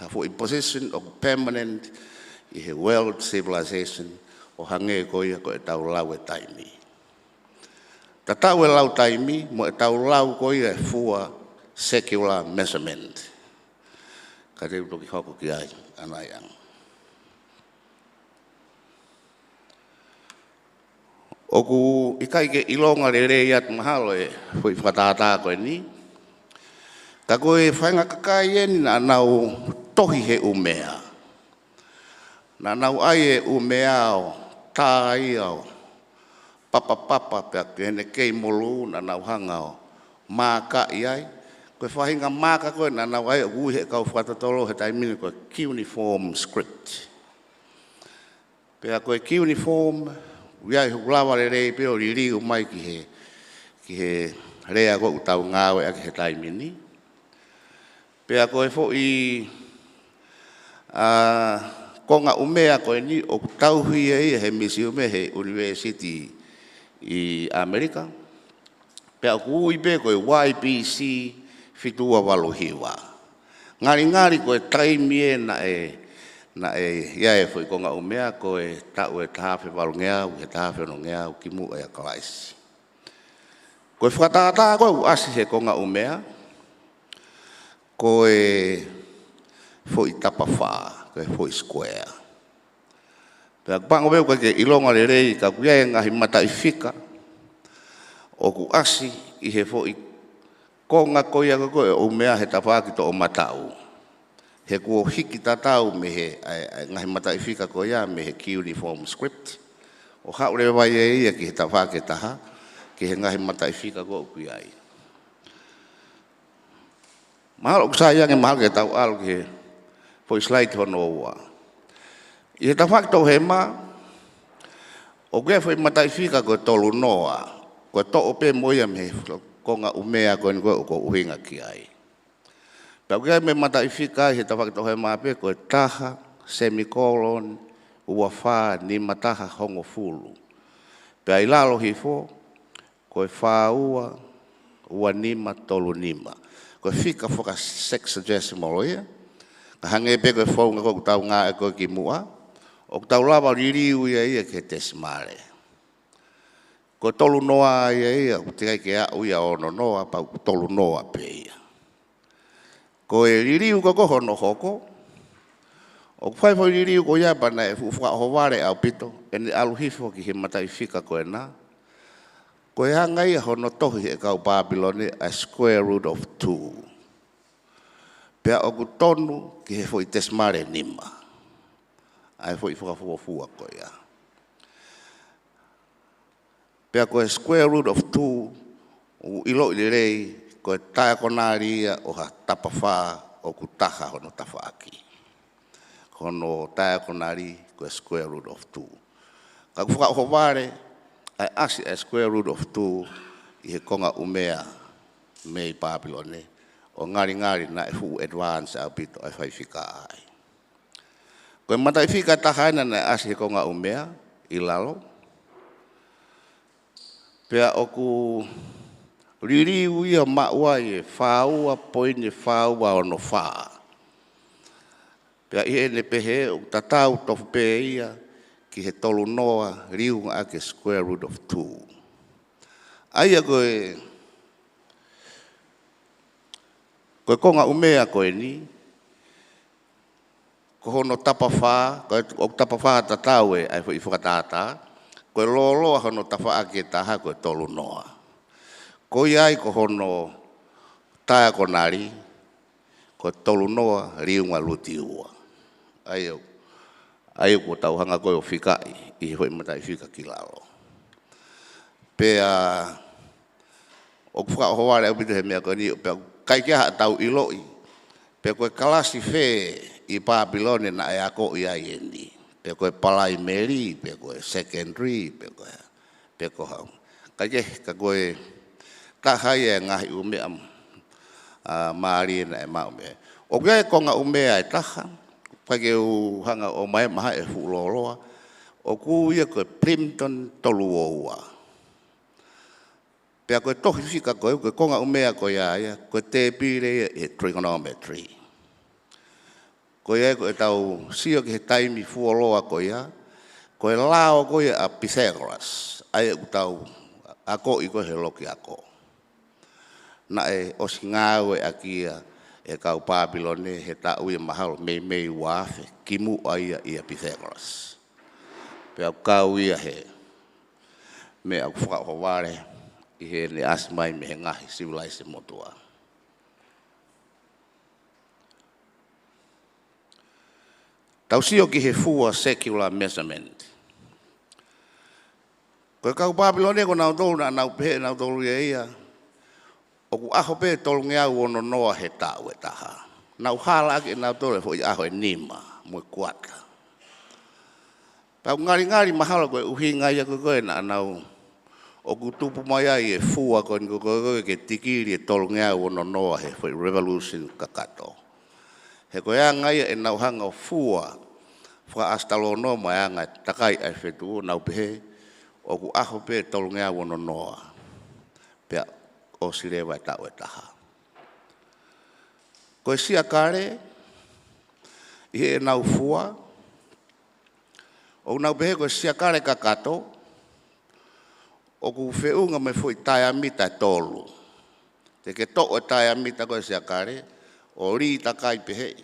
ha foi position of permanent i he world civilization o hange ko ia ko e tau lau e taimi ta tau e lau taimi mo e tau lau ko ia e fua secular measurement ka te utoki hoko ki ai anai ang o ku ikai ke ilonga le rei at mahalo e foi whakatata ko e ni ka koe whainga kakai e ni na nau tohi he umea na nau ai e umea o tā i au papa pea kene kei molu na nau hanga o māka i ai koe whahinga māka koe na nau ai o gui he kau whatatolo he taimini koe cuneiform script pea koe cuneiform uiai hukulawa le rei peo ririu mai ki he rea koe utau ngāwe ake he taimini pea koe fo i konga umea koe ni o tauhi e he misiume he university i Amerika pea kui pe koe YPC fitua waluhiwa ngari koe taimie na e ia e foi konga umea koe tau e tahafe walungeau he tahafe no ngeau kimu e akalaisi koe whakatata koe uasi he konga umea koe foi tapa wha koe foi square pea pango meu koe ke ilonga le rei ka kuia e ngahi mata i fika o ku asi i he foi konga koe a koe umea he tapaki to o matau he kua hiki tatau me he ngahi mata i fika koe ia me he cuneiform script o haure vai e ia ki he tapaki taha ki he ngahi mata i fika koe kui ai mahalo ku sayang e mahalo ke tau alu ki he foi slide hono ua i he tapaki tau he ma o kea foi mata i fika koe tolu noa koe to ope moia me konga umea koe ni koe ko uhinga ki ai pau kea me mata i fika he tapaki tau he ma pe koe taha semicolon ua wha ni mataha hongo fulu pea i lalo hifo koe wha ua nima tolu nima koe fika foka sexagesimal ia ka hange pe koe whaunga koe tau ngā e koe ki mua o tau lava ririu ia ke tesimare ko tolu noa ia tikai ke au ia ono noa pau tolu noa pe ia ko e ririu ko hono hoko o fai foi ririu ko ia pana e fufa hovare au pito ene aluhifo ki he mata i fika ko na ko e hanga ia hono tohi e kau Pāpilone a square root of 2 pea o ku tonu ki he foi tesmare nima ai foi fuafua ko ia pea ko square root of 2 u ilo i rei ko tae konaria o ha tapawha o ku taha hono tawhaaki hono tae konari ko square root of 2 ka ku whaka hovare ai asi a square root of 2 i he konga umea mei Pāpilone o ngari na e fu advance au pito ai whaifika ai ko mata i fika tahaina na asi he konga umea i lalo Pea oku ririu ia maua e whaua poine whaua ono whaa. Pea ie ne pehe o tatau tofu pe ia ki he tolu noa riu ake square root of 2. Aia koe konga umea koe ni, ko hono tapa whaa, o tapa whaa tatau e ai i whakatata, koe loloa hono tapa ake taha koe tolu noa. Ko iai ko hono taia konari, ko tolu noa riunga luti ua. Ai ko tau hanga koe o whikai, i hoi matai whika ki lalo. Pea, o kuwha o haware au bitu he mea koe ni, pea kai kia tau iloi, pea koe kalasi whe i Papilone na e ako i ai endi. Pea koe primary, pea koe secondary, pea koe hau. Kai kia ka koe tahai e ngahi umea maari na e mau mea. O kia e konga umea e taha, pake u hanga o mai maha e fuloloa, o ku ia koe Plimpton toluoua. Pea koe tohi fika koe konga umea koe aia, koe te pire e trigonometry. Koe ia koe tau sio ki he taimi fuoloa koe ia, koe lao koe a Pythagoras, ai u tau ako i koe he loki ako. Na e osi ngāwe akia, e kau Papilone he tau ia mahalo mei wafe kimu aia ia Pythagoras. Pea kau ia he me au whakaware i he ne Atamai me he ngahi civilise motua. Tau sio ki he fua secular measurement. Koe kau Papilone ko nau tolu na nau pehe nau tolu ia o ku aho pe tolu ngeau ono noa he tau e taha. Nau hala ake nau tolu e fo i aho e nima, mui kuata. Pau ngari mahalo koe uhinga ia koe na nau o ku tupu mai ai e fua koe koe ke tikiri e tolu ngeau ono noa he fo i revolution kakato. He koe anga ia e nau hanga o fua, wha astalo no mai anga takai ai whetu nau pehe o ku aho pe tolu ngeau ono noa. Pea o sirewa e tau e taha. Koe sia kare, i he nau fua, o nau pehe koe sia kare kakato, o ku whiunga me fui taia mita tolu. Te ke toko e taia mita koe sia kare, o ri takai pehe,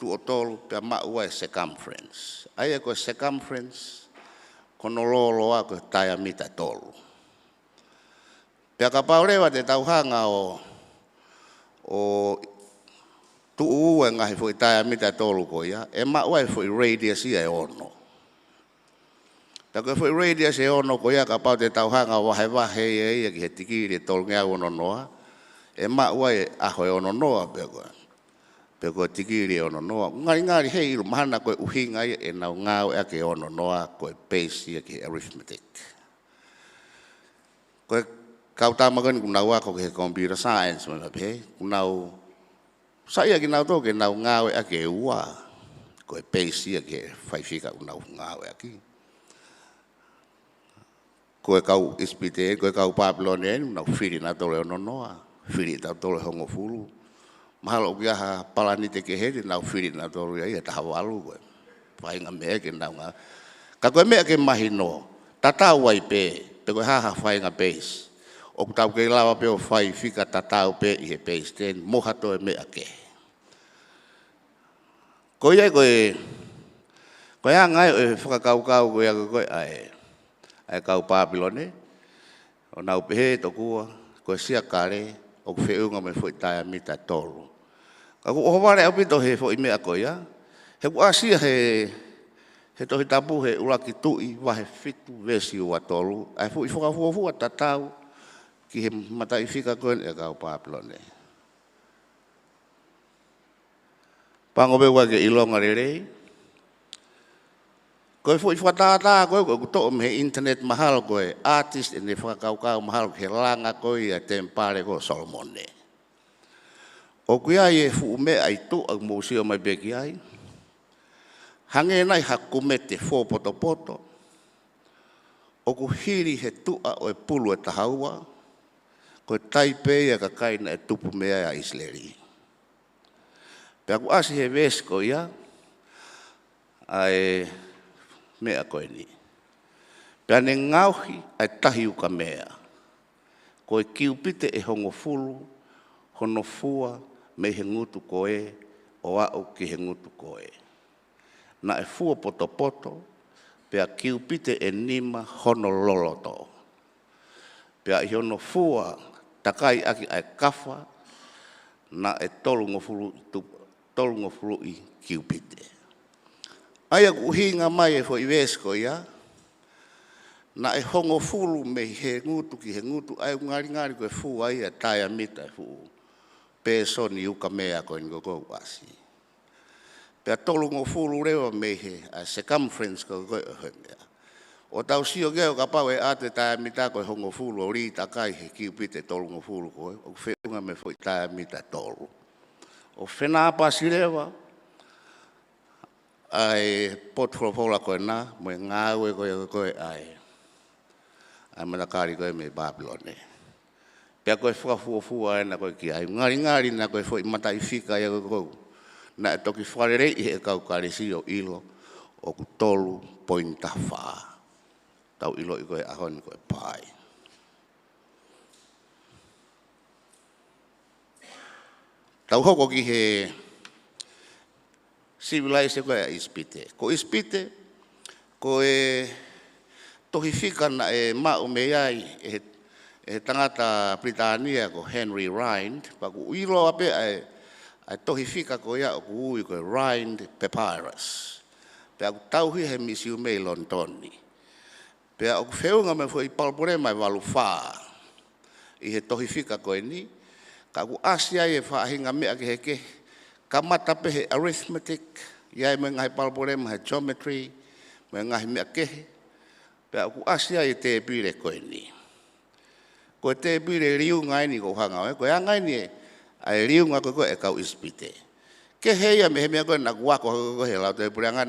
tu o tolu pea maua e circumference. Ai e koe circumference, kono loloa koe taia mita tolu. Pea ka paurewa te tauhanga o tuu e ngahi fui taia mita tolu ko ia, e maua e fui radius ia e ono. Pea koe fui radius e ono ko ia ka pau te tauhanga o wahe ia ki he tikiri e tolu ngea ono noa, e maua e aho e ono noa pea koe. Pea koe tikiri e ono noa. Ngari hei ilu mahana koe uhinga ia e nau ngau ea ke ono noa koe base ia ki arithmetic. Koe kau tamakoni kunau ako ke computer science mana pe kunau saya ki nau to ke nau ngawe ake ua ko pesi ke faifika kunau ngawe aki ko kau ispite ko kau Papilone nau firi na to le noa firi ta to le hongo fulu mahalo kia ha palani te ke hedi nau firi na to le ia tawalu ko pai ngame ke nau nga ka ko me ke mahino tata wai pe ko ha fai nga base o tau ke lawa pe o fai fika tatau pe i he base ten mohato e me ake. Ko ia ko ia ngai e whakakau ko ia ko ai kau Papilone o nau pehe to kua ko sia kare o whiunga me foi taia mita tolu. Ka ko haware au pito he foi me ako ia he ko asia he tohi tapu he ulaki tui wahe fitu vesi ua tolu ai foi whakafua tatau ki he matai fika koen e kau Papilone. Pangobe wake ilonga rerei. Koe fui whatata koe koe kuto me internet mahal koe artist ene whakakau mahal ke langa koe a tempare koe Solomone. O kuia e fu me ai tu ang museo mai beki ai. Hange nai hakumete fo poto. O o ku hiri he tua o e pulu e tahaua, ko e taipei ka kaina e tupu mea a Isleri. Pea ku asi he vesko ia, ai mea koe ni. Pea ne ngauhi ai tahi uka mea. Ko e kiupite e hongo fulu, hono fua me he ngutu koe, o au ki he ngutu koe. Na e fua poto poto, pea kiupite e nima hono loloto. Pea i hono fua takai aki ai kafa, na e tolu ngofulu i kiupite. Aia ku hinga mai e fo i vesko ia, na e hongo fulu me he ngutu ki he ngutu, ai ngari koe fua ia taia mita e fuu. Peso ni uka mea koe ni koko wasi. Pea tolu ngofulu rewa me he a circumference koe koe mea. O tau sio geo ka pau e ate taia mita koe hongo fulu, o ri takai he kiupite tolu ngofulu koe, o whiunga me fo i taia mita tolu. O whena pasi rewa, ai potfolofola koe nā, mo e ngāue koe ai. Ai matakari koe me Babylone. Pea koe whakafua e na koe ki ai. Ngari na koe fwoi mata i whika ia koe kou. Na e toki wharerei i he kau karesi o ilo o ku tolu pointa whaa. Tau ilo i koe ahoni koe pai. Tau hoko ki he civilise koe a ispite. Ko ispite, ko e tohi whika na e mau me iai e tangata Britania ko Henry Rind, pa ku ilo ape ai tohi whika ko ia o ku ui ko Rind Papyrus. Pea ku tauhi he misiu mei Lontoni. Pea o ku whiunga me fwoi palpore mai walu whaa. I he tohi whika ko e ni, ka ku asia e whaahinga mea ki he ke, ka matape he arithmetic, iai me ngai palpore mai geometry, me ngai mea kehe, pea ku asia e te pire ko e ni. Ko te pire riunga ni ko hanga, ko anga ni ai riunga ko e kau ispite. Ke heia me he mea koe na kuako ko he lau te pire anga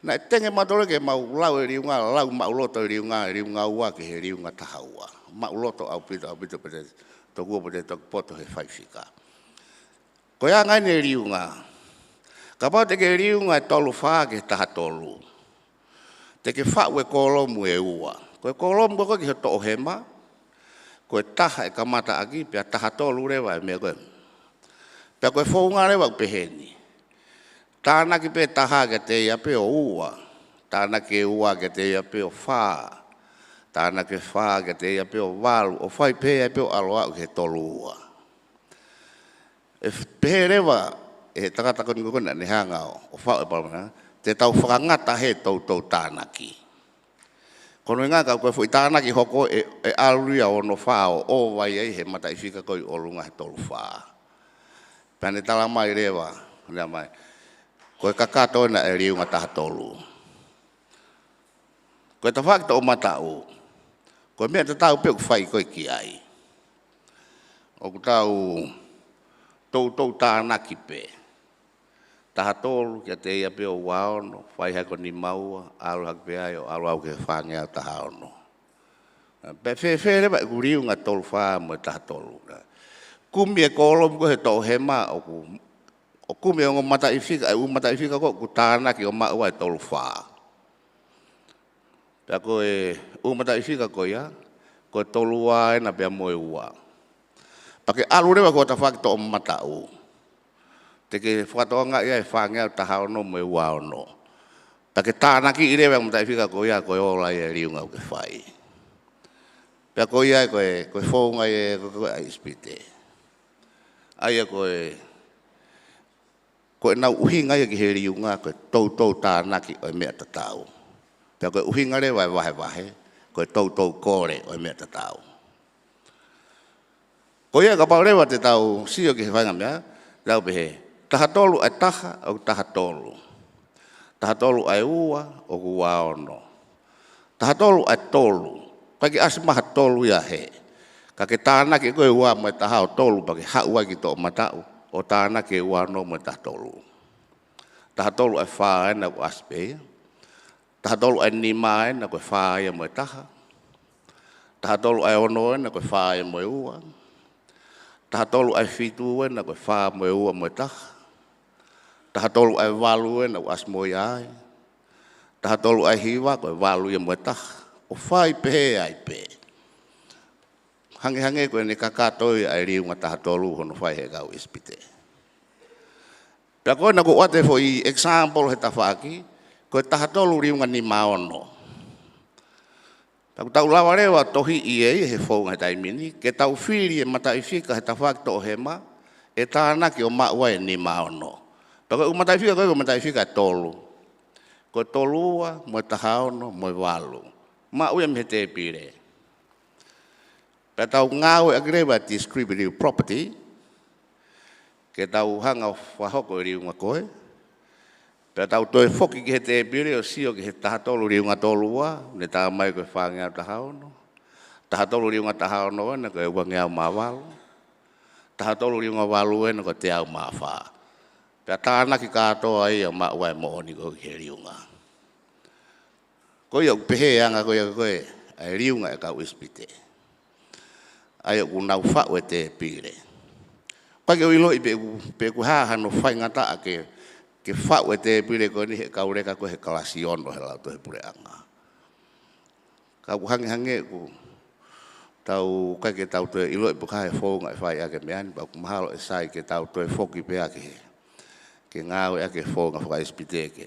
na tenge matore ke mau lau e riunga, lau mau loto e riunga ua ke he riunga tahaua. Mau loto au pito pete, to kua pete to poto he whaifika. Ko anga ni riunga, ka pau te ke riunga e tolu whaa ke taha tolu. Te ke whau e kolomu e ua. Ko e kolomu ko ki he to ohema, ko e taha e kamata aki, pia taha tolu rewa e mea koe. Pia koe whaunga rewa upeheni. Tāna ki pe taha ke te ia pe o ua. Tāna ke ua ke te ia pe o whaa. Tāna ke whaa ke te ia pe o walu. O whai pe ia pe o aloa ke tolu ua. E pehe rewa, e takatako ni kukuna ni hangao. O whau e palmana. Te tau whakangata he tau tānaki. Kono ngā kau koe fui tānaki hoko e aluria o no whao o vai ei he mata i whika koi o lunga he tolu whaa. Pane tala mai rewa, nea mai. Koe kakato na e riunga taha tolu. Koe ta whakita o matau. Koe mea te tau peo whai koe ki ai. O ku tau tānaki pe. Taha tolu kia te ia peo waono, whai hako ni maua, alu hak pe ai o alu au ke whange au taha ono. Pe whewhere ba ku riunga tolu whaa mo e taha tolu. Kumi e kolom ko he tau hema o kumi o mata i whika, e mata i whika ko ku tānaki o maua e tolu whaa. Pea ko e mata i whika ko ia, ko e tolu wā e na pea moe ua. Pake alu rewa ko ta whakita o matau. Te ke whakatoanga ia e whangea taha ono mo e ua ono. Pake tānaki i rewa mata i whika ko ia ko e ola ia riunga o ke whai. Pea ko ia ko e whaunga ia ko e ispite. Aia ko e nau uhinga ia ki he riunga ko e tau tānaki o e mea tatau. Pea ko e uhinga rewa e wahe, ko e tau kore o e mea tatau. Ko ia ka pau rewa te tau sio ki he whainga mea, tau pehe. Taha tolu ai taha au taha tolu. Taha tolu ai ua o ku waono. Taha tolu ai tolu. Paki asimaha tolu ia he. Ka ke tānaki koe ua mo e taha o tolu paki haua ki to matau. O tānaki ua no mo e taha tolu. Taha tolu ai whaena ku aspe. Taha tolu ai nima na koe whaia mo e taha. Taha tolu ai ono na koe wha e moe ua. Taha tolu ai whitu na koe wha moe ua moe taha. Taha tolu ai walu na as moe ai. Taha tolu ai hiwa koe walu ia moe taha. O whai pehe ai pehe. Hange koe ni kakatoi ai riunga taha tolu hono whai he kau ispite. Pea koe na ko wate fo i example he tawhaki, koe taha tolu riunga ni maono. Taku tau lawa rewa tohi i he whonga he taimini, ke tau whiri e mata i whika he tawhaki to hema, e tānaki o maua e ni maono. Pea koe umata i whika koe umata i whika e tolu. Koe tolua, moe tahaono, moe walu. Maua e me te pire. Pea tau ngāwe agreba distributive property, ke tau hanga whahoko i riunga koe. Pea tau toe whoki ki he te pire o sio ki he taha tolu riunga tolua, ne taha mai koe whangea tahaono. Taha tolu riunga tahaono na koe wangea mawalu. Taha tolu riunga walu na koe te au mawha. Pea tānaki kātoa ia maua e mohoni koe ki he riunga. Koe au pehe anga koe ai riunga e kau ispite. Ai au nau whau e te pire. Pake o ilo i pe ku haha no whai ngata a ke whau e te pire koe ni he kaureka koe he kalasi ono he lau to he pure anga. Kau hange ku tau kai ke tau toe ilo i puka he whonga e whai ake meani, pa ku mahalo e sai ke tau toe whoki pe ake ke ngāwe ake whonga whaka ispite ke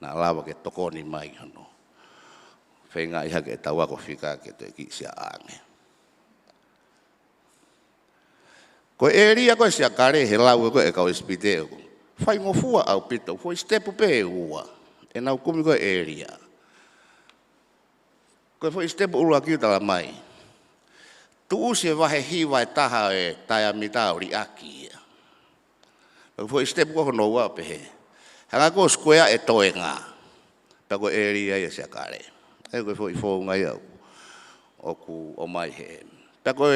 na lawa ke tokoni mai hono. Whenga iha ke tau ako whika ke toe ki sia ange. Ko area ko sia kare he lau ko e kau ispite ko. Fai ngofua au pito, foi step pe ua. E nau kumi ko area. Ko foi step ula ki tala mai. Tu usi wahe hiwa taha e taia mita ori aki. Ko foi step ko no wa pe. Hanga ko square e toenga. Pa ko area e sia kare. E ko foi fo ngai au. O ku o mai he. Pa ko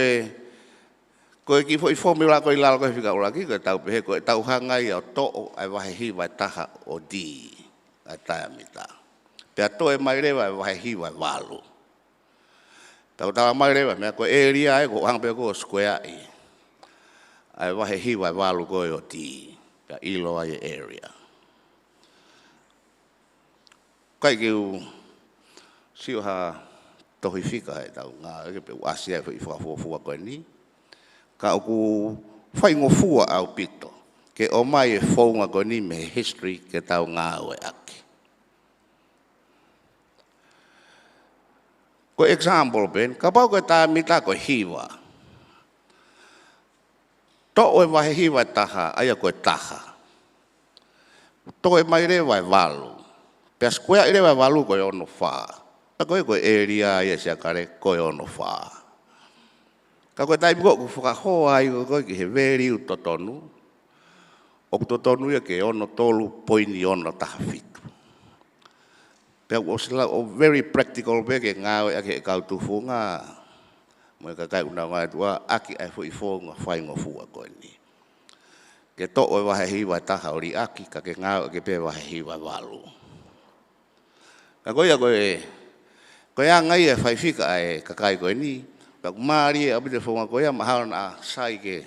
ko ki foi formula ko ilal ko fika ula ki ko tau pe ko tau hangai o to ai wahe hiwa taha o di ata mita pe to e mai rewa wahe hiwa walu tau tala mai rewa me ko area ai ko hang pe ko square ai wahe hiwa walu ko o di ka ilo ai area kai ki siu ha tohi fika ai tau nga ke pe asia foi fo ko ni ka ku whai ngofua au pito. Ke o mai e whaunga ko ni me history ke tau ngāwe aki. Ko example ben, ka pau koe tā mita koe hiwa. To e wahe hiwa taha, aia koe taha. To e mai rewa e walu. Pea square rewa e walu koe ono whaa. Pa koe area ia sia kare koe ono whaa. Ka koe tai miko ku whakahoa ai koe ki he value totonu. O totonu ia ke ono tolu poini ono taha fitu. Pea o sila o very practical pe ke ngāwe ake e kautufu ngā. Moe ka kai una ngai tua aki ai fo i whonga whai ngofua koe ni. Ke to o wahe hiwa taha ori aki ka ke ngāwe ke pe wahe hiwa walu. Ka koe ia koe a ngai e whai whika ai kakai koe ni. Pak mari e abite whonga koe a mahalo na sai ke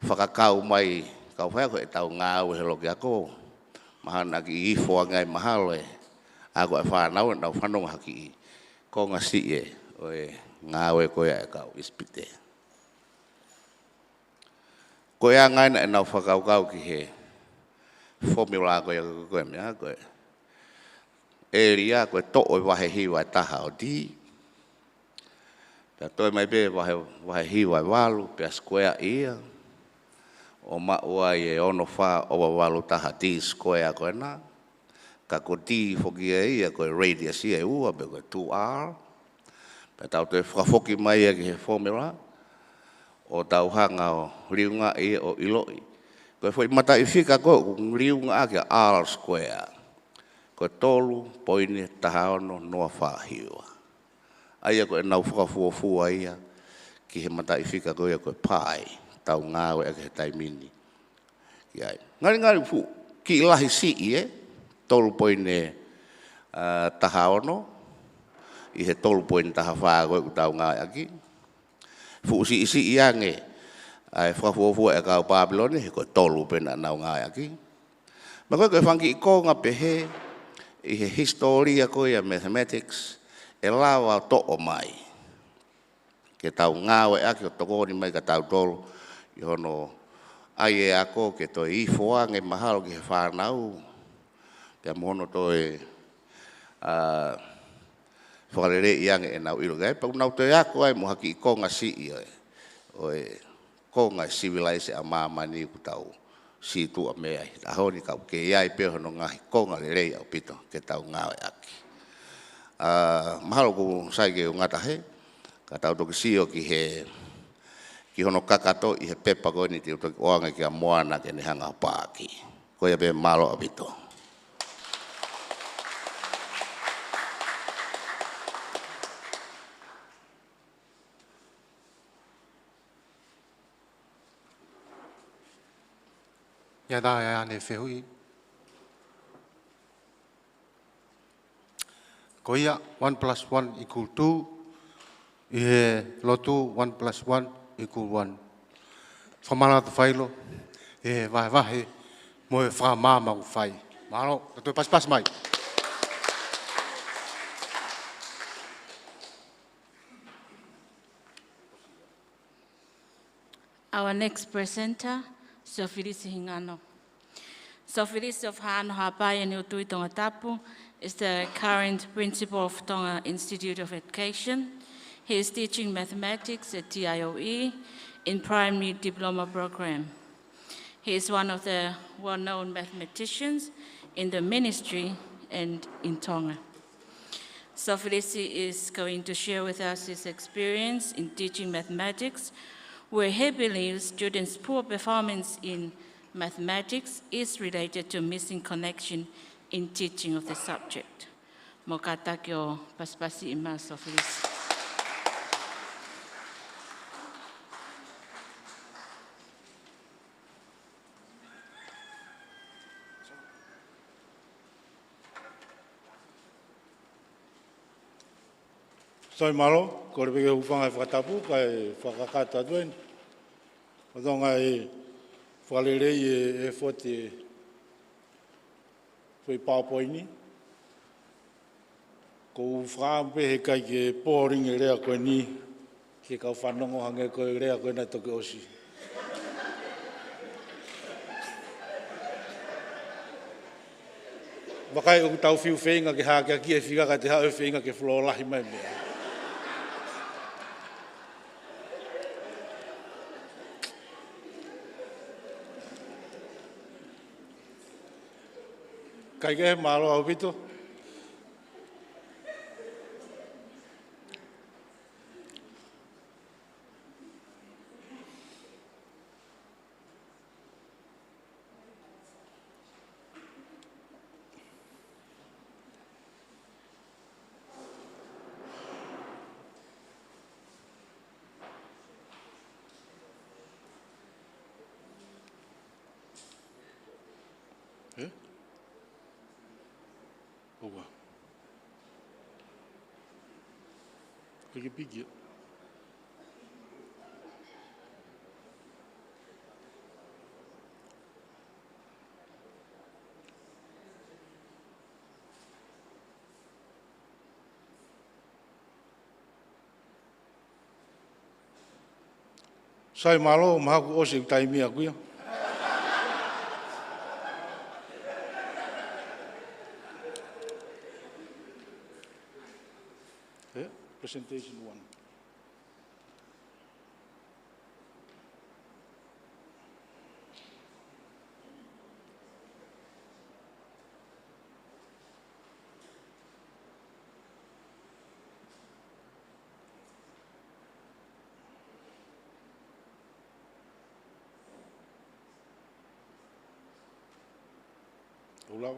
whakakau mai kau whai koe tau ngāwe he loki ako. Mahalo na ki i whoangai mahalo e. Ako e whanau e nau whanonga haki i. Ko ngā si e o e ngāwe koe e kau ispite. Koe a ngai na e nau whakau ki he formula koe a koe mea koe. Area koe to o wahe hiwa e taha o di. Pea toi mai pe wahe hiwa e walu, pea square ia. O maua i e ono wha o walu taha di square koe na. Ka ko di whoki e ia koe radius ia e ua, pe koe 2R. Pea tau toi whakafoki mai e ki he formula. O tau hanga o riunga ia o iloi. Koe whai mata i whika koe riunga a ki R square. Koe tolu, poini, taha ono, noa wha hiwa. Aia koe nau whakafuafua ia ki he mata i whika koe koe pai, tau ngāwe ake he taimini. Ngari fu, ki ilahi si i tolu poine taha ono, I he tolu poin taha whaa koe utau ngai aki. Fu si isi iange. Ai whafuofua e kau Babylone he koe tolu pena nau ngai aki. Ma koe koe whanki I konga pehe I he historia koe a mathematics e lawa to'o mai. Ke tau ngawe aki o tokoni mai ka tau tolu I hono ai e ako ke toi I foange mahalo ki he whanau. Pea mohono toi whakarere iange e nau ilo gai. Pau nau toi ako ai mo haki I konga si I oe konga civilise a mamani ku tau si tu a mea. Tahoni kau ke iai peo hono ngahi konga le rei au pito ke tau ngawe aki. Mahalo ku sai ke ngata he. Ka tau toki sio ki he ki hono kakato I he pepa koe ni tiu toki oanga ki a moana ke ni hanga pāki. Koe a pe malo a pito. Ia da ia ne whehui. Ko ia 1 plus 1 equal 2. I he lotu 1 plus 1 equal 1. Whamana tu whailo. I he vahe mo e whamama u whai. Maro, tu pas mai. Our next presenter, Sofirisi Hingano. Sofirisi of Hano Hapai and Utui Tonga Tapu is the current principal of Tonga Institute of Education. He is teaching mathematics at TIOE in primary diploma program. He is one of the well-known mathematicians in the ministry and in Tonga. Sofirisi is going to share with us his experience in teaching mathematics, where he believes students' poor performance in mathematics is related to missing connection in teaching of the subject. Mokata kio paspasi ima Sofirisi. Soi malo, ko rebe ke upanga whakatapu, kai whakakata tuen. Kodonga e whalerei e whote whai pāpoini. Ko whaampe he kai ke pōring e rea koe ni, ke kau whanongo hange koe rea koe nai toke osi. Wakai o tau whiu whenga ke hākia ki e whigaka te hao whenga ke whlolahi mai mea. Kai ke malo au pito. Opa. Koe ke piki. Sai malo, mahaku ose utaimia kuia. Presentation 1. Ulawa.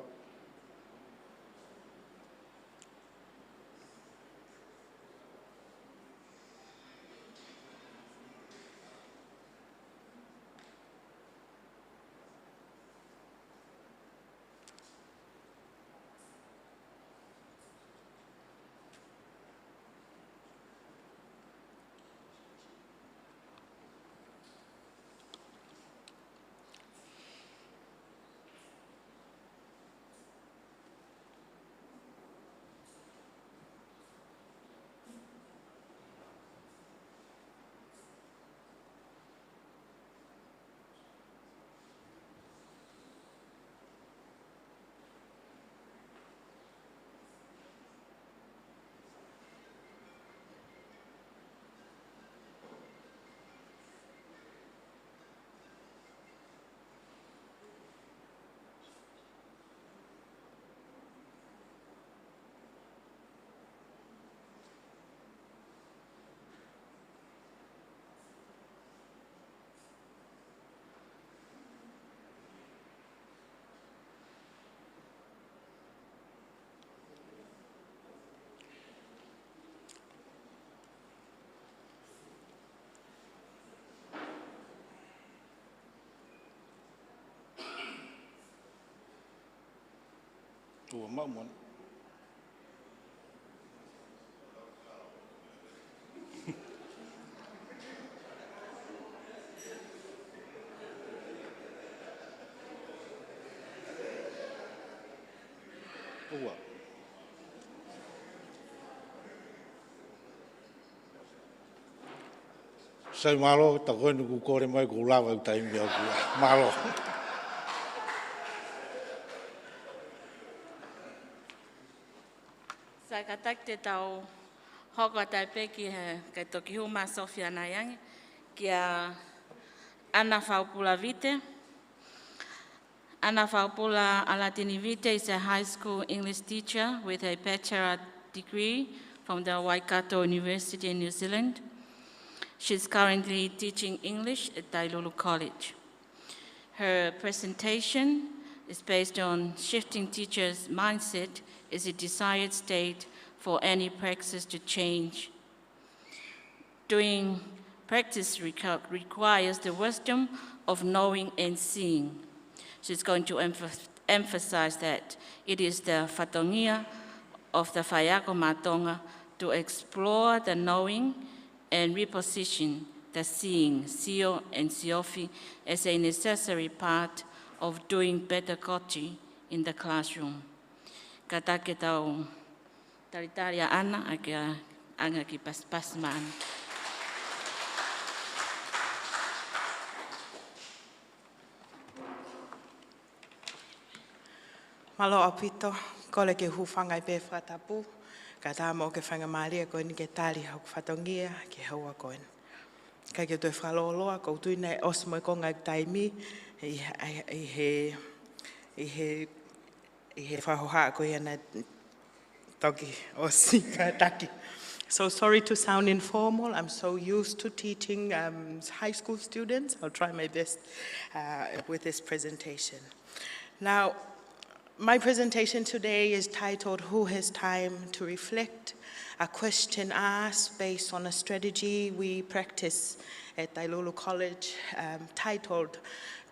tua mamuan. Ua. Sai malo, ta koe nuku kore mai ko lawa u taimi au kua. Malo. Sa ka tak te tau hoko tai peki he kai toki huma Sofia Nayang kia Ana Faupula Vite. Ana Faupula Alatini Vite is a high school English teacher with a bachelor degree from the Waikato University in New Zealand. She's currently teaching English at Taukolo College. Her presentation is based on shifting teachers' mindset as a desired state for any practice to change. Doing practice requires the wisdom of knowing and seeing. She's going to emphasize that it is the fatongia of the Whaiako Matonga to explore the knowing and reposition the seeing, sio and siofi, as a necessary part of doing pedagogy in the classroom. Ka take tau taritaria ana a kia anga ki paspasman. Malo apito, kole ke hufanga I pe whatapu, ka tā mo ke whangamaria koe ni ke tali hau fatongia ke haua koe. Kai ke tue whaloloa, kou tui nei osmo ko ngai taimi, i he whahoha koe ana toki osi ka taki. So sorry to sound informal. I'm so used to teaching high school students. I'll try my best with this presentation. Now, my presentation today is titled, Who Has Time to Reflect? A question asked based on a strategy we practice at Taukolo College titled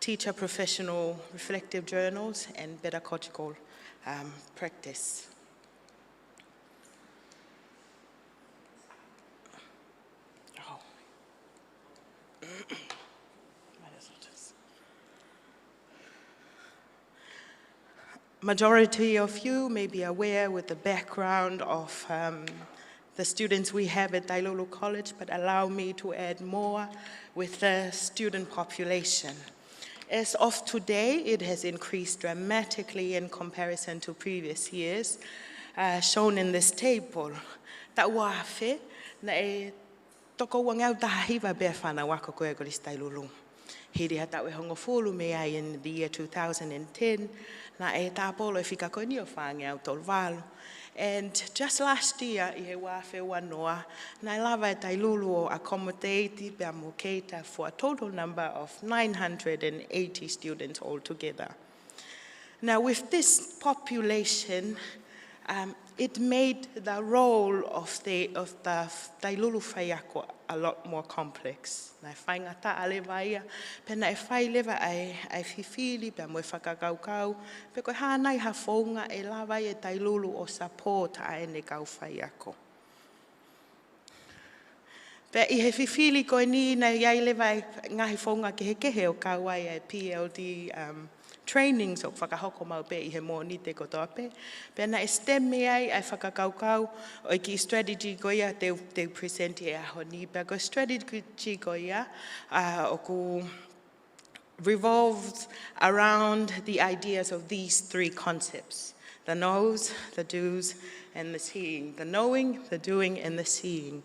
Teacher Professional Reflective Journals and Pedagogical Practice. Majority of you may be aware with the background of the students we have at Taukolo College, but allow me to add more with the student population. As of today, it has increased dramatically in comparison to previous years, shown in this table. Ta wafe na e toko wangau tahiva befana wako koe koris Taukolo. Hiri hata we hongo fulu me ai in the year 2010, na e tāpolo e whika koe ni o whange au tolvalo. And just last year, I he wafe wanoa, na lava e Taukolo o accommodate pe amokeita for a total number of 980 students altogether. Now with this population, it made the role of the Taukolo Whaiako a lot more complex. Na whaingata alewa ia, pena e whai lewa ai whiwhili, pia moe whakakaukau, pe koe hānai ha whaunga e lawa e Taukolo o support a ene kau Whaiako. Pe I he whiwhili koe ni na iai lewa e ngahi whaunga ke he o kauai e PLD trainings o whakahoko mau pe I he mō ni te kotoa pe. Pena e STEM me ai whakakaukau o ki strategy ko ia te presenti e aho ni. Pea ko strategy ko ia o ku revolves around the ideas of these three concepts. The knows, the do's, and the seeing. The knowing, the doing, and the seeing.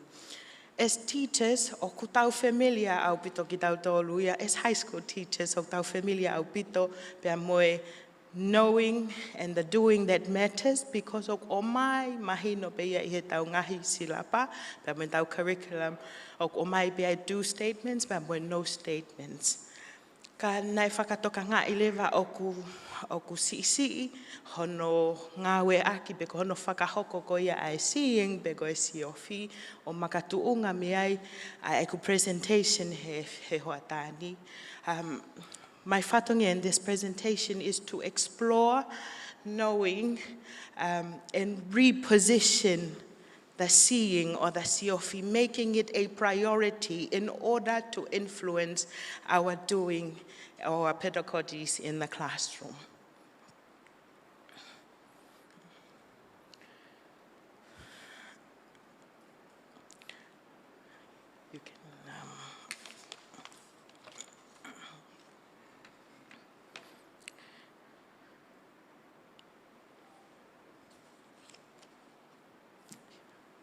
As teachers, o ku tau familia au pito ki tau tolu ia, as high school teachers, o tau familia au pito, pea moe knowing and the doing that matters, because o mai mahino pe ia I he tau ngahi silapa, pea moe tau curriculum, o mai pe I do statements, pea moe no statements. Ka nai whakatoka ngā I lewa o ku si hono ngāwe aki beko hono whakahoko ko ia ai seeing beko e siofi o makatuunga me ai ai ku presentation he hoatani. My fatongia in this presentation is to explore knowing and reposition the seeing or the siofi, making it a priority in order to influence our doing or our pedagogies in the classroom. You can,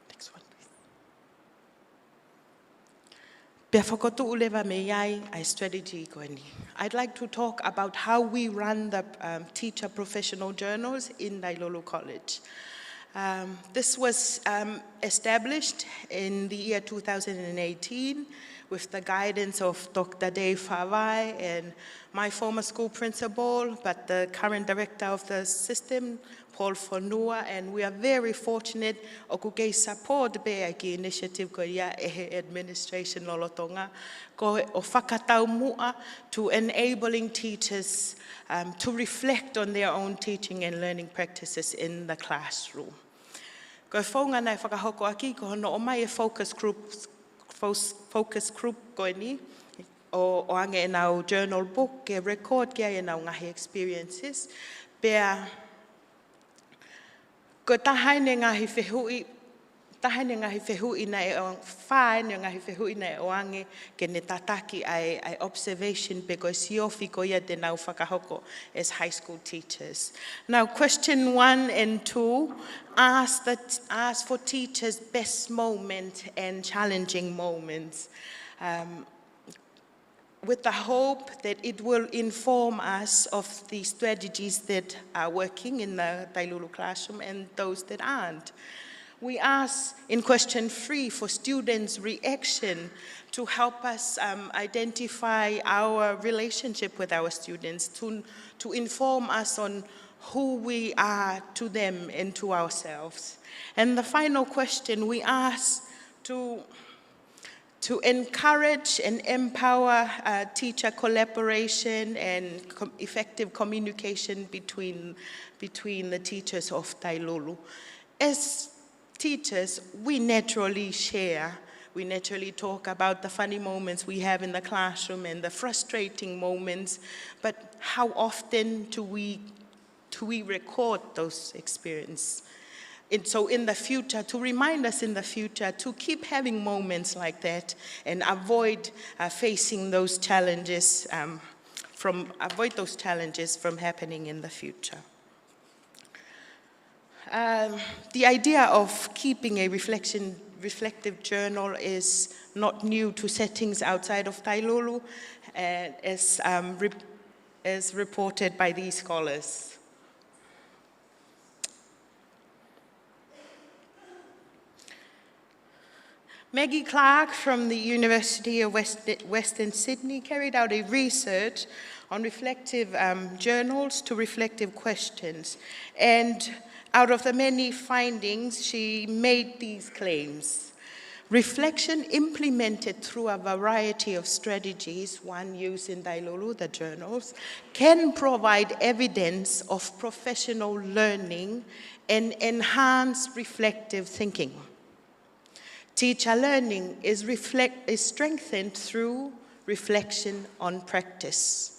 next one, please. Pea whakotu ulewa me iai ai strategy koeni. I'd like to talk about how we run the teacher professional journals in Taukolo College. This was established in the year 2018 with the guidance of Dr. Dave Fawai and my former school principal, but the current director of the system, Paul Fonua, and we are very fortunate o kukei support be ki initiative ko ia administration lolotonga ko o whakatau mua to enabling teachers to reflect on their own teaching and learning practices in the classroom. Ko whaunga nei whakahoko aki ko hono o mai e focus group ko ni o ange e nau journal book ke record kia e nau ngahi experiences pea ko tahaine ngahi whehui nei o whae ne ngahi whehui nei o ange ke ne tataki ai observation pe ko siofi ko ia te nau whakahoko as high school teachers. Now question 1 and 2 ask for teachers' best moment and challenging moments. With the hope that it will inform us of the strategies that are working in the Taululu classroom and those that aren't. We ask in question 3 for students' reaction to help us identify our relationship with our students, to inform us on who we are to them and to ourselves. And the final question, we ask to encourage and empower teacher collaboration and effective communication between the teachers of Taululu. As teachers, we naturally share. We naturally talk about the funny moments we have in the classroom and the frustrating moments, but how often do we record those experiences? And so in the future, to remind us in the future to keep having moments like that and avoid facing those challenges from happening in the future. The idea of keeping a reflective journal is not new to settings outside of Taululu, as reported by these scholars. Maggie Clark from the University of Western Sydney carried out a research on reflective journals to reflective questions. And out of the many findings, she made these claims. Reflection implemented through a variety of strategies, one used in Taululu, the journals, can provide evidence of professional learning and enhance reflective thinking. Teacher learning is strengthened through reflection on practice.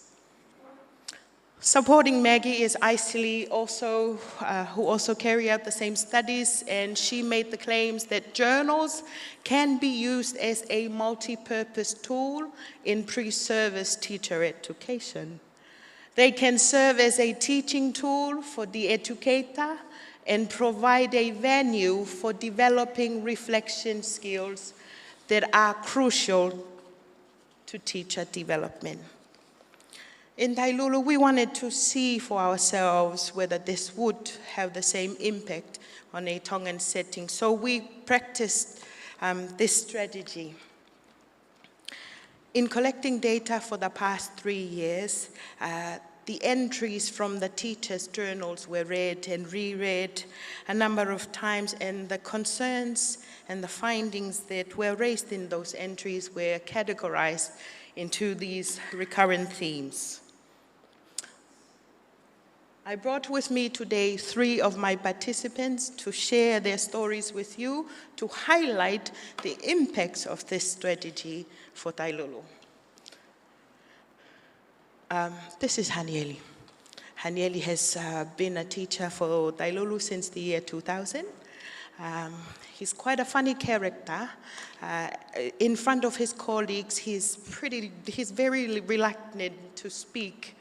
Supporting Maggie is Isley, who also carry out the same studies, and she made the claims that journals can be used as a multi-purpose tool in pre-service teacher education. They can serve as a teaching tool for the educator and provide a venue for developing reflection skills that are crucial to teacher development. In Taululu, we wanted to see for ourselves whether this would have the same impact on a Tongan setting, so we practiced this strategy. In collecting data for the past 3 years, the entries from the teachers' journals were read and reread a number of times, and the concerns and the findings that were raised in those entries were categorized into these recurrent themes. I brought with me today 3 of my participants to share their stories with you, to highlight the impacts of this strategy for Tailolo. This is Hanieli. Hanieli has been a teacher for Tailolo since the year 2000. He's quite a funny character. In front of his colleagues, he's very reluctant to speak.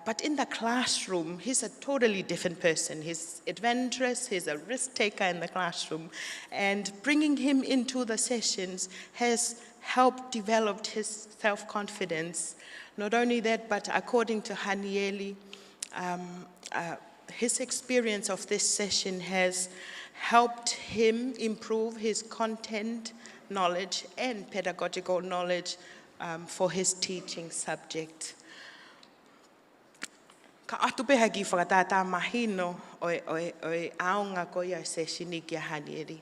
But in the classroom, he's a totally different person. He's adventurous, he's a risk taker in the classroom. And bringing him into the sessions has helped develop his self-confidence. Not only that, but according to Hanieli, his experience of this session has helped him improve his content knowledge and pedagogical knowledge for his teaching subject. Ka atu peha ki whakatata mahino o aonga ko ia sesioni ki a Hanieli.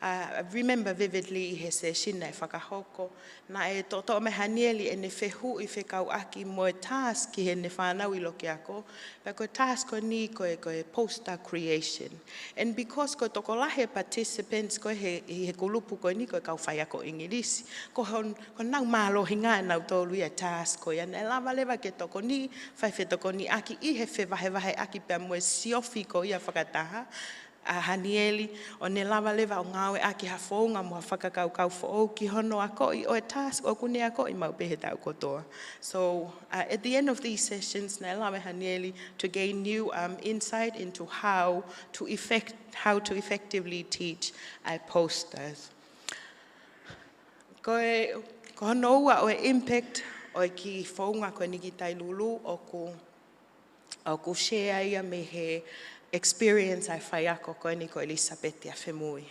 I remember vividly he session e whakahoko, na e toto me Hanieli e ne whehu I whekau aki mo e task ki he ne whanau I loki ako, pa ko task ko ni ko e poster creation. And because ko toko lahe participants ko he kulupu ko ni ko e kau whai ako Ingirisi, ko nau malo hinga e nau tolu ia task ko ia, ne lava lewa ke toko ni, whai whe toko ni aki I he whewahe aki pa mo e siofi ko ia whakataha, a Hanieli o ne lava lewa o ngawe aki hawhaunga mo whakakau Kolofo'ou ki hono ako I o e task o kune ako I mau pehe tau kotoa. So at the end of these sessions, ne lava Hanieli to gain new insight into how to effectively teach posters. Ko hono ua o e impact o ki whaunga ko ni ki Tailulu o ku share ia me he experience I whai ako koe ni ko Elisabeti a whemui.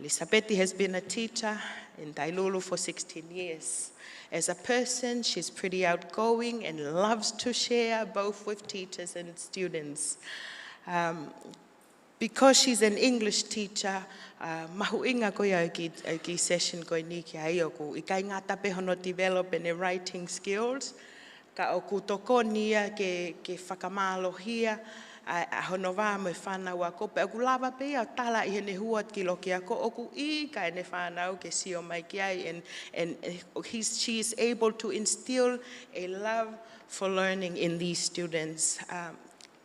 Elisabeti has been a teacher in Tailulu for 16 years. As a person, she's pretty outgoing and loves to share both with teachers and students. Because she's an English teacher, mahuinga ko ia ki session ko ni ki ai oku. I kai ngata pe hono develop in writing skills. Ka oku toko nia ke whakamalohia, a hono wā mo whanau ako, pe oku lava pe au tala I hene huat ki loki ako, oku I ka ene whanau ke sio mai ki ai, and she is able to instill a love for learning in these students.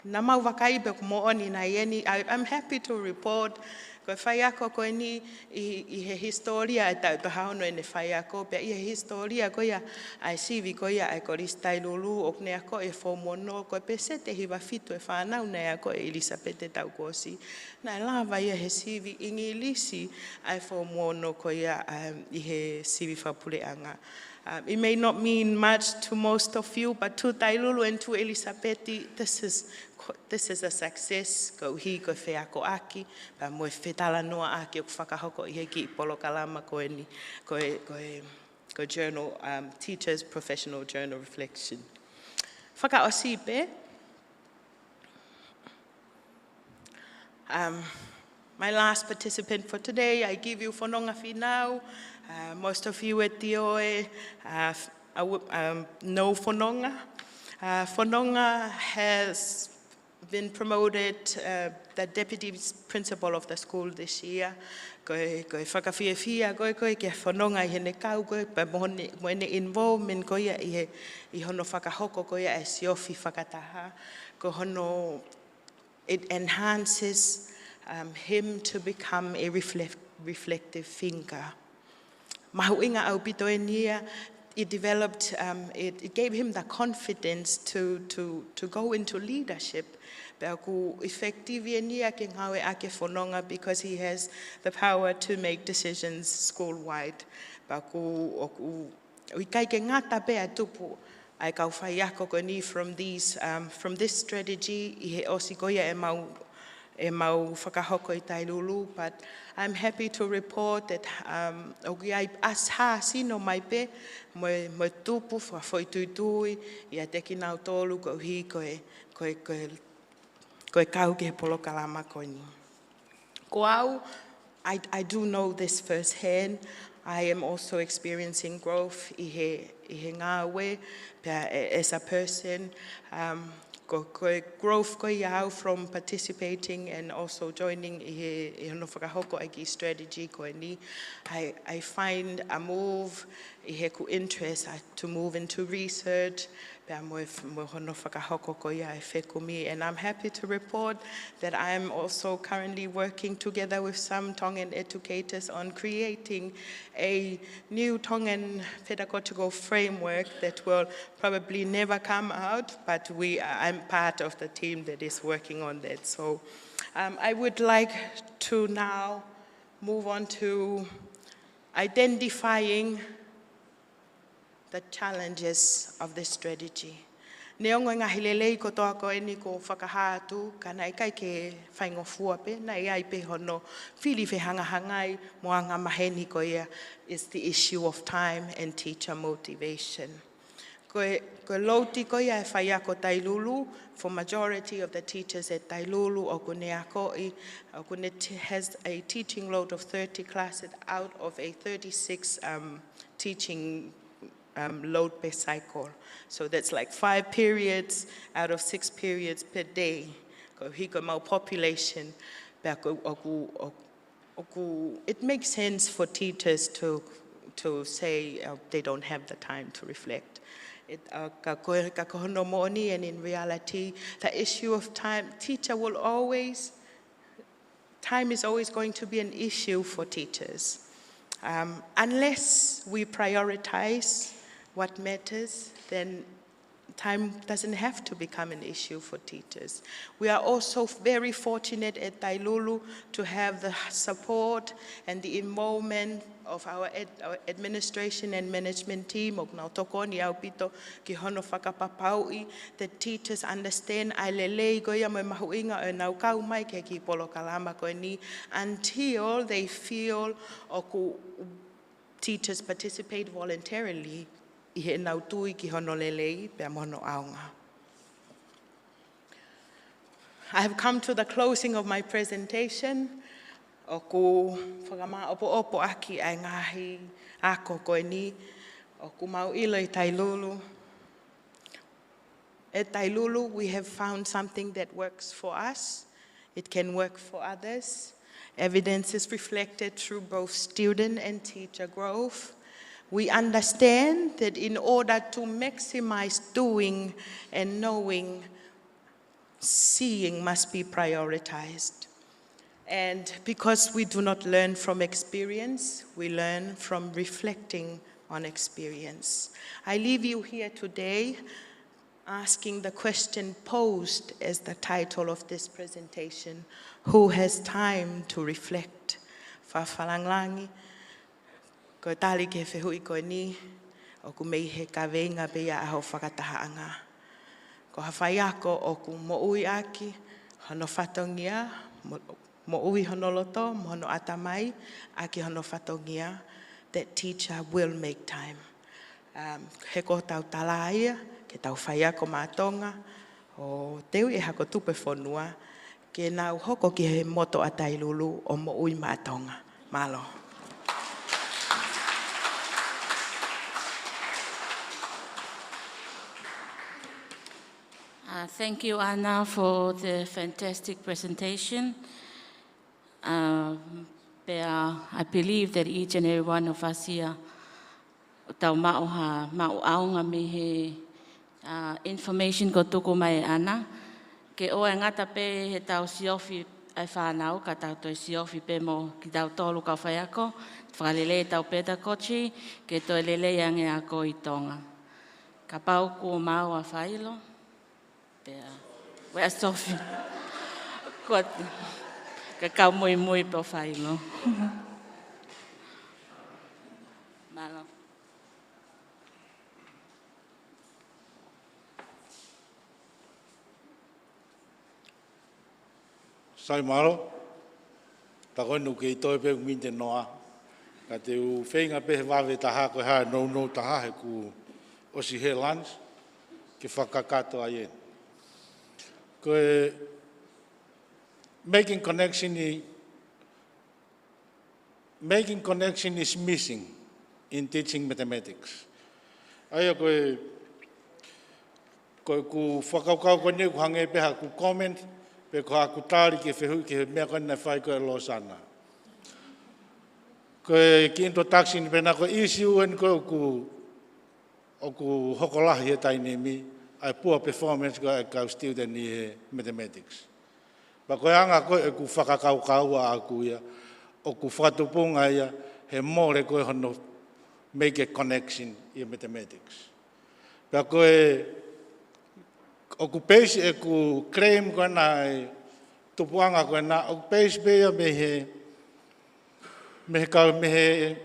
Na mau wakai pe mo oni na ieni, I'm happy to report, ko whai ako ko ni I he historia e tau tahaono ene whai ako, pe I he historia ko ia ai sivi ko ia ai koris Tailulu o kne ako e whomono, ko pe se te hiwa fitu e whanau nei ako e Elisabeth e Taukosi. Na lava ia he sivi Ingilisi ai whomono ko ia I he sivi whapureanga. It may not mean much to most of you, but to Tailulu and to Elisabeth, this is a success. Ko hi ko wheako aki, pa mo e whetala noa aki o whakahoko I he ki polo kalama ko ni, ko journal, teacher's professional journal reflection. Whakaosipe. My last participant for today, I give you whanonga whinau. Most of you at the OE know whanonga. Whanonga has been promoted the deputy principal of the school this year. Koe whakawhiawhia, koe kia whanonga I hene kau, koe pa moene involvement koe I hono whakahoko koe e siofi whakataha. Ko hono, it enhances him to become a reflective thinker. Mahuinga au pito e nia, it developed, it gave him the confidence to go into leadership. Because he has the power to make decisions school-wide. From this strategy, but I'm happy to report that as ha sino mai pe mo tupu fa foi tuitui ia teki nau tolu ko hi ko kau ke polo kalama ko ni. Ko au, I do know this firsthand. I am also experiencing growth I he ngā we as a person. Ko growth ko iau from participating and also joining I hono whakahoko aki strategy ko ni. I find a move I he ku interest to move into research. And I'm happy to report that I'm also currently working together with some Tongan educators on creating a new Tongan pedagogical framework that will probably never come out, but I'm part of the team that is working on that. So I would like to now move on to identifying the challenges of this strategy. Neongo ngā hilelei ko toa ko eni ko whakahātu, ka nai kai ke whaingofua pe, nai ai pe hono, whiri hangai mo anga maheni ko ia, is the issue of time and teacher motivation. Ko lauti ko ia e whaia ko Tailulu, for majority of the teachers at Tailulu o Kuneakoi, has a teaching load of 30 classes out of a 36 teaching load per cycle. So that's like 5 periods out of 6 periods per day. Hiko mau population, it makes sense for teachers to say they don't have the time to reflect. And in reality, the issue of time, time is always going to be an issue for teachers. Unless we prioritize what matters, then time doesn't have to become an issue for teachers. We are also very fortunate at Tailulu to have the support and the involvement of our administration and management team, that teachers understand until they feel teachers participate voluntarily. I have come to the closing of my presentation. At Tailulu, we have found something that works for us. It can work for others. Evidence is reflected through both student and teacher growth. We understand that in order to maximize doing and knowing, seeing must be prioritized. And because we do not learn from experience, we learn from reflecting on experience. I leave you here today asking the question posed as the title of this presentation: who has time to reflect? Whawhalanglangi, ko tali ke whehui ko ni, o ku mei he ka veinga bea aho whakatahaanga. Ko hawhai ako o ku mo'ui aki, hono fatongia, mo'ui hono Loto, hono Atamai, aki hono fatongia, that teacher will make time. He ko tau tala ia, ke tau whai ako mātonga, o teu e hako tupe whonua, ke nau hoko ki he moto a Tailulu o mo'ui mātonga. Malo. Thank you, Anna, for the fantastic presentation. I believe that each and every one of us here tau ma'aunga me he information ko tuku mai Anna. Ke o e ngata pe he tau siofi ai whanau, ka tau toi siofi pe mo ki tau tolu ka whai ako, whakalele tau pedagogy, ke toi lele ange ako I Tonga. Ka pau ko mau a whailo. Wea Sophie, ka kau mui po whailo. Malo. Sai malo, ta koe nu kei toi pe uminte noa, ka te u whenga pe he wawe taha koe hae no taha he ku osi he lunch, ke whakakato a ien. Making connection is missing in teaching mathematics. Aia ko ko ku whakaukau ko nei ku hange peha ku comment, pe ko aku tāri ke whehu ke mea koe nei whai koe lo sana. Ko ki introduction pena ko issue en ko ku hokolahi he taine mi, ai poor performance ko e kau student ni he mathematics. Pa koe anga koe e ku whakakau a aku ia, o ku whatupunga ia, he more koe hono make a connection in mathematics. Pa koe, o ku peisi e ku claim koe na e tupuanga koe na, o ku peisi pea me he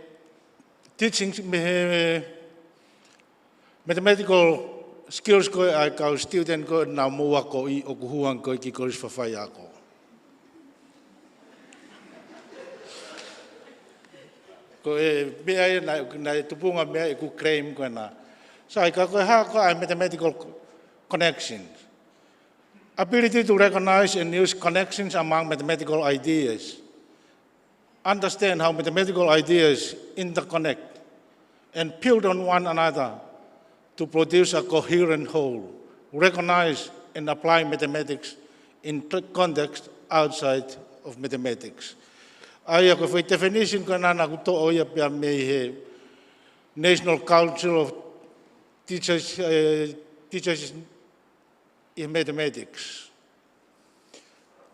teaching, me he mathematical skills koe ai kau student koe na mua ko i o ku huang koe ki koris whawhai ako. Ko e mea e na e tupunga mea e ku claim koe na. Sai ka koe haa koe ai mathematical connections. Ability to recognize and use connections among mathematical ideas. Understand how mathematical ideas interconnect and build on one another to produce a coherent whole. Recognize and apply mathematics in context outside of mathematics. Aia ko foi definition ko nana ku to oia pia me he National Council of Teachers in Mathematics.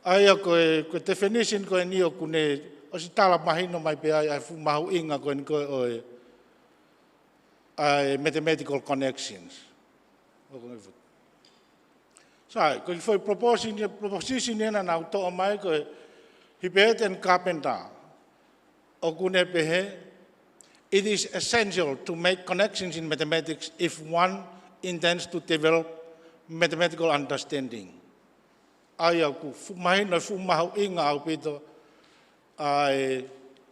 Aia ko definition ko ni o kune o si tala mahino mai pe ai fu mahu inga ko ni ko o mathematical connections. Sai ko foi proposition ni na to mai ko Hibet and Carpenter, it is essential to make connections in mathematics if one intends to develop mathematical understanding. Aya ku mahina fu mahu inga au pito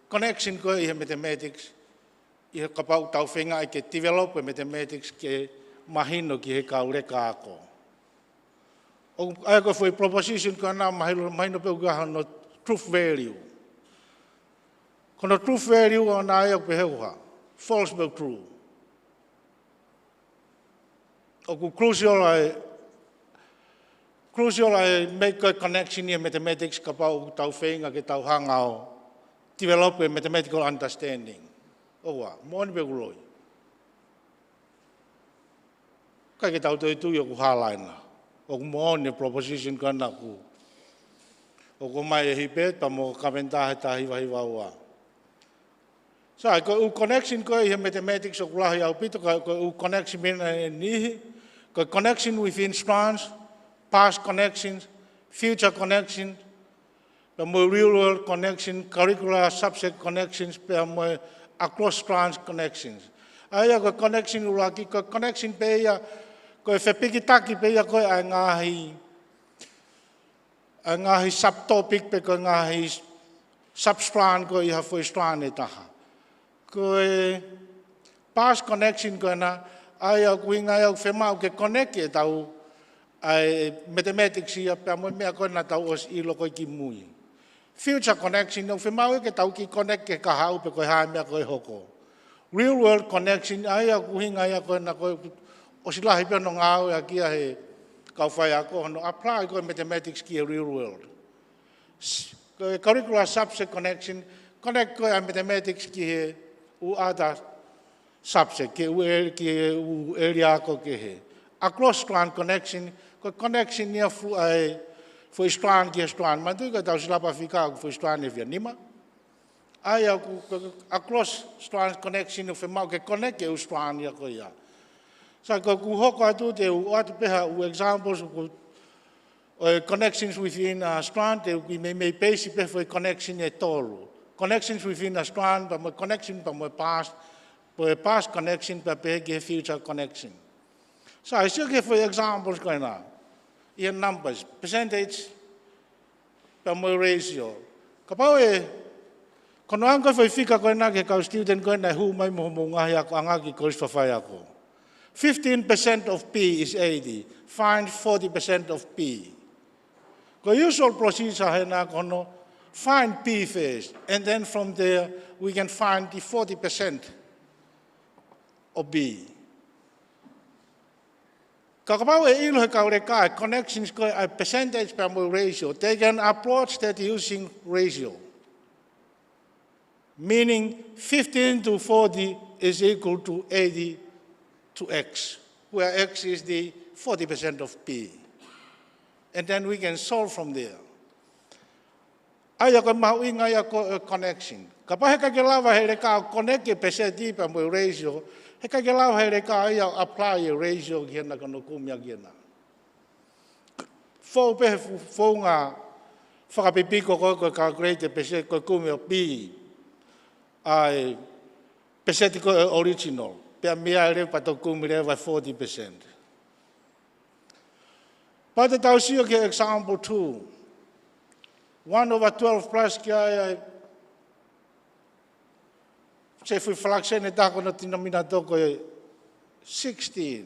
connection ko i mathematics i kapau tau whenga i ke develop mathematics ke mahino ki he kaureka ako. Aya ko foi proposition ko na mahino pe ugahano truth value. Kono truth value o na ia peheua, false but true. O ku crucial ai make a connection in mathematics ka pau tau whenga ke tau hangao, develop a mathematical understanding. Owa, moani pe uroi. Kai ke tau tui o ku halaina, o ku moani proposition ka na ku. O ko mai e hipet pa mo kamenta he tahi wahiwa ua. Sa, ko u connection ko i mathematics o kulahi au pito, ko u connection mena e nihi, ko connection within strands, past connections, future connections, pa mo real world connection, curricular subject connections, pa mo across strands connections. Aya ko connection ulaki, ko connection pe ia, ko e whepikitaki pe ia ko ai ngahi subtopic pe ko ngahi substrand ko iha foi strand e taha. Ko e past connection ko na ai au kuinga au whemau ke connect e tau ai mathematics ia pe mo mea ko na tau os i loko ki mui. Future connection au whemau ke tau ki connect ke kahau pe ko ha mea ko e hoko. Real world connection ai au kuinga ia ko na ko osilahi pe no ngau ia kia he kau whai ako hono apply ko mathematics ki a real world. Curricular subject connection, connect ko mathematics ki he u other subject, ki u area ko ki he. Across strand connection, ko connection nia fu strand ki strand, ma tui ka tau silapa whika fu strand e Vianima. Ai across strand connection u whemau ke connect e u strand ia ko ia. Sa ko ku hoko atu te u atu peha u examples u connections within a strand te u me pesi peha foi connection e tolu. Connections within a strand, pa mo connection pa mo past connection pa peha ke future connection. Sa I still give examples ko na. Ia numbers, percentage pa mo ratio. Kapau kono anga foi fika ko na ke kau student ko na hu mai mo ngahi ako angaki ko whawhai ako. 15% of P is 80. Find 40% of P. The usual procedure is to find P first, and then from there we can find the 40% of B. Kakapau e ilo he kaureka, connections ko a percentage per mo ratio. They can approach that using ratio. Meaning 15 to 40 is equal to 80 to X, where X is the 40% of P. And then we can solve from there. Aya ko mahuinga ya ko connection. Kapag kagelawa he reka connect ke percentage per mo ratio, he kagelawa he reka ya apply ratio gena kono kumya gena. Fo pe fo nga whakapipiko ko calculate percent ko kumya P. Ai percent ko original. Pe mia re pato kumire va 40%. But the tausio ke example 2. 1/12 plus kia se fui fraction e tako no denominator ko 16.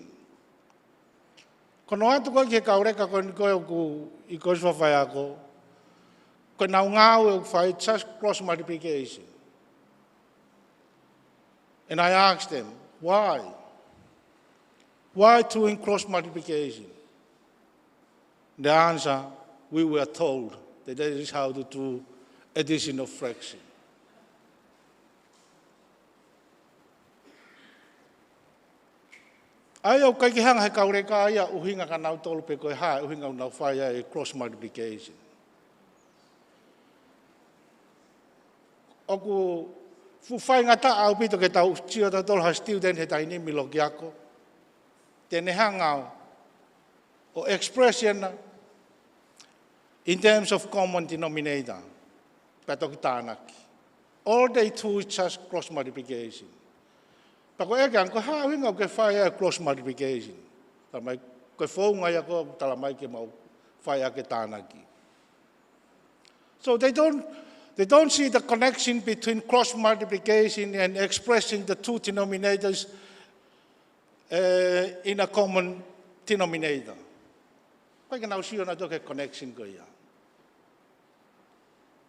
Kono atu ko ke kaureka ko i ko so fai ako. Ko na ngau e fai just cross multiplication. And I asked them, why? Why doing cross multiplication? The answer, we were told that is how to do addition of fraction. Ai au kai hanga he kaureka ia uhinga ka nau tolu pe koe ha uhinga nau whai e cross multiplication. Oku fu whai ngata au pito ke tau tio ta tolu ha student he taini milo ki ako. Tene hanga o expression in terms of common denominator. Patoki tānaki. All they do is just cross multiplication. Pako eka ko ha winga ke whai cross multiplication. Talamai ko whaunga ia ko talamai ke mau whai ke tānaki. So they don't see the connection between cross multiplication and expressing the two denominators in a common denominator. Koi ke nau sio na toke connection ko ia.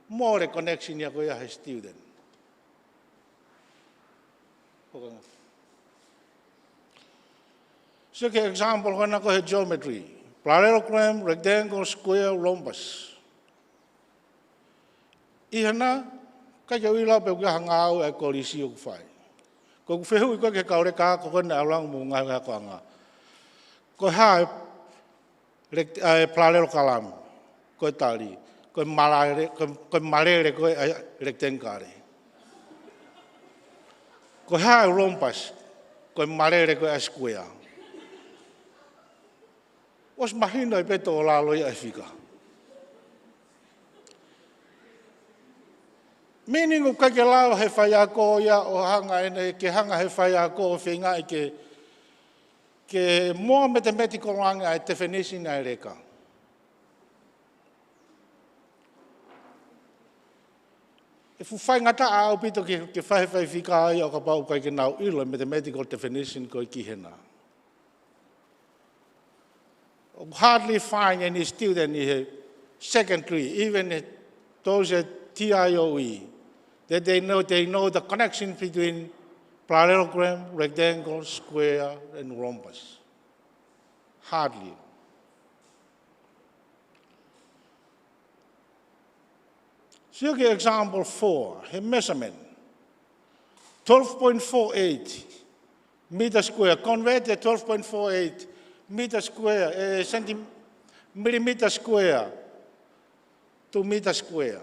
More connection ia ko ia he student. So ke example kona ko he geometry. Parallelogram, rectangle, square, rhombus. Ihana ka ke wila pe ka hangau e kolisio ku fai. Ko ku fehu ko ke kaure ka ko na alang mu ngai ko anga. Ko ha parallelogram ko tali. Ko malere ko rectangle. Ko ha rhombus ko malere ko square. Os mahina i peto la lo ia fika. Meaning of kakelao he whai ako ia o hanga ene ke hanga he whai ako o whinga i ke more mathematical ranga ai definition ai reka. E fu whai ngata au pito ke whai whika ai o ka pau kai ke nau ilo mathematical definition ko i ki hena. Hardly find any student in secondary, even those at TIOE, that they know the connection between parallelogram, rectangle, square, and rhombus. Hardly. So here's example 4, a measurement. 12.48 meter square, convert the 12.48 meter square, millimeter square to meter square.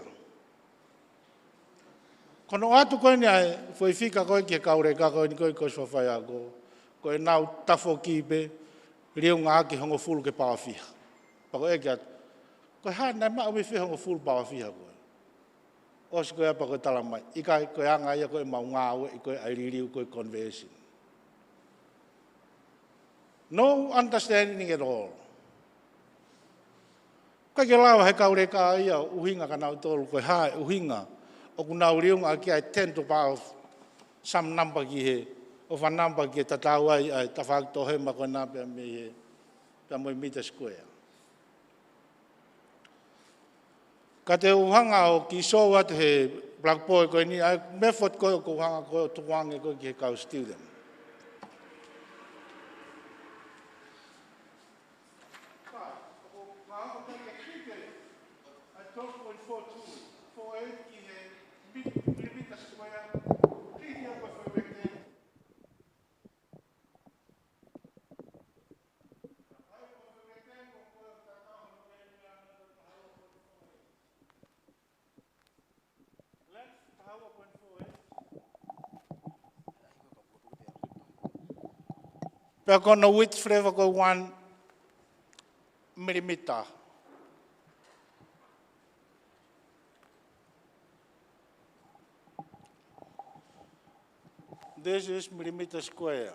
Kono atu koe ni ai, foi fika koe ki kaure ka koe ni koe koe swawhai ako. Koe nau tafo kipe, riu ngā ki hongo fulu ke pawawhiha. Pako e kia, koe haa nai maa umiwhi hongo fulu pawawhiha koe. Osi koe apa koe talamai. Ikai koe anga ia koe mau ngā ue, i koe aiririu koe conversion. No understanding at all. Koe ke lawa he kaure ka ia uhinga ka nau tolu koe hae uhinga. O ku nau riunga ki ai 10 to power some number ki he. O wha number ki he tatau ai tawhak tohe ma koe nā pia me he. Pia moi meter square. Ka te uhanga o ki so atu he black boy koe ni ai method koe o ku uhanga koe o tuwange koe ki he kau student. Pea kona width flavor ko 1 millimeter. This is millimeter square.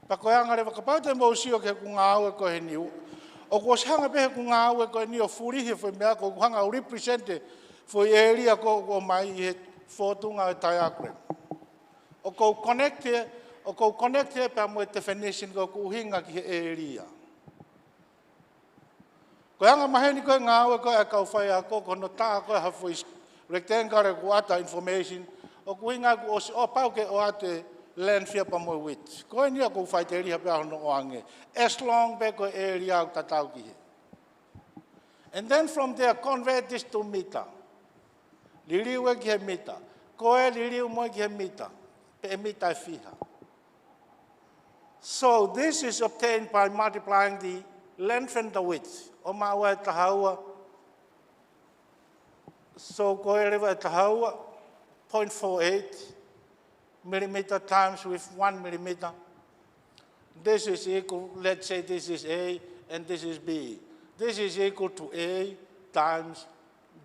Pa koe anga rewa ka pau te mau sio ke ku ngā aue ko he niu. O ko hanga pehe ku ngā aue ko he niu furihi fo mea ko hanga o represente fo area ko mai he fotunga e diagram. O ko connect he pa mo definition ko ku hinga ki he area. Ko anga maheni ko ngā aue ko e kau whai a ko no taa ko ha fo rectangle ko ata information o ku hinga ku o pau ke o ate land fia pa mo wit. Ko ni ko fai te ria pa no ange. As long be ko area ta tau ki. And then from there convert this to meter. Liliu e ki meter. Ko e liliu mo ki meter. Pe meter fiha. So this is obtained by multiplying the length and the width. O ma wa ta haua. So ko e rewa ta haua 0.48 millimeter times with 1 millimeter. This is equal, let's say this is A and this is B. This is equal to A times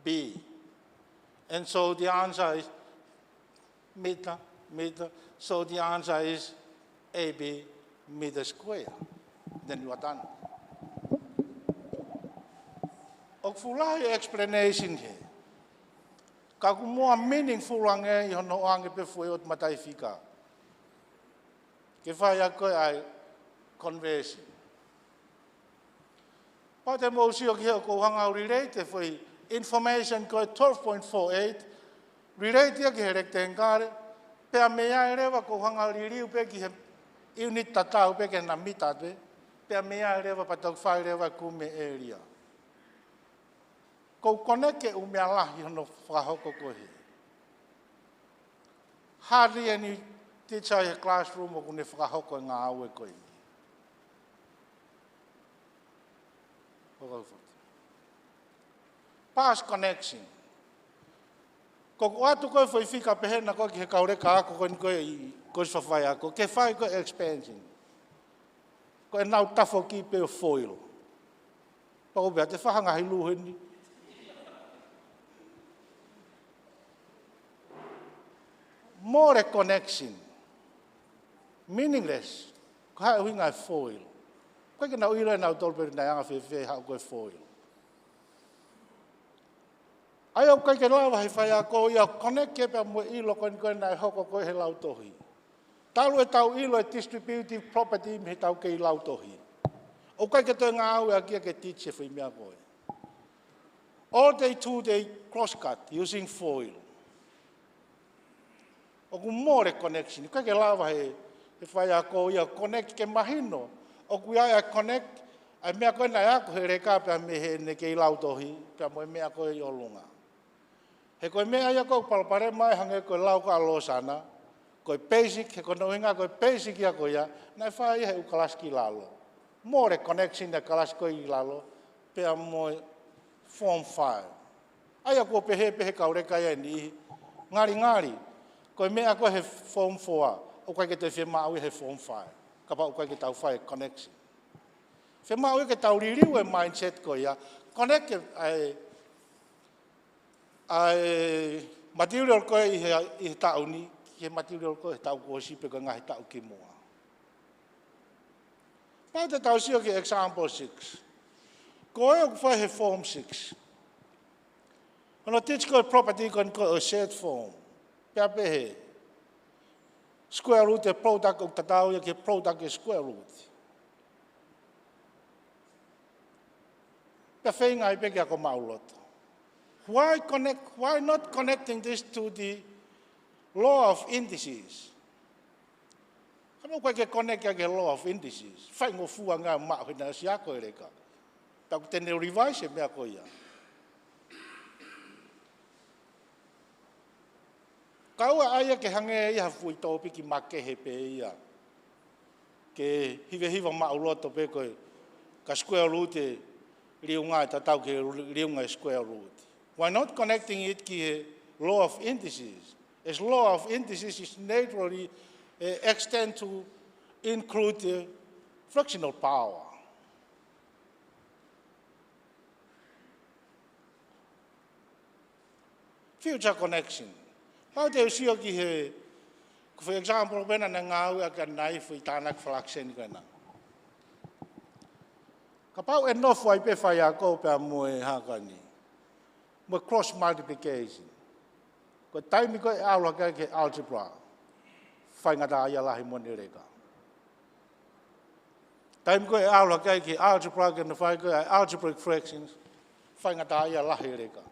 B. And so the answer is meter. So the answer is AB meter square. Then you are done. Og fulai explanation here. Ka ku mua meaningful ange I hono ange pe foi ot matai fika. Ke fai a koe ai conversion. Pa te mo sio ki ko hanga relate foi information ko 12.48 relate ki rectangle pe mea rewa ko hanga riliu pe ki unit tatau pe ke na mita pe mea rewa pa tau fai rewa ku me area. Ko koneke u mea lahi hono whakahoko kohi. Hardly any teacher in a classroom o kune whakahoko ngā aue kohi. Past connection. Ko atu koe whai whika pehena koe ki he kaureka ako koe ni koe I koe whawhai ako. Ke whai koe expansion. Koe nau tafo ki peo foilo. Pako bea te whahanga hi luheni. More connection. Meaningless. Ko hae hui ngai foil. Koe ke nau ilo e nau tolperi nai anga whewhe hau koe foil. Ai au koe ke lawa hei whai a ko ia connect ke pia mue ilo koe ni koe nai hoko koe he lau tohi. Talu e tau ilo e distributive property me he tau ke I lau tohi. O koe ke toi ngā au e a kia ke teach e whi mea koe. All day 2 day cross cut using foil. O ku more connection. Koe ke lawa he whai a ko ia connect ke mahino. O ku ia connect ai mea koe nai ako he reka pia me he ne ke I lau tohi. Pia moe mea koe I olunga. He koe mea ia koe palpare mai hange koe lau ka alo sana. Koe basic, he koe noinga koe basic ia koe ia. Nai whai he ukalaski lalo. More connection na kalasko I lalo. Pia moe form 5. Aia koe pehe kaureka ia ni. Ngari. Koe mea koe he form 4. O koe ke te whemau he form 5. Kapa o koe ke tau whai connection. Whemau ke tau ririu e mindset koe ia. Connect ai material koe I he tau ni. He material koe he tau koe sipe koe ngahi tau ki mua. Pau te tau sio ki example 6. Koe o whai he form 6. Ono teach koe property koe a shared form. Pea pehe. Square root e product o tatau ia ke product e square root. Pea whainga I peke ako mauloto. Why not connecting this to the law of indices? Kano koe ke connect ia ke law of indices. Whaingo fua ngā maa hina si ako e reka. Tau tene revise mea ko ia. Kaua aia ke hange ia fui tō piki make he pe ia. Ke hiva mauloto pe koe ka square root e riunga ta tau ke riunga square root. Why not connecting it ki he law of indices? As law of indices is naturally extend to include fractional power. Future connection. How do you see ki he, for example, when I ngau a ka nai fu tanak fraction kana. Ka pau e no foi pe fai a ko pe mo e ha kani. Mo cross multiplication. Ko time ko aula ka ke algebra. Fai ngata ia lahi mo ni reka. Time ko aula ka ke algebra ke no fai ko algebraic fractions. Fai ngata ia lahi reka.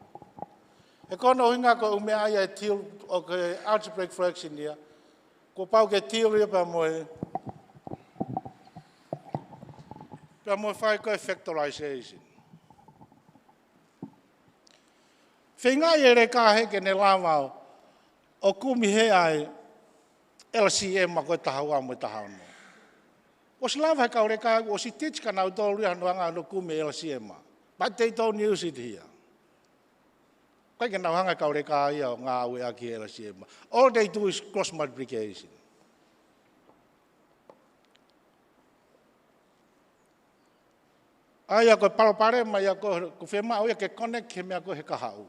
E kono hinga ko umea ia til o ke algebraic fraction ia. Ko pau ke theory pa mo fai ko factorization. Whenga e re ka he ke ne lama o kumi he ai LCM ma koe tahau mo tahau no. O si lama he ka re ka o si teach ka nau tōru anu anga no kumi LCM ma. But they don't use it here. Kai ke nau hanga ka re ka ia o ngā ue aki LCM ma. All they do is cross multiplication. Aia koe palopare ma ia ko whema o ia ke connect he mea koe he kahau.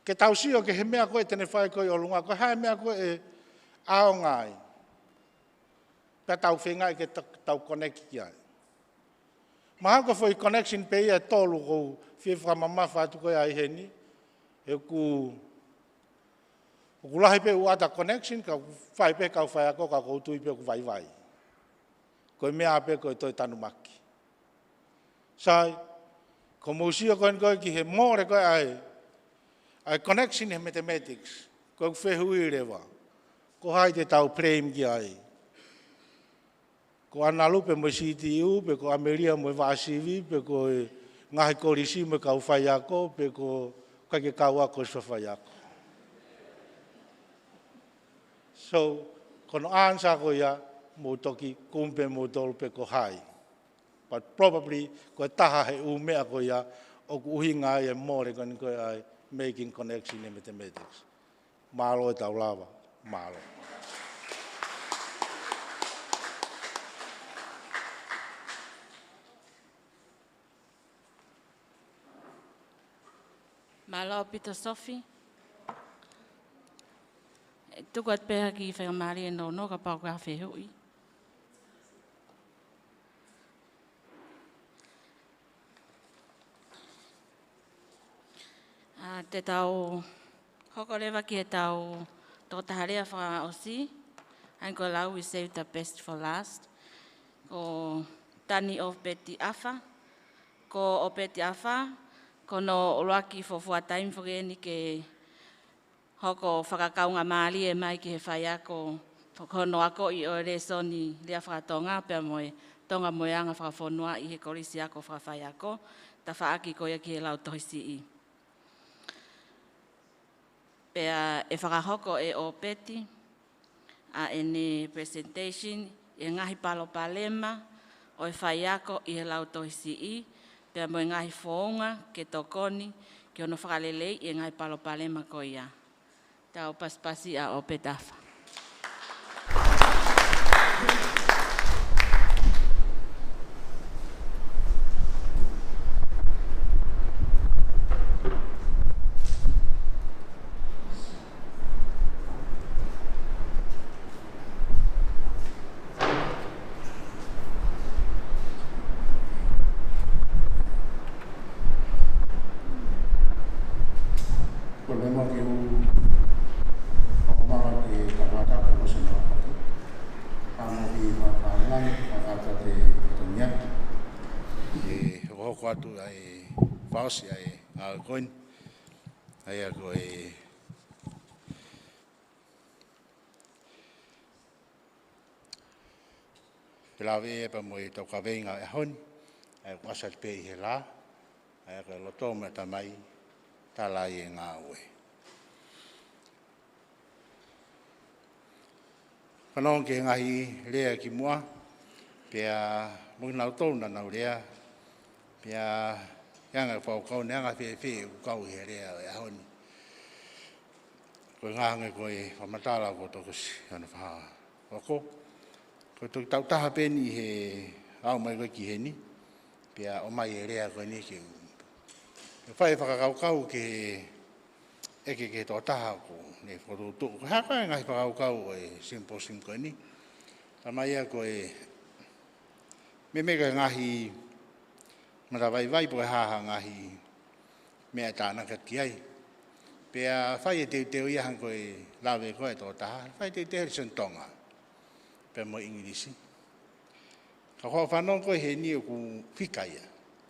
Ke tausio ke he mea koe tene whai koe o lunga, koe hae mea koe e ao ngai. Pea tau whengai ke tau connect ki ai. Maha ko foi connection pe ia tolu kou whiwha mamafa atu koe ai heni. E ku lahi pe uata connection, ka whai pe kau whai ako, ka koutui pe ku vai. Koe mea pe koe toi tanu maki. Sai, ko mousio koe ki he more koe ai connection he mathematics, ko whehui rewa, ko hai te tau prame ki ai. Ko analupe mo CTU, pe ko Ameria mo vasivi, pe ko ngahi korisi mo kau whai ako, pe ko kake kau ako sa whai ako. So, kono ansa ko ia, mo toki kumpe mo tolu pe ko hai. But probably, ko taha he umea ko ia, o ku uhinga ai e more koni ko ai, making connection in mathematics. Malo e tau lava, malo. Malo Peter Sophie. Tuku at peha ki whai maari e no ka pau ka whehui. Te tau hoko lewa ki he tau tō taharea whaka osi. Hain ko lau, we save the best for last. Ko tani o peti awha. Ko o peti awha, ko no oroaki fofua time whakeni ke hoko whakakaunga maali e mai ki he whai ako. Kono ako i o re soni lea whakatonga, pia moe tonga moeanga whakawhonua i he korisi ako whakawhai ako. Ta whaaki ko ia ki he lau tohisi i. Pea e whakahoko e o peti, a ene presentation, e ngahi palo palema, o e whai ako i he lau tohisi i, pea mo e ngahi whoonga ke tokoni, ki ono whakalelei i e ngahi palo palema ko ia. Tau paspasi a o petafa. Atu ai pausi ai a koin ai a koe pelawe e pa moi tau ka venga e hon ai wasa pe I he la, ai ka Loto me Atamai, tala I ngā ue. Whanong ke ngahi rea ki mua, pia mui nau tōna nau rea, pia yanga whaukau neanga whewhe u kau he rea e ahoni. Koe ngāhange koe whamatala ko tokusi, ana whaha. Wako, koe toki tautaha peni he au mai koe ki heni, pia o mai e rea koe ni ki u. E whae whakakaukau ke eke ke tō taha ko ne whakatūtu. Ko haka e ngai whakaukau o e Symposium koe ni. Ta mai ea koe me mega ngahi mara vai po haha ngahi mea tānaka ki ai. Pea whai e teo iahan koe lawe koe tō taha. Whai teo Tonga. Pea mo Ingirisi. Ka hoa whanong koe he ni o ku whikaia.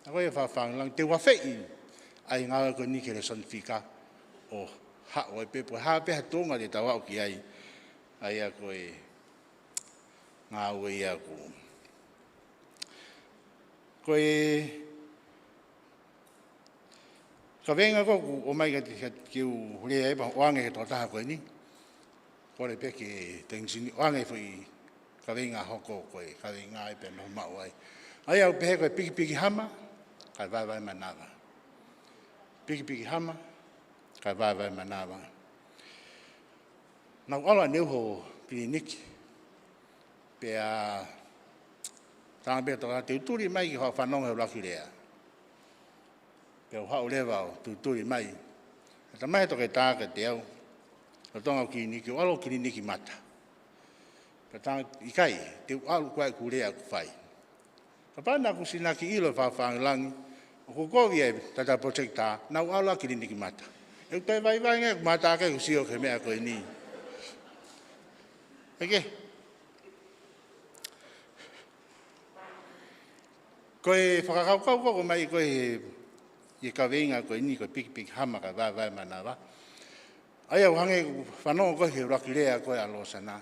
A koe e whawhangang te wawhei ai ngā koe ni kere son whika o hao e pepo. Haa peha tōnga te tawau ki ai. Ai a koe ngā ue ia ku. Koe ka venga koku o mai ki u rea epa oange he tō taha koe ni. Kore pe ke tengsini oange fui ka venga hoko koe, ka venga epe no mau ai. Ai au pehe koe piki hama, kai vai manawa. Piki hama, kai vai manawa. Nau ala neuho pini niki, pea tāna pia toka te uturi mai ki hoa whanonga laki rea. Pea hau lewa o te uturi mai. Ta mai toke tāka te au, o tonga ki niki, o alo ki niki mata. Pea tāna I kai, te alu koe ku rea ku whai. Ka pāna ku sinaki ilo whawhangilangi, o ku kovi e tata projekta, nau ala ki niki mata. E tai vai ngai ku mata ake ku sio ke mea koe ni. Eke? Koe whakakaukau ko mai koe I ka venga koe ni koe piki hama ka vai manawa. Ai au hange whanonga koe he raki rea koe alo sana.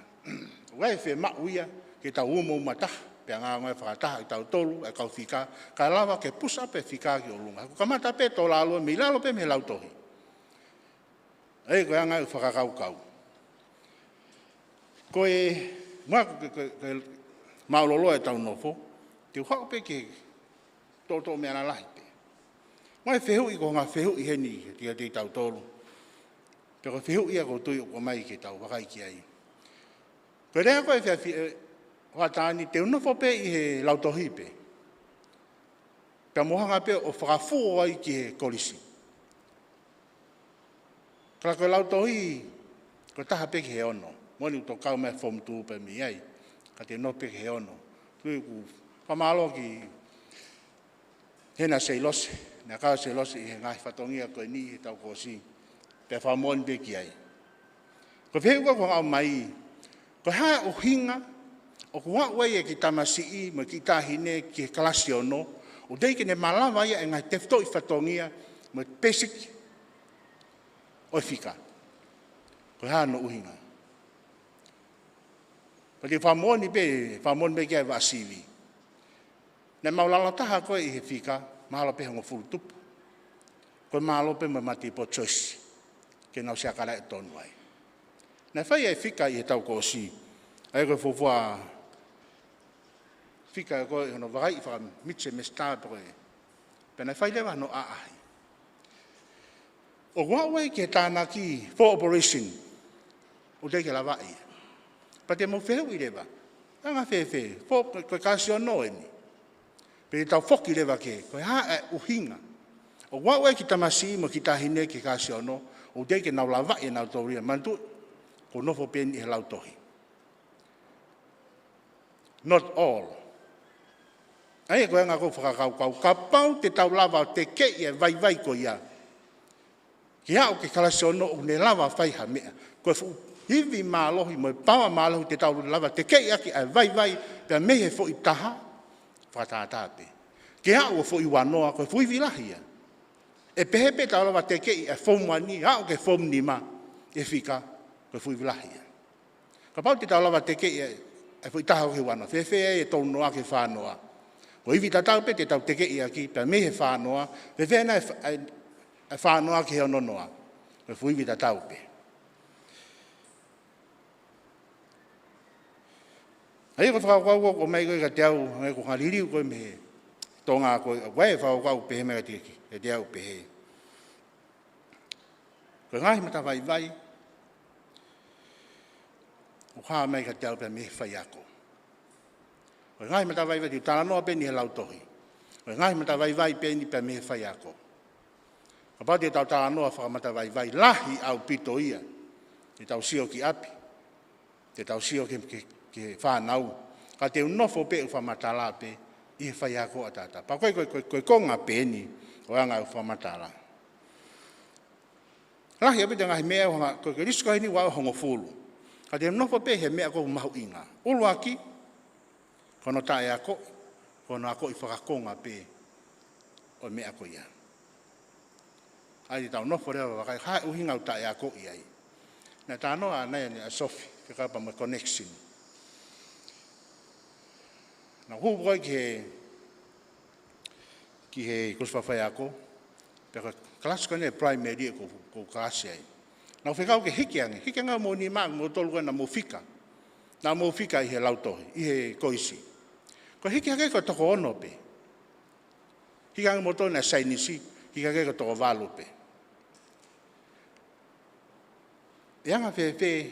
Wai whe mauia ke tau umo mata, pia ngā ngoe whakataha I tau tolu, e kau whika, ka lawa ke push up e whika ki o lunga. Ka mata pe tō lalo, mi lalo pe me lautohi. Ei koe angai whakakaukau. Koe, mua koe maulolo e tau nofo, te uhau pe ke tō mea na lahi pe. Mai whehu I ko ngā whehu I heni ki te tau tolu. Pe ko whehu I a ko tui o ko mai ke tau wakai ki ai. Koe rea koe whea whatāni te unofo pe I he lautohi pe. Pea mohanga pe o whakafuo ai ki he kolisi. Kala koe lautohi, koe taha pe ki he ono. Moni uto kau mea form 2 pe mi ai. Ka te no pe ki he ono. Tui ku whamalo ki hena seilose. Nā kau seilose I he ngai fatongia koe ni he tau kōsi. Pea whamoni pe ki ai. Ko whehu ko ngau mai, ko haa o hinga, o kua wei e ki tamasii, mo ki tahine ki he kalasi ono, o dei ke ne malawa ia e ngai tefto I fatongia, mo basic o whika. Ko haa no uhinga. Ko te whamoni pe ki ai wa sivi. Ne maulala taha koe I he whika, mahalo pe hongo furu tupu. Koe mahalo pe mo mati po choice, ke nau se akara e tonu ai. Nā whai e whika I he tau kōsi, ai koe fufua whika e koe hono wakai I whaka mitse me star koe. Pena whai lewa no aahi. O wawai ke tāna ki for operation, o te ke la wai. Pa te mo whehu I lewa, anga whewhe, koe kasi o no eni. Pe tau whoki lewa ke, koe haa e uhinga. O wawai ki tamasi mo ki tahine ke kasi o no, o te ke nau la wai e nau tauria, mantu, ko nofo peni he lautohi. Not all. Ai koe ngā kou whakakaukau, ka pau te tau lava te kei e vai ko ia. Ki hao ke kalasiono o ne lava whai ha mea. Koe fu hivi mālohi, mo pawa mālohi te tau lava te kei aki e vai, pia mehe fo I taha, whakatātāpe. Ki hao o fo I wanoa, koe fu hivi lahia. E pehepe tau lava te kei e fomwani, hao ke fomnima, e whika, koe fui vilahia. Ka pau te tau lava te kei e fui taha ki wana, whewhea e tonu ake whanoa. Ko iwi tatau pe te tau teke i aki, pe me he whānoa, pe whena e whānoa ki heo nonoa. Pe fuiwi tatau pe. Hei ko whakakau ko mai koe ka te au, ngai ko haririu koe me he. Tō ngā koe, wai e whakakau pe he mea te te au pe he. Koe ngahi mata vai vai, o haa mai ka te au pe me he whai ako. Koe ngahi mata vai vai, ti tāna noa pe ni he lautohi. Koe ngahi mata vai vai pe ni pe me he whai ako. Ka pau te tau tāna noa whakamata vai vai, lahi au pito ia, te tau sio ki api, te tau sio ke whanau, ka te unofo pe u whamatala pe, i he whai ako a tata. Pa koe konga pe ni, o anga u whamatala. Lahi api te ngahi mea, koe risko hini wao hongo fulu. Ka te unofo pe he mea ko mahu inga. Ulu aki, kono tae ako, kono ako i whakakonga pe, o mea ko ia. Ai te tau nofo rewa wakai, hae uhinga u tae ako i ai. Nā tānoa anai ni a Sophie, ke kapa mai connection. Nā huu koi ki he kuswhawhai ako, peka klasi kone primary ko klasi ai. Nā whekau ke hikianga mo ni maa mo tolu koe na mo fika. Nā mo fika i he lautohi, i he koisi. Ko hikianga ko toko ono pe. Hikianga mo tolu na sainisi, hikianga ko toko valu pe. Ianga whewhe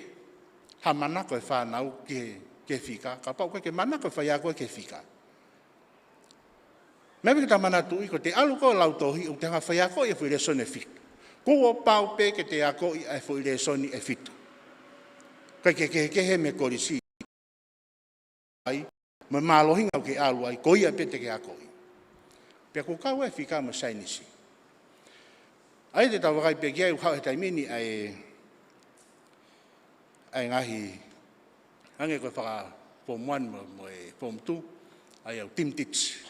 ha manako e whanau ke whika, ka pau koe ke manako e whai koe ke whika. Mewe ki ta manatu i ko te alu ko lautohi o te hanga whai koe e whaire sone whika. Kua pau pe ke te ako i e whaire soni e whitu. Kai ke he me korisi. Ai, me mālohinga ke alu ai, ko ia pe te ke ako i. Pea ko kau e whika ma sainisi. Ai te tau wakai pe kia u hau he taimini ai ngahi ange koe whaka form 1 mo e form 2 ai au team teach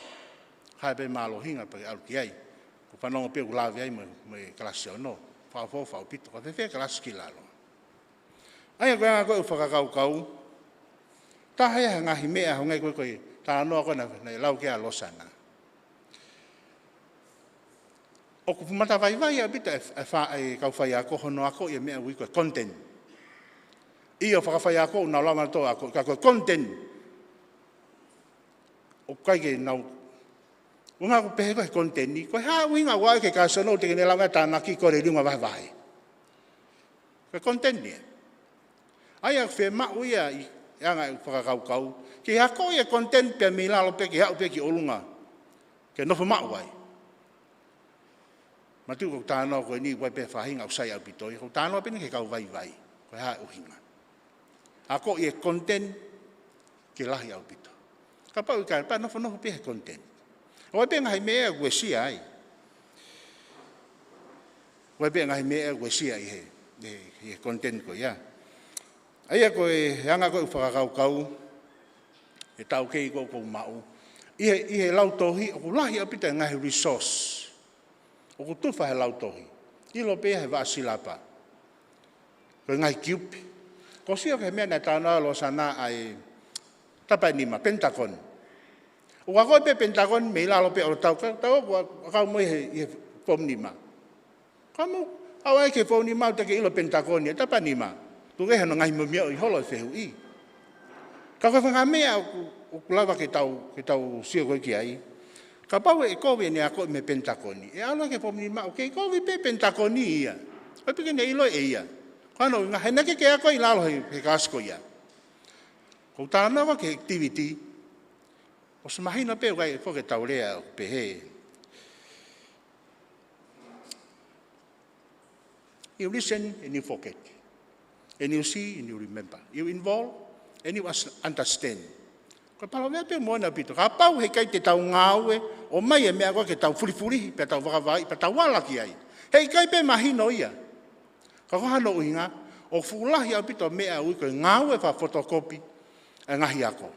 hai pe mālohinga pe alu ki ai ko whanonga pe u lawe ai mo e klasi o no whao pito ko whewhe klasi ki lalo ai koe anga koe u whakakau ta hea ngahi mea ho ngai koe tā noa koe na lau kia losana o ku pumata vai a bita e kau whai ako hono ako i mea ui koe content. Ia whakawhai ako, nā lama tō ako, ka koe content. O kai ke nau, unga ko pehe koe content ni, koe haa uinga wai ke ka sono te kene lama tānaki kore riunga vai. Koe content ni. Ai ak whe mau ia i anga whakakau, ke hako ia content pia mi lalo pe ke hau pe ki olunga, ke nofo mau wai. Matu ko tānoa koe ni wai pe whahinga usai au pitoi, ko tānoa pe ni ke kau vai, koe haa uhinga. Ako i e content ke lahi au pito. Ka pau i kāre, pa nofo pe he content. O pe ngahi mea gue sia ai. O pe ngahi mea gue sia i he content ko ia. Ai ako e hanga ko i whakakau, e tau kei ko mau. I he lautohi, o lahi au pito e ngahi resource. O ku tuwha he lautohi. I lo pe he vaasilapa. Ko ngahi kiupi. Ko sio ke mea na tāna lo sana ai tapai nima, Pentagon. O kako pe Pentagon me lalo pe o tau kau mo he form nima. Kamu awai ke form nima te ke ilo Pentagon ya tapai nima. Tu ke no ngai mo mia i holo fehu i. Ka ko nga mea o lava ke tau sio ko ki ai. Ka pau e ko ne ako me Pentagon. E ala ke form nima o ke ko pe Pentagon ia. O pe ke ne ilo e ia. Kano nga hena ke ako i lalo he kasko ia. Ko tāna wa ke activity. O se mahina pe ukai po ke taurea pe he. You listen and you forget. And you see and you remember. You involve and you understand. Ko palo mea pe moana pito. Ka pau he kai te tau ngāue o mai e mea koe ke tau furifuri pe tau wakawai pe tau walaki ai. Hei kai pe mahino ia. Ka kohano uhinga, o fulahi au pito mea ui koe ngāue wha fotokopi e ngahi ako.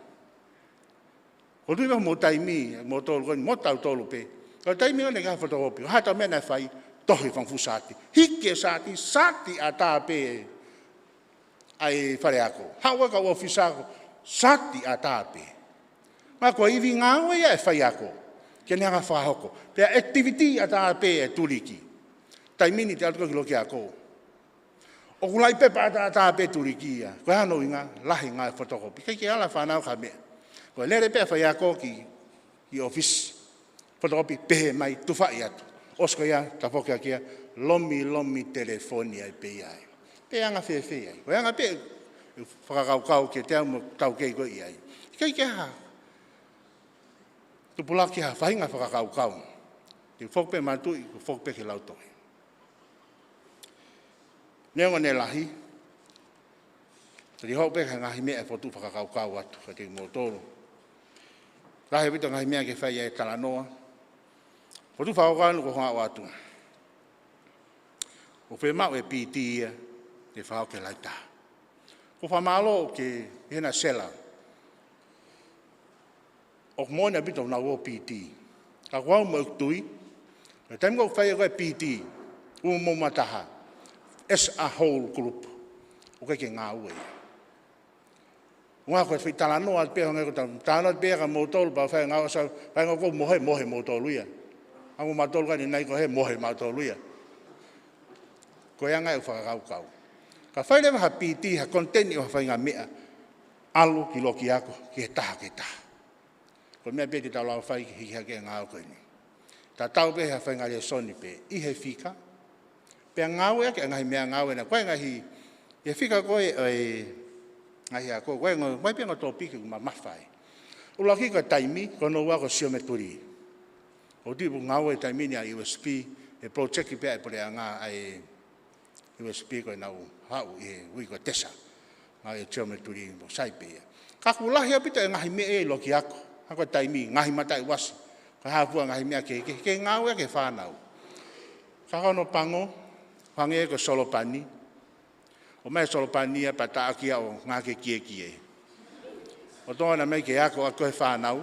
Ko tui mo taimi, mo tolu koe, mo tau tolu pe. Ko taimi o ne kaha fotokopi, o hata mea nai whai, tohi whangfu sati. Hike sati a tā pe ai whare ako. Haua ka uofisa ako, sati a tā pe. Ma ko iwi ngā ue ia e whai ako. Ke neanga whahoko. Pea activity a tā pē e turiki. Tai mini te atuka ki loki ako. O kulai pepa a tā pē turiki ia. Koe hano i ngā lahi ngā e fotokopi. Kei ke ala whanau ka mea. Koe lere pē whai ako ki office. Fotokopi pehe mai tufai atu. Osko ia, ta whoke akia, lomi telefonia i pe ai. Pe anga whewhe ai. Koe anga pe whakakaukau ke te au mo tau kei koe i ai. Kei ke ha. Tupulaki ha whahinga whakakaukau. Te whokpe matui, ku whokpe ke lautoi. Neonga ne lahi. Te hokpe ka ngahi mea e whotu whakakaukau atu. Ka te motoro. Rahe wito ngahi mea ke whai e talanoa. Whotu whakakaukau ko ngā watu. O whemau e PT ia. Te whao ke laita. Ko whamalo ke hena sela. O mōna bito na o PT. Ka wau mo tui. E taim ko whai e PT. U mo mataha. As a whole group. O ke ngā ue. Ngā koe whi tala noa at pēha ngai ko tam. Tāna at pēha ka mōtolu pa whai ngā wasau. Whai ngā ko mohe mōtolu ia. Angu mātolu ka ni nei ko he mohe mātolu ia. Ko ia ngai u whakakaukau. Ka whai lewa ha PT ha konteni o whai ngā mea. Alu ki loki ako. Ki he taha ke taha. Ko mea pēti tau lau whai ki hiki hake ngā au koe ni. Tā tau pēhe ha whai ngā rea soni pē. I he whika. Pea ngāwe ake ngahi mea ngāwe na. Koe ngahi. I he whika koe ngahi a koe. Koe ngoi pēha ngā tō piki kuma mawhai. Ulaki koe taimi. Kono ua ko sio me turi. O tipu ngāwe taimi ni a USP. E project ki pēha e pore a ngā USP koe nau hau. I hui koe tesa. Ngā e sio me turi mo sai pēha. Kakulahi a pita e ngahi mea e loki ako. Hako taimi, ngahi matai wasi. Ka hapua ngahi mea keke. Ke ngāwe ke whānau. Kakono pango, whange ko solopani. O mai solopani a pata akia o ngā ke kie. O tōna mai ke ako e whānau.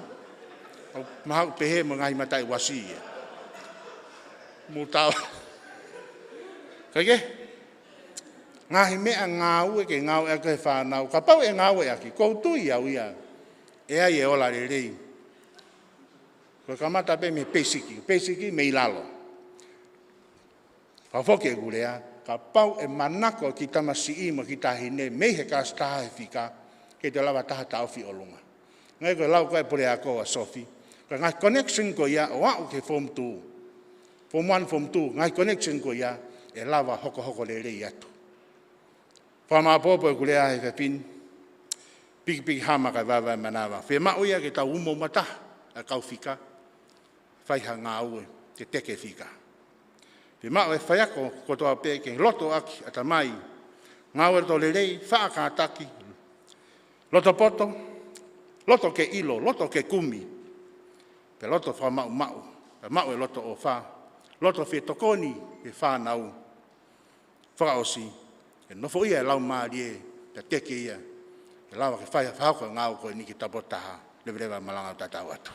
O mahau pehe mo ngahi matai wasi ia. Mūtau. Kake? Ngahi mea ngāwe ke ngāwe ako e whānau. Ka pau e ngāwe aki. Koutui au ia. E ai e ola re rei. Ko kamata pe me pesiki me ilalo. Ka whoke e gurea, ka pau e manako ki tamasi i mo ki tahine, me he ka staha e whika, ke te lawa taha tauwhi o lunga. Ngai koe lau koe pure a koa Sophie. Ka ngai connection ko ia, o au ke form 2. Form 1, form 2, ngai connection ko ia, e lawa hoko re rei atu. Whama popo e gurea he whepin, piki hama kai wawa e manawa. Whe mau ia ke tau umo mata a kau whika. Whaiha ngā ue ke teke whika. Whe mau e whaiako kotoa pē ke loto aki Atamai. Ngā ue to lerei whaakātaki. Loto poto, loto ke ilo, loto ke kumi. Pe loto wha mau. Pe mau e loto o wha. Loto whe tokoni e whanau. Whakaosi. E nofo ia e lau maari e te teke ia. E lawa ke whai hauko ngāo koe ni ki tapotaha. Lewerewa malanga o tatau atu.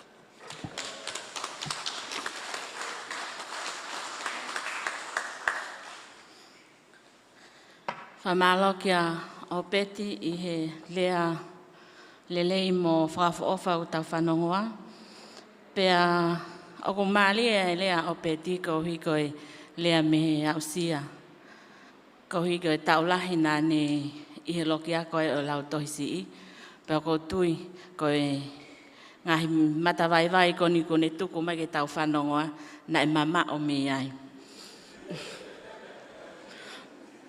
Whamalo kia o peti i he lea lelei mo whakawhaofa o tau whanongoa. Pea o ko maali e lea o peti ko hui koe lea mehe au sia. Ko hui koe taulahi nane i he loki a koe o lau tohisi i. Pea ko tui koe ngahi matawaiwai koni kone tuku mai ke tau whanongoa na e mama o me ai.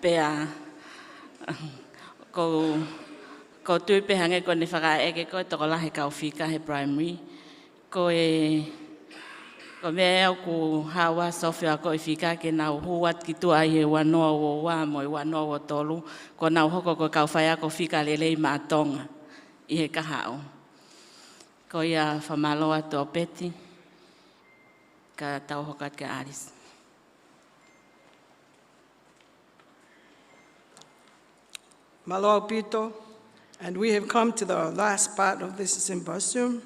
Pea ko tui pehange kone whakaeke koe toko lahe kau whika he primary. Ko mea au ku hawa Sofia ko i whika ke nau huat ki tua i he wanoa o wā mo i wanoa o tolu. Ko nau hoko ko kau whai ako whika lelei maa Tonga i he kahao. Ko ia whamaloa tō peti ka tau hokat ke Aris. Malo Pito, and we have come to the last part of this symposium.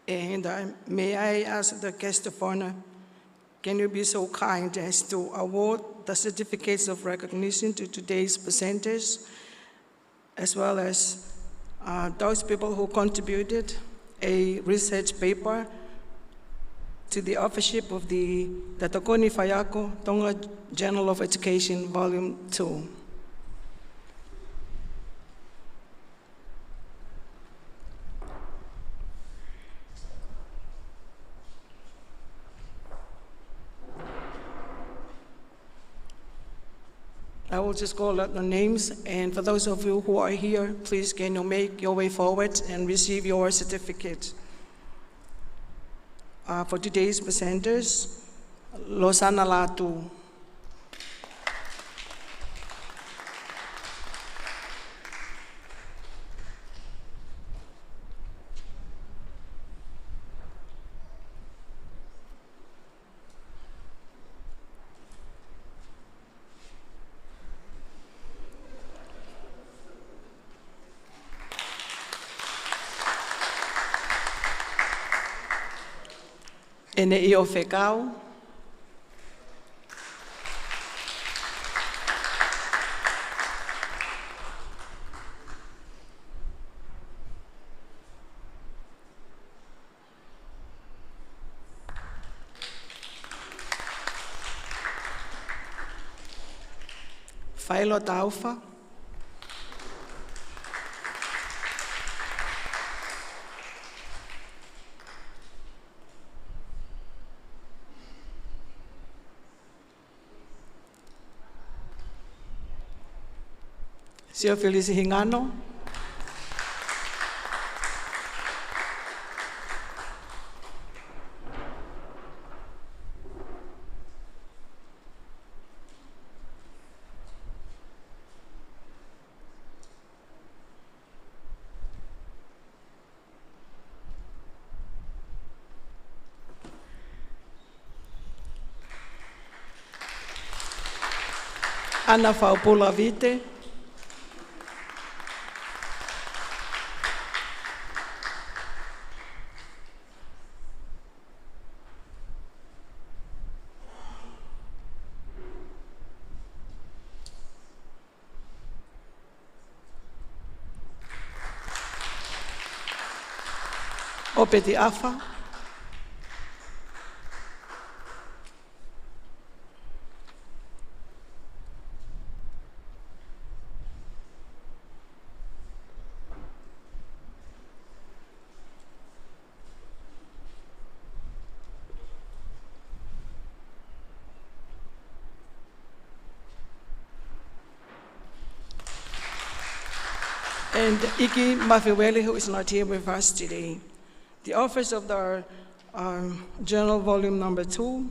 And may I ask the guest of honor, can you be so kind as to award the certificates of recognition to today's presenters, as well as those people who contributed a research paper to the authorship of the Taukoni Whaiako Tonga Journal of Education, Volume 2. I will just call out the names, and for those of you who are here, please can you make your way forward and receive your certificate. For today's presenters, Losana Latu. Ene I o whekau. Whaelo tauwha. Sio Felice Hingano. Ana Faupula Vite. Opeti Afa. And Iki Mafiwele, who is not here with us today. The authors of the journal volume number 2,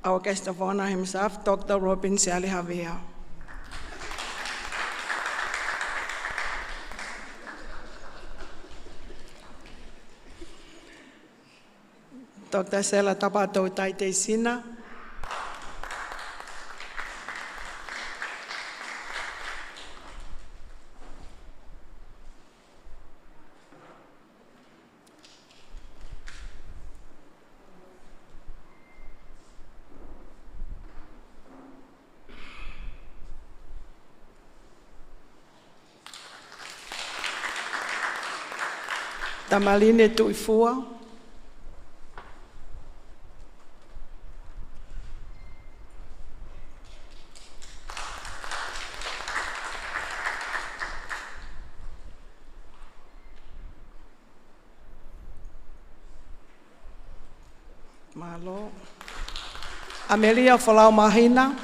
our guest of honor himself, Dr. Robin Sialihavea. Dr. Sela Tapato Taite Sina. Tamaline Tuifua. Malo. Amelia Folau Mahina.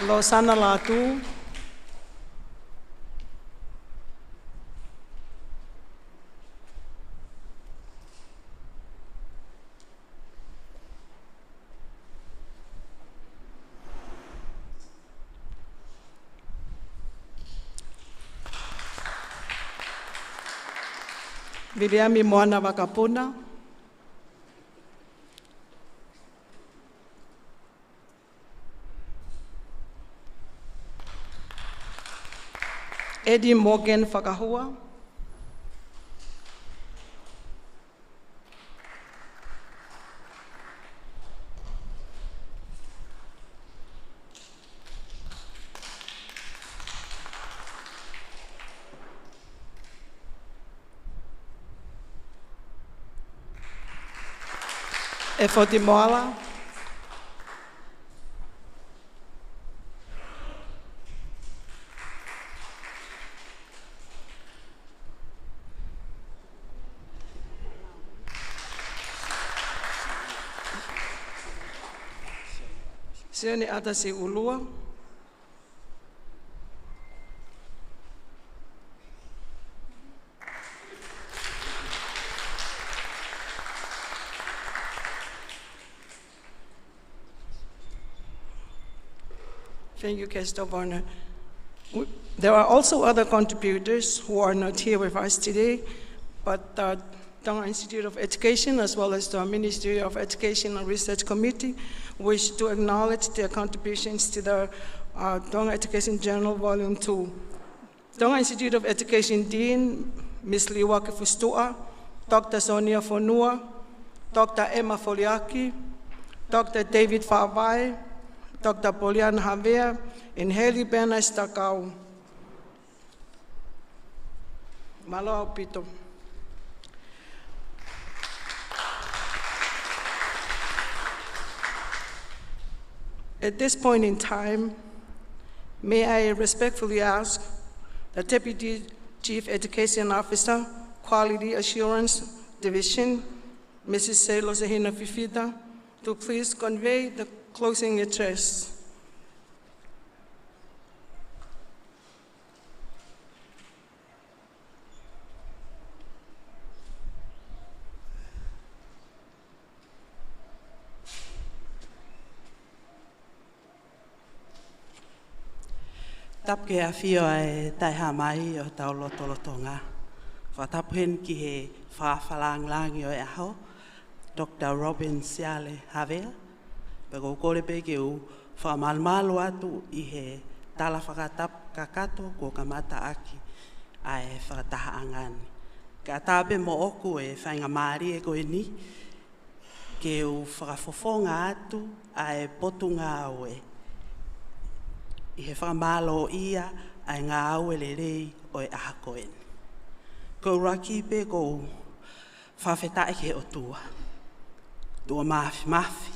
Losana Latu. Viliami Moana Wakapuna. Eddie Morgan Whakahua. Efoti Moala. Sione Atasi Ulua. Thank you, Guest of Honor. There are also other contributors who are not here with us today, but the Tonga Institute of Education, as well as the Ministry of Education and Research Committee, wish to acknowledge their contributions to the Tonga Education Journal, Volume 2. Tonga Institute of Education Dean, Ms. Liwa Kifustua, Dr. Sonia Fonua, Dr. Emma Foliaki, Dr. David Fa'avai, Dr. Poliana Havea, and Haley Bernas Takau. Malo Pito. At this point in time, may I respectfully ask the Deputy Chief Education Officer, Quality Assurance Division, Mrs. Selo Sahina Fifita, to please convey the closing address. Tapke a fio e taiha mai o tau Loto Tonga. Whatapuhen ki he whawhalang-langi o e aho, Dr. Robin Siale Havea, peko kore pe ke u whamalmalo atu i he tala whakatap kakato ko kamata aki a e whakataha angani. Ka tabe mo oku e whainga maari e koe ni, ke u whakafofonga atu a e potunga au e. I he whakamalo ia ai ngā aue le rei o e aha koen. Ko raki pe ko whawhetai ke o tua. Tua mafi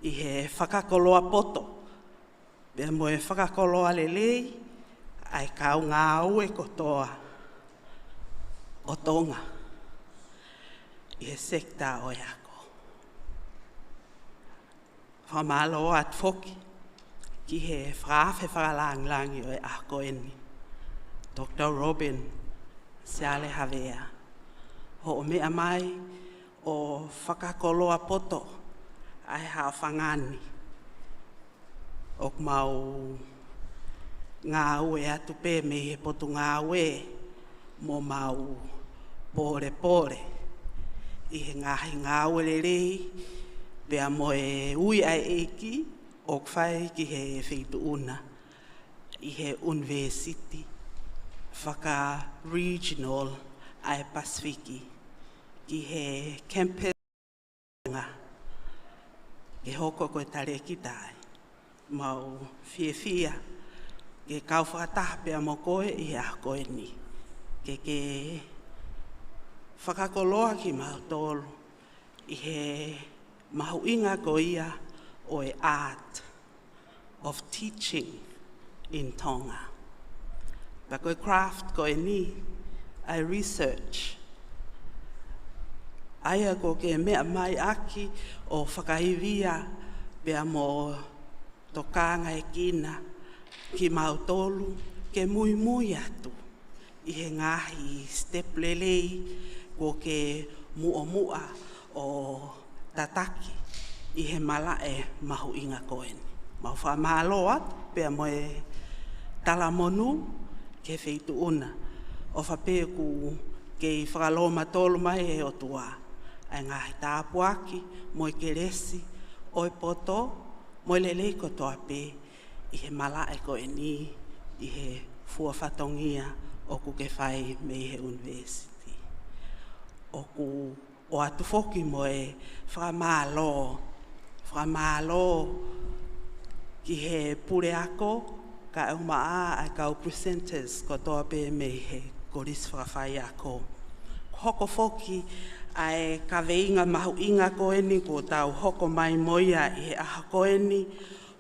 i he whakakoloa poto. Pea mo e whakakoloa le rei ai kau ngā aue kotoa o Tonga. I he sekta o e ako. Whamalo at foki. Ki he whaafe whakalang-langi o e ako eni. Dr. Robin Siale Havea. Ho o mea mai o whakakoloa poto ai hao whangani. O mau ngā ue atu pē me he poto ngā ue mo mau pore. I he ngā ue le rei pea mo e ui ai eiki o kwhai ki he whituuna i he university whaka regional ai Pasifiki ki he campus ke hoko koe tare ki tai mau whia ke kau whakataha pea mo koe i he a koe ni ke whakakoloa ki mau tolu i he mahu inga ko ia o e art of teaching in Tonga. Pa koe craft ko e ni, ai research. Aia ko ke mea mai aki o whakahivia pea mo tokanga e kina ki mau tolu ke mui atu. I he ngahi step lelei ko ke mua o tataki. I he mala e mahu inga koen. Mau wha mahalo atu, pea mo e tala monu ke whituuna. O whapea ku ke i whakalo matolu mai e o tua. Ai ngahi tāpuaki, mo i ke resi, o i poto, mo i lelei kotoa pē. I he mala e koe ni, i he fua fatongia o ku ke whai me he university. O atu foki mo e whamalo ki he pure ako, ka e umaa ai kau presenters ko toa pe me he koris whawhai ako. Hoko foki ai ka veinga mahu inga koeni ko tau hoko mai moia i he aha koeni,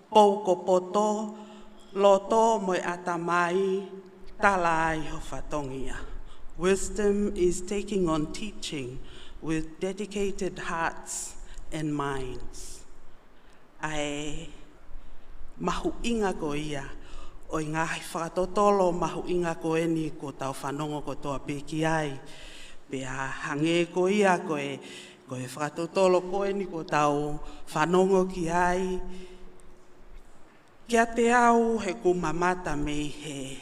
pou ko poto, loto mo atamai, tala ai ho fatongia. Wisdom is taking on teaching with dedicated hearts and minds. Ai mahu inga ko ia, o i ngahi whakatotolo mahu inga ko eni ko tau whanongo ko toa peki ai. Pea hange ko ia ko e whakatotolo ko eni ko tau whanongo ki ai. Kia te au he kumamata me he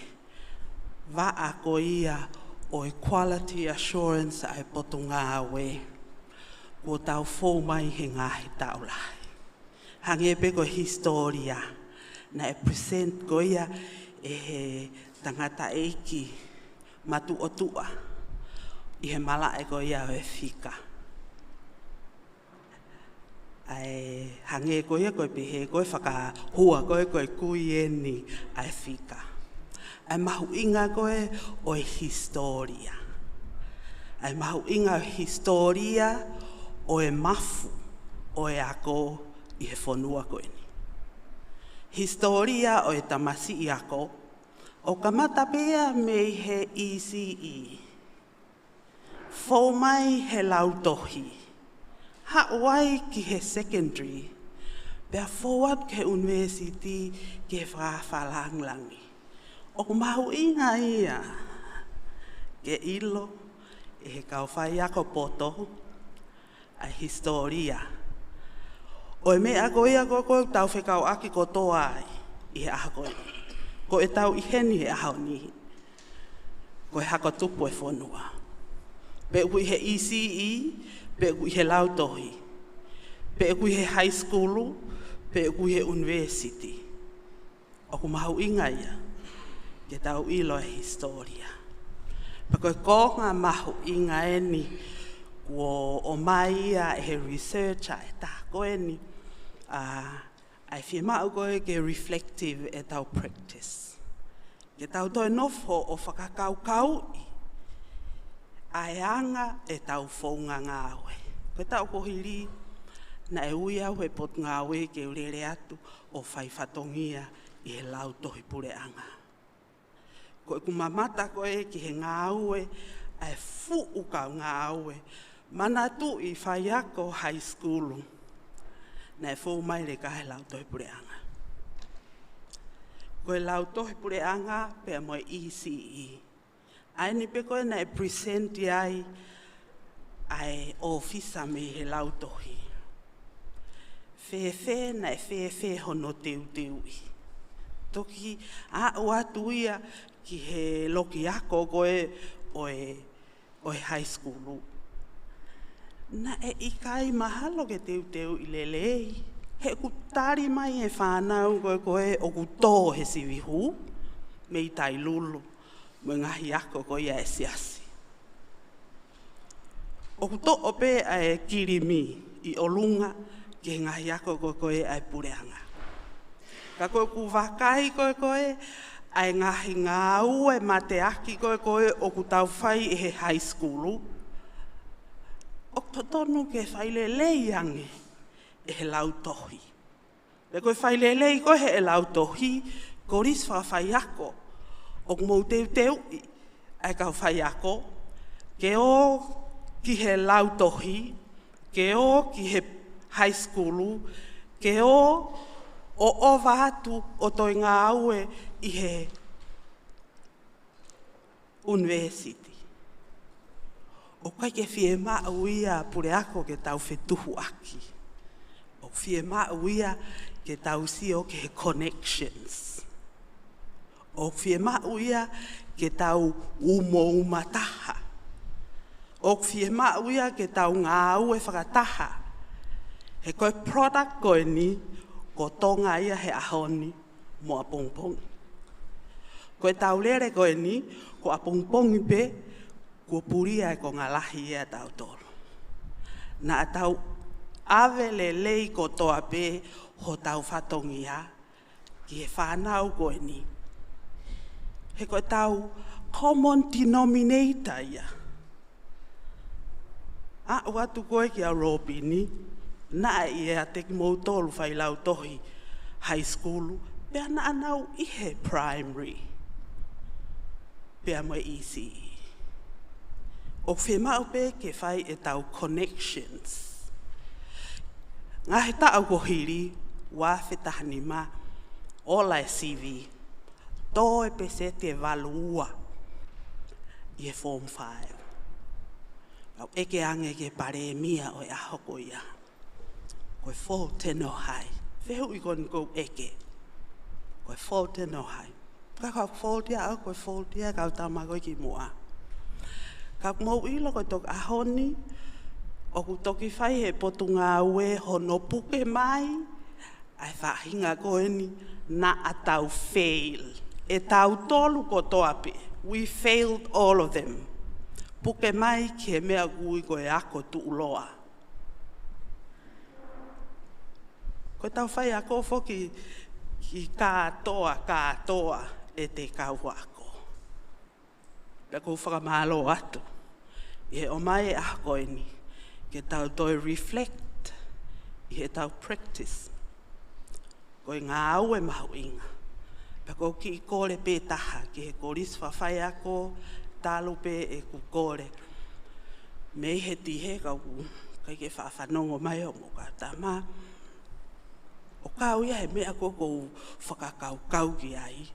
waa ko ia o equality assurance ai poto ngā we. Ko tau fō mai he ngahi taulai. Hange pe ko historia. Na e present ko ia e he tangata eiki matu o tua. I he mala e ko ia o e whika. Ai hange ko ia ko e pehe ko e whaka hua ko e kui eni ai whika. Ai mahu inga ko e o e historia. Ai mahu inga o historia o e mafu o e ako i he whanua ko eni. Historia o e tamasi i ako, o kamata pea me he ECE. Fō mai he lautohi, hawai ki he secondary, pea forward ke university ke whawhalanglangi. O mahu inga ia, ke ilo e he kauwhai ako poto, a historia. O e me ako ia ko tau whekau aki ko toa ai, i he aha koe. Ko e tau iheni he aha ni. Ko e hako tupu e whanua. Pe kui he ECE, pe kui he lautohi. Pe kui he high school, pe kui he university. O ku mahu inga ia, ke tau ilo e historia. Pe koe konga mahu inga eni, o mai ia e he researcher e tā koe ni, ai whia mau koe ke reflective e tau practice. Ke tau toi nofo o whakakaukau i, ai anga e tau whaunga ngāwe. Koe tau kohiri, na e ui au e pot ngāwe ke urere atu o whai fatongia i he lau tohi pure anga. Koe kumamata koe ki he ngāwe, ai fuu kau ngāwe, mana tu i whai ako high school. Na e fō mai re kahe lau tohi pure anga. Koe lau tohi pure anga pea moe ECE. Ai ni pe koe na e present ai ai ofisa me he lau tohi. Whewhe na e whewhe hono teu i. Toki a o atu ia ki he loki ako koe o e high school. Na e ikai mahalo ke teu i lelei. He kutari mai e whanau koe o kutō he siwihu. Me i tai lulu. Mo ngahi ako koe e siasi. O kutō ope e kirimi i olunga ke ngahi ako koe e pureanga. Ka koe ku wakai koe ai ngahi ngā ue mate aki koe o kutau whai e he high school. O tonu ke whailelei ange e he lautohi. Me koe whailelei koe he e lautohi, ko ris whawhai ako. O mou teu i, ai kau whai ako, ke o ki he lautohi, ke o ki he high school, ke o ova atu o toi ngā aue i he university. O kai ke whie mau ia pure ako ke tau whetuhu aki. O whie mau ia ke tau sio ke he connections. O whie mau ia ke tau umataha. O whie mau ia ke tau ngā au e whakataha. He koe product koe ni, ko tonga ia he ahoni, moa pongpong. Koe tau lere koe ni, ko apongpongi pe, ko puria e ko ngalahi e tau tolo. Na tau ave le lei ko toa pe, ho tau fatongia, ki e whanau koe ni. He koe tau common denominator ia. A watu koe ki a ropi ni, na i a teki mou tolu whai lau tohi high school, pea na anau ihe primary. Pea mo easy. O whemau pe ke whai e tau connections. Ngā he tau ko hiri, wā whetahani ma, ola e CV, tō e pese te valua, i e form 5. Au eke ange ke pare mia o e ahoko ia. Koe fō teno hai. Whehu i koni kou eke. Koe fō teno hai. Ka kau fōtia au koe fōtia kau tamako ki mua. Ka mou ilo koe tok ahoni, o ku toki whai he potu ngā ue hono puke mai, ai whahinga koe ni na atau fail. E tau tolu ko toape. We failed all of them. Puke mai ki he mea kui koe ako tu uloa. Koe tau whai ako foki ki kātoa e te kaua ako. Pea kou whakamalo atu. I he o mai e ako e ni. Ke tau toi reflect. I he tau practice. Koe ngā au e mahu inga. Pea kou ki i kore pē taha. Ki he koris whawhai ako. Tālu pē e ku kore. Me he tihe kau kai ke whawhanongo mai o mo Atamai. O kau ia he mea kou whakakau ki ai.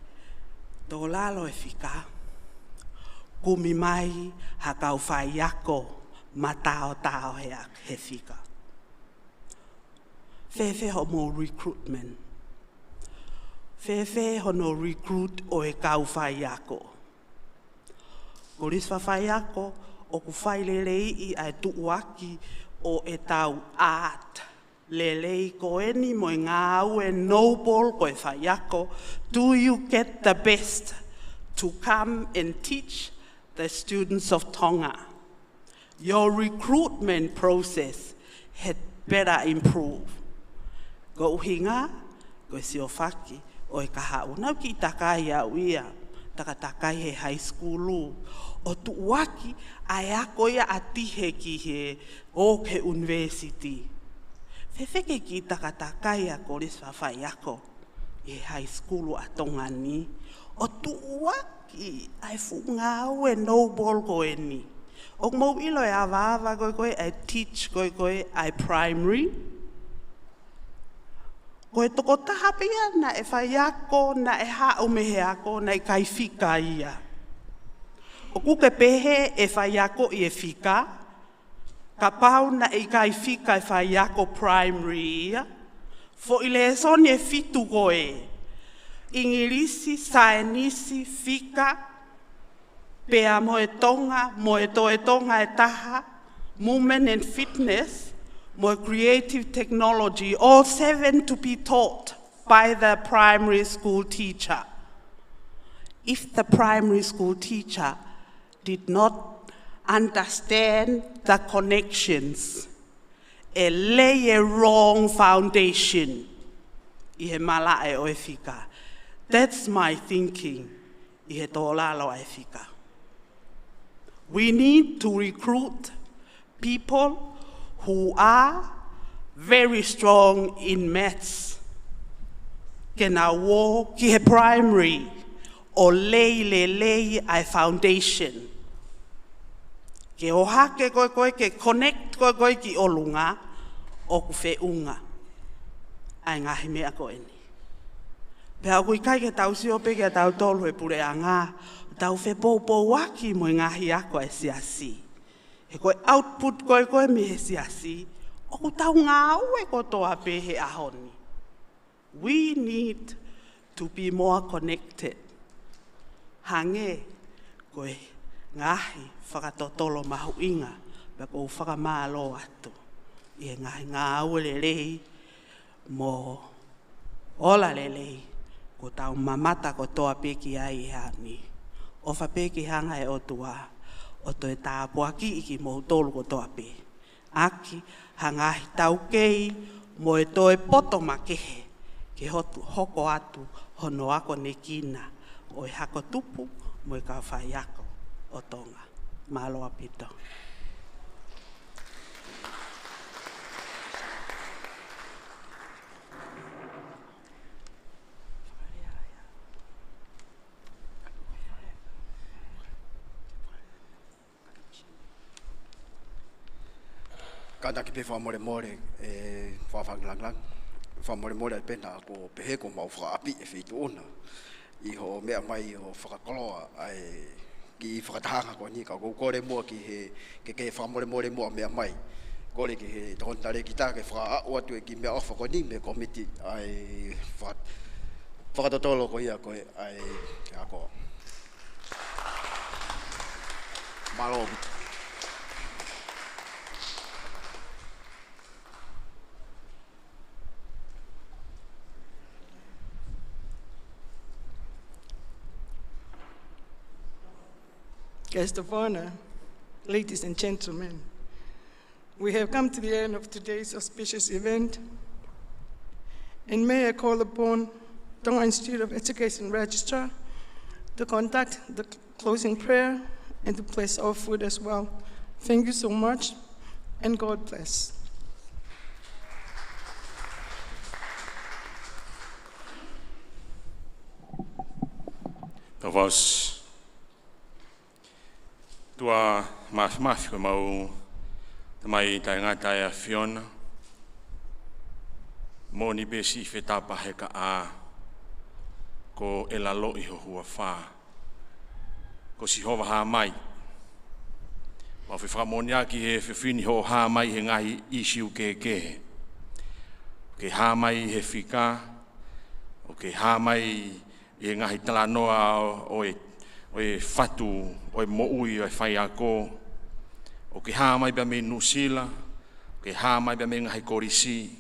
Tō lalo e whika. Kumi mai ha kau whai ako matao he whika. Whewhe ho mo recruitment. Whewhe ho no recruit o e kau whai ako. Ko riswa whai ako o ku whai lelei i ai tuuaki o e tau art. Lelei ko eni mo i ngā au e noble ko e whai ako. Do you get the best to come and teach the students of Tonga? Your recruitment process had better improve. Ko uhinga, ko e sio whaki, o e kaha unau ki takai au ia, takatai he high school. O tuuaki, ai ako ia atihe ki he o ke university. Whewheke ki takatai a koris whawhai ako i high school a Tonga ni. O tuuaki ai whungau e noble ko e ni. O mou ilo e awawa koe ai teach koe ai primary. Koe toko taha pia na e whai ako, na e hao mehe ako, na e kai whika ia. O kuke pehe e whai ako i e whika. Ka pau na i kai whika e whai ako primary ia. Fo i le soni e fitu koe. Ingirisi, saenisi, whika. Pea mo e tonga, mo e tonga e taha. Movement and fitness. Mo creative technology. All 7 to be taught by the primary school teacher. If the primary school teacher did not understand the connections, e lay a wrong foundation, I he mala e o e whika. That's my thinking, I he tō lalo e whika. We need to recruit people who are very strong in maths. Kena wō ki he primary, o lei ai foundation. Ke o hake koe ke connect koe ki olunga o ku whiunga. Ai ngahi mea koe ni. Pea kui kai ke tau siope ke tau tolu e pure a ngā. Tau whepōpō waki mo i ngahi ako e siasi. He koe output koe me he siasi. O ku tau ngā ue ko toa pe he ahoni. We need to be more connected. Hange koe ngahi whakatotolo mahu inga, pia kou whakamālo atu. I ngahi ngā ue lelei, mo ola lelei, ko tau mamata ko toa peki ai hani. O fa peki hanga e o tua, o to e tā puaki iki mo tolu ko toa pe. Aki hangahi tau kei mo e to e poto makehe, ke hoko atu hono ako ne kina, o e hako tupu mo e ka whai ako o Tonga. Māloa pito. Kata ki pe whamore more e whawhanglanglang. Whamore more pena ko pehe ko mau whaapi e whitu ona. I ho mea mai ho whakakoloa ai ki whakatahanga ko ni ka kore mua ki he ke whamore more mua mea mai. Kore ki he tohontare ki tā ke whaau atu e ki mea ofa ko ni me komiti ai whakatotolo ko ia koe ai ako. Malo. Guest of honor, ladies and gentlemen, we have come to the end of today's auspicious event, and may I call upon Tonga Institute of Education Registrar to conduct the closing prayer and to bless our food as well. Thank you so much, and God bless. Tavas. Tua mafi ko mau tamai tai ngata e Fiona. Moni besi fetapa heka a ko elalo I ho hua fa. Ko si hova ha mai. Ma fe framonia ki he fini ho ha mai he ngai isiu ke. Ke ha mai he fika. O ke ha mai e ngai tala noa o e fatu, o e moui, o e whai ako, o ke hā mai bea me nusila, o ke hā mai bea me ngahi korisi,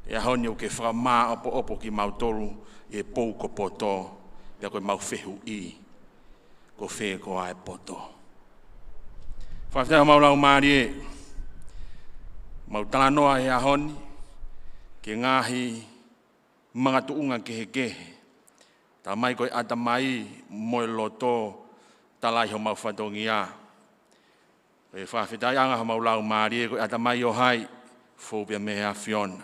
e ahoni o ke whamā opo ki mautolu, e pou ko poto, pia koe mau whehu I, ko whe ko ai poto. Whawhia mau lau maari e, mau tala noa e ahoni, ke ngahi mga tuunga kehe. Tā mai koe Atamai moe Loto talai ho mau fatongia. E whawhitai anga ho mau lau maari e koe Atamai o hai, fōpia me hea Fiona.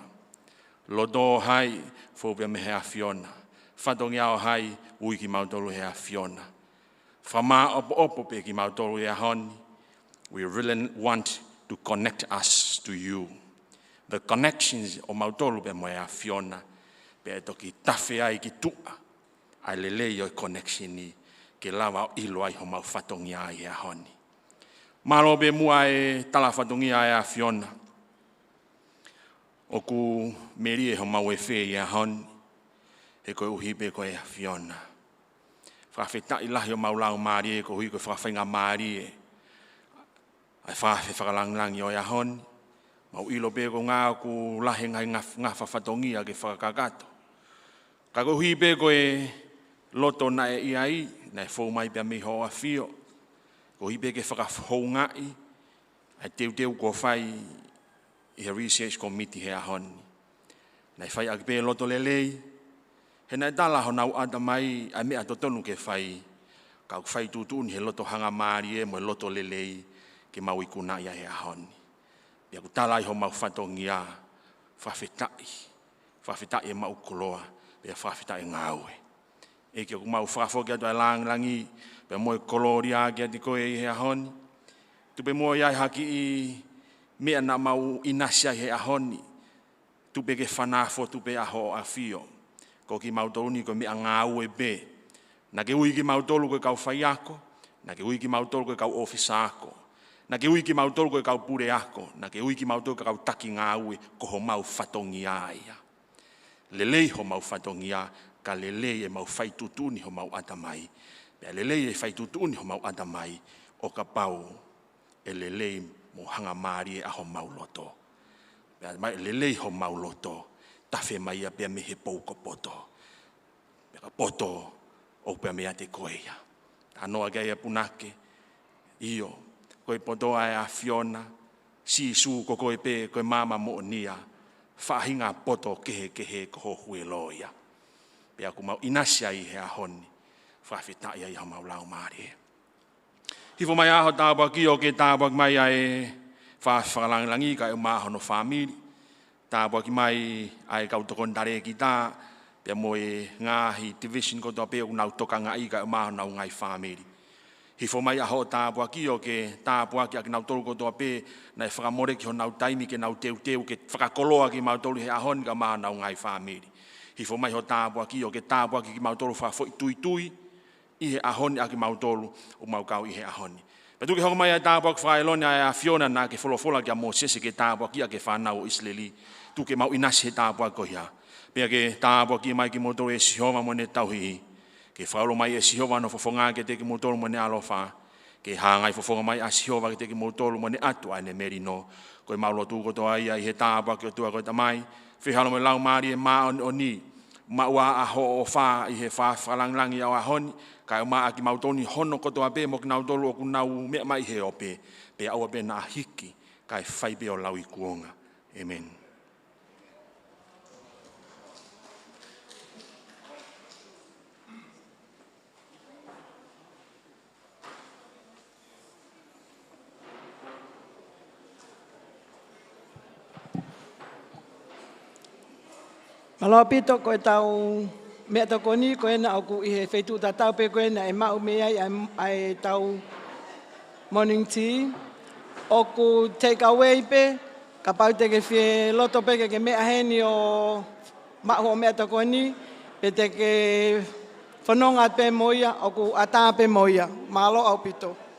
Loto o hai, fōpia me hea Fiona. Fatongia o hai, ui ki mautolu hea Fiona. Whamā opo pe ki mautolu hea honi. We really want to connect us to you. The connections o mautolu pe mo hea Fiona. Pe e toki tawhi ai ki tua. Ai lele i o connection ni ke lawa o ilo ai ho mau fatongia ai a honi. Malo be mua e tala fatongia ai a Fiona. O ku meri e ho mau e whee i a honi. He koe uhi be koe a Fiona. Whawheta I lahi o mau lau maari e ko hui koe whawhenga maari e. Ai whawhe whakalanglangi o a honi. Mau ilo be ko ngā ku lahi ngai ngā whafatongia ke whakakato. Ka ko hui be koe Loto na e iai, na e whau mai pia mi hoa whio. Ko hipe ke whakahou ngai, ai teu ko whai I a research committee hea honi. Na e whai aki pe Loto lelei, he na e tala ho nau Atamai, ai mea totonu ke whai, ka whai tutuni he Loto hanga maari e mo e Loto lelei, ke mau ikuna ia hea honi. Pia ku tala I ho mau whatongia, whawhetai e mau koloa, pia whawhetai ngāue. E ke mau whawhoki atu e langi, pe moe kolori a ki ati koe I hea honi. Tupe moe iai haki I mea na mau inasia I hea honi. Tupe ke whanafo tupe aho a whio. Ko ki mautoluni ko mea ngā ue be. Na ke ui ki mautolu koe kau whai ako. Na ke ui ki mautolu koe kau ofisa ako. Na ke ui ki mautolu koe kau pure ako. Na ke ui ki mautolu koe kau taki ngā ue ko ho mau whatongia ia. Lelei ho mau whatongia ka lelei e mau whai tutuni ho mau Atamai. Pea lelei e whai tutuni ho mau Atamai o ka pau e lelei mo hanga maari e aho mau Loto. Pea mai lelei ho mau Loto, tawhe mai a pia me he pou ko poto. Pea ka poto o pe mea te koea. Anoa gai punake, io, koe poto ai a Fiona, si su ko koe pe koe mama mo nia, whahinga poto kehe ko hue loia. Pe aku mau inasia i he ahoni, whawhitai ai hau mau lau maari. Hifo mai aho tāpua ki o ke tāpua ki mai ai whakalangilangi ka e mahono whamiri. Tāpua ki mai ai kautokon tare ki tā, pia mo e ngāhi division ko tō pēo nau toka ngai ka e mahono ngai whamiri. Hifo mai aho tāpua ki o ke tāpua ki a ki nau tolu ko tō pē, na e whakamore ki ho nau taimi ke nau teu ke whakakoloa ki mau tolu he ahoni ka mahono ngai whamiri. Hifo mai ho tāpua ki o ke tāpua ki mau tolu whafoi tui, i he ahoni a ki mau tolu o mau kau i he ahoni. Petu ke hoko mai a tāpua ki whaelone a Fiona na ke wholofola ki a Moses ke tāpua ki a ke whanau o Isleli. Tu ke mau inasi he tāpua ko hia. Pea ke tāpua ki mai ki mau tolu e Sihova mo ne tauhihi. Ke whaolo mai e Sihova no fofonga ke te ki mau tolu mo ne alofa. Ke hangai fofonga mai a Sihova ke te ki mau tolu mo ne atu ai ne merino. Koe mau lotu koto ai i he tāpua ki o tua koe tamai. Whihalo me lau maari e maa o ni. Maua aho o wha i he whalanglangi au ahoni. Kai maa ki mautoni hono kotoa pe mo ki nau tolu o ku nau mea mai he o pe. Pe aua pe na hiki kai whaipe o lau i kuonga. Amen. Malo pito koe tau mea toko ni koe na aku i he whaitu tatau pe koe na e mau mea ai tau morning tea. Oku take away pe, ka pau te ke whie loto pe ke mea heni o mahu o mea toko ni, pe te ke whanonga pe moia, oku ata pe moia. Malo au pito.